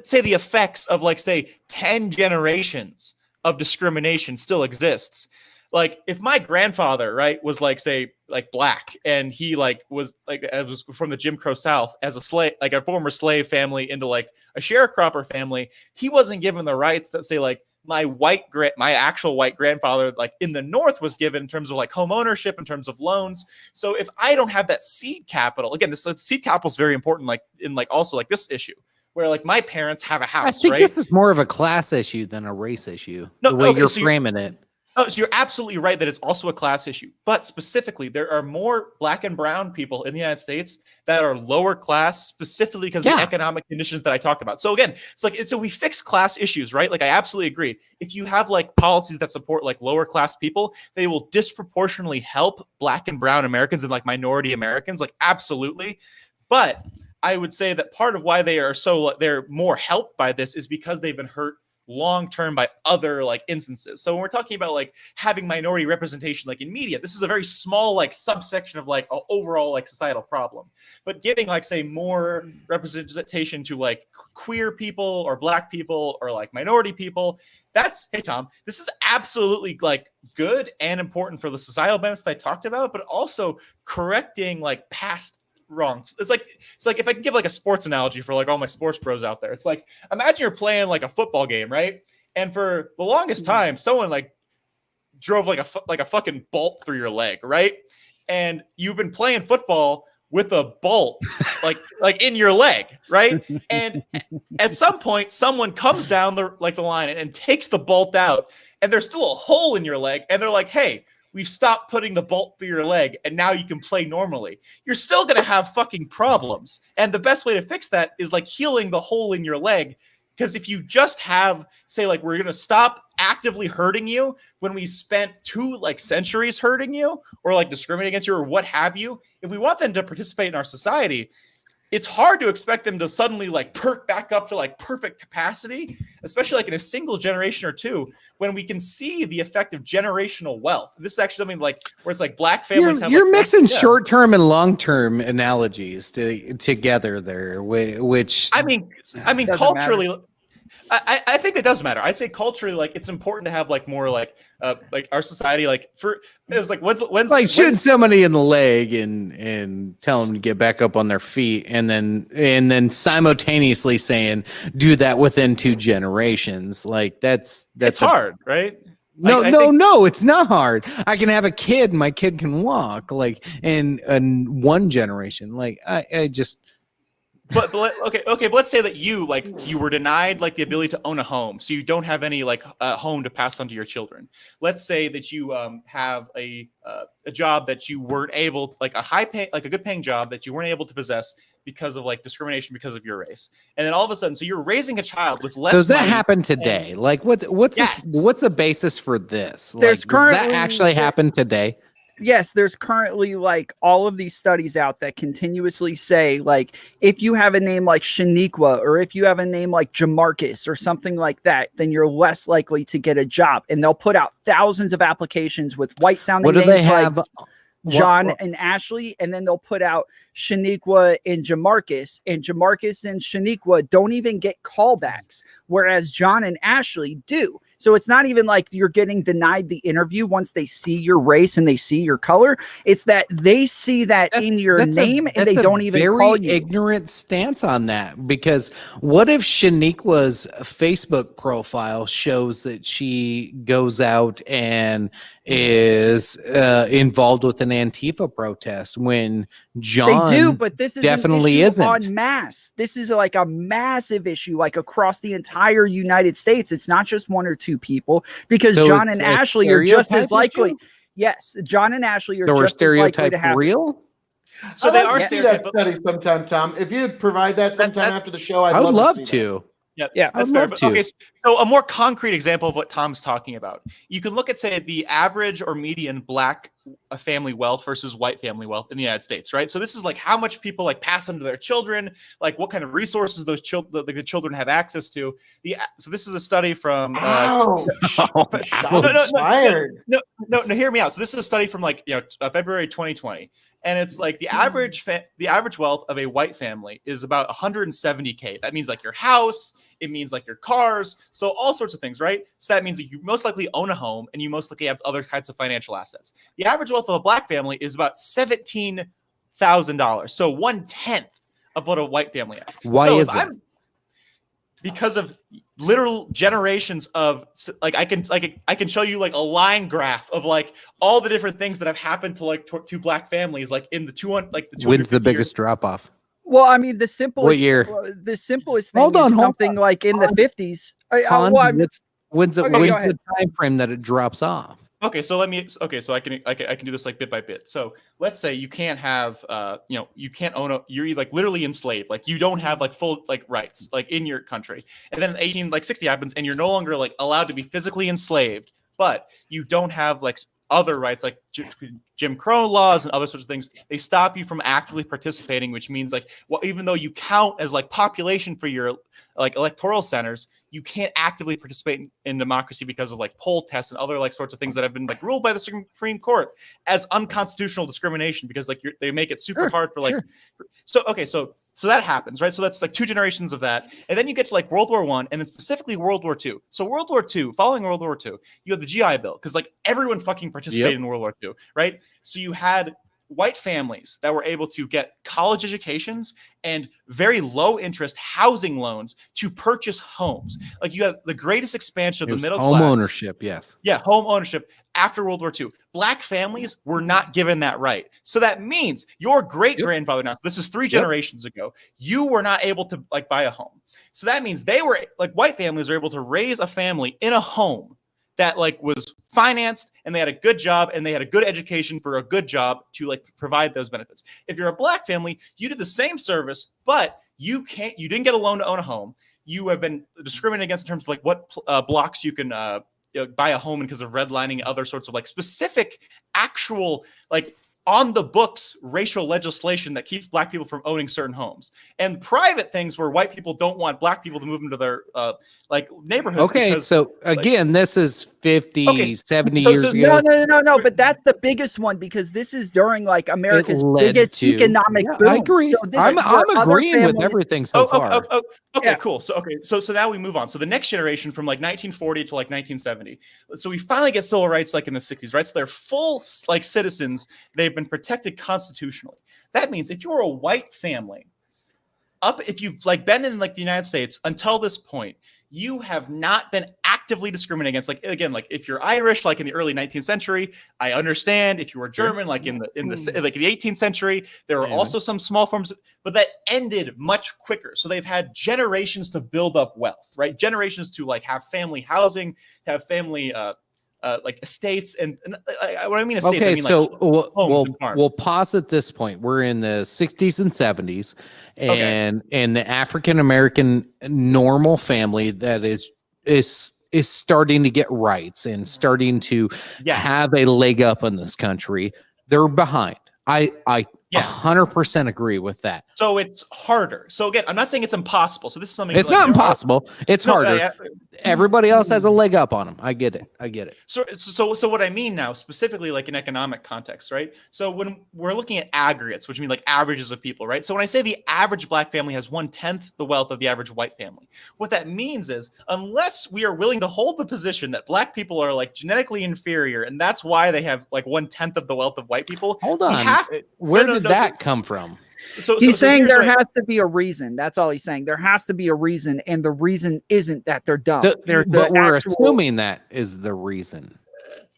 S7: say the effects of like say 10 generations of discrimination still exists. Like if my grandfather, right, was like, say, like Black, and he like was from the Jim Crow South as a slave, like a former slave family into like a sharecropper family, he wasn't given the rights that say like my actual white grandfather like in the North was given in terms of like home ownership, in terms of loans. So if I don't have that seed capital, again, this seed capital is very important, like in like also like this issue, where like my parents have a house,
S6: I think
S7: right?
S6: this is more of a class issue than a race issue.
S7: No,
S6: the way
S7: okay,
S6: you're
S7: so
S6: framing it.
S7: Oh, so you're absolutely right that it's also a class issue. But specifically, there are more black and brown people in the United States that are lower class, specifically because of the economic conditions that I talked about. So again, so we fix class issues, right? Like I absolutely agree. If you have like policies that support like lower class people, they will disproportionately help black and brown Americans and like minority Americans, like absolutely. But I would say that part of why they're more helped by this is because they've been hurt long term by other like instances. So when we're talking about like having minority representation like in media, this is a very small like subsection of like an overall like societal problem. But giving like say more representation to like queer people or black people or like minority people, that's, hey Tom, this is absolutely like good and important for the societal benefits that I talked about, but also correcting like past wrong. It's like if I can give like a sports analogy for like all my sports bros out there, it's like imagine you're playing like a football game, right? And for the longest time, someone like drove like a fucking bolt through your leg, right? And you've been playing football with a bolt like in your leg, right? And at some point, someone comes down the line and takes the bolt out, and there's still a hole in your leg, and they're like, hey, we've stopped putting the bolt through your leg and now you can play normally. You're still going to have fucking problems. And the best way to fix that is like healing the hole in your leg. Because if you just have, say, like, we're going to stop actively hurting you when we spent 2 like centuries hurting you or like discriminating against you or what have you, if we want them to participate in our society, it's hard to expect them to suddenly like perk back up to like perfect capacity, especially like in a single generation or two, when we can see the effect of generational wealth. This is actually something like where it's like black families have.
S6: You're mixing short-term and long-term analogies together there, which
S7: I mean, culturally. I think it does matter. I'd say culturally, like it's important to have like more like our society like for it was like when's
S6: like shooting somebody in the leg and tell them to get back up on their feet and then simultaneously saying do that within 2 generations. Like that's
S7: hard, right?
S6: No, no, it's not hard. I can have a kid, my kid can walk like in 1 generation. Like I just
S7: But let's say that you were denied like the ability to own a home, so you don't have any like home to pass on to your children. Let's say that you have a job that you weren't able, like a good paying job that you weren't able to possess because of like discrimination because of your race, and then all of a sudden, so you're raising a child with less.
S6: So does that
S7: money
S6: happen today? Like what's the basis for this?
S8: There's
S6: like, currently that actually happen today.
S8: Yes, there's currently like all of these studies out that continuously say like if you have a name like Shaniqua or if you have a name like Jamarcus or something like that, then you're less likely to get a job. And they'll put out thousands of applications with white sounding names
S6: they have?
S8: like John and Ashley, and then they'll put out Shaniqua and Jamarcus and Shaniqua don't even get callbacks, whereas John and Ashley do. So it's not even like you're getting denied the interview once they see your race and they see your color. It's that they see that in your name and they don't even call you.
S6: Ignorant stance on that, because what if Shaniqua's Facebook profile shows that she goes out and is involved with an Antifa protest when John
S8: they do, but this is
S6: definitely
S8: an issue
S6: isn't.
S8: En masse. This is like a massive issue, like across the entire United States. It's not just 1 or 2 people, because
S6: So
S8: John
S6: it's
S8: and
S6: a
S8: Ashley are just as
S6: stereotype
S8: likely.
S6: issue?
S8: Yes, John and Ashley are
S6: So are
S8: just as likely
S6: stereotypes
S8: to have.
S6: real?
S7: So
S5: I'd
S7: they
S5: like
S7: are
S5: to see that
S7: stereotypical.
S5: study sometime, Tom. If you'd provide that sometime after the show,
S6: I would love
S5: see that.
S6: to.
S7: Yeah, that's
S6: I'd
S7: fair.
S6: love
S7: But,
S6: to.
S7: okay, so a more concrete example of what Tom's talking about. You can look at, say, the average or median black family wealth versus white family wealth in the United States, right? So this is like how much people like pass on to their children, like what kind of resources those the children have access to. So this is a study from
S5: Fired.
S7: No, hear me out. So this is a study from like February 2020. And it's like the average wealth of a white family is about 170K. That means like your house, it means like your cars, so all sorts of things, right? So that means that you most likely own a home and you most likely have other kinds of financial assets. The average wealth of a black family is about $17,000, so 1/10 of what a white family has.
S6: Why
S7: so
S6: is it?
S7: Because of literal generations of like I can show you like a line graph of like all the different things that have happened to like to black families like in the 200 like the 250
S6: When's the
S7: years.
S6: biggest drop off?
S8: Well, I mean, the simplest
S6: year?
S8: The simplest thing
S6: Hold
S8: is
S6: on, hold
S8: something like in the 50s.
S6: Hans,
S8: Well, I mean,
S6: when's
S8: Okay, go
S6: the
S8: ahead.
S6: time frame that it drops off?
S7: Okay, so so I can do this like bit by bit. So let's say you can't have you can't you're like literally enslaved, like you don't have like full like rights like in your country. And then 1860 happens and you're no longer like allowed to be physically enslaved, but you don't have like other rights like Jim Crow laws and other sorts of things. They stop you from actively participating, which means like, well, even though you count as like population for your like electoral centers, you can't actively participate in democracy because of like poll tests and other like sorts of things that have been like ruled by the Supreme Court as unconstitutional discrimination because like they make it super hard for like. So that happens, right? So that's like 2 generations of that, and then you get to like World War I, and then specifically World War II. So World War II, following World War II, you had the GI Bill because like everyone fucking participated in World War II, right? So you had white families that were able to get college educations and very low interest housing loans to purchase homes. Like you have the greatest expansion of the middle class.
S6: Home ownership, yes.
S7: Yeah, home ownership after World War II. Black families were not given that right. So that means your great-grandfather, now, this is 3 generations ago, you were not able to like buy a home. So that means they were like white families were able to raise a family in a home that like was financed and they had a good job and they had a good education for a good job to like provide those benefits. If you're a black family, you did the same service, but you didn't get a loan to own a home. You have been discriminated against in terms of like what blocks you can buy a home because of redlining and other sorts of like specific actual like on the books racial legislation that keeps black people from owning certain homes, and private things where white people don't want black people to move into their like neighborhoods.
S6: Okay,
S7: because,
S6: so again, this is 50,
S7: Okay,
S6: 70
S7: so-
S6: years
S7: so-
S6: ago.
S8: No, but that's the biggest one because this is during like America's
S6: led
S8: biggest
S6: to-
S8: economic
S6: Yeah,
S8: boom.
S6: I agree.
S8: So this
S6: I'm
S8: is where other
S6: agreeing with
S8: families-
S6: everything so far.
S7: Okay,
S8: Yeah.
S7: cool. So now we move on. So the next generation from like 1940 to like 1970. So we finally get civil rights like in the 60s, right? So they're full like citizens. They've been protected constitutionally. That means if you're a white family, if you've like been in like the United States until this point, you have not been actively discriminated against. Like again, like if you're Irish, like in the early 19th century, I understand. If you were German, like in the like the 18th century, there were also some small forms, but that ended much quicker. So they've had generations to build up wealth, right? Generations to like have family housing, have family like estates, and what I mean estates, I mean
S6: so
S7: like homes and farms.
S6: we'll pause at this point. We're in the 60s and 70s, and the African American normal family that is starting to get rights and starting to have a leg up in this country. They're behind. I 100% agree with that.
S7: So it's harder. So again, I'm not saying it's impossible. So this is something
S6: It's
S7: like,
S6: not impossible. It's harder. Everybody else has a leg up on them. I get it.
S7: So what I mean now, specifically like in economic context, right? So when we're looking at aggregates, which mean like averages of people, right? So when I say the average black family has 1/10 the wealth of the average white family, what that means is unless we are willing to hold the position that black people are like genetically inferior, and that's why they have like 1/10 of the wealth of white people.
S6: Hold on. Where did that come from?
S8: He's saying there has to be a reason. That's all he's saying. There has to be a reason, and the reason isn't that they're dumb.
S6: But we're assuming that is the reason.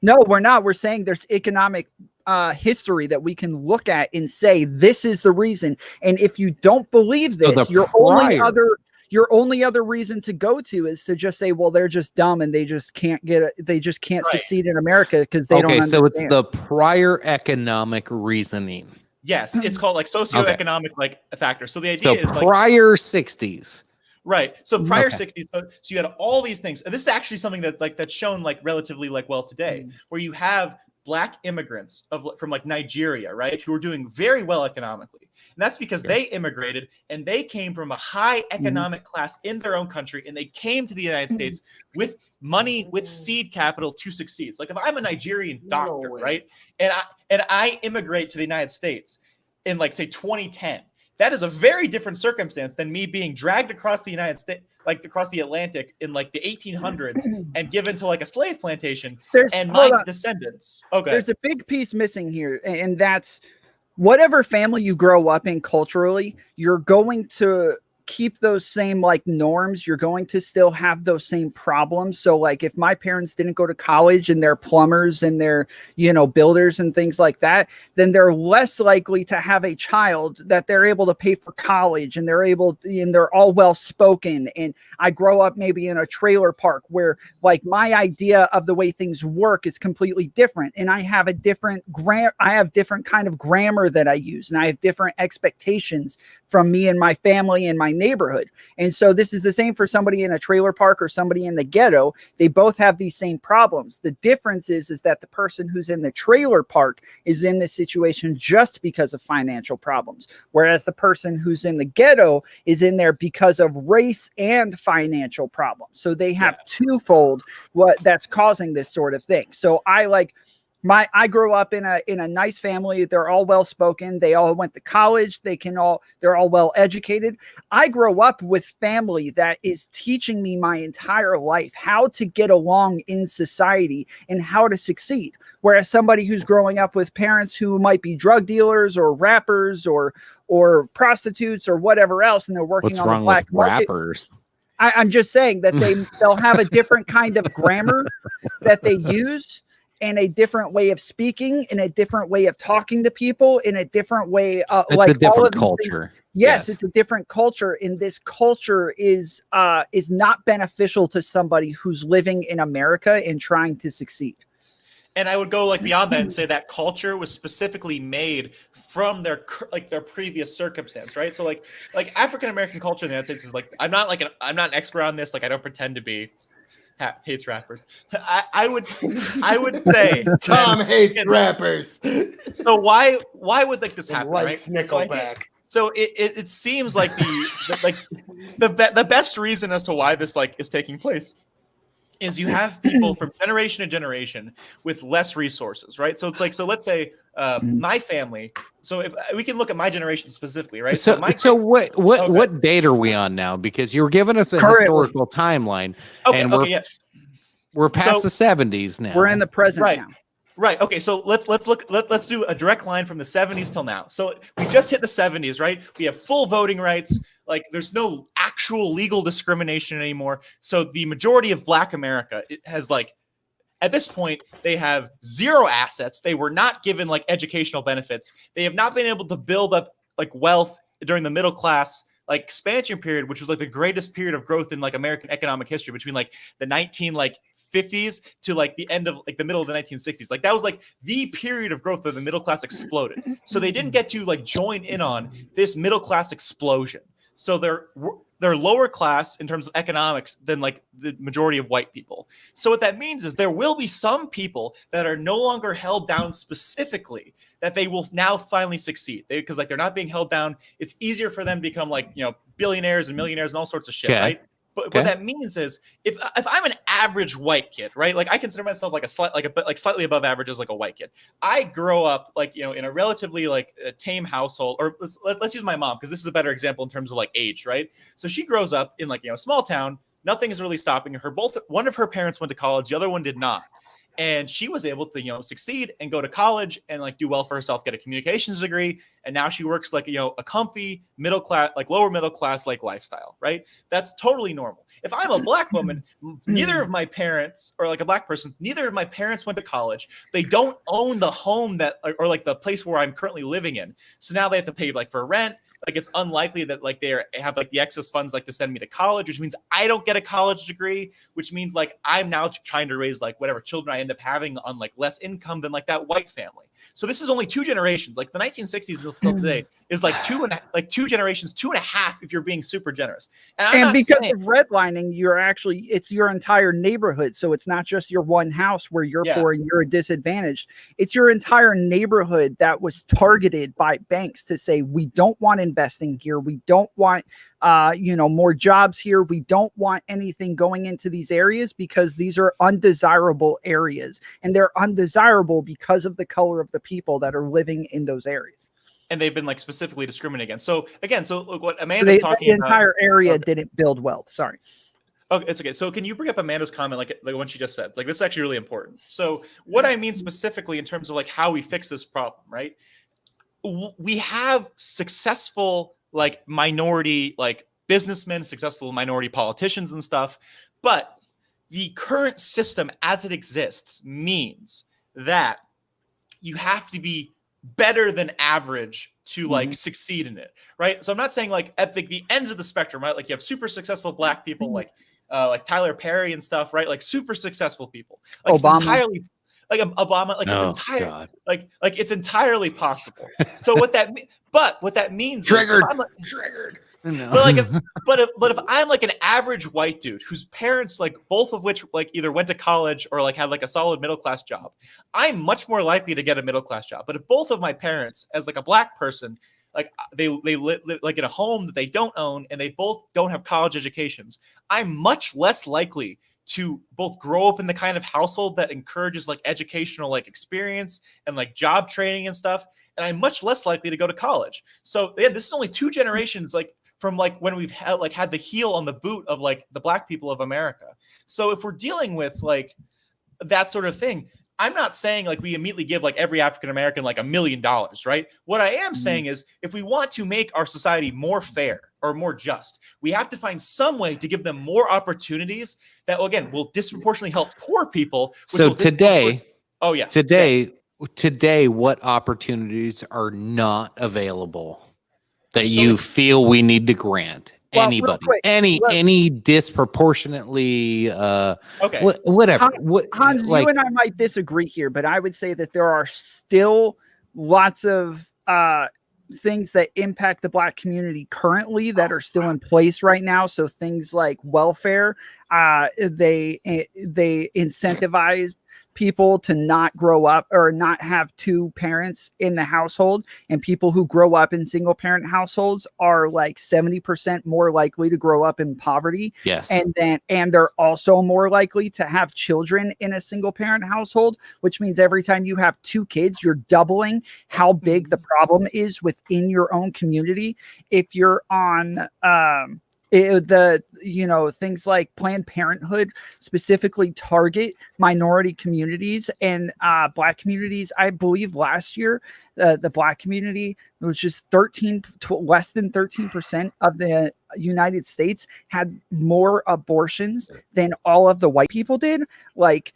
S8: No, we're not. We're saying there's economic history that we can look at and say this is the reason. And if you don't believe this, your only other reason to go to is to just say, well, they're just dumb and they just can't succeed in America because they don't understand.
S6: So it's the prior economic reasoning.
S7: Yes, it's called like socioeconomic like a factor. So the idea is like
S6: prior 60s.
S7: Right. So prior 60s, so you had all these things. And this is actually something that like that's shown like relatively like well today, where you have black immigrants from like Nigeria, right, who are doing very well economically. And that's because they immigrated and they came from a high economic class in their own country, and they came to the United States with money, with seed capital to succeed. Like if I'm a Nigerian doctor, right, and I immigrate to the United States in like say 2010, that is a very different circumstance than me being dragged across the United States, like across the Atlantic in like the 1800s and given to like a slave plantation and my descendants. Okay.
S8: There's a big piece missing here, and that's whatever family you grow up in culturally, you're going to keep those same like norms, you're going to still have those same problems. So like if my parents didn't go to college and they're plumbers and they're, you know, builders and things like that, then they're less likely to have a child that they're able to pay for college, and they're all well spoken. And I grow up maybe in a trailer park where like my idea of the way things work is completely different, and I have a different different kind of grammar that I use, and I have different expectations from me and my family and my neighborhood. And so this is the same for somebody in a trailer park or somebody in the ghetto. They both have these same problems. The difference is that the person who's in the trailer park is in this situation just because of financial problems, whereas the person who's in the ghetto is in there because of race and financial problems. So they have twofold what that's causing this sort of thing. So I grew up in a nice family. They're all well spoken. They all went to college. They're all well educated. I grow up with family that is teaching me my entire life how to get along in society and how to succeed. Whereas somebody who's growing up with parents who might be drug dealers or rappers or prostitutes or whatever else, and they're working on the black market.
S6: Rappers?
S8: I'm just saying that they'll have a different kind of grammar that they use, and a different way of speaking, and a different way of talking to people, in a different way.
S6: It's
S8: like
S6: a different
S8: all of these
S6: culture.
S8: things. Yes, it's a different culture, and this culture is not beneficial to somebody who's living in America and trying to succeed.
S7: And I would go like beyond that and say that culture was specifically made from their previous circumstance, right? So like African American culture in the United States is like, I'm not an expert on this. Like I don't pretend to be. Hates rappers. I would say
S5: Tom hates rappers.
S7: So why would like this happen?
S5: Likes
S7: Right?
S5: Nickelback.
S7: So it seems like the best reason as to why this like is taking place is you have people from generation to generation with less resources, right? So it's like, so let's say my family. So if we can look at my generation specifically, right?
S6: So what date are we on now? Because you were giving us a historical timeline, and we're past the 70s now.
S8: We're in the present now.
S7: Right. Okay. So let's do a direct line from the 70s till now. So we just hit the 70s, right? We have full voting rights. Like there's no actual legal discrimination anymore. So the majority of Black America has like, at this point, they have zero assets. They were not given like educational benefits. They have not been able to build up like wealth during the middle class like expansion period, which was like the greatest period of growth in like American economic history between like the 50s to like the end of like the middle of the 1960s. Like that was like the period of growth where the middle class exploded. So they didn't get to like join in on this middle class explosion. So they're lower class in terms of economics than like the majority of white people. So what that means is there will be some people that are no longer held down specifically that they will now finally succeed because like they're not being held down. It's easier for them to become like, you know, billionaires and millionaires and all sorts of shit, right? But what that means is if I'm an average white kid, right? Like I consider myself like slightly above average as like a white kid. I grow up like, you know, in a relatively like a tame household, or let's use my mom because this is a better example in terms of like age, right? So she grows up in like, you know, a small town. Nothing is really stopping her. One of her parents went to college, the other one did not. And she was able to, you know, succeed and go to college and like do well for herself, get a communications degree. And now she works like, you know, a comfy middle class, like lower middle class, like lifestyle, right? That's totally normal. If I'm a Black woman, neither of my parents, or like a Black person, neither of my parents went to college. They don't own the home or like the place where I'm currently living in. So now they have to pay like for rent. Like it's unlikely that like they have like the excess funds like to send me to college, which means I don't get a college degree, which means like I'm now trying to raise like whatever children I end up having on like less income than like that white family. So this is only two generations. Like the 1960s until today is like two generations, 2.5 if you're being super generous.
S8: And because of redlining, it's your entire neighborhood. So it's not just your one house where you're poor and you're disadvantaged. It's your entire neighborhood that was targeted by banks to say, we don't want investing here. We don't want more jobs here. We don't want anything going into these areas because these are undesirable areas, and they're undesirable because of the color of the people that are living in those areas.
S7: And they've been like specifically discriminated against. So again, look what Amanda's talking about.
S8: The entire area didn't build wealth. Sorry.
S7: Okay, it's okay. So can you bring up Amanda's comment, like what she just said? Like this is actually really important. So what I mean specifically in terms of like how we fix this problem, right? We have successful like minority like businessmen, successful minority politicians and stuff. But the current system as it exists means that you have to be better than average to like succeed in it, right? So I'm not saying like at the ends of the spectrum, right? Like you have super successful Black people like Tyler Perry and stuff, right? Like super successful people. Like
S8: Obama.
S7: It's entirely like Obama, like
S6: Oh,
S7: it's entire
S6: God.
S7: like it's entirely possible. So what that means
S6: Triggered.
S7: is I'm like,
S6: Triggered.
S7: but like if I'm like an average white dude whose parents, like both of which like either went to college or like had like a solid middle class job, I'm much more likely to get a middle class job. But if both of my parents, as like a Black person, like they live like in a home that they don't own and they both don't have college educations, I'm much less likely to both grow up in the kind of household that encourages like educational like experience and like job training and stuff, and I'm much less likely to go to college. So yeah, this is only 2 generations like from like when we've had the heel on the boot of like the Black people of America. So if we're dealing with like that sort of thing, I'm not saying like we immediately give like every African American like $1 million, right? What I am saying is if we want to make our society more fair or more just, we have to find some way to give them more opportunities that, again, will disproportionately help poor people. Which
S6: So
S7: will
S6: today,
S7: oh yeah,
S6: today, what opportunities are not available that you feel we need to grant?
S8: Well, real
S6: Anybody,
S8: quick,
S6: any disproportionately,
S7: okay.
S6: whatever.
S8: Hans,
S6: like,
S8: you and I might disagree here, but I would say that there are still lots of things that impact the Black community currently that are still in place right now. So things like welfare, they incentivize people to not grow up or not have 2 parents in the household, and people who grow up in single parent households are like 70% more likely to grow up in poverty.
S6: yes.
S8: And they're also more likely to have children in a single parent household, which means every time you have 2 kids, you're doubling how big the problem is within your own community. If you're on things like Planned Parenthood specifically target minority communities and Black communities. I believe last year the Black community was just less than 13% of the United States had more abortions than all of the white people did. Like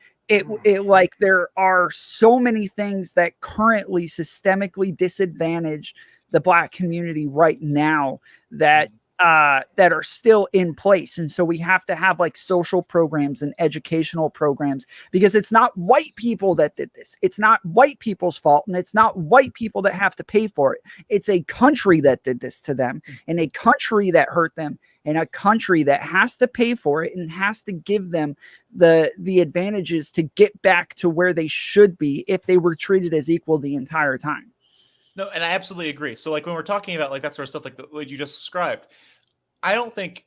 S8: like there are so many things that currently systemically disadvantage the Black community right now that are still in place. And so we have to have like social programs and educational programs, because it's not white people that did this. It's not white people's fault. And it's not white people that have to pay for it. It's a country that did this to them, and a country that hurt them, and a country that has to pay for it and has to give them the advantages to get back to where they should be if they were treated as equal the entire time.
S7: No, and I absolutely agree. So like when we're talking about like that sort of stuff, like what you just described, I don't think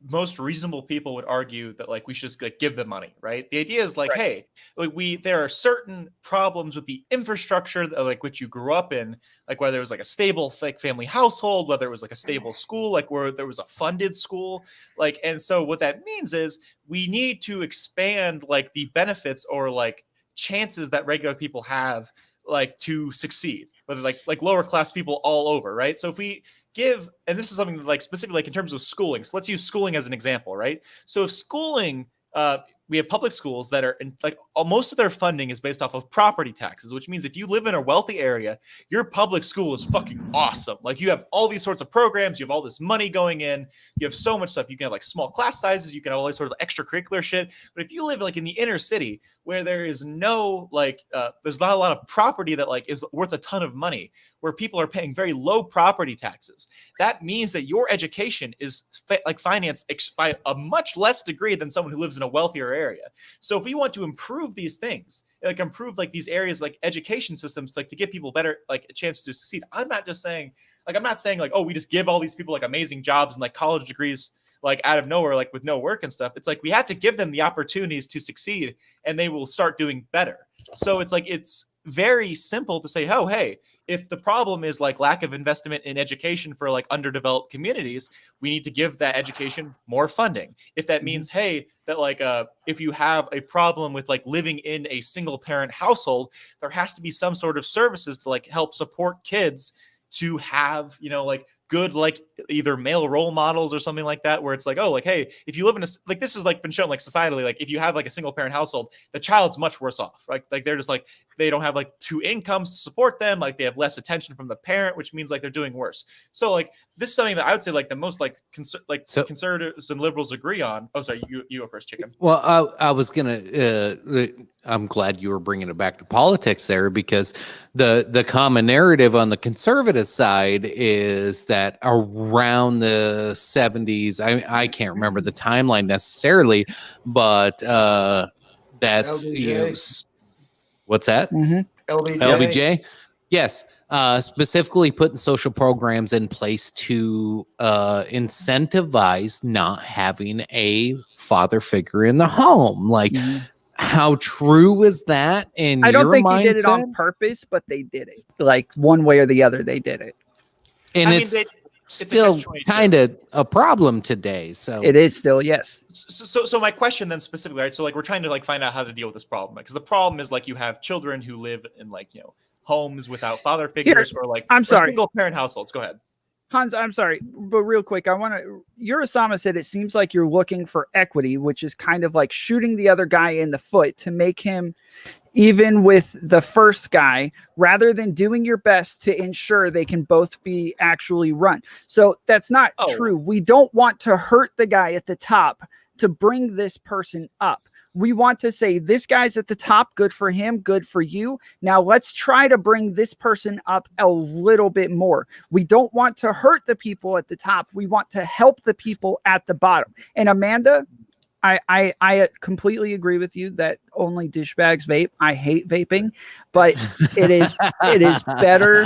S7: most reasonable people would argue that like we should just like give them money, right? The idea is like, hey, like there are certain problems with the infrastructure that, like which you grew up in, like whether it was like a stable like family household, whether it was like a stable school, like where there was a funded school, like, and so what that means is we need to expand like the benefits or like chances that regular people have like to succeed, whether like lower class people all over, right? So if we give, and this is something like specifically like in terms of schooling, so let's use schooling as an example, right? So if schooling, we have public schools that are in, like most of their funding is based off of property taxes, which means if you live in a wealthy area, your public school is fucking awesome. Like you have all these sorts of programs, you have all this money going in, you have so much stuff. You can have like small class sizes, you can have all this sort of extracurricular shit. But if you live like in the inner city where there is no like, there's not a lot of property that like is worth a ton of money, where people are paying very low property taxes, that means that your education is financed by a much less degree than someone who lives in a wealthier area. So if we want to improve these things, like improve like these areas like education systems, like to give people better like a chance to succeed, I'm not saying like, oh, we just give all these people like amazing jobs and like college degrees like out of nowhere, like with no work and stuff. It's like we have to give them the opportunities to succeed and they will start doing better. So it's like it's very simple to say, oh, hey, if the problem is like lack of investment in education for like underdeveloped communities, we need to give that education more funding. If that means, hey, that like if you have a problem with like living in a single parent household, there has to be some sort of services to like help support kids to have, you know, like good like either male role models or something like that, where it's like, oh, like, hey, if you live in a like, this is like been shown like societally, like if you have like a single parent household, the child's much worse off, right? Like they're just like, they don't have like 2 incomes to support them, like they have less attention from the parent, which means like they're doing worse. So like this is something that I would say like the most like conservatives and liberals agree on. Oh, sorry, you go first, Chicken.
S6: Well, I was gonna. I'm glad you were bringing it back to politics there, because the common narrative on the conservative side is that around the 70s, I can't remember the timeline necessarily, but that's what's that? LBJ. Yes. Specifically putting social programs in place to incentivize not having a father figure in the home. Like, how true is that in
S8: I don't
S6: your
S8: think
S6: mindset?
S8: he did it on purpose, but they did it. Like one way or the other, they did it.
S6: And
S7: I mean,
S6: it's
S7: it's
S6: still
S7: a catch-22.
S6: kind of a problem today. So
S8: It is still, yes.
S7: So my question then specifically, right? So like we're trying to like find out how to deal with this problem, because the problem is like you have children who live in like, you know, homes without father figures or like single parent households. Go ahead.
S8: Hans, I'm sorry, but real quick, I want to. Urasama said it seems like you're looking for equity, which is kind of like shooting the other guy in the foot to make him even with the first guy, rather than doing your best to ensure they can both be actually run. So that's not true. We don't want to hurt the guy at the top to bring this person up. We want to say this guy's at the top, good for him, good for you. Now let's try to bring this person up a little bit more. We don't want to hurt the people at the top. We want to help the people at the bottom. And Amanda, I completely agree with you that only douchebags vape. I hate vaping, but it is better.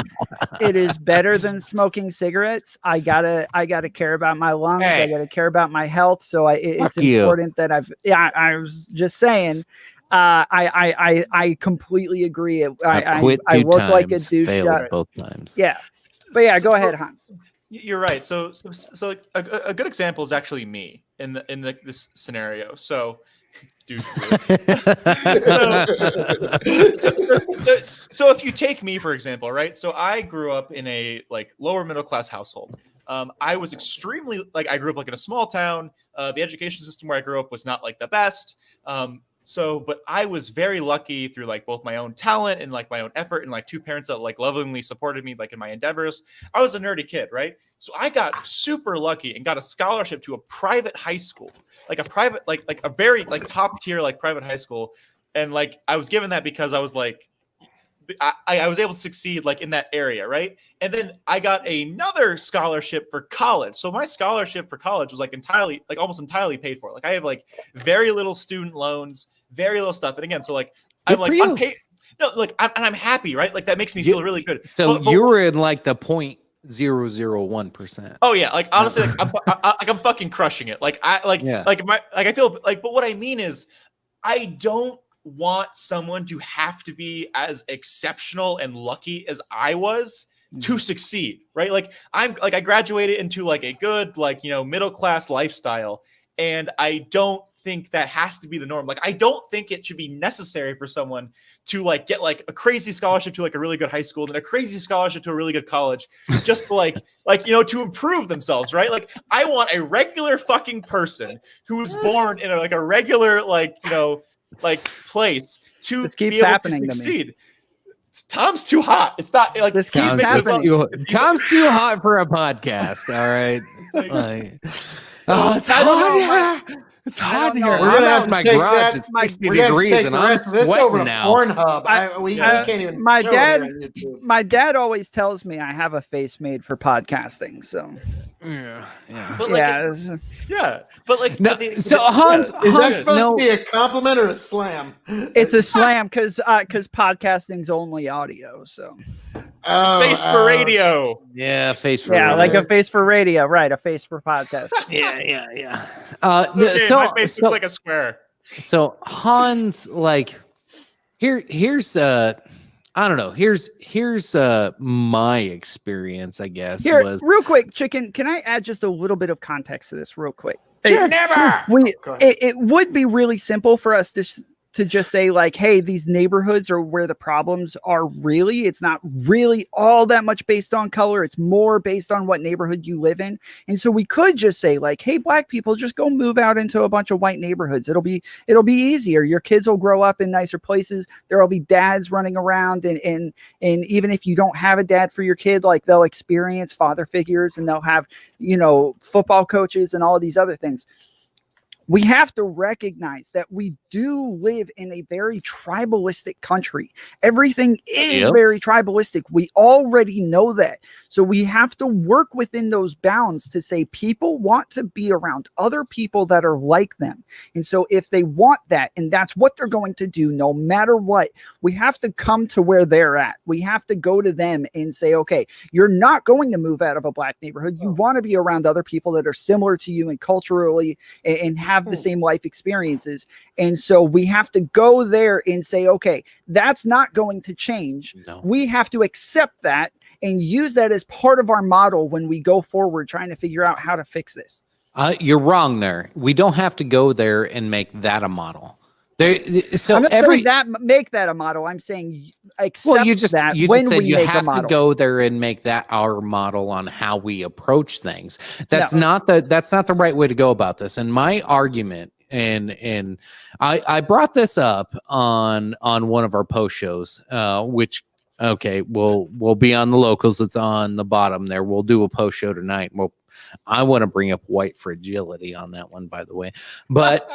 S8: It is better than smoking cigarettes. I gotta care about my lungs. I gotta care about my health. So it's important that I was just saying. I completely agree. I look like a douche.
S6: Both times.
S8: Yeah, but yeah, go ahead, Hans.
S7: You're right. So like a good example is actually me in this scenario. So, dude. So if you take me for example, right? So I grew up in a like lower middle class household. I was extremely like I grew up like in a small town. The education system where I grew up was not like the best. But I was very lucky through like both my own talent and like my own effort and like 2 parents that like lovingly supported me like in my endeavors. I was a nerdy kid, right? So I got super lucky and got a scholarship to a private high school, like a private, like a very like top tier, like private high school. And like, I was given that because I was like, I was able to succeed like in that area. Right. And then I got another scholarship for college. So my scholarship for college was like entirely, like almost entirely paid for. Like I have like very little student loans, very little stuff. And again, so like, I'm like, I'm paid. No, look, I'm happy, right? Like that makes me feel really good.
S6: So you were in like the 0.001%.
S7: Oh yeah, like honestly, like I'm fucking crushing it. Like I feel like, but what I mean is, I don't want someone to have to be as exceptional and lucky as I was to succeed, right? Like I graduated into like a good, like, you know, middle class lifestyle, and I don't think that has to be the norm. Like I don't think it should be necessary for someone to like get like a crazy scholarship to like a really good high school, then a crazy scholarship to a really good college, just to, like you know, to improve themselves, right? Like I want a regular fucking person who was born in a regular, like, you know, like place to be able to succeed. Tom's too hot. It's not like this.
S6: Tom's too hot for a podcast. All right. It's hot here. It's hot here. I'm out in my garage. It's 60 degrees and I'm sweating now.
S5: Pornhub. We can't even.
S8: My dad always tells me I have a face made for podcasting. So
S6: yeah.
S7: But like, but like,
S6: no, so Hans,
S5: is that supposed to be a compliment or a slam?
S8: It's a slam because podcasting's only audio. So
S7: face for radio.
S6: Yeah, face for radio.
S8: Like a face for radio, right? A face for podcast.
S6: yeah.
S7: My face looks like a square.
S6: So Hans, like, here's I don't know. Here's my experience, I guess.
S8: Real quick, Chicken. Can I add just a little bit of context to this, real quick?
S6: Sure.
S8: It would be really simple for us to to just say like, hey, these neighborhoods are where the problems are really. It's not really all that much based on color. It's more based on what neighborhood you live in. And so we could just say like, hey, black people, just go move out into a bunch of white neighborhoods. It'll be easier. Your kids will grow up in nicer places. There'll be dads running around, and even if you don't have a dad for your kid, like they'll experience father figures, and they'll have, you know, football coaches and all of these other things. We have to recognize that we do live in a very tribalistic country. Everything is very tribalistic. We already know that. So we have to work within those bounds to say people want to be around other people that are like them. And so if they want that, and that's what they're going to do no matter what, we have to come to where they're at. We have to go to them and say, okay, you're not going to move out of a black neighborhood. You want to be around other people that are similar to you and culturally and have the same life experiences. And so we have to go there and say, okay, that's not going to change.
S6: No.
S8: We have to accept that and use that as part of our model when we go forward trying to figure out how to fix this.
S6: You're wrong there. We don't have to go there and make that a model. So
S8: I'm not saying that make that a model. I'm saying accept
S6: well, you just
S8: that
S6: you
S8: when
S6: just said
S8: we
S6: you
S8: make
S6: have
S8: a model.
S6: to go there and make that our model on how we approach things. That's not the right way to go about this. And my argument, and I brought this up on one of our post shows, which we'll be on the locals. It's on the bottom there. We'll do a post show tonight. I want to bring up white fragility on that one, by the way, but.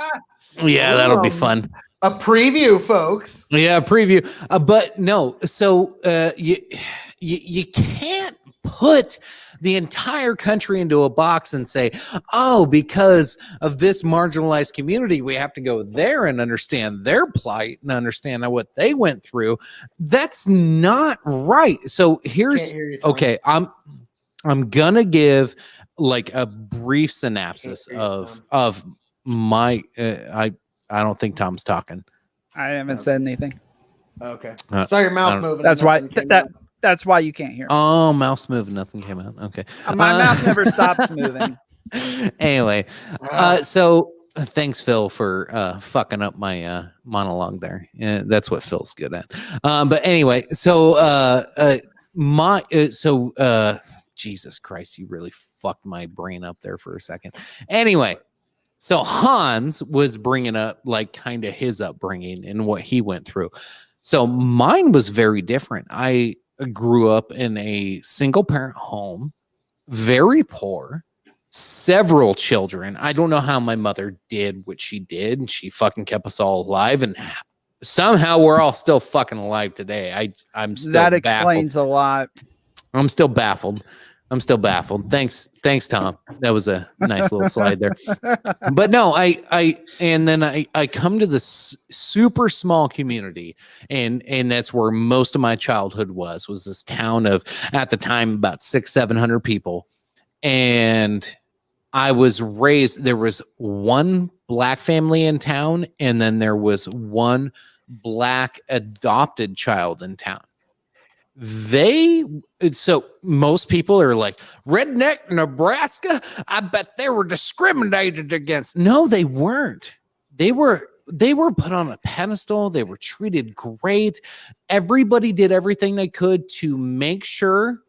S6: Yeah, that'll be fun.
S5: A preview, folks.
S6: Yeah, preview. But no, so you can't put the entire country into a box and say, oh, because of this marginalized community, we have to go there and understand their plight and understand what they went through. That's not right. So here's okay. I'm gonna give like a brief synopsis of my I don't think Tom's talking.
S8: I haven't said anything.
S5: Okay. Saw your mouth moving.
S8: That's why that's why you can't hear.
S6: Oh, mouse moving, nothing came out. Okay.
S8: My mouth never stops moving.
S6: Anyway, so thanks, Phil, for fucking up my monologue there. That's what Phil's good at. But anyway, so Jesus Christ, you really fucked my brain up there for a second. Anyway. So Hans was bringing up like kind of his upbringing and what he went through. So mine was very different. I grew up in a single parent home, very poor, several children. I don't know how my mother did what she did, and she fucking kept us all alive, and somehow we're all still fucking alive today. I'm still
S8: that
S6: baffled.
S8: Explains a lot.
S6: I'm still baffled. Thanks, Tom. That was a nice little slide there. But no, I come to this super small community, and that's where most of my childhood was this town of, at the time, about 600-700 people. And I was raised, there was one black family in town, and then there was one black adopted child in town. So most people are like, redneck Nebraska, I bet they were discriminated against. No, they weren't. They were put on a pedestal. They were treated great. Everybody did everything they could to make sure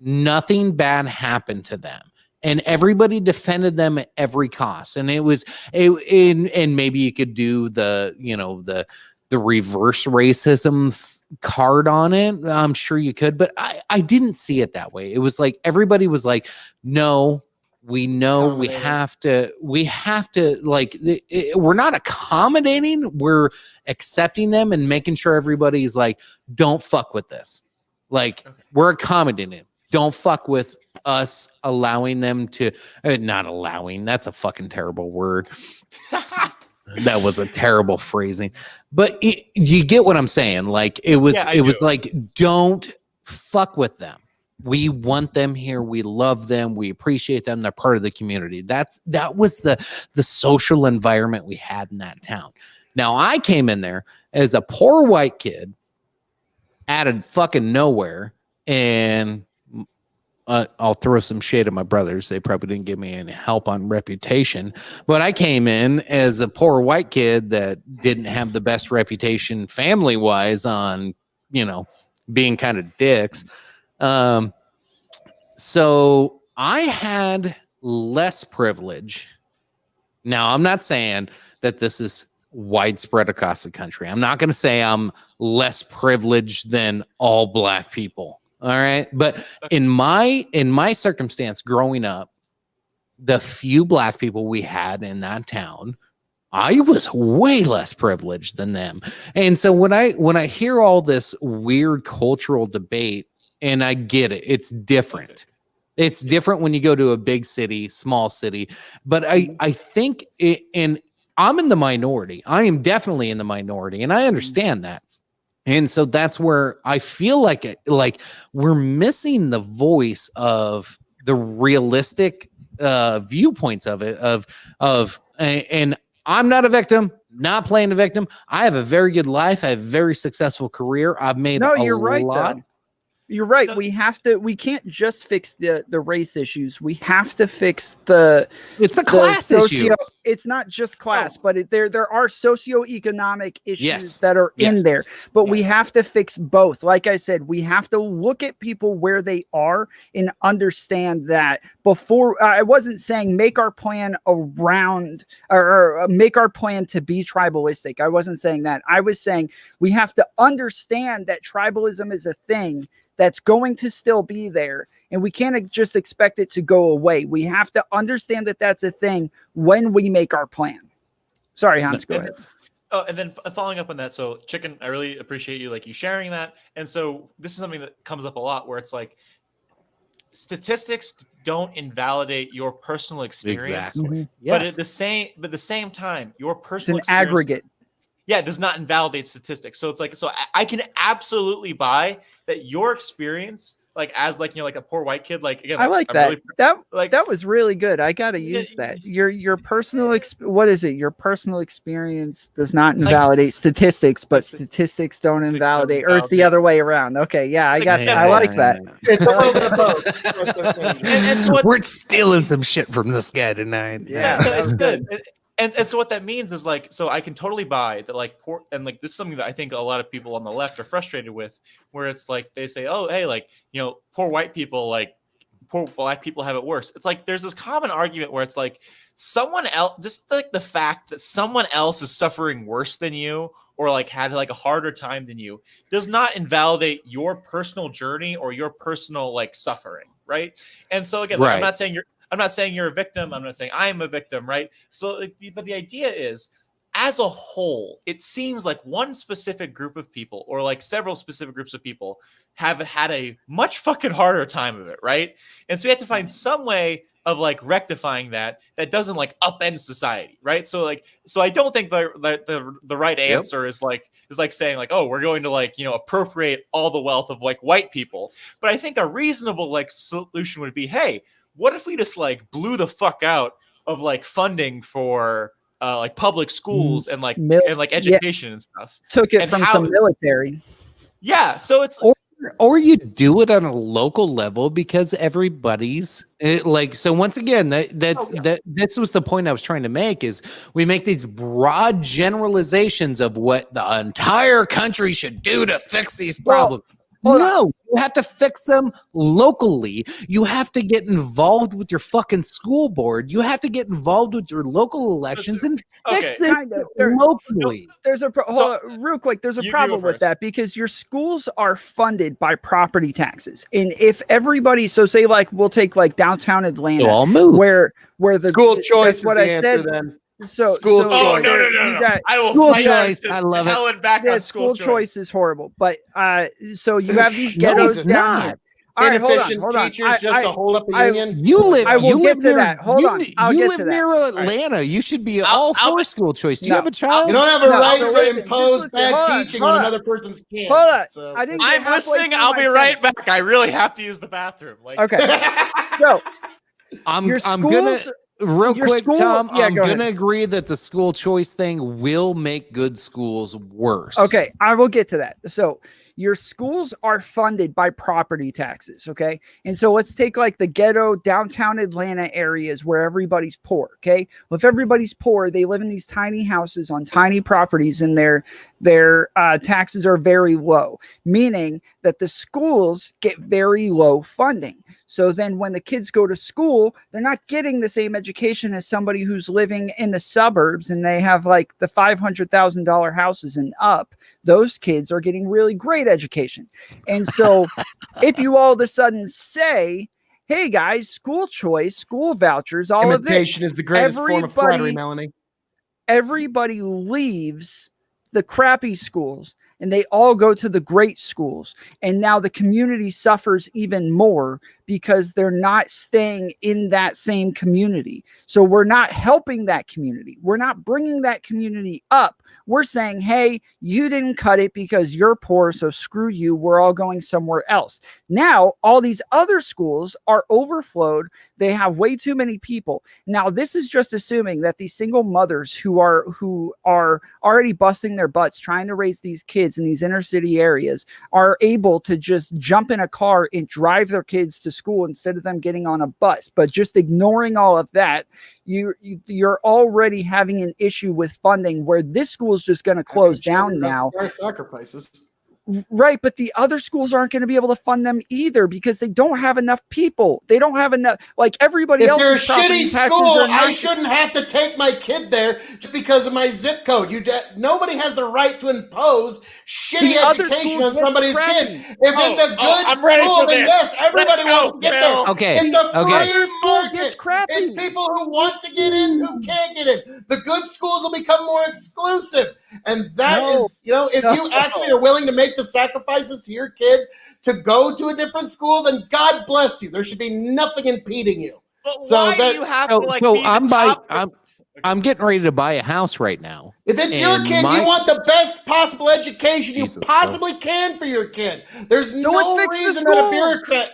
S6: nothing bad happened to them. And everybody defended them at every cost. And and maybe you could do the reverse racism card on it. I'm sure you could, but I didn't see it that way. It was like everybody was like, no, we know we have to like, we're not accommodating, we're accepting them and making sure everybody's like, don't fuck with this. Like, we're accommodating. Don't fuck with us allowing them to, not allowing, that's a fucking terrible word. That was a terrible phrasing, but you get what I'm saying. Like it was like, don't fuck with them. We want them here. We love them. We appreciate them. They're part of the community. That was the social environment we had in that town. Now I came in there as a poor white kid out of fucking nowhere, and I'll throw some shade at my brothers. They probably didn't give me any help on reputation, but I came in as a poor white kid that didn't have the best reputation family wise on, being kind of dicks. So I had less privilege. Now, I'm not saying that this is widespread across the country. I'm not going to say I'm less privileged than all black people. All right. But in my circumstance growing up, the few black people we had in that town, I was way less privileged than them. And so when I hear all this weird cultural debate, and I get it, it's different. It's different when you go to a big city, small city. But I think and I'm in the minority. I am definitely in the minority, and I understand that. And so that's where I feel like we're missing the voice of the realistic viewpoints of it. And I'm not a victim, not playing a victim. I have a very good life. I have a very successful career. I've made
S8: you're right,
S6: lot.
S8: though. You're right. We can't just fix the race issues. We have to fix
S6: it's a class issue.
S8: It's not just class, but there are socioeconomic issues that are
S6: Yes.
S8: in there. But we have to fix both. Like I said, we have to look at people where they are and understand that before. I wasn't saying make our plan around or make our plan to be tribalistic. I wasn't saying that. I was saying we have to understand that tribalism is a thing that's going to still be there, and we can't just expect it to go away. We have to understand that that's a thing when we make our plan. Sorry, Hans, go ahead.
S7: Oh, and then following up on that, so Chicken, I really appreciate you sharing that. And so this is something that comes up a lot where it's like statistics don't invalidate your personal experience,
S6: Exactly.
S7: but at the same time, your
S8: It's
S7: personal
S8: an
S7: experience,
S8: aggregate.
S7: yeah, does not invalidate statistics. So it's like, so I can absolutely buy that your experience, as a poor white kid, again,
S8: I like
S7: I'm
S8: that.
S7: really,
S8: That was really good. I gotta use that. Your personal what is it? Your personal experience does not invalidate statistics, but statistics don't invalidate, or it's the other way around. Okay, yeah, I got. I like that.
S5: It's a little bit of both.
S7: and so what,
S6: We're stealing some shit from this guy tonight.
S8: Yeah,
S7: it's good. And so what that means is so I can totally buy that poor, and this is something that I think a lot of people on the left are frustrated with, where it's they say, oh, hey, poor white people, poor black people have it worse. It's there's this common argument where it's someone else, just the fact that someone else is suffering worse than you or had a harder time than you does not invalidate your personal journey or your personal suffering, right? And so again, I'm not saying you're a victim. I'm not saying I'm a victim, right? So, but the idea is, as a whole, it seems like one specific group of people or several specific groups of people have had a much fucking harder time of it, right? And so we have to find some way of rectifying that doesn't upend society, right? So so I don't think the right answer is saying oh, we're going to appropriate all the wealth of white people. But I think a reasonable solution would be, hey, what if we just blew the fuck out of funding for public schools and education and stuff?
S8: Took it
S7: And
S8: from
S7: how-
S8: some military.
S7: Yeah, so it's
S6: Or you do it on a local level because everybody's so once again this was the point I was trying to make is we make these broad generalizations of what the entire country should do to fix these problems. No, you have to fix them locally. You have to get involved with your fucking school board. You have to get involved with your local elections and fix it
S8: Kind of. There-
S6: locally.
S8: There's a real quick. There's a
S7: You
S8: problem
S7: go
S8: with
S7: first.
S8: that because your schools are funded by property taxes, and if everybody, so say we'll take downtown Atlanta,
S6: So I'll move.
S8: where the
S5: School
S8: that's
S5: choice is
S8: what
S5: the
S8: I
S5: answer
S8: said.
S5: then.
S8: So
S5: School
S8: so
S5: choice.
S7: Oh, no.
S8: you got-
S7: I will
S6: School
S7: fight
S6: choice,
S7: to
S6: I love it.
S7: hell and back
S8: yeah,
S7: on
S8: school choice is horrible, but so you have these
S6: No,
S8: ghettos
S6: it's
S8: down
S6: not.
S8: here. All right,
S5: Inefficient
S8: hold on.
S5: teachers just to hold up a
S8: I-
S5: union.
S6: You live.
S8: I will
S6: you
S8: get
S6: live
S8: to
S6: near,
S8: that. Hold on. I'll
S6: you
S8: get
S6: live
S8: to that.
S6: near Atlanta. You should be
S7: I'll
S6: all for
S7: be-
S6: school choice. Do you
S8: No.
S6: have a child?
S5: You don't have a
S8: No,
S5: right
S8: so
S5: to
S8: listen,
S5: impose
S8: just
S5: bad
S8: listen. Hold on,
S5: teaching
S8: hold
S5: on
S8: on.
S5: another person's kid.
S8: Hold on.
S5: So-
S8: I didn't get
S7: I'm
S8: halfway
S7: listening.
S8: through
S7: I'll
S8: my
S7: be
S8: thing.
S7: right back. I really have to use the bathroom.
S5: Okay.
S8: So
S6: I'm
S8: your
S6: gonna
S8: schools,
S6: real
S8: your
S6: quick,
S8: school-
S6: Tom.
S8: yeah,
S6: I'm
S8: go
S6: gonna
S8: ahead.
S6: agree that the school choice thing will make good schools worse.
S8: okay, I will get to that. So your schools are funded by property taxes, okay? And so let's take like the ghetto downtown Atlanta areas where everybody's poor, okay? Well, if everybody's poor, they live in these tiny houses on tiny properties, and their taxes are very low, meaning that the schools get very low funding. So then when the kids go to school, they're not getting the same education as somebody who's living in the suburbs and they have like the $500,000 houses and up. Those kids are getting really great education. And so if you all of a sudden say, hey guys, school choice, school vouchers, all of this,
S5: Imitation is the greatest form of flattery, Melanie.
S8: everybody leaves the crappy schools and they all go to the great schools. And now the community suffers even more because they're not staying in that same community. So we're not helping that community. We're not bringing that community up. We're saying, hey, you didn't cut it because you're poor, so screw you. We're all going somewhere else. Now, all these other schools are overflowed. They have way too many people. Now, this is just assuming that these single mothers who are already busting their butts trying to raise these kids in these inner city areas are able to just jump in a car and drive their kids to school instead of them getting on a bus. But just ignoring all of that, you're already having an issue with funding where this school is just going to close down now.
S5: Sacrifices.
S8: Right, but the other schools aren't going to be able to fund them either because they don't have enough people. They don't have enough, like everybody else.
S5: If they're a shitty school, I shouldn't have to take my kid there just because of my zip code. Nobody has the right to impose shitty education on somebody's kid. If it's a good school, then yes, everybody wants to get there.
S6: Okay.
S5: It's a free market.
S8: It's crappy.
S5: It's people who want to get in who can't get in. The good schools will become more exclusive. And that is, if you actually are willing to make the sacrifices to your kid to go to a different school, then God bless you. There should be nothing impeding you.
S7: But
S5: So
S7: why
S5: that-
S7: do you have to like be
S6: I'm getting ready to buy a house right now.
S5: If it's your
S6: And
S5: kid, you want the best possible education
S6: Jesus,
S5: you possibly can for your kid. There's
S8: So
S5: no
S8: fix the
S5: reason that a
S8: schools.
S5: bureaucrat.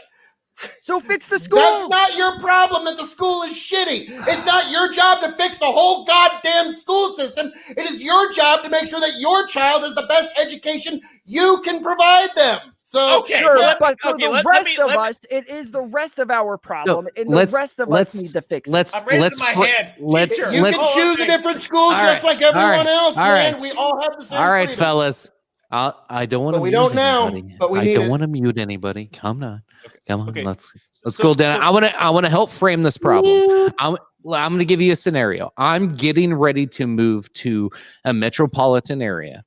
S8: So fix the school.
S5: That's not your problem that the school is shitty. It's not your job to fix the whole goddamn school system. It is your job to make sure that your child has the best education you can provide them. So
S7: Okay,
S8: Sure,
S7: let-
S8: but for
S7: okay,
S8: the
S7: let
S8: rest
S7: me-
S8: of
S7: let me-
S8: us, it is the rest of our problem, and the
S6: let's-
S8: rest of us
S6: let's-
S8: need to fix it.
S6: Let's
S7: I'm raising
S6: let's
S7: my
S6: put-
S7: hand.
S6: let's
S7: Teacher,
S5: you
S6: let's
S5: can choose a different school
S6: All
S5: just
S6: right,
S5: like everyone
S6: all right,
S5: else,
S6: all
S5: man.
S6: right.
S5: We all have the same
S6: All right,
S5: freedom.
S6: fellas. I don't want
S5: But
S6: to
S5: we
S6: mute
S5: don't now,
S6: anybody.
S5: but we
S6: I
S5: need
S6: don't
S5: it.
S6: want to mute anybody. Come on. Come on.
S7: Okay.
S6: Let's
S7: So-
S6: go down.
S7: so-
S6: I want to help frame this problem. I'm going to give you a scenario. I'm getting ready to move to a metropolitan area.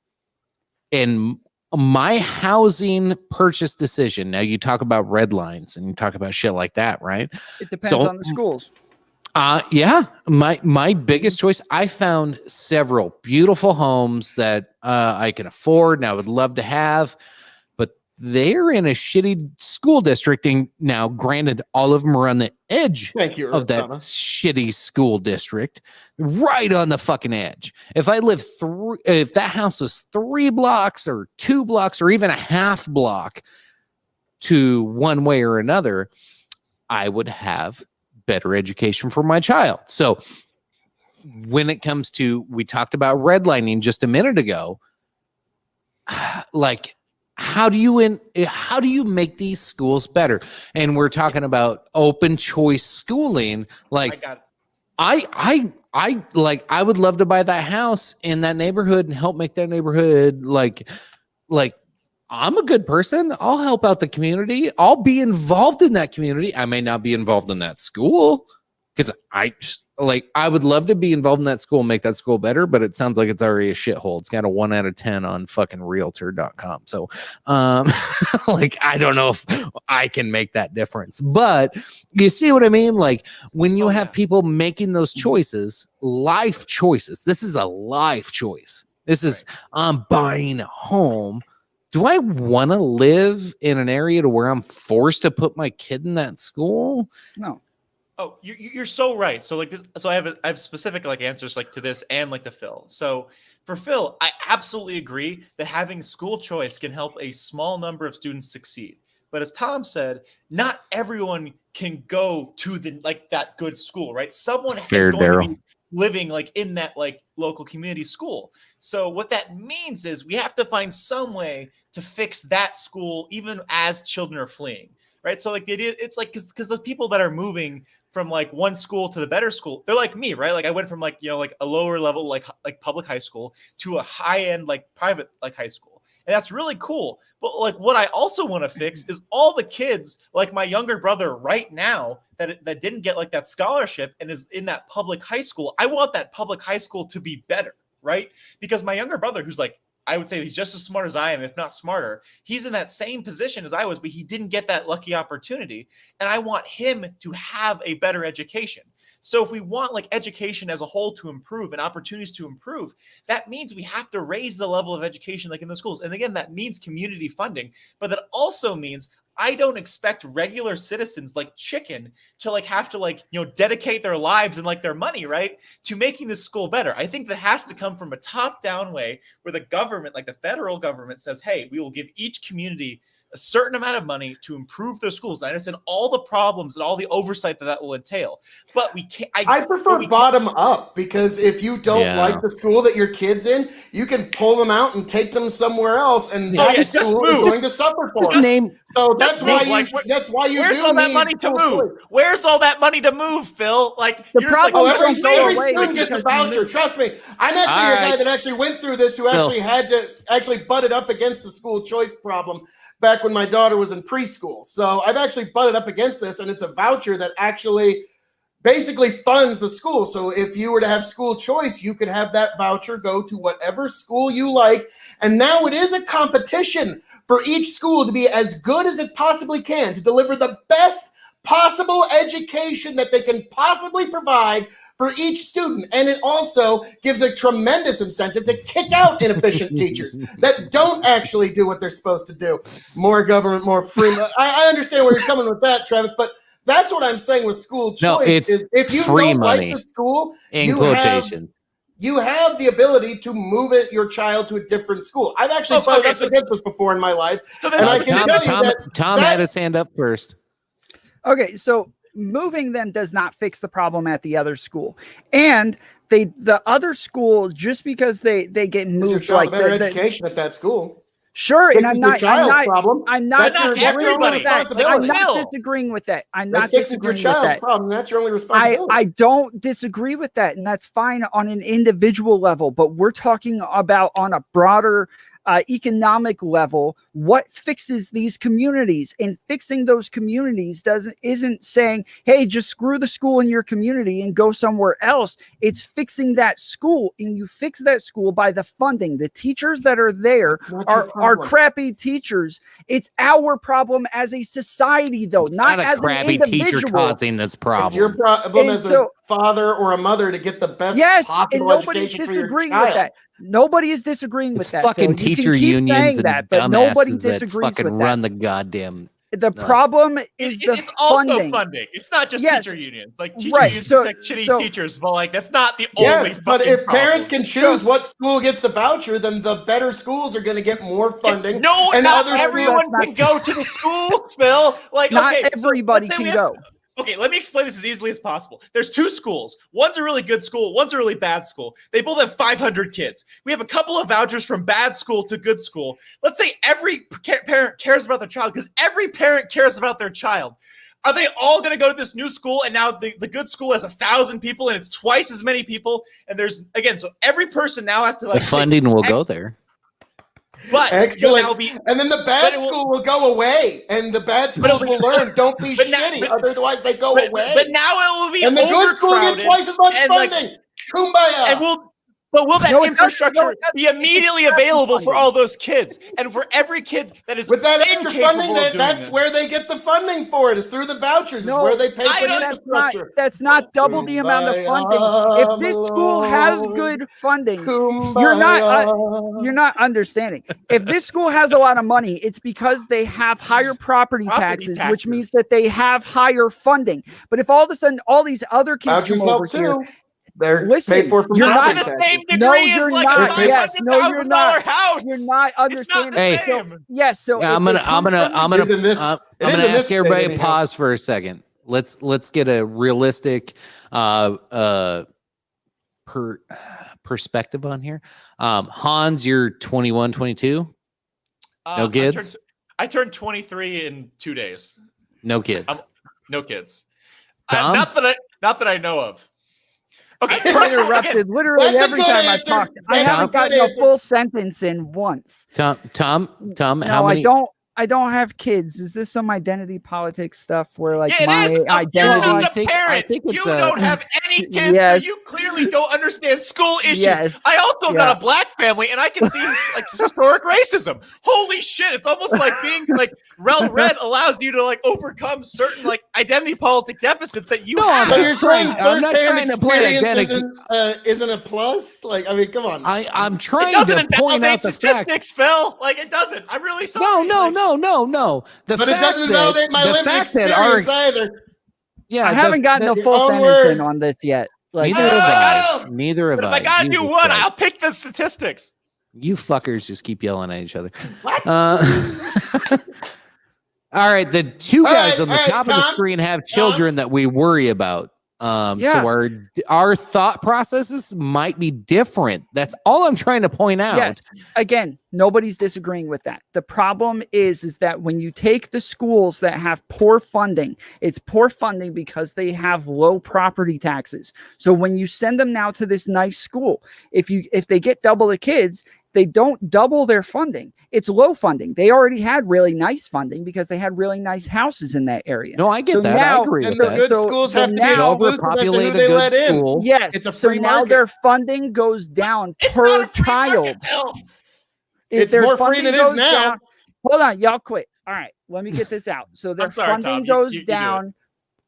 S6: And my housing purchase decision. Now you talk about red lines and you talk about shit like that, right?
S8: It depends
S6: So-
S8: on the schools.
S6: Yeah. My biggest choice. I found several beautiful homes that I can afford and I would love to have, but they're in a shitty school district. And now, granted, all of them are on the edge
S5: Thank you,
S6: of that
S5: Thomas.
S6: shitty school district, right on the fucking edge. If I live if that house was 3 blocks or 2 blocks or even a half block to one way or another, I would have better education for my child. So when it comes to, we talked about redlining just a minute ago, like, how do you make these schools better? And we're talking about open choice schooling.
S7: I
S6: Like,
S7: got it.
S6: I would love to buy that house in that neighborhood and help make that neighborhood like I'm a good person. I'll help out the community. I'll be involved in that community. I may not be involved in that school because I would love to be involved in that school and make that school better, but it sounds like it's already a shithole. It's got a 1 out of 10 on fucking realtor.com. So, I don't know if I can make that difference, but you see what I mean? Like, when you have people making those choices, life choices, this is a life choice. This is, I'm buying a home. Do I want to live in an area to where I'm forced to put my kid in that school?
S8: No.
S7: Oh, you're so right. So like this, so I have specific like answers like to this and like to Phil. So for Phil, I absolutely agree that having school choice can help a small number of students succeed. But as Tom said, not everyone can go to that good school, right? Someone
S6: Fair,
S7: is going to
S6: Daryl.
S7: be living like in that like local community school. So what that means is we have to find some way to fix that school even as children are fleeing, right? So like it's like because the people that are moving from like one school to the better school, they're like me, right? Like I went from like, you know, like a lower level like public high school to a high end like private like high school. And that's really cool. But like what I also want to fix is all the kids like my younger brother right now that didn't get like that scholarship and is in that public high school. I want that public high school to be better, right? Because my younger brother, who's like, I would say he's just as smart as I am, if not smarter. He's in that same position as I was, but he didn't get that lucky opportunity. And I want him to have a better education. So if we want like education as a whole to improve and opportunities to improve, that means we have to raise the level of education like in the schools. And again, that means community funding, but that also means I don't expect regular citizens like Chicken to like have to like, you know, dedicate their lives and like their money, right, to making this school better. I think that has to come from a top-down way where the government, like the federal government says, hey, we will give each community a certain amount of money to improve their schools. I understand all the problems and all the oversight that will entail, but we can't.
S5: I prefer bottom up because if you don't like the school that your kid's in, you can pull them out and take them somewhere else, and that school is going to suffer for it. So that's why you.
S7: Where's all that money to move? Where's all that money to move, Phil? Like
S8: the problem
S5: every student gets a voucher. Trust me, I'm actually a guy that actually went through this, who actually had to actually butted up against the school choice problem back when my daughter was in preschool. So I've actually butted up against this, and it's a voucher that actually basically funds the school. So if you were to have school choice, you could have that voucher go to whatever school you like. And now it is a competition for each school to be as good as it possibly can to deliver the best possible education that they can possibly provide for each student. And it also gives a tremendous incentive to kick out inefficient teachers that don't actually do what they're supposed to do. More government, more free. I understand where you're coming with that, Travis, but that's what I'm saying with school choice.
S6: No, it's
S5: is if you
S6: free
S5: don't
S6: money,
S5: like the school,
S6: in quotation.
S5: You have the ability to move your child to a different school. I've actually butted up against this before in my life.
S7: So
S5: and I can tell you that
S6: Tom had his hand up first.
S8: Okay, so moving them does not fix the problem at the other school, and the other school, just because they get moved,
S5: your child like a better education at that school.
S8: Sure, and I'm not disagreeing with that. I'm not disagreeing with that.
S5: Problem. That's your only responsibility.
S8: I don't disagree with that, and that's fine on an individual level, but we're talking about on a broader economic level, what fixes these communities, and fixing those communities isn't saying, hey, just screw the school in your community and go somewhere else. It's fixing that school, and you fix that school by the funding. The teachers that are there are crappy teachers. It's our problem as a society, though, not as an individual.
S6: Teacher causing this problem.
S5: It's your problem as a father or a mother to get the best possible education for your child.
S8: Nobody is disagreeing with that.
S6: Fucking teacher unions and
S8: but nobody
S6: dumbasses
S8: disagrees
S6: that fucking
S8: with
S6: run
S8: that.
S6: the goddamn.
S8: The problem is
S7: it's also funding. It's not just teacher unions. Like teacher unions protect shitty teachers, but like that's not the only.
S5: Yes, but if parents can choose what school gets the voucher, then the better schools are going to get more funding.
S7: No, and not everyone can go to the school, Phil. Like
S8: not everybody can go.
S7: Okay, let me explain this as easily as possible. There's two schools. One's a really good school. One's a really bad school. They both have 500 kids. We have a couple of vouchers from bad school to good school. Let's say every parent cares about their child, because every parent cares about their child. Are they all going to go to this new school, and now the good school has 1,000 people and it's twice as many people? And there's, again, so every person now has to like.
S6: The funding will go there.
S7: But
S5: and then the bad school will go away, and the bad schools will learn. Don't be shitty, otherwise they go away.
S7: But now it will be
S5: and the good school get twice as much funding. Kumbaya.
S7: And will that infrastructure be immediately available for all those kids, and for every kid that is
S5: with that extra funding? That's where they get the funding for it. Is through the vouchers. Is where they pay for the infrastructure.
S8: That's not double the amount of funding. If this school has good funding, you're not understanding. If this school has a lot of money, it's because they have higher property taxes, which means that they have higher funding. But if all of a sudden all these other kids come over here.
S5: They're paid for
S7: you're not to the same degree as like a $500,000 house.
S8: You're not understanding.
S6: I'm gonna ask everybody to pause for a second. Let's get a realistic perspective on here. Hans, you're 21, 22. No kids?
S7: I turned 23 in 2 days.
S6: No kids.
S7: No kids.
S6: Tom?
S7: Not that I know of. Okay,
S8: I've been interrupted literally
S5: That's a
S8: every
S5: good
S8: time I've
S5: answer.
S8: talked. I
S5: That's a
S8: haven't
S5: good
S8: gotten a
S5: answer.
S8: full sentence in once.
S6: Tom,
S8: No,
S6: how many?
S8: I don't have kids. Is this some identity politics stuff where like
S7: Yeah, it is.
S8: my
S7: You're
S8: identity?
S7: not
S6: I
S7: a
S6: think
S7: parent.
S6: it's
S7: You
S6: a-
S7: don't have any kids.
S8: Yes.
S7: So you clearly don't understand school issues.
S8: Yes.
S7: I also am
S8: Yeah.
S7: not a black family, and I can see like historic racism. Holy shit! It's almost like being like red allows you to like overcome certain like identity politic deficits that you
S6: No,
S7: have.
S6: I'm
S5: So
S6: just
S5: you're saying
S6: saying, I'm not
S5: firsthand
S6: trying to play
S5: experience
S6: identity.
S5: isn't a plus? Like, I mean, come on.
S6: I'm
S7: It
S6: trying
S7: doesn't
S6: to point out
S7: invalidate
S6: the fact.
S7: statistics, Phil. Like it doesn't. I'm really
S6: No,
S7: sorry.
S6: no,
S7: Like,
S6: no. The
S5: But it
S6: fact
S5: doesn't
S6: that-
S5: invalidate my
S6: the
S5: lived
S6: fact that our
S5: experience either.
S6: yeah,
S8: I haven't gotten a
S5: your
S8: full
S5: own
S8: sentence in
S5: words.
S8: on this yet. Like,
S6: Neither have
S7: I
S6: I. Neither have
S7: But if
S6: I.
S7: I gotta do
S6: Jesus
S7: one,
S6: Christ.
S7: I'll pick the statistics.
S6: You fuckers just keep yelling at each other.
S5: What?
S6: All right, the two
S5: All
S6: guys
S5: right,
S6: on the
S5: all right,
S6: top of the
S5: Tom,
S6: screen have children that we worry about.
S8: Yeah.
S6: So our thought processes might be different. That's all I'm trying to point out.
S8: yes, again, nobody's disagreeing with that. The problem is that when you take the schools that have poor funding, it's poor funding because they have low property taxes. So when you send them now to this nice school, if they get double the kids, they don't double their funding. It's low funding. They already had really nice funding because they had really nice houses in that area.
S6: No, I get
S8: So
S6: that.
S8: now-
S6: I agree
S5: And
S6: with
S5: the
S6: that.
S5: good
S8: So-
S5: schools
S8: so
S5: have to be
S8: now-
S5: exclusive as to who
S6: Overpopulate a
S5: they
S6: good
S5: let in.
S6: school.
S8: Yes.
S5: It's a
S8: So
S5: free
S8: now
S5: market.
S8: their funding goes down
S7: It's
S8: per
S7: not a free
S8: child.
S7: market, Phil.
S8: If
S5: It's
S8: their
S5: more free
S8: funding
S5: than it is
S8: goes
S5: now.
S8: down- hold on, y'all quit. All right, let me get this out. So their
S7: I'm sorry,
S8: funding
S7: Tom, you
S8: goes
S7: do it.
S8: down.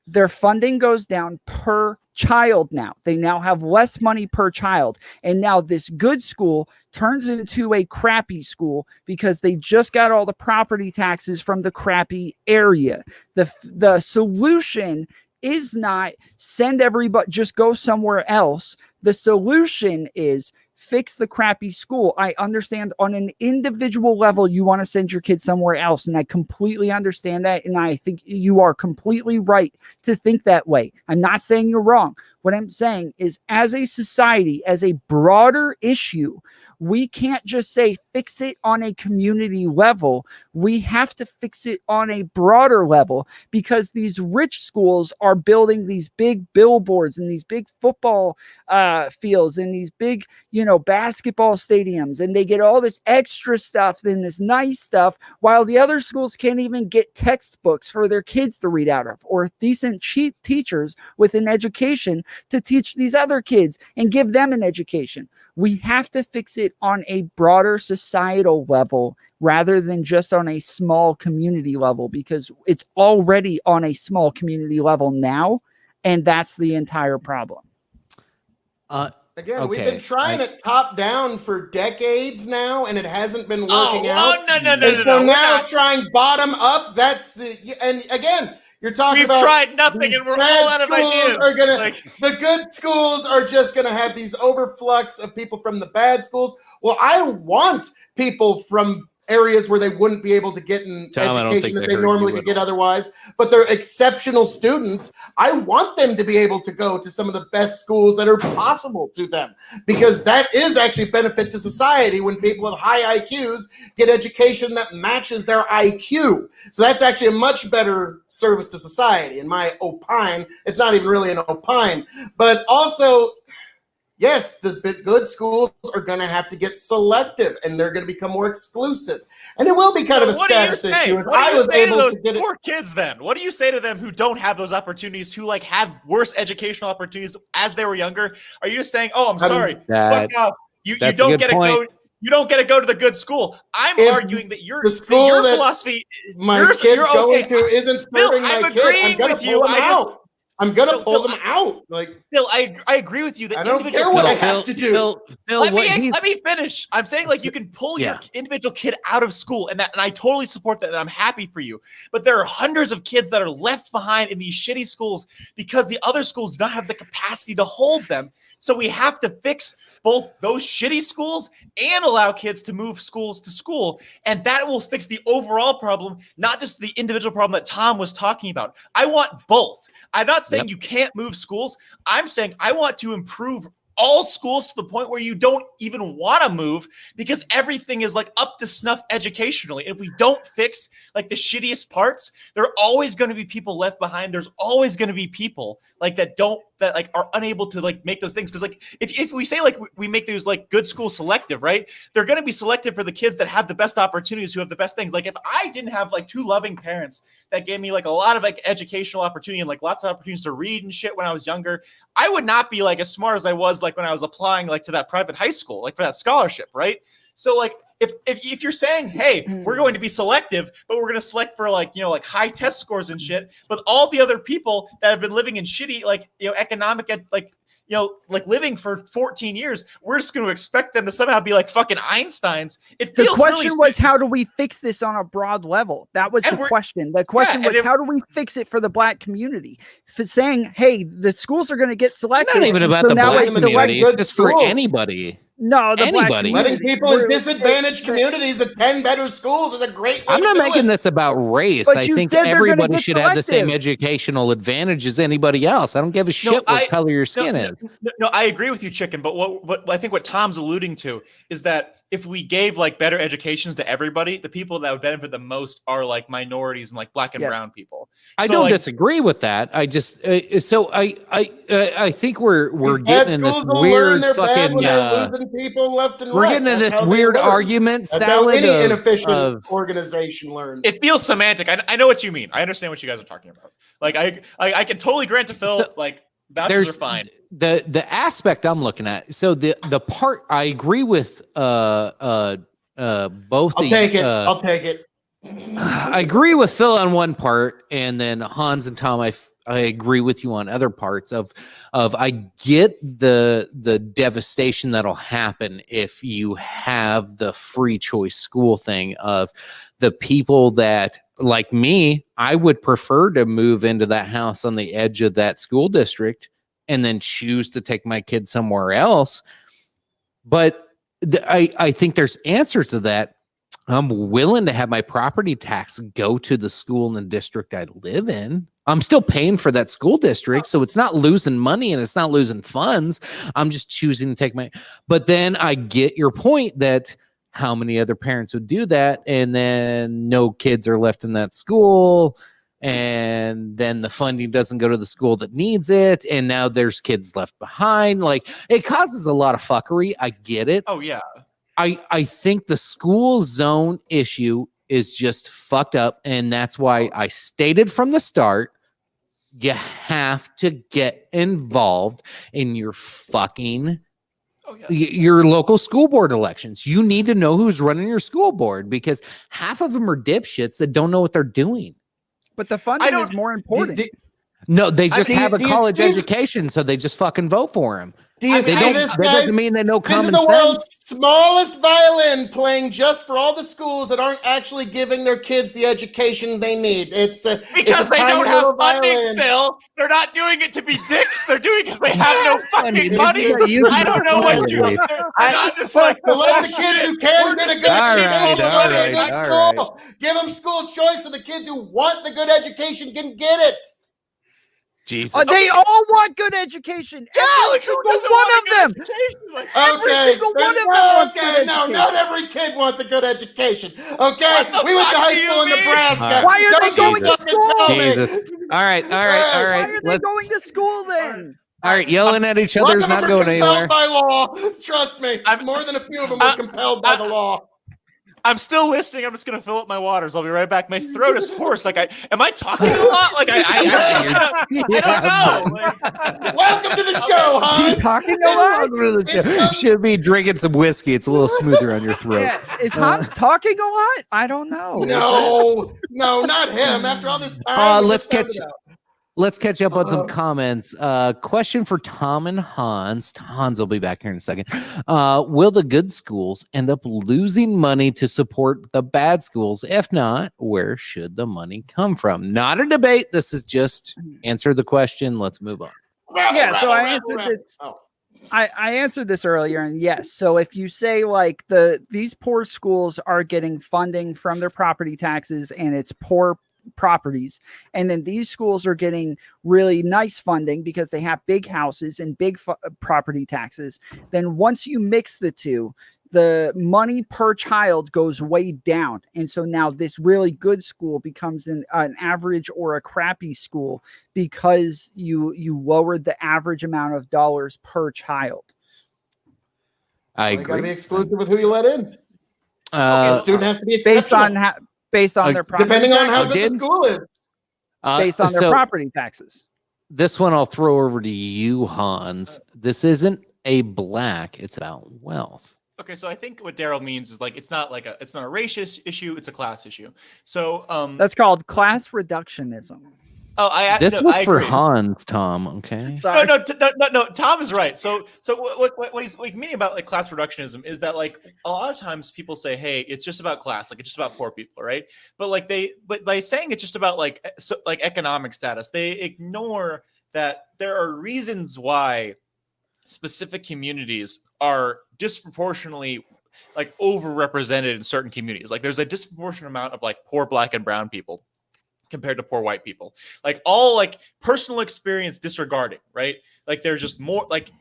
S8: Their funding goes down per child now. They now have less money per child. And now this good school turns into a crappy school because they just got all the property taxes from the crappy area. The solution is not send everybody, just go somewhere else. The solution is fix the crappy school. I understand on an individual level, you want to send your kids somewhere else. And I completely understand that. And I think you are completely right to think that way. I'm not saying you're wrong. What I'm saying is, as a society, as a broader issue, we can't just say fix it on a community level. We have to fix it on a broader level because these rich schools are building these big billboards and these big football fields and these big, basketball stadiums, and they get all this extra stuff and this nice stuff, while the other schools can't even get textbooks for their kids to read out of or decent teachers with an education to teach these other kids and give them an education. We have to fix it on a broader societal level rather than just on a small community level, because it's already on a small community level now, and that's the entire problem.
S5: Again, we've
S6: Okay,
S5: been trying it top down for decades now, and it hasn't been working
S7: Oh,
S5: out.
S7: no.
S5: And so
S7: We're
S5: now
S7: not.
S5: trying bottom up, and again, you're talking
S7: We've
S5: about
S7: tried nothing
S5: these
S7: and we're
S5: bad
S7: all out of
S5: schools
S7: ideas.
S5: are gonna-
S7: Like,
S5: the good schools are just going to have these overflux of people from the bad schools. Well, I want people from areas where they wouldn't be able to get an
S6: Tom, I don't
S5: education
S6: think
S5: that
S6: they
S5: they
S6: heard
S5: normally
S6: you
S5: could
S6: at
S5: get
S6: all.
S5: otherwise, but they're exceptional students. I want them to be able to go to some of the best schools that are possible to them, because that is actually benefit to society when people with high IQs get education that matches their IQ. So that's actually a much better service to society, in my opine. It's not even really an opine, but also, yes, the good schools are going to have to get selective, and they're going to become more exclusive. And it will be kind of a
S7: what do you
S5: status
S7: say?
S5: issue. If
S7: What do
S5: I
S7: you
S5: was
S7: say to
S5: able
S7: those
S5: to get it,
S7: poor kids then? What do you say to them who don't have those opportunities, who like have worse educational opportunities as they were younger? Are you just saying, "Oh, I'm
S5: I mean,
S7: sorry,
S6: that-
S7: fuck off. You
S6: that's a
S7: don't
S6: good
S7: get to go.
S6: point.
S7: You don't get to go to the good school." I'm
S5: If
S7: arguing that your
S5: the school that
S7: philosophy.
S5: my
S7: you're
S5: kid's going
S7: okay.
S5: to isn't
S7: Bill,
S5: serving
S7: I'm
S5: my kid, I'm
S7: agreeing
S5: going to
S7: with you.
S5: pull them
S7: I just-
S5: out. I'm going to
S7: Phil,
S5: pull
S7: Phil,
S5: them out. Like,
S7: Phil, I agree with you that
S5: I don't
S7: individual
S5: care what I
S7: kids-
S5: have to do.
S6: Phil,
S7: let
S6: what he's-
S7: me finish. I'm saying like you can pull your
S6: Yeah.
S7: individual kid out of school, and I totally support that, and I'm happy for you. But there are hundreds of kids that are left behind in these shitty schools because the other schools do not have the capacity to hold them. So we have to fix both those shitty schools and allow kids to move schools to school, and that will fix the overall problem, not just the individual problem that Tom was talking about. I want both. I'm not saying you can't move schools. I'm saying I want to improve all schools to the point where you don't even want to move because everything is like up to snuff educationally. If we don't fix like the shittiest parts, there are always going to be people left behind. There's always going to be people like that like are unable to like make those things. Cause like if we say like we make those like good schools selective, right? They're going to be selective for the kids that have the best opportunities, who have the best things. Like if I didn't have like two loving parents that gave me like a lot of like educational opportunity and like lots of opportunities to read and shit when I was younger, I would not be like as smart as I was like when I was applying like to that private high school, like for that scholarship, right? So like if you're saying, hey, we're going to be selective, but we're going to select for like, you know, like high test scores and shit, but all the other people that have been living in shitty, like, you know, economic, like, you know, like living for 14 years, we're just going to expect them to somehow be like fucking Einsteins. It
S8: The
S7: feels
S8: question
S7: really
S8: was, how do we fix this on a broad level? That was
S7: And
S8: the
S7: we're-
S8: question. The question was, how do we fix it for the black community? For saying, hey, the schools are going to get selected.
S6: Not even
S8: and
S6: about
S8: so
S6: the
S8: now
S6: black
S8: it's
S6: community,
S5: good
S6: it's just for
S5: schools.
S6: anybody.
S8: No, the black
S6: Anybody.
S8: community.
S5: Letting people in
S8: We're-
S5: disadvantaged communities attend better schools is a great way
S6: I'm not
S5: to do
S6: making
S5: it.
S6: this about race.
S8: But
S6: I
S8: you
S6: think
S8: said they're gonna
S6: everybody
S8: get
S6: should have the same
S8: selective.
S6: educational advantage as anybody else. I don't give a shit what color your skin is.
S7: No, I agree with you, Chicken. But what I think what Tom's alluding to is that if we gave like better educations to everybody, the people that would benefit the most are like minorities and like black and
S8: Yes.
S7: brown people.
S6: I
S7: So,
S6: don't
S7: like,
S6: disagree with that. I just so I think we're
S5: These bad
S6: getting in this
S5: schools will learn
S6: weird
S5: they're bad
S6: fucking
S5: when they're losing people left and
S6: we're
S5: right.
S6: getting in
S5: That's
S6: this
S5: how they
S6: weird
S5: learn.
S6: argument
S5: That's how
S6: salad
S5: any
S6: of,
S5: inefficient
S6: of
S5: organization learns.
S7: It feels semantic. I know what you mean. I understand what you guys are talking about. Like I can totally grant to Phil.
S6: So,
S7: like vouchers
S6: there's
S7: are fine.
S6: the aspect I'm looking at. So the part I agree with both
S5: I'll take it. I'll take it.
S6: I agree with Phil on one part, and then Hans and Tom, I agree with you on other parts of I get the devastation that'll happen if you have the free choice school thing of the people that, like me, I would prefer to move into that house on the edge of that school district and then choose to take my kid somewhere else. But I think there's answers to that. I'm willing to have my property tax go to the school in the district I live in. I'm still paying for that school district, so it's not losing money and it's not losing funds. I'm just choosing to take my. But then I get your point that how many other parents would do that, and then no kids are left in that school, and then the funding doesn't go to the school that needs it, and now there's kids left behind. Like, it causes a lot of fuckery. I get it.
S7: Oh yeah.
S6: I think the school zone issue is just fucked up. And that's why I stated from the start, you have to get involved in your fucking your local school board elections. You need to know who's running your school board, because half of them are dipshits that don't know what they're doing.
S8: But the funding is more important.
S6: No, they just have a
S5: do you
S6: college
S5: think-
S6: education, so they just fucking vote for him.
S5: Do you
S6: They
S5: see
S6: don't,
S5: this,
S6: that
S5: guys?
S6: doesn't mean they know
S5: This is
S6: common
S5: the
S6: sense.
S5: world's smallest violin playing just for all the schools that aren't actually giving their kids the education they need. It's a
S7: Because
S5: it's a
S7: they
S5: tiny
S7: don't have
S5: little
S7: funding,
S5: violin.
S7: Phil. They're not doing it to be dicks. They're doing it because they have no fucking money.
S6: you-
S7: I don't know what to do.
S6: Exactly.
S7: They're not just like,
S5: To let
S7: oh,
S5: the kids
S7: shit,
S5: who can
S7: we're
S5: get a
S7: just
S5: good
S7: gonna
S6: All
S5: education,
S6: right,
S5: go to
S6: all
S5: a good
S6: right, all
S5: school. Give them school choice so the kids who want the good education can get it.
S6: Jesus.
S8: They all want good education.
S7: Yeah,
S8: Every
S7: like who
S8: single
S7: doesn't
S8: one
S7: want a
S8: of them.
S7: good education? Like,
S5: Okay,
S8: single
S5: there's
S8: one of them
S5: no,
S8: wants
S5: okay,
S8: good
S5: no,
S8: education.
S5: not every kid wants a good education. Okay,
S7: What the
S5: we went to
S7: fuck
S5: high
S7: do you
S5: school in
S7: mean?
S5: Nebraska.
S8: Why are they
S5: Don't you
S8: going to
S5: fucking
S8: school?
S5: tell me.
S6: Jesus. All right, all right, all
S5: Why
S6: right.
S8: Why are they
S6: Let's-
S8: going to school then?
S6: all right, yelling at each
S5: A lot
S6: other
S5: of
S6: is
S5: them
S6: not
S5: are
S6: going
S5: compelled
S6: anywhere.
S5: by law. Trust me,
S7: I'm-
S5: more than a few of them are compelled by the law.
S7: I'm still listening. I'm just gonna fill up my waters. I'll be right back. My throat is hoarse. Like, am I talking a lot? Like, I don't know. Like,
S5: Welcome to the show, Hans.
S8: Talking a lot?
S6: Welcome to the show. Should be drinking some whiskey. It's a little smoother on your throat.
S8: Yeah, is Hans talking a lot? I don't know.
S5: No, not him. After all this time, we
S6: Let's
S5: just found
S6: catch
S5: it out.
S6: let's catch up on some comments. Question for Tom and Hans. Hans will be back here in a second. Will the good schools end up losing money to support the bad schools? If not, where should the money come from? Not a debate. This is just answer the question. Let's move on.
S8: Yeah, so I answered this.
S5: Oh.
S8: I answered this earlier, and yes. So if you say like these poor schools are getting funding from their property taxes, and it's poor properties, and then these schools are getting really nice funding because they have big houses and big property taxes. Then once you mix the two, the money per child goes way down. And so now this really good school becomes an average or a crappy school because you lowered the average amount of dollars per child.
S6: I
S5: They got to be
S6: agree.
S5: exclusive with who you let in. The student has to be exceptional.
S8: Based on their property
S5: depending on how
S8: taxes,
S5: good the school is.
S8: based on their
S6: so
S8: property taxes.
S6: this one I'll throw over to you, Hans. This isn't a black; it's about wealth.
S7: Okay, so I think what Daryl means is like it's not a racial issue, it's a class issue. So
S8: That's called class reductionism.
S6: This was
S7: I
S6: for
S7: agree.
S6: Hans, Tom. Okay.
S8: Sorry.
S7: No. Tom is right. So what he's like meaning about like class reductionism is that like a lot of times people say, hey, it's just about class, like it's just about poor people, right? But by saying it's just about like economic status, they ignore that there are reasons why specific communities are disproportionately like overrepresented in certain communities. Like there's a disproportionate amount of like poor Black and brown people compared to poor white people, like all like personal experience disregarding, right? Like there's more like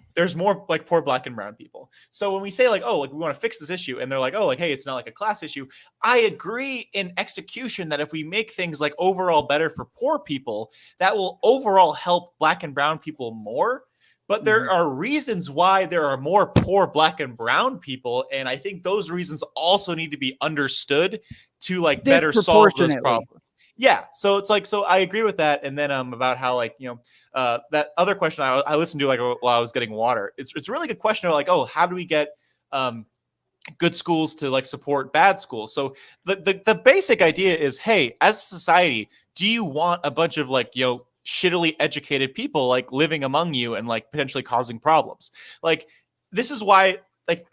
S7: poor Black and brown people. So when we say like, oh, like we want to fix this issue, and they're like, oh, like, hey, it's not like a class issue. I agree in execution that if we make things like overall better for poor people, that will overall help Black and brown people more. But there are reasons why there are more poor Black and brown people. And I think those reasons also need to be understood to like better solve those problems. Yeah. So it's like, so I agree with that. And then about how like, that other question I listened to like while I was getting water, it's a really good question of like, oh, how do we get good schools to like support bad schools? So the basic idea is, hey, as a society, do you want a bunch of like, shittily educated people like living among you and like potentially causing problems? Like this is why like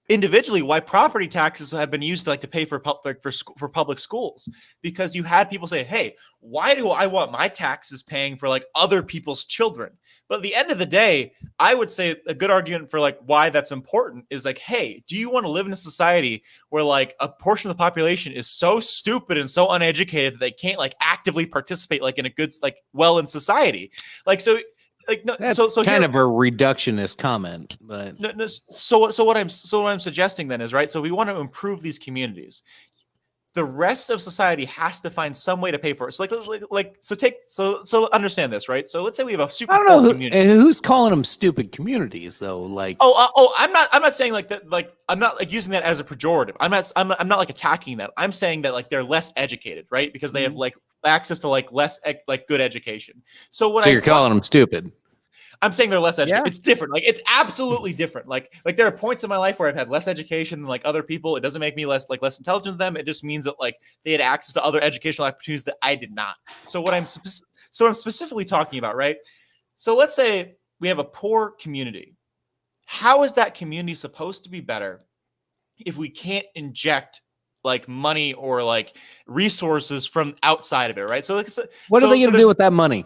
S7: individually why property taxes have been used to pay for public schools, because you had people say, hey, why do I want my taxes paying for like other people's children? But at the end of the day, I would say a good argument for like why that's important is like, hey, do you want to live in a society where like a portion of the population is so stupid and so uneducated that they can't like actively participate like in a good like well in society? Like so like no,
S6: That's
S7: so
S6: kind
S7: here,
S6: of a reductionist comment, but
S7: no, so what I'm suggesting then is, right, so we want to improve these communities. The rest of society has to find some way to pay for it. So so understand this, right? So let's say we have a super
S6: I don't know
S7: poor community.
S6: who's calling them stupid communities though. Like,
S7: I'm not saying like that. Like I'm not like using that as a pejorative. I'm not like attacking them. I'm saying that like they're less educated, right? Because they have like access to like less like good education. So
S6: you're calling them stupid.
S7: I'm saying they're less educated.
S8: Yeah.
S7: It's different. Like it's absolutely different. Like there are points in my life where I've had less education than like other people. It doesn't make me less intelligent than them. It just means that like they had access to other educational opportunities that I did not. So what I'm specifically talking about, right? So let's say we have a poor community. How is that community supposed to be better if we can't inject like money or like resources from outside of it, right? So like,
S6: What are they going to do with that money?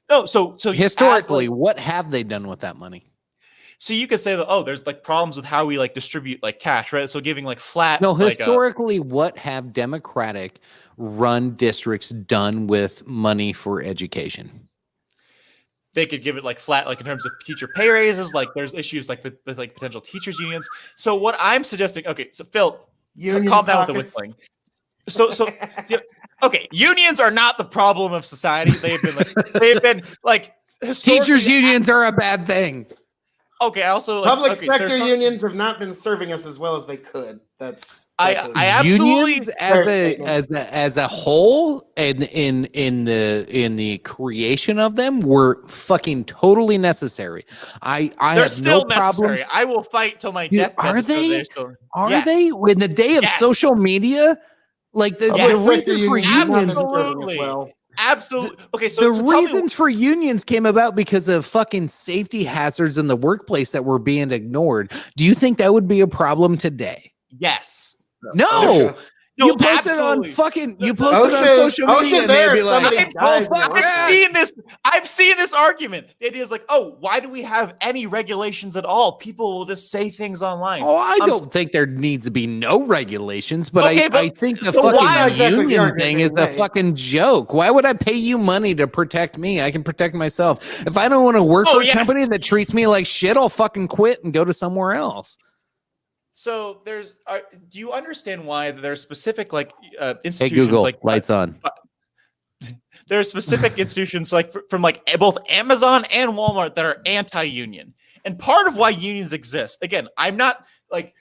S7: No, so
S6: Historically, what have they done with that money?
S7: So you could say that, oh, there's like problems with how we like distribute like cash, right? So giving like flat.
S6: No,
S7: like,
S6: historically, what have Democratic run districts done with money for education?
S7: they could give it like flat, like in terms of teacher pay raises. Like there's issues like with like potential teachers unions. So what I'm suggesting, okay, so Phil, calm down with the whistling. So yeah, okay, unions are not the problem of society. They've been like
S6: teachers unions are a bad thing.
S7: Okay, I also
S5: public sector unions have not been serving us as well as they could.
S7: I absolutely
S6: unions as a whole and in the creation of them were fucking totally necessary. I
S7: They're
S6: have
S7: still
S6: no
S7: necessary.
S6: problems.
S7: I will fight till my death.
S6: Are they?
S7: Yes.
S6: They? In the day of social media, like the reason for unions.
S7: Absolutely. Absolutely. Okay, so
S6: the reasons for unions came about because of fucking safety hazards in the workplace that were being ignored. Do you think that would be a problem today?
S7: Yes.
S6: No.
S7: No,
S6: You posted
S7: absolutely.
S6: on fucking. You posted on social media.
S5: OSHA's
S6: and
S5: there
S6: they'd be
S5: if
S6: like,
S5: somebody dies.
S7: I've seen this argument. The idea is like, oh, why do we have any regulations at all? People will just say things online.
S6: "Oh, I
S7: I'm
S6: don't think there needs to be no regulations, but
S7: Okay,
S6: I
S7: but-
S6: think the
S7: so why
S6: fucking
S5: exactly the
S6: union
S5: argument
S6: thing
S5: being
S6: is a
S5: made?
S6: fucking joke. Why would I pay you money to protect me? I can protect myself. If I don't want to work
S7: Oh,
S6: for a
S7: yes.
S6: company that treats me like shit, I'll fucking quit and go to somewhere else."
S7: So do you understand why there are specific like
S6: Hey
S7: institutions
S6: Google,
S7: like
S6: lights on.
S7: there are specific institutions like from like both Amazon and Walmart that are anti-union. And part of why unions exist, again, I'm not like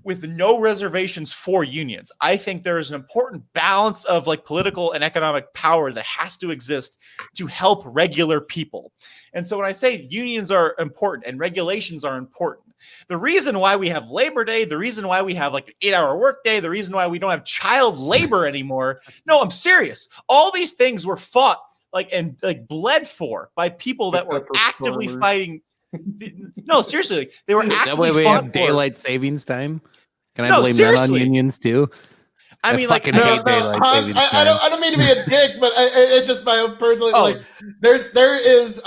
S7: with no reservations for unions. I think there is an important balance of like political and economic power that has to exist to help regular people. And so when I say unions are important and regulations are important, the reason why we have Labor Day, the reason why we have like an 8-hour workday, the reason why we don't have child labor anymore. No, I'm serious. All these things were fought like and like bled for by people that were
S5: Except for
S7: actively
S5: farmers.
S7: fighting. No, seriously, they were
S6: That
S7: actively
S6: way we
S7: fought
S6: have
S7: for.
S6: daylight savings time. Can I
S7: No,
S6: blame that on
S7: seriously.
S6: unions too?
S7: I mean, like,
S6: fucking hate daylight
S5: Hans,
S6: savings
S5: I don't mean to be a dick, but it's just my own personal
S7: Oh.
S5: like. There is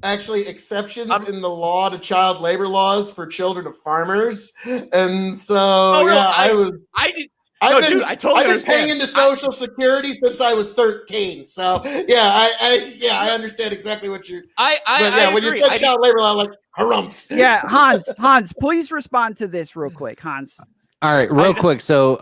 S5: actually exceptions in the law to child labor laws for children of farmers, and so
S7: no,
S5: yeah,
S7: I did. No,
S5: I've been,
S7: dude, I totally
S5: I've been
S7: understand.
S5: paying into Social Security since I was 13. So yeah, I understand exactly what you're.
S7: I
S5: But yeah, when
S7: agree.
S5: you said child labor law, I'm like harumph.
S8: Yeah, Hans, please respond to this real quick, Hans.
S6: All right, real quick. So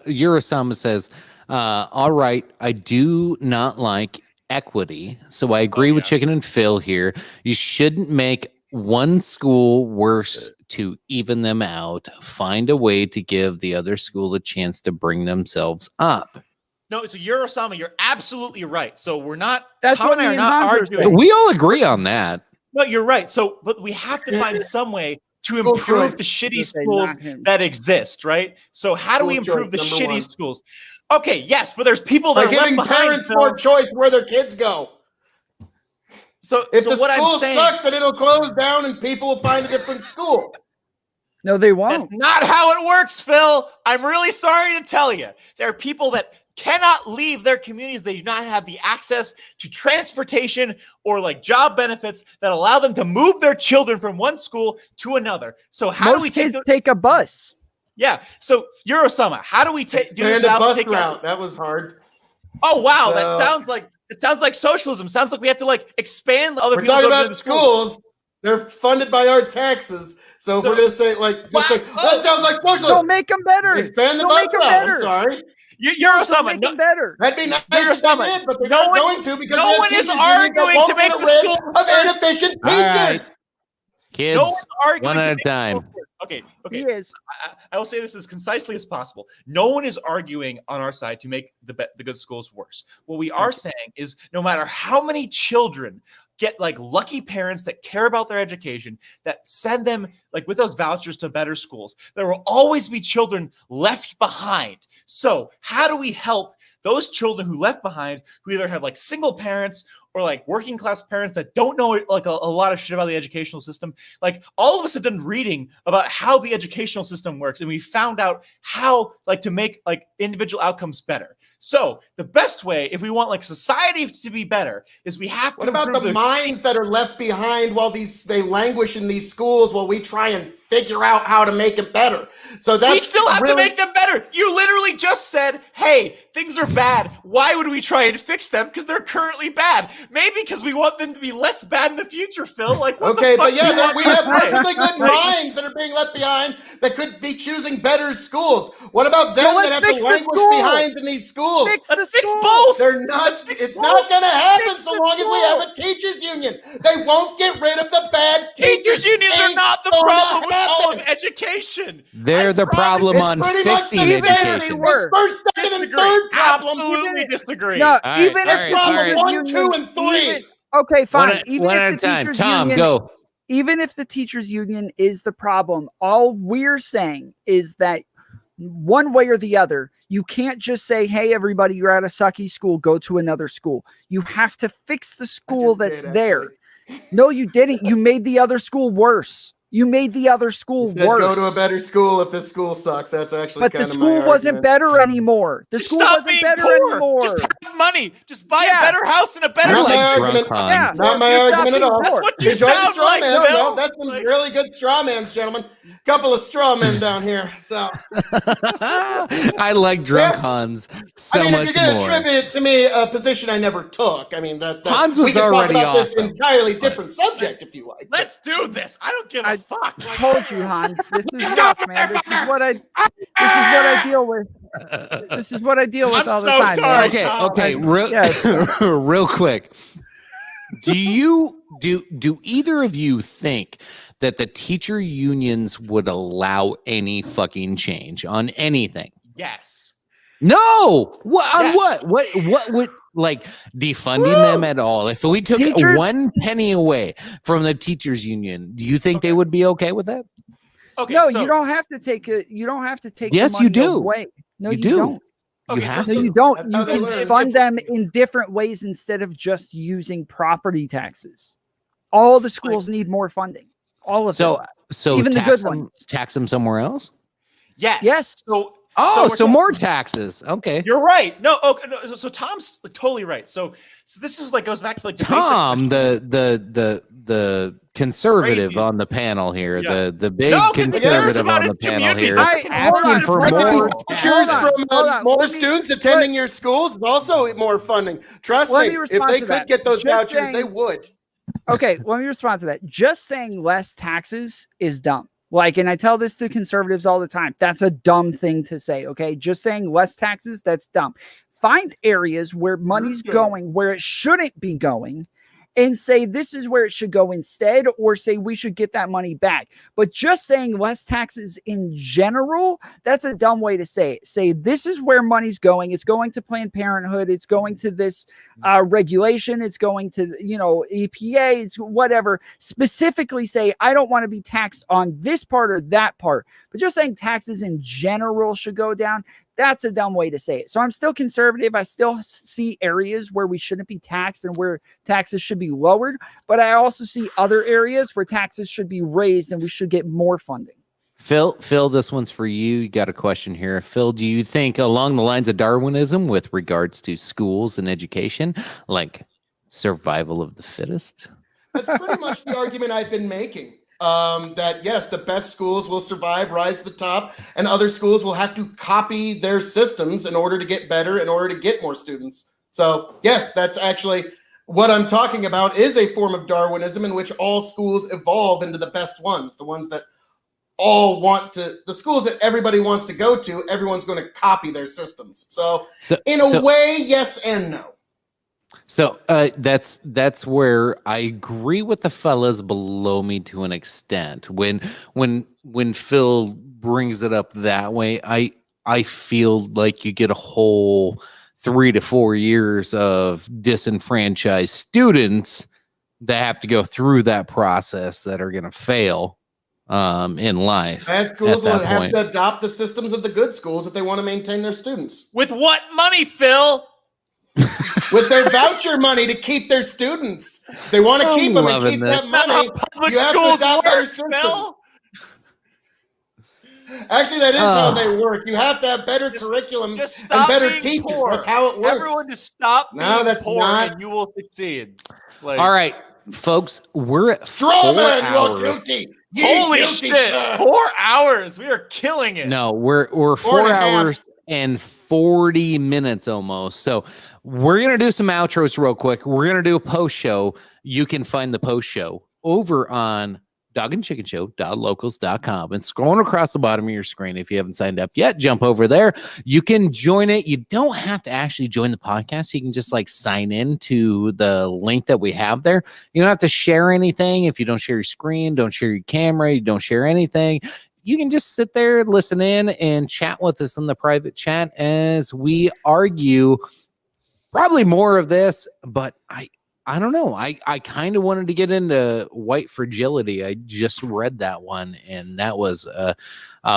S6: Eurosama says, all right, I do not like equity. So I agree with Chicken and Phil here. You shouldn't make one school worse to even them out. Find a way to give the other school a chance to bring themselves up.
S7: No, it's a Eurosama. You're absolutely right. So we're not.
S8: That's
S7: Tom
S8: what
S7: and I
S8: me
S7: are
S8: and
S7: not
S8: Hans are
S7: arguing.
S8: saying.
S6: We all agree on that.
S7: No, you're right. So, but we have to find some way to
S5: School
S7: improve
S5: choice.
S7: the shitty
S8: Just say
S7: schools
S8: not him.
S7: that exist, right? So, how do we
S5: School
S7: improve the
S5: choice, number
S7: shitty
S5: one.
S7: schools? Okay, yes, but there's people that
S5: By
S7: are left
S5: giving
S7: behind.
S5: parents
S7: Phil.
S5: more choice where their kids go.
S7: So,
S5: If
S7: so
S5: the
S7: what I'm
S5: school
S7: saying,
S5: sucks, then it'll close down and people will find a different school.
S8: No, they
S7: that's
S8: won't.
S7: not how it works, Phil. I'm really sorry to tell you. There are people that cannot leave their communities. They do not have the access to transportation or like job benefits that allow them to move their children from one school to another. So how
S8: Most
S7: do we take
S8: kids
S7: the,
S8: take a bus.
S7: yeah. So Eurosummer, how do we do this
S5: Expand the
S7: without
S5: bus
S7: taking
S5: route. That was hard.
S7: Oh wow, that
S5: So-
S7: sounds like socialism. Sounds like we have to like expand other
S5: We're
S7: people
S5: talking
S7: going to
S5: about
S7: the schools.
S5: schools. They're funded by our taxes. So if
S7: So-
S5: we're gonna say like, just
S7: Wow.
S5: like that sounds like
S8: So
S5: socialism.
S8: make them better.
S5: Expand the
S8: So
S5: bus
S8: make 'em
S5: route. I'm
S8: better.
S5: sorry.
S8: So
S7: Eurosummer,
S8: make
S7: no,
S8: them better.
S5: That'd be nice
S7: You're
S5: if they
S7: stubborn.
S5: did, but they're
S7: No
S5: not
S7: one-
S5: going to because
S7: no
S5: we have
S7: one is
S5: teachers unions that
S7: arguing
S5: won't
S7: to make
S5: get
S7: the
S5: rid
S7: school
S5: of inefficient
S6: All right.
S5: teachers.
S6: Kids,
S7: no one's arguing
S6: one
S7: to
S6: at a
S7: make the
S6: time.
S7: schools work. Okay,
S8: He
S7: okay.
S8: is.
S7: I will say this as concisely as possible. No one is arguing on our side to make the good schools worse. What we are saying is no matter how many children get like lucky parents that care about their education, that send them like with those vouchers to better schools, there will always be children left behind. So how do we help those children who left behind, who either have like single parents or like working class parents that don't know like a lot of shit about the educational system? Like all of us have done reading about how the educational system works, and we found out how like to make like individual outcomes better. So the best way, if we want like society to be better, is we have to
S5: What about
S7: improve
S5: the minds that are left behind while they languish in these schools while we try and figure out how to make it better? So that's
S7: we still have
S5: really,
S7: to make them better. You literally just said, hey, things are bad. Why would we try and fix them? Because they're currently bad. Maybe because we want them to be less bad in the future, Phil. Like, what
S5: okay,
S7: the fuck
S5: but yeah,
S7: do you want
S5: we
S7: to
S5: have
S7: say?
S5: perfectly good
S7: Like,
S5: minds that are being left behind that could be choosing better schools. What about
S8: So
S5: them
S8: let's
S5: that have
S8: fix
S5: to
S8: the
S5: languish
S8: school.
S5: behind in these schools?
S8: Fix the
S7: Let's fix
S8: school.
S7: both.
S5: They're not.
S7: fix
S5: It's
S7: both.
S5: not going to happen
S8: Fix
S5: so
S8: the
S5: long as we
S8: school.
S5: have a teachers union. They won't get rid of the bad
S7: Teachers unions are
S5: Ain't
S7: not the
S5: gonna
S7: problem with all of
S5: happen.
S7: education.
S6: They're
S7: I
S6: the
S7: promise
S6: problem
S5: It's
S6: on
S5: pretty much
S6: fixing
S5: the same.
S6: education.
S8: were.
S5: It's first, second, and
S7: Disagree.
S5: third problem.
S7: Absolutely disagree.
S8: No,
S6: right,
S8: even
S6: all
S8: if
S6: right,
S8: the
S6: all
S8: teachers
S6: right.
S5: One,
S8: union,
S5: 2, and 3.
S8: even- okay, fine.
S6: One at,
S8: even
S6: one
S8: if
S6: at a
S8: the
S6: time.
S8: teachers
S6: Tom,
S8: union,
S6: go.
S8: even if the teachers union is the problem, all we're saying is that one way or the other, you can't just say, hey, everybody, you're at a sucky school, go to another school. You have to fix the school
S5: just
S8: that's
S5: did,
S8: there.
S5: actually.
S8: No, you didn't. You made the other school worse. You made the other school
S5: Said,
S8: worse.
S5: go to a better school if this school sucks. That's actually
S8: But
S5: kind
S8: the
S5: of my
S8: school wasn't
S5: argument.
S8: better anymore. The
S7: Just
S8: school
S7: stop
S8: wasn't
S7: being
S8: better
S7: poor.
S8: anymore.
S7: Just have money. Just buy
S8: Yeah.
S7: a better house and a better
S5: Not
S6: I
S5: my
S6: like
S7: life.
S6: drunk
S5: argument.
S6: Han.
S8: Yeah.
S5: Not my
S8: You're
S5: argument at
S8: stopping
S5: all.
S7: That's
S8: poor.
S7: what you
S5: Enjoy the
S7: sound
S5: straw
S7: like,
S5: man.
S7: Phil.
S5: No, that's some
S7: Like-
S5: really good straw mans, gentlemen. Couple of straw men down here. So
S6: I like drunk
S5: Yeah.
S6: Hans so
S5: I mean,
S6: much
S5: if you're going
S6: more.
S5: to attribute to me a position I never took, I mean that
S6: Hans
S5: we
S6: was
S5: can talk
S6: already
S5: about this
S6: awesome.
S5: entirely different subject if you like.
S7: Let's do this. I don't give a
S8: I
S7: fuck.
S8: I told you, Hans. This is rough, man. This is what I deal with. This is what I deal with
S7: I'm
S8: all the
S7: so
S8: time.
S7: sorry.
S8: man.
S6: Okay,
S7: Tom.
S6: okay, real,
S8: Yeah.
S6: real quick. Do either of you think that the teacher unions would allow any fucking change on anything?
S7: Yes.
S6: No. What on
S7: Yes.
S6: what? What would like defunding them at all? If we took
S8: Teachers-
S6: 1 penny away from the teachers union, do you think they would be okay with that?
S7: Okay.
S8: No,
S7: so,
S8: you don't have to take it. You don't have to take.
S6: Yes,
S8: the
S6: you
S8: money
S6: do.
S8: Away. No,
S6: You
S8: you,
S6: do.
S8: don't.
S7: Okay,
S6: you
S7: so
S6: have
S8: No,
S6: to.
S8: you don't.
S5: That's
S8: You
S5: how they
S8: can
S5: learn.
S8: fund them in different ways instead of just using property taxes. All the schools need more funding. All of
S6: So
S8: them.
S6: so
S8: Even the
S6: tax
S8: good
S6: them,
S8: ones.
S6: tax them somewhere else.
S7: Yes.
S8: Yes.
S7: So.
S6: Oh,
S7: we're
S6: so
S7: talking-
S6: more taxes. Okay.
S7: You're right. No. Okay. No, so Tom's totally right. So this is like goes back to like the basic
S6: Tom,
S7: question.
S6: the conservative
S7: Crazy.
S6: on the panel here,
S7: Yeah.
S6: the big
S7: No, 'cause he cares
S6: conservative
S7: about
S6: on the
S7: his
S6: panel
S7: communities.
S6: here,
S7: That's
S8: I- hold
S6: asking
S8: on,
S6: for
S8: hold on.
S6: more.
S5: Teachers
S8: Hold on,
S5: from
S8: hold on.
S5: more
S8: Let me-
S5: students attending your schools is also more funding. Trust
S8: Let
S5: me,
S8: me
S5: if
S8: respond
S5: they
S8: to
S5: could
S8: that.
S5: get those
S8: Just
S5: vouchers, they
S8: saying-
S5: would.
S8: Okay, let me respond to that. Just saying less taxes is dumb. Like, and I tell this to conservatives all the time. That's a dumb thing to say. Okay, just saying less taxes, that's dumb. Find areas where money's
S5: good.
S8: going where it shouldn't be going, and say this is where it should go instead, or say we should get that money back. But just saying less taxes in general, that's a dumb way to say it. Say this is where money's going. It's going to Planned Parenthood. It's going to this regulation. It's going to, EPA. It's whatever. Specifically say, I don't want to be taxed on this part or that part. But just saying taxes in general should go down, that's a dumb way to say it. So I'm still conservative. I still see areas where we shouldn't be taxed and where taxes should be lowered. But I also see other areas where taxes should be raised and we should get more funding.
S6: Phil, this one's for you. You got a question here. Phil, do you think along the lines of Darwinism with regards to schools and education, like survival of the fittest?
S5: That's pretty much the argument I've been making. That yes, the best schools will survive, rise to the top, and other schools will have to copy their systems in order to get better, in order to get more students. So yes, that's actually what I'm talking about, is a form of Darwinism in which all schools evolve into the best ones, the ones that the schools that everybody wants to go to, everyone's going to copy their systems. So in a way, yes and no.
S6: So that's where I agree with the fellas below me to an extent. When Phil brings it up that way, I feel like you get a whole 3 to 4 years of disenfranchised students that have to go through that process that are going to fail in life.
S5: Bad schools
S6: at
S5: will
S6: that
S5: have
S6: point.
S5: to adopt the systems of the good schools if they want to maintain their students.
S7: With what money, Phil?
S5: With their voucher money to keep their students. They want to
S6: I'm
S5: keep them and
S6: loving
S5: keep
S6: this.
S5: that
S7: Not
S5: money.
S7: how public
S5: You have to
S7: schools
S5: adopt their
S7: work,
S5: systems.
S7: Phil.
S5: Actually, that is how they work. You have to have better
S7: Just
S5: curriculum
S7: Just
S5: and
S7: stop
S5: better
S7: being
S5: teachers.
S7: poor.
S5: That's how it works.
S7: Everyone just stop
S5: No,
S7: being
S5: that's
S7: poor
S5: not-
S7: and you will succeed. Like,
S6: All right, folks, we're at
S5: Straw
S6: 4
S5: man, you are
S6: hours.
S5: guilty. You
S7: holy
S5: guilty,
S7: shit.
S5: sir.
S7: 4 hours. We are killing it.
S6: No, we're
S5: 4
S6: 4
S5: and a half.
S6: hours and 40 minutes almost. So we're gonna do some outros real quick. We're gonna do a post show. You can find the post show over on dogandchickenshow.locals.com and scrolling across the bottom of your screen. If you haven't signed up yet, jump over there. You can join it. You don't have to actually join the podcast. You can just like sign in to the link that we have there. You don't have to share anything. If you don't share your screen, don't share your camera, you don't share anything, you can just sit there, listen in, and chat with us in the private chat as we argue probably more of this, but I don't know. I kind of wanted to get into White Fragility. I just read that one, and that was a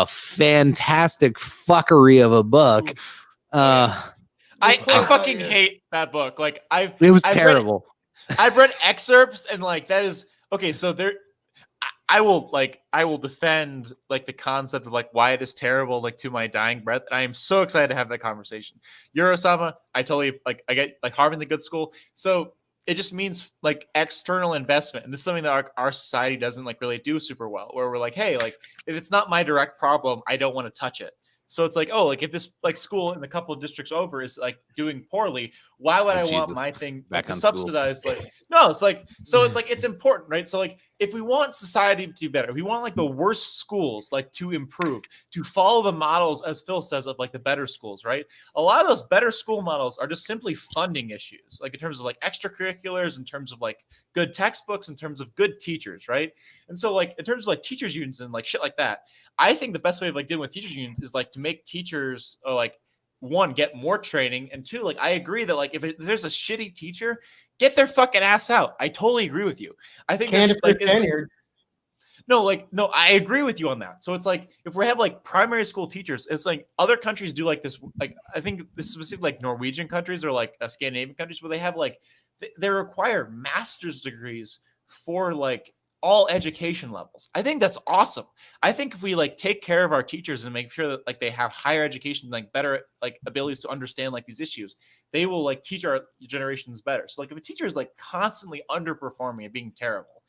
S6: fantastic fuckery of a book.
S7: I
S5: Oh,
S7: fucking
S5: yeah.
S7: hate that book. Like
S6: It was
S7: I've read-
S6: terrible.
S7: I've read excerpts and like that is okay. So there, I will defend like the concept of like why it is terrible like to my dying breath. And I am so excited to have that conversation. Osama, I totally like I get like Harvard the good school. So it just means like external investment. And this is something that our society doesn't like really do super well, where we're like, hey, like if it's not my direct problem, I don't want to touch it. So it's like, oh, like if this like school in a couple of districts over is like doing poorly, why would I want my thing like, to subsidize? Like, no, it's like, so it's like, it's important, right? So like, if we want society to do better, we want like the worst schools like to improve, to follow the models, as Phil says, of like the better schools, right? A lot of those better school models are just simply funding issues, like in terms of like extracurriculars, in terms of like good textbooks, in terms of good teachers, right? And so like in terms of like teachers unions and like shit like that, I think the best way of like dealing with teachers unions is like to make teachers like one, get more training, and two, like I agree that like if there's a shitty teacher, get their fucking ass out. I totally agree with you. I think like no, I agree with you on that. So it's like if we have like primary school teachers, it's like other countries do like this. Like I think this specific like Norwegian countries or like Scandinavian countries where they have like they require master's degrees for like all education levels. I think that's awesome. I think if we like take care of our teachers and make sure that like they have higher education, like better like abilities to understand like these issues, they will like teach our generations better. So like if a teacher is like constantly underperforming and being terrible,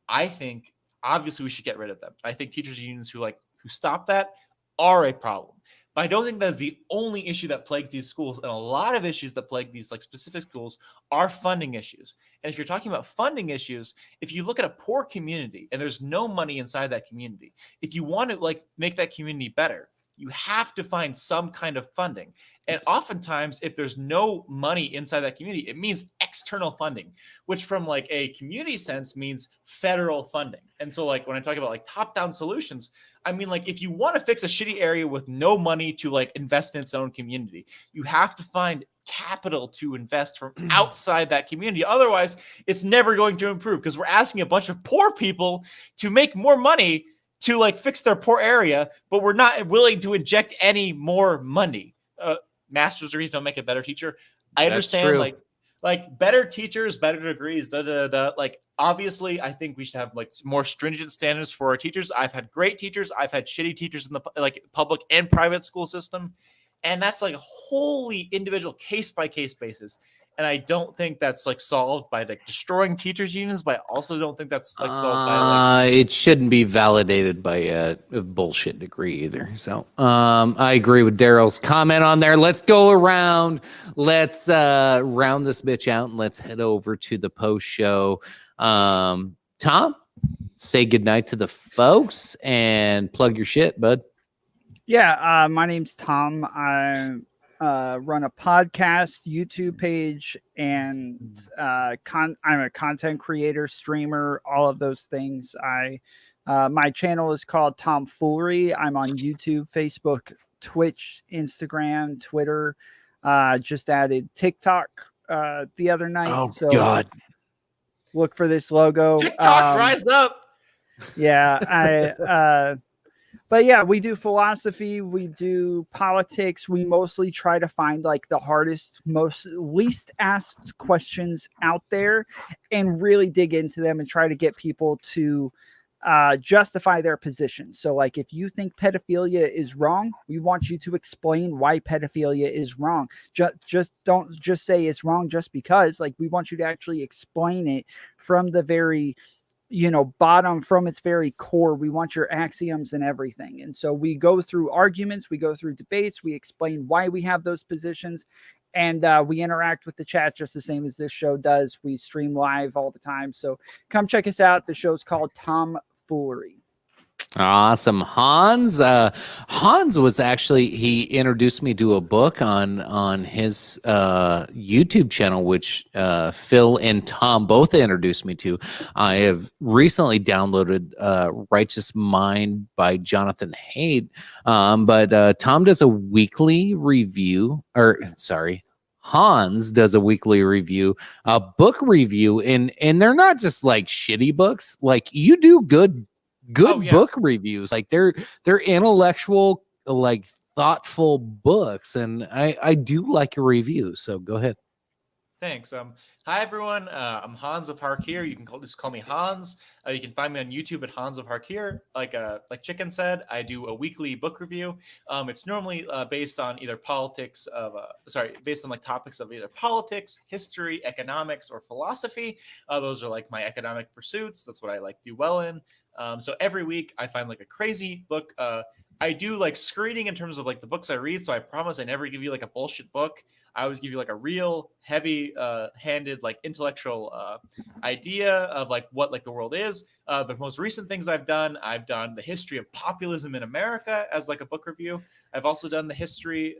S7: I think obviously we should get rid of them. I think teachers unions who stop that are a problem. But I don't think that's the only issue that plagues these schools. And a lot of issues that plague these like specific schools are funding issues. And if you're talking about funding issues, if you look at a poor community and there's no money inside that community, if you want to like make that community better, you have to find some kind of funding. And oftentimes, if there's no money inside that community, it means external funding, which from like a community sense means federal funding. And so like when I talk about like top-down solutions, I mean, like if you want to fix a shitty area with no money to like invest in its own community, you have to find capital to invest from outside that community. Otherwise, it's never going to improve because we're asking a bunch of poor people to make more money to like fix their poor area, but we're not willing to inject any more money. Master's degrees don't make a better teacher. I understand like better teachers, better degrees, Like obviously, I think we should have like more stringent standards for our teachers. I've had great teachers. I've had shitty teachers in the like public and private school system. And that's like a wholly individual case by case basis. And I don't think that's like solved by like destroying teachers unions, but I also don't think that's like solved by like
S6: it shouldn't be validated by a bullshit degree either. So I agree with Daryl's comment on there. Let's go around. Let's round this bitch out and let's head over to the post show. Tom, say goodnight to the folks and plug your shit, bud.
S8: Yeah, my name's Tom. I run a podcast, YouTube page, and I'm a content creator, streamer, all of those things. My channel is called Tom Foolery. I'm on YouTube, Facebook, Twitch, Instagram, Twitter. Just added TikTok the other night.
S6: Oh,
S8: so
S6: God.
S8: Look for this logo.
S7: TikTok, rise up.
S8: Yeah, but yeah, we do philosophy, we do politics. We mostly try to find like the hardest, least asked questions out there and really dig into them and try to get people to justify their position. So like if you think pedophilia is wrong, we want you to explain why pedophilia is wrong. Just don't just say it's wrong just because. Like we want you to actually explain it from the very bottom, from its very core. We want your axioms and everything. And so we go through arguments, we go through debates, we explain why we have those positions, and we interact with the chat just the same as this show does. We stream live all the time. So come check us out. The show's called Tom Foolery.
S6: Awesome. Hans was actually, he introduced me to a book on his YouTube channel, which Phil and Tom both introduced me to. I have recently downloaded Righteous Mind by Jonathan Haidt, but Tom does a weekly review, Hans does a weekly review, a book review, and they're not just like shitty books. Like you do good book reviews. Like they're intellectual, like thoughtful books, and I do like your reviews. So go ahead.
S7: Thanks. Hi everyone. I'm Hans of Harkir. You can just call me Hans. You can find me on YouTube at Hans of Harkir. Like Chicken said, I do a weekly book review. It's normally based on either based on like topics of either politics, history, economics, or philosophy. Those are like my economic pursuits. That's what I like do well in. So every week I find like a crazy book. I do like screening in terms of like the books I read. So I promise I never give you like a bullshit book. I always give you like a real heavy handed like intellectual idea of like what like the world is. The most recent things I've done the history of populism in America as like a book review. I've also done the history,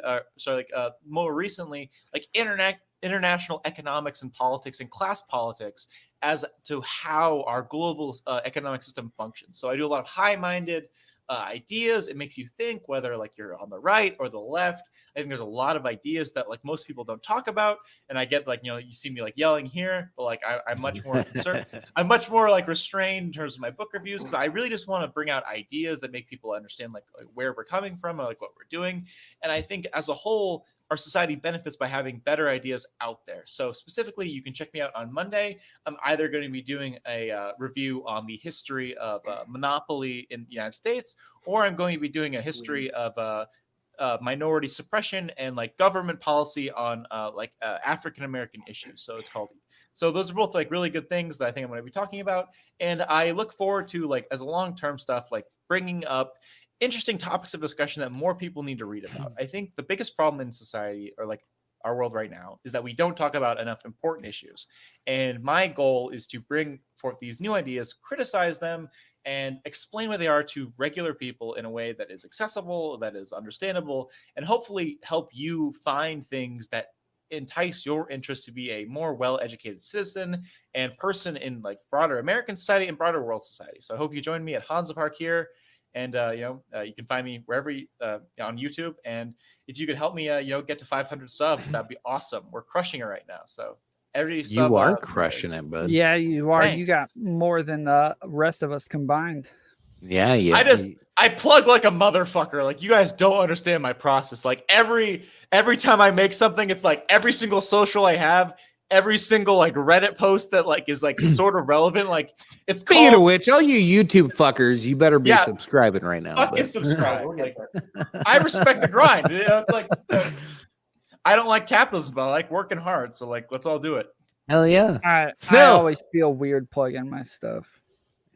S7: more recently, like international economics and politics and class politics as to how our global economic system functions. So I do a lot of high-minded ideas. It makes you think, whether like you're on the right or the left. I think there's a lot of ideas that like most people don't talk about, and I get like, you see me like yelling here, but like I'm much more concerned. I'm much more like restrained in terms of my book reviews, because I really just want to bring out ideas that make people understand like where we're coming from or like what we're doing. And I think as a whole, our society benefits by having better ideas out there. So specifically, you can check me out on Monday. I'm either going to be doing a review on the history of monopoly in the United States, or I'm going to be doing a history of minority suppression and like government policy on African-American issues. So those are both like really good things that I think I'm going to be talking about. And I look forward to, like, as a long-term stuff, like bringing up interesting topics of discussion that more people need to read about. I think the biggest problem in society, or like our world right now, is that we don't talk about enough important issues. And my goal is to bring forth these new ideas, criticize them, and explain what they are to regular people in a way that is accessible, that is understandable, and hopefully help you find things that entice your interest to be a more well-educated citizen and person in like broader American society and broader world society. So I hope you join me at Hans of Harkir. And, you can find me wherever on YouTube. And if you could help me, get to 500 subs, that'd be awesome. We're crushing it right now. So every sub,
S6: You are crushing it, bud.
S8: Yeah, you are.
S7: Thanks.
S8: You got more than the rest of us combined.
S6: Yeah.
S7: I plug like a motherfucker. Like, you guys don't understand my process. Like every time I make something, it's like every single social I have, every single like Reddit post that like is like sort of relevant. Like, it's
S6: Speaking of which, all you YouTube fuckers, you better be subscribing right now.
S7: fucking subscribe. Like, I respect the grind. It's like, I don't like capitalism, but I like working hard. So like, let's all do it.
S6: Hell yeah.
S8: I
S6: Phil.
S8: always feel weird plugging my stuff.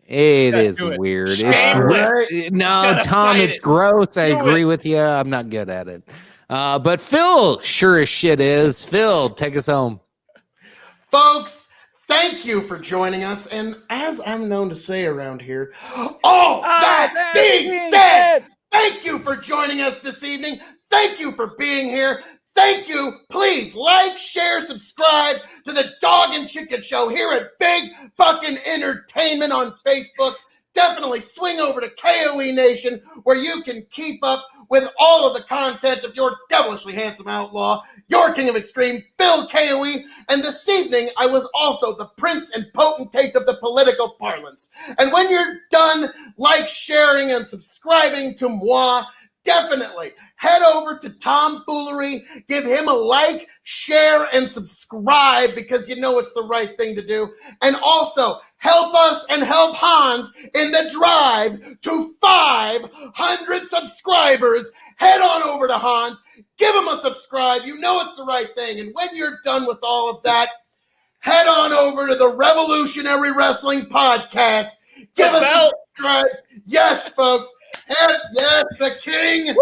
S6: It
S7: Gotta
S6: is
S7: do it.
S6: weird.
S7: Shameless.
S6: No,
S7: Gotta
S6: Tom,
S7: fight
S6: it's
S7: it.
S6: gross. I
S7: Do
S6: agree
S7: it.
S6: with you. I'm not good at it. But Phil sure as shit is. Phil, take us home.
S5: Folks, thank you for joining us. And as I'm known to say around here, all that being said, thank you for joining us this evening. Thank you for being here. Thank you. Please like, share, subscribe to the Dog and Chicken Show here at Big Buckin' Entertainment on Facebook. Definitely swing over to KOE Nation, where you can keep up with all of the content of your devilishly handsome outlaw, your king of extreme, Phil KOE. And this evening, I was also the prince and potentate of the political parlance. And when you're done like, sharing, and subscribing to moi, definitely head over to Tomfoolery, give him a like, share, and subscribe, because you know it's the right thing to do. And also help us and help Hans in the drive to 500 subscribers. Head on over to Hans, give him a subscribe. You know it's the right thing. And when you're done with all of that, head on over to the Revolutionary Wrestling Podcast. Give us a subscribe. Yes, folks. Yes, the king of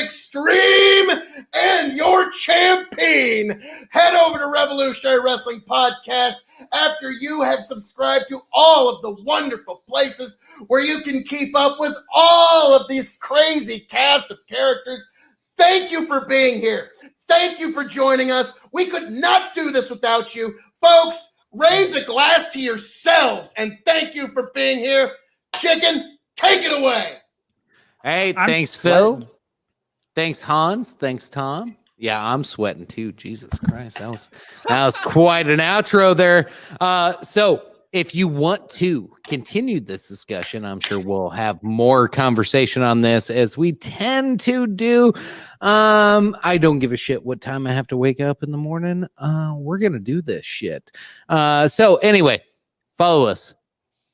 S5: extreme and your champion. Head over to Revolutionary Wrestling Podcast after you have subscribed to all of the wonderful places where you can keep up with all of these crazy cast of characters. Thank you for being here. Thank you for joining us. We could not do this without you. Folks, raise a glass to yourselves and thank you for being here. Chicken, take it away.
S6: Hey,
S8: I'm
S6: thanks,
S8: sweating.
S6: Phil. Thanks, Hans. Thanks, Tom. Yeah, I'm sweating too. Jesus Christ, that was quite an outro there. So if you want to continue this discussion, I'm sure we'll have more conversation on this as we tend to do. I don't give a shit what time I have to wake up in the morning. We're going to do this shit. So anyway, follow us,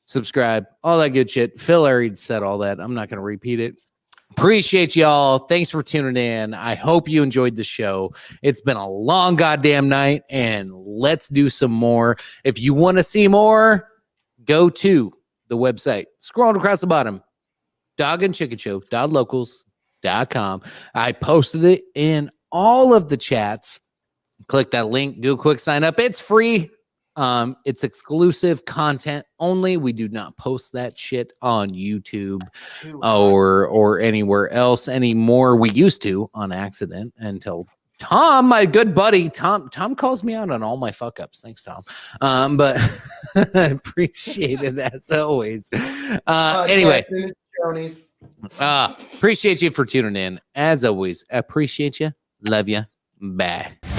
S6: subscribe, all that good shit. Phil already said all that. I'm not going to repeat it. Appreciate y'all. Thanks for tuning in. I hope you enjoyed the show. It's been a long goddamn night, and let's do some more. If you want to see more, go to the website. Scroll across the bottom. dogandchickenshow.locals.com. I posted it in all of the chats. Click that link. Do a quick sign up. It's free. It's exclusive content only. We do not post that shit on YouTube or anywhere else anymore. We used to on accident until Tom, my good buddy, Tom calls me out on all my fuck ups. Thanks, Tom. But I appreciate it as always. Anyway, appreciate you for tuning in. As always, appreciate you. Love you. Bye.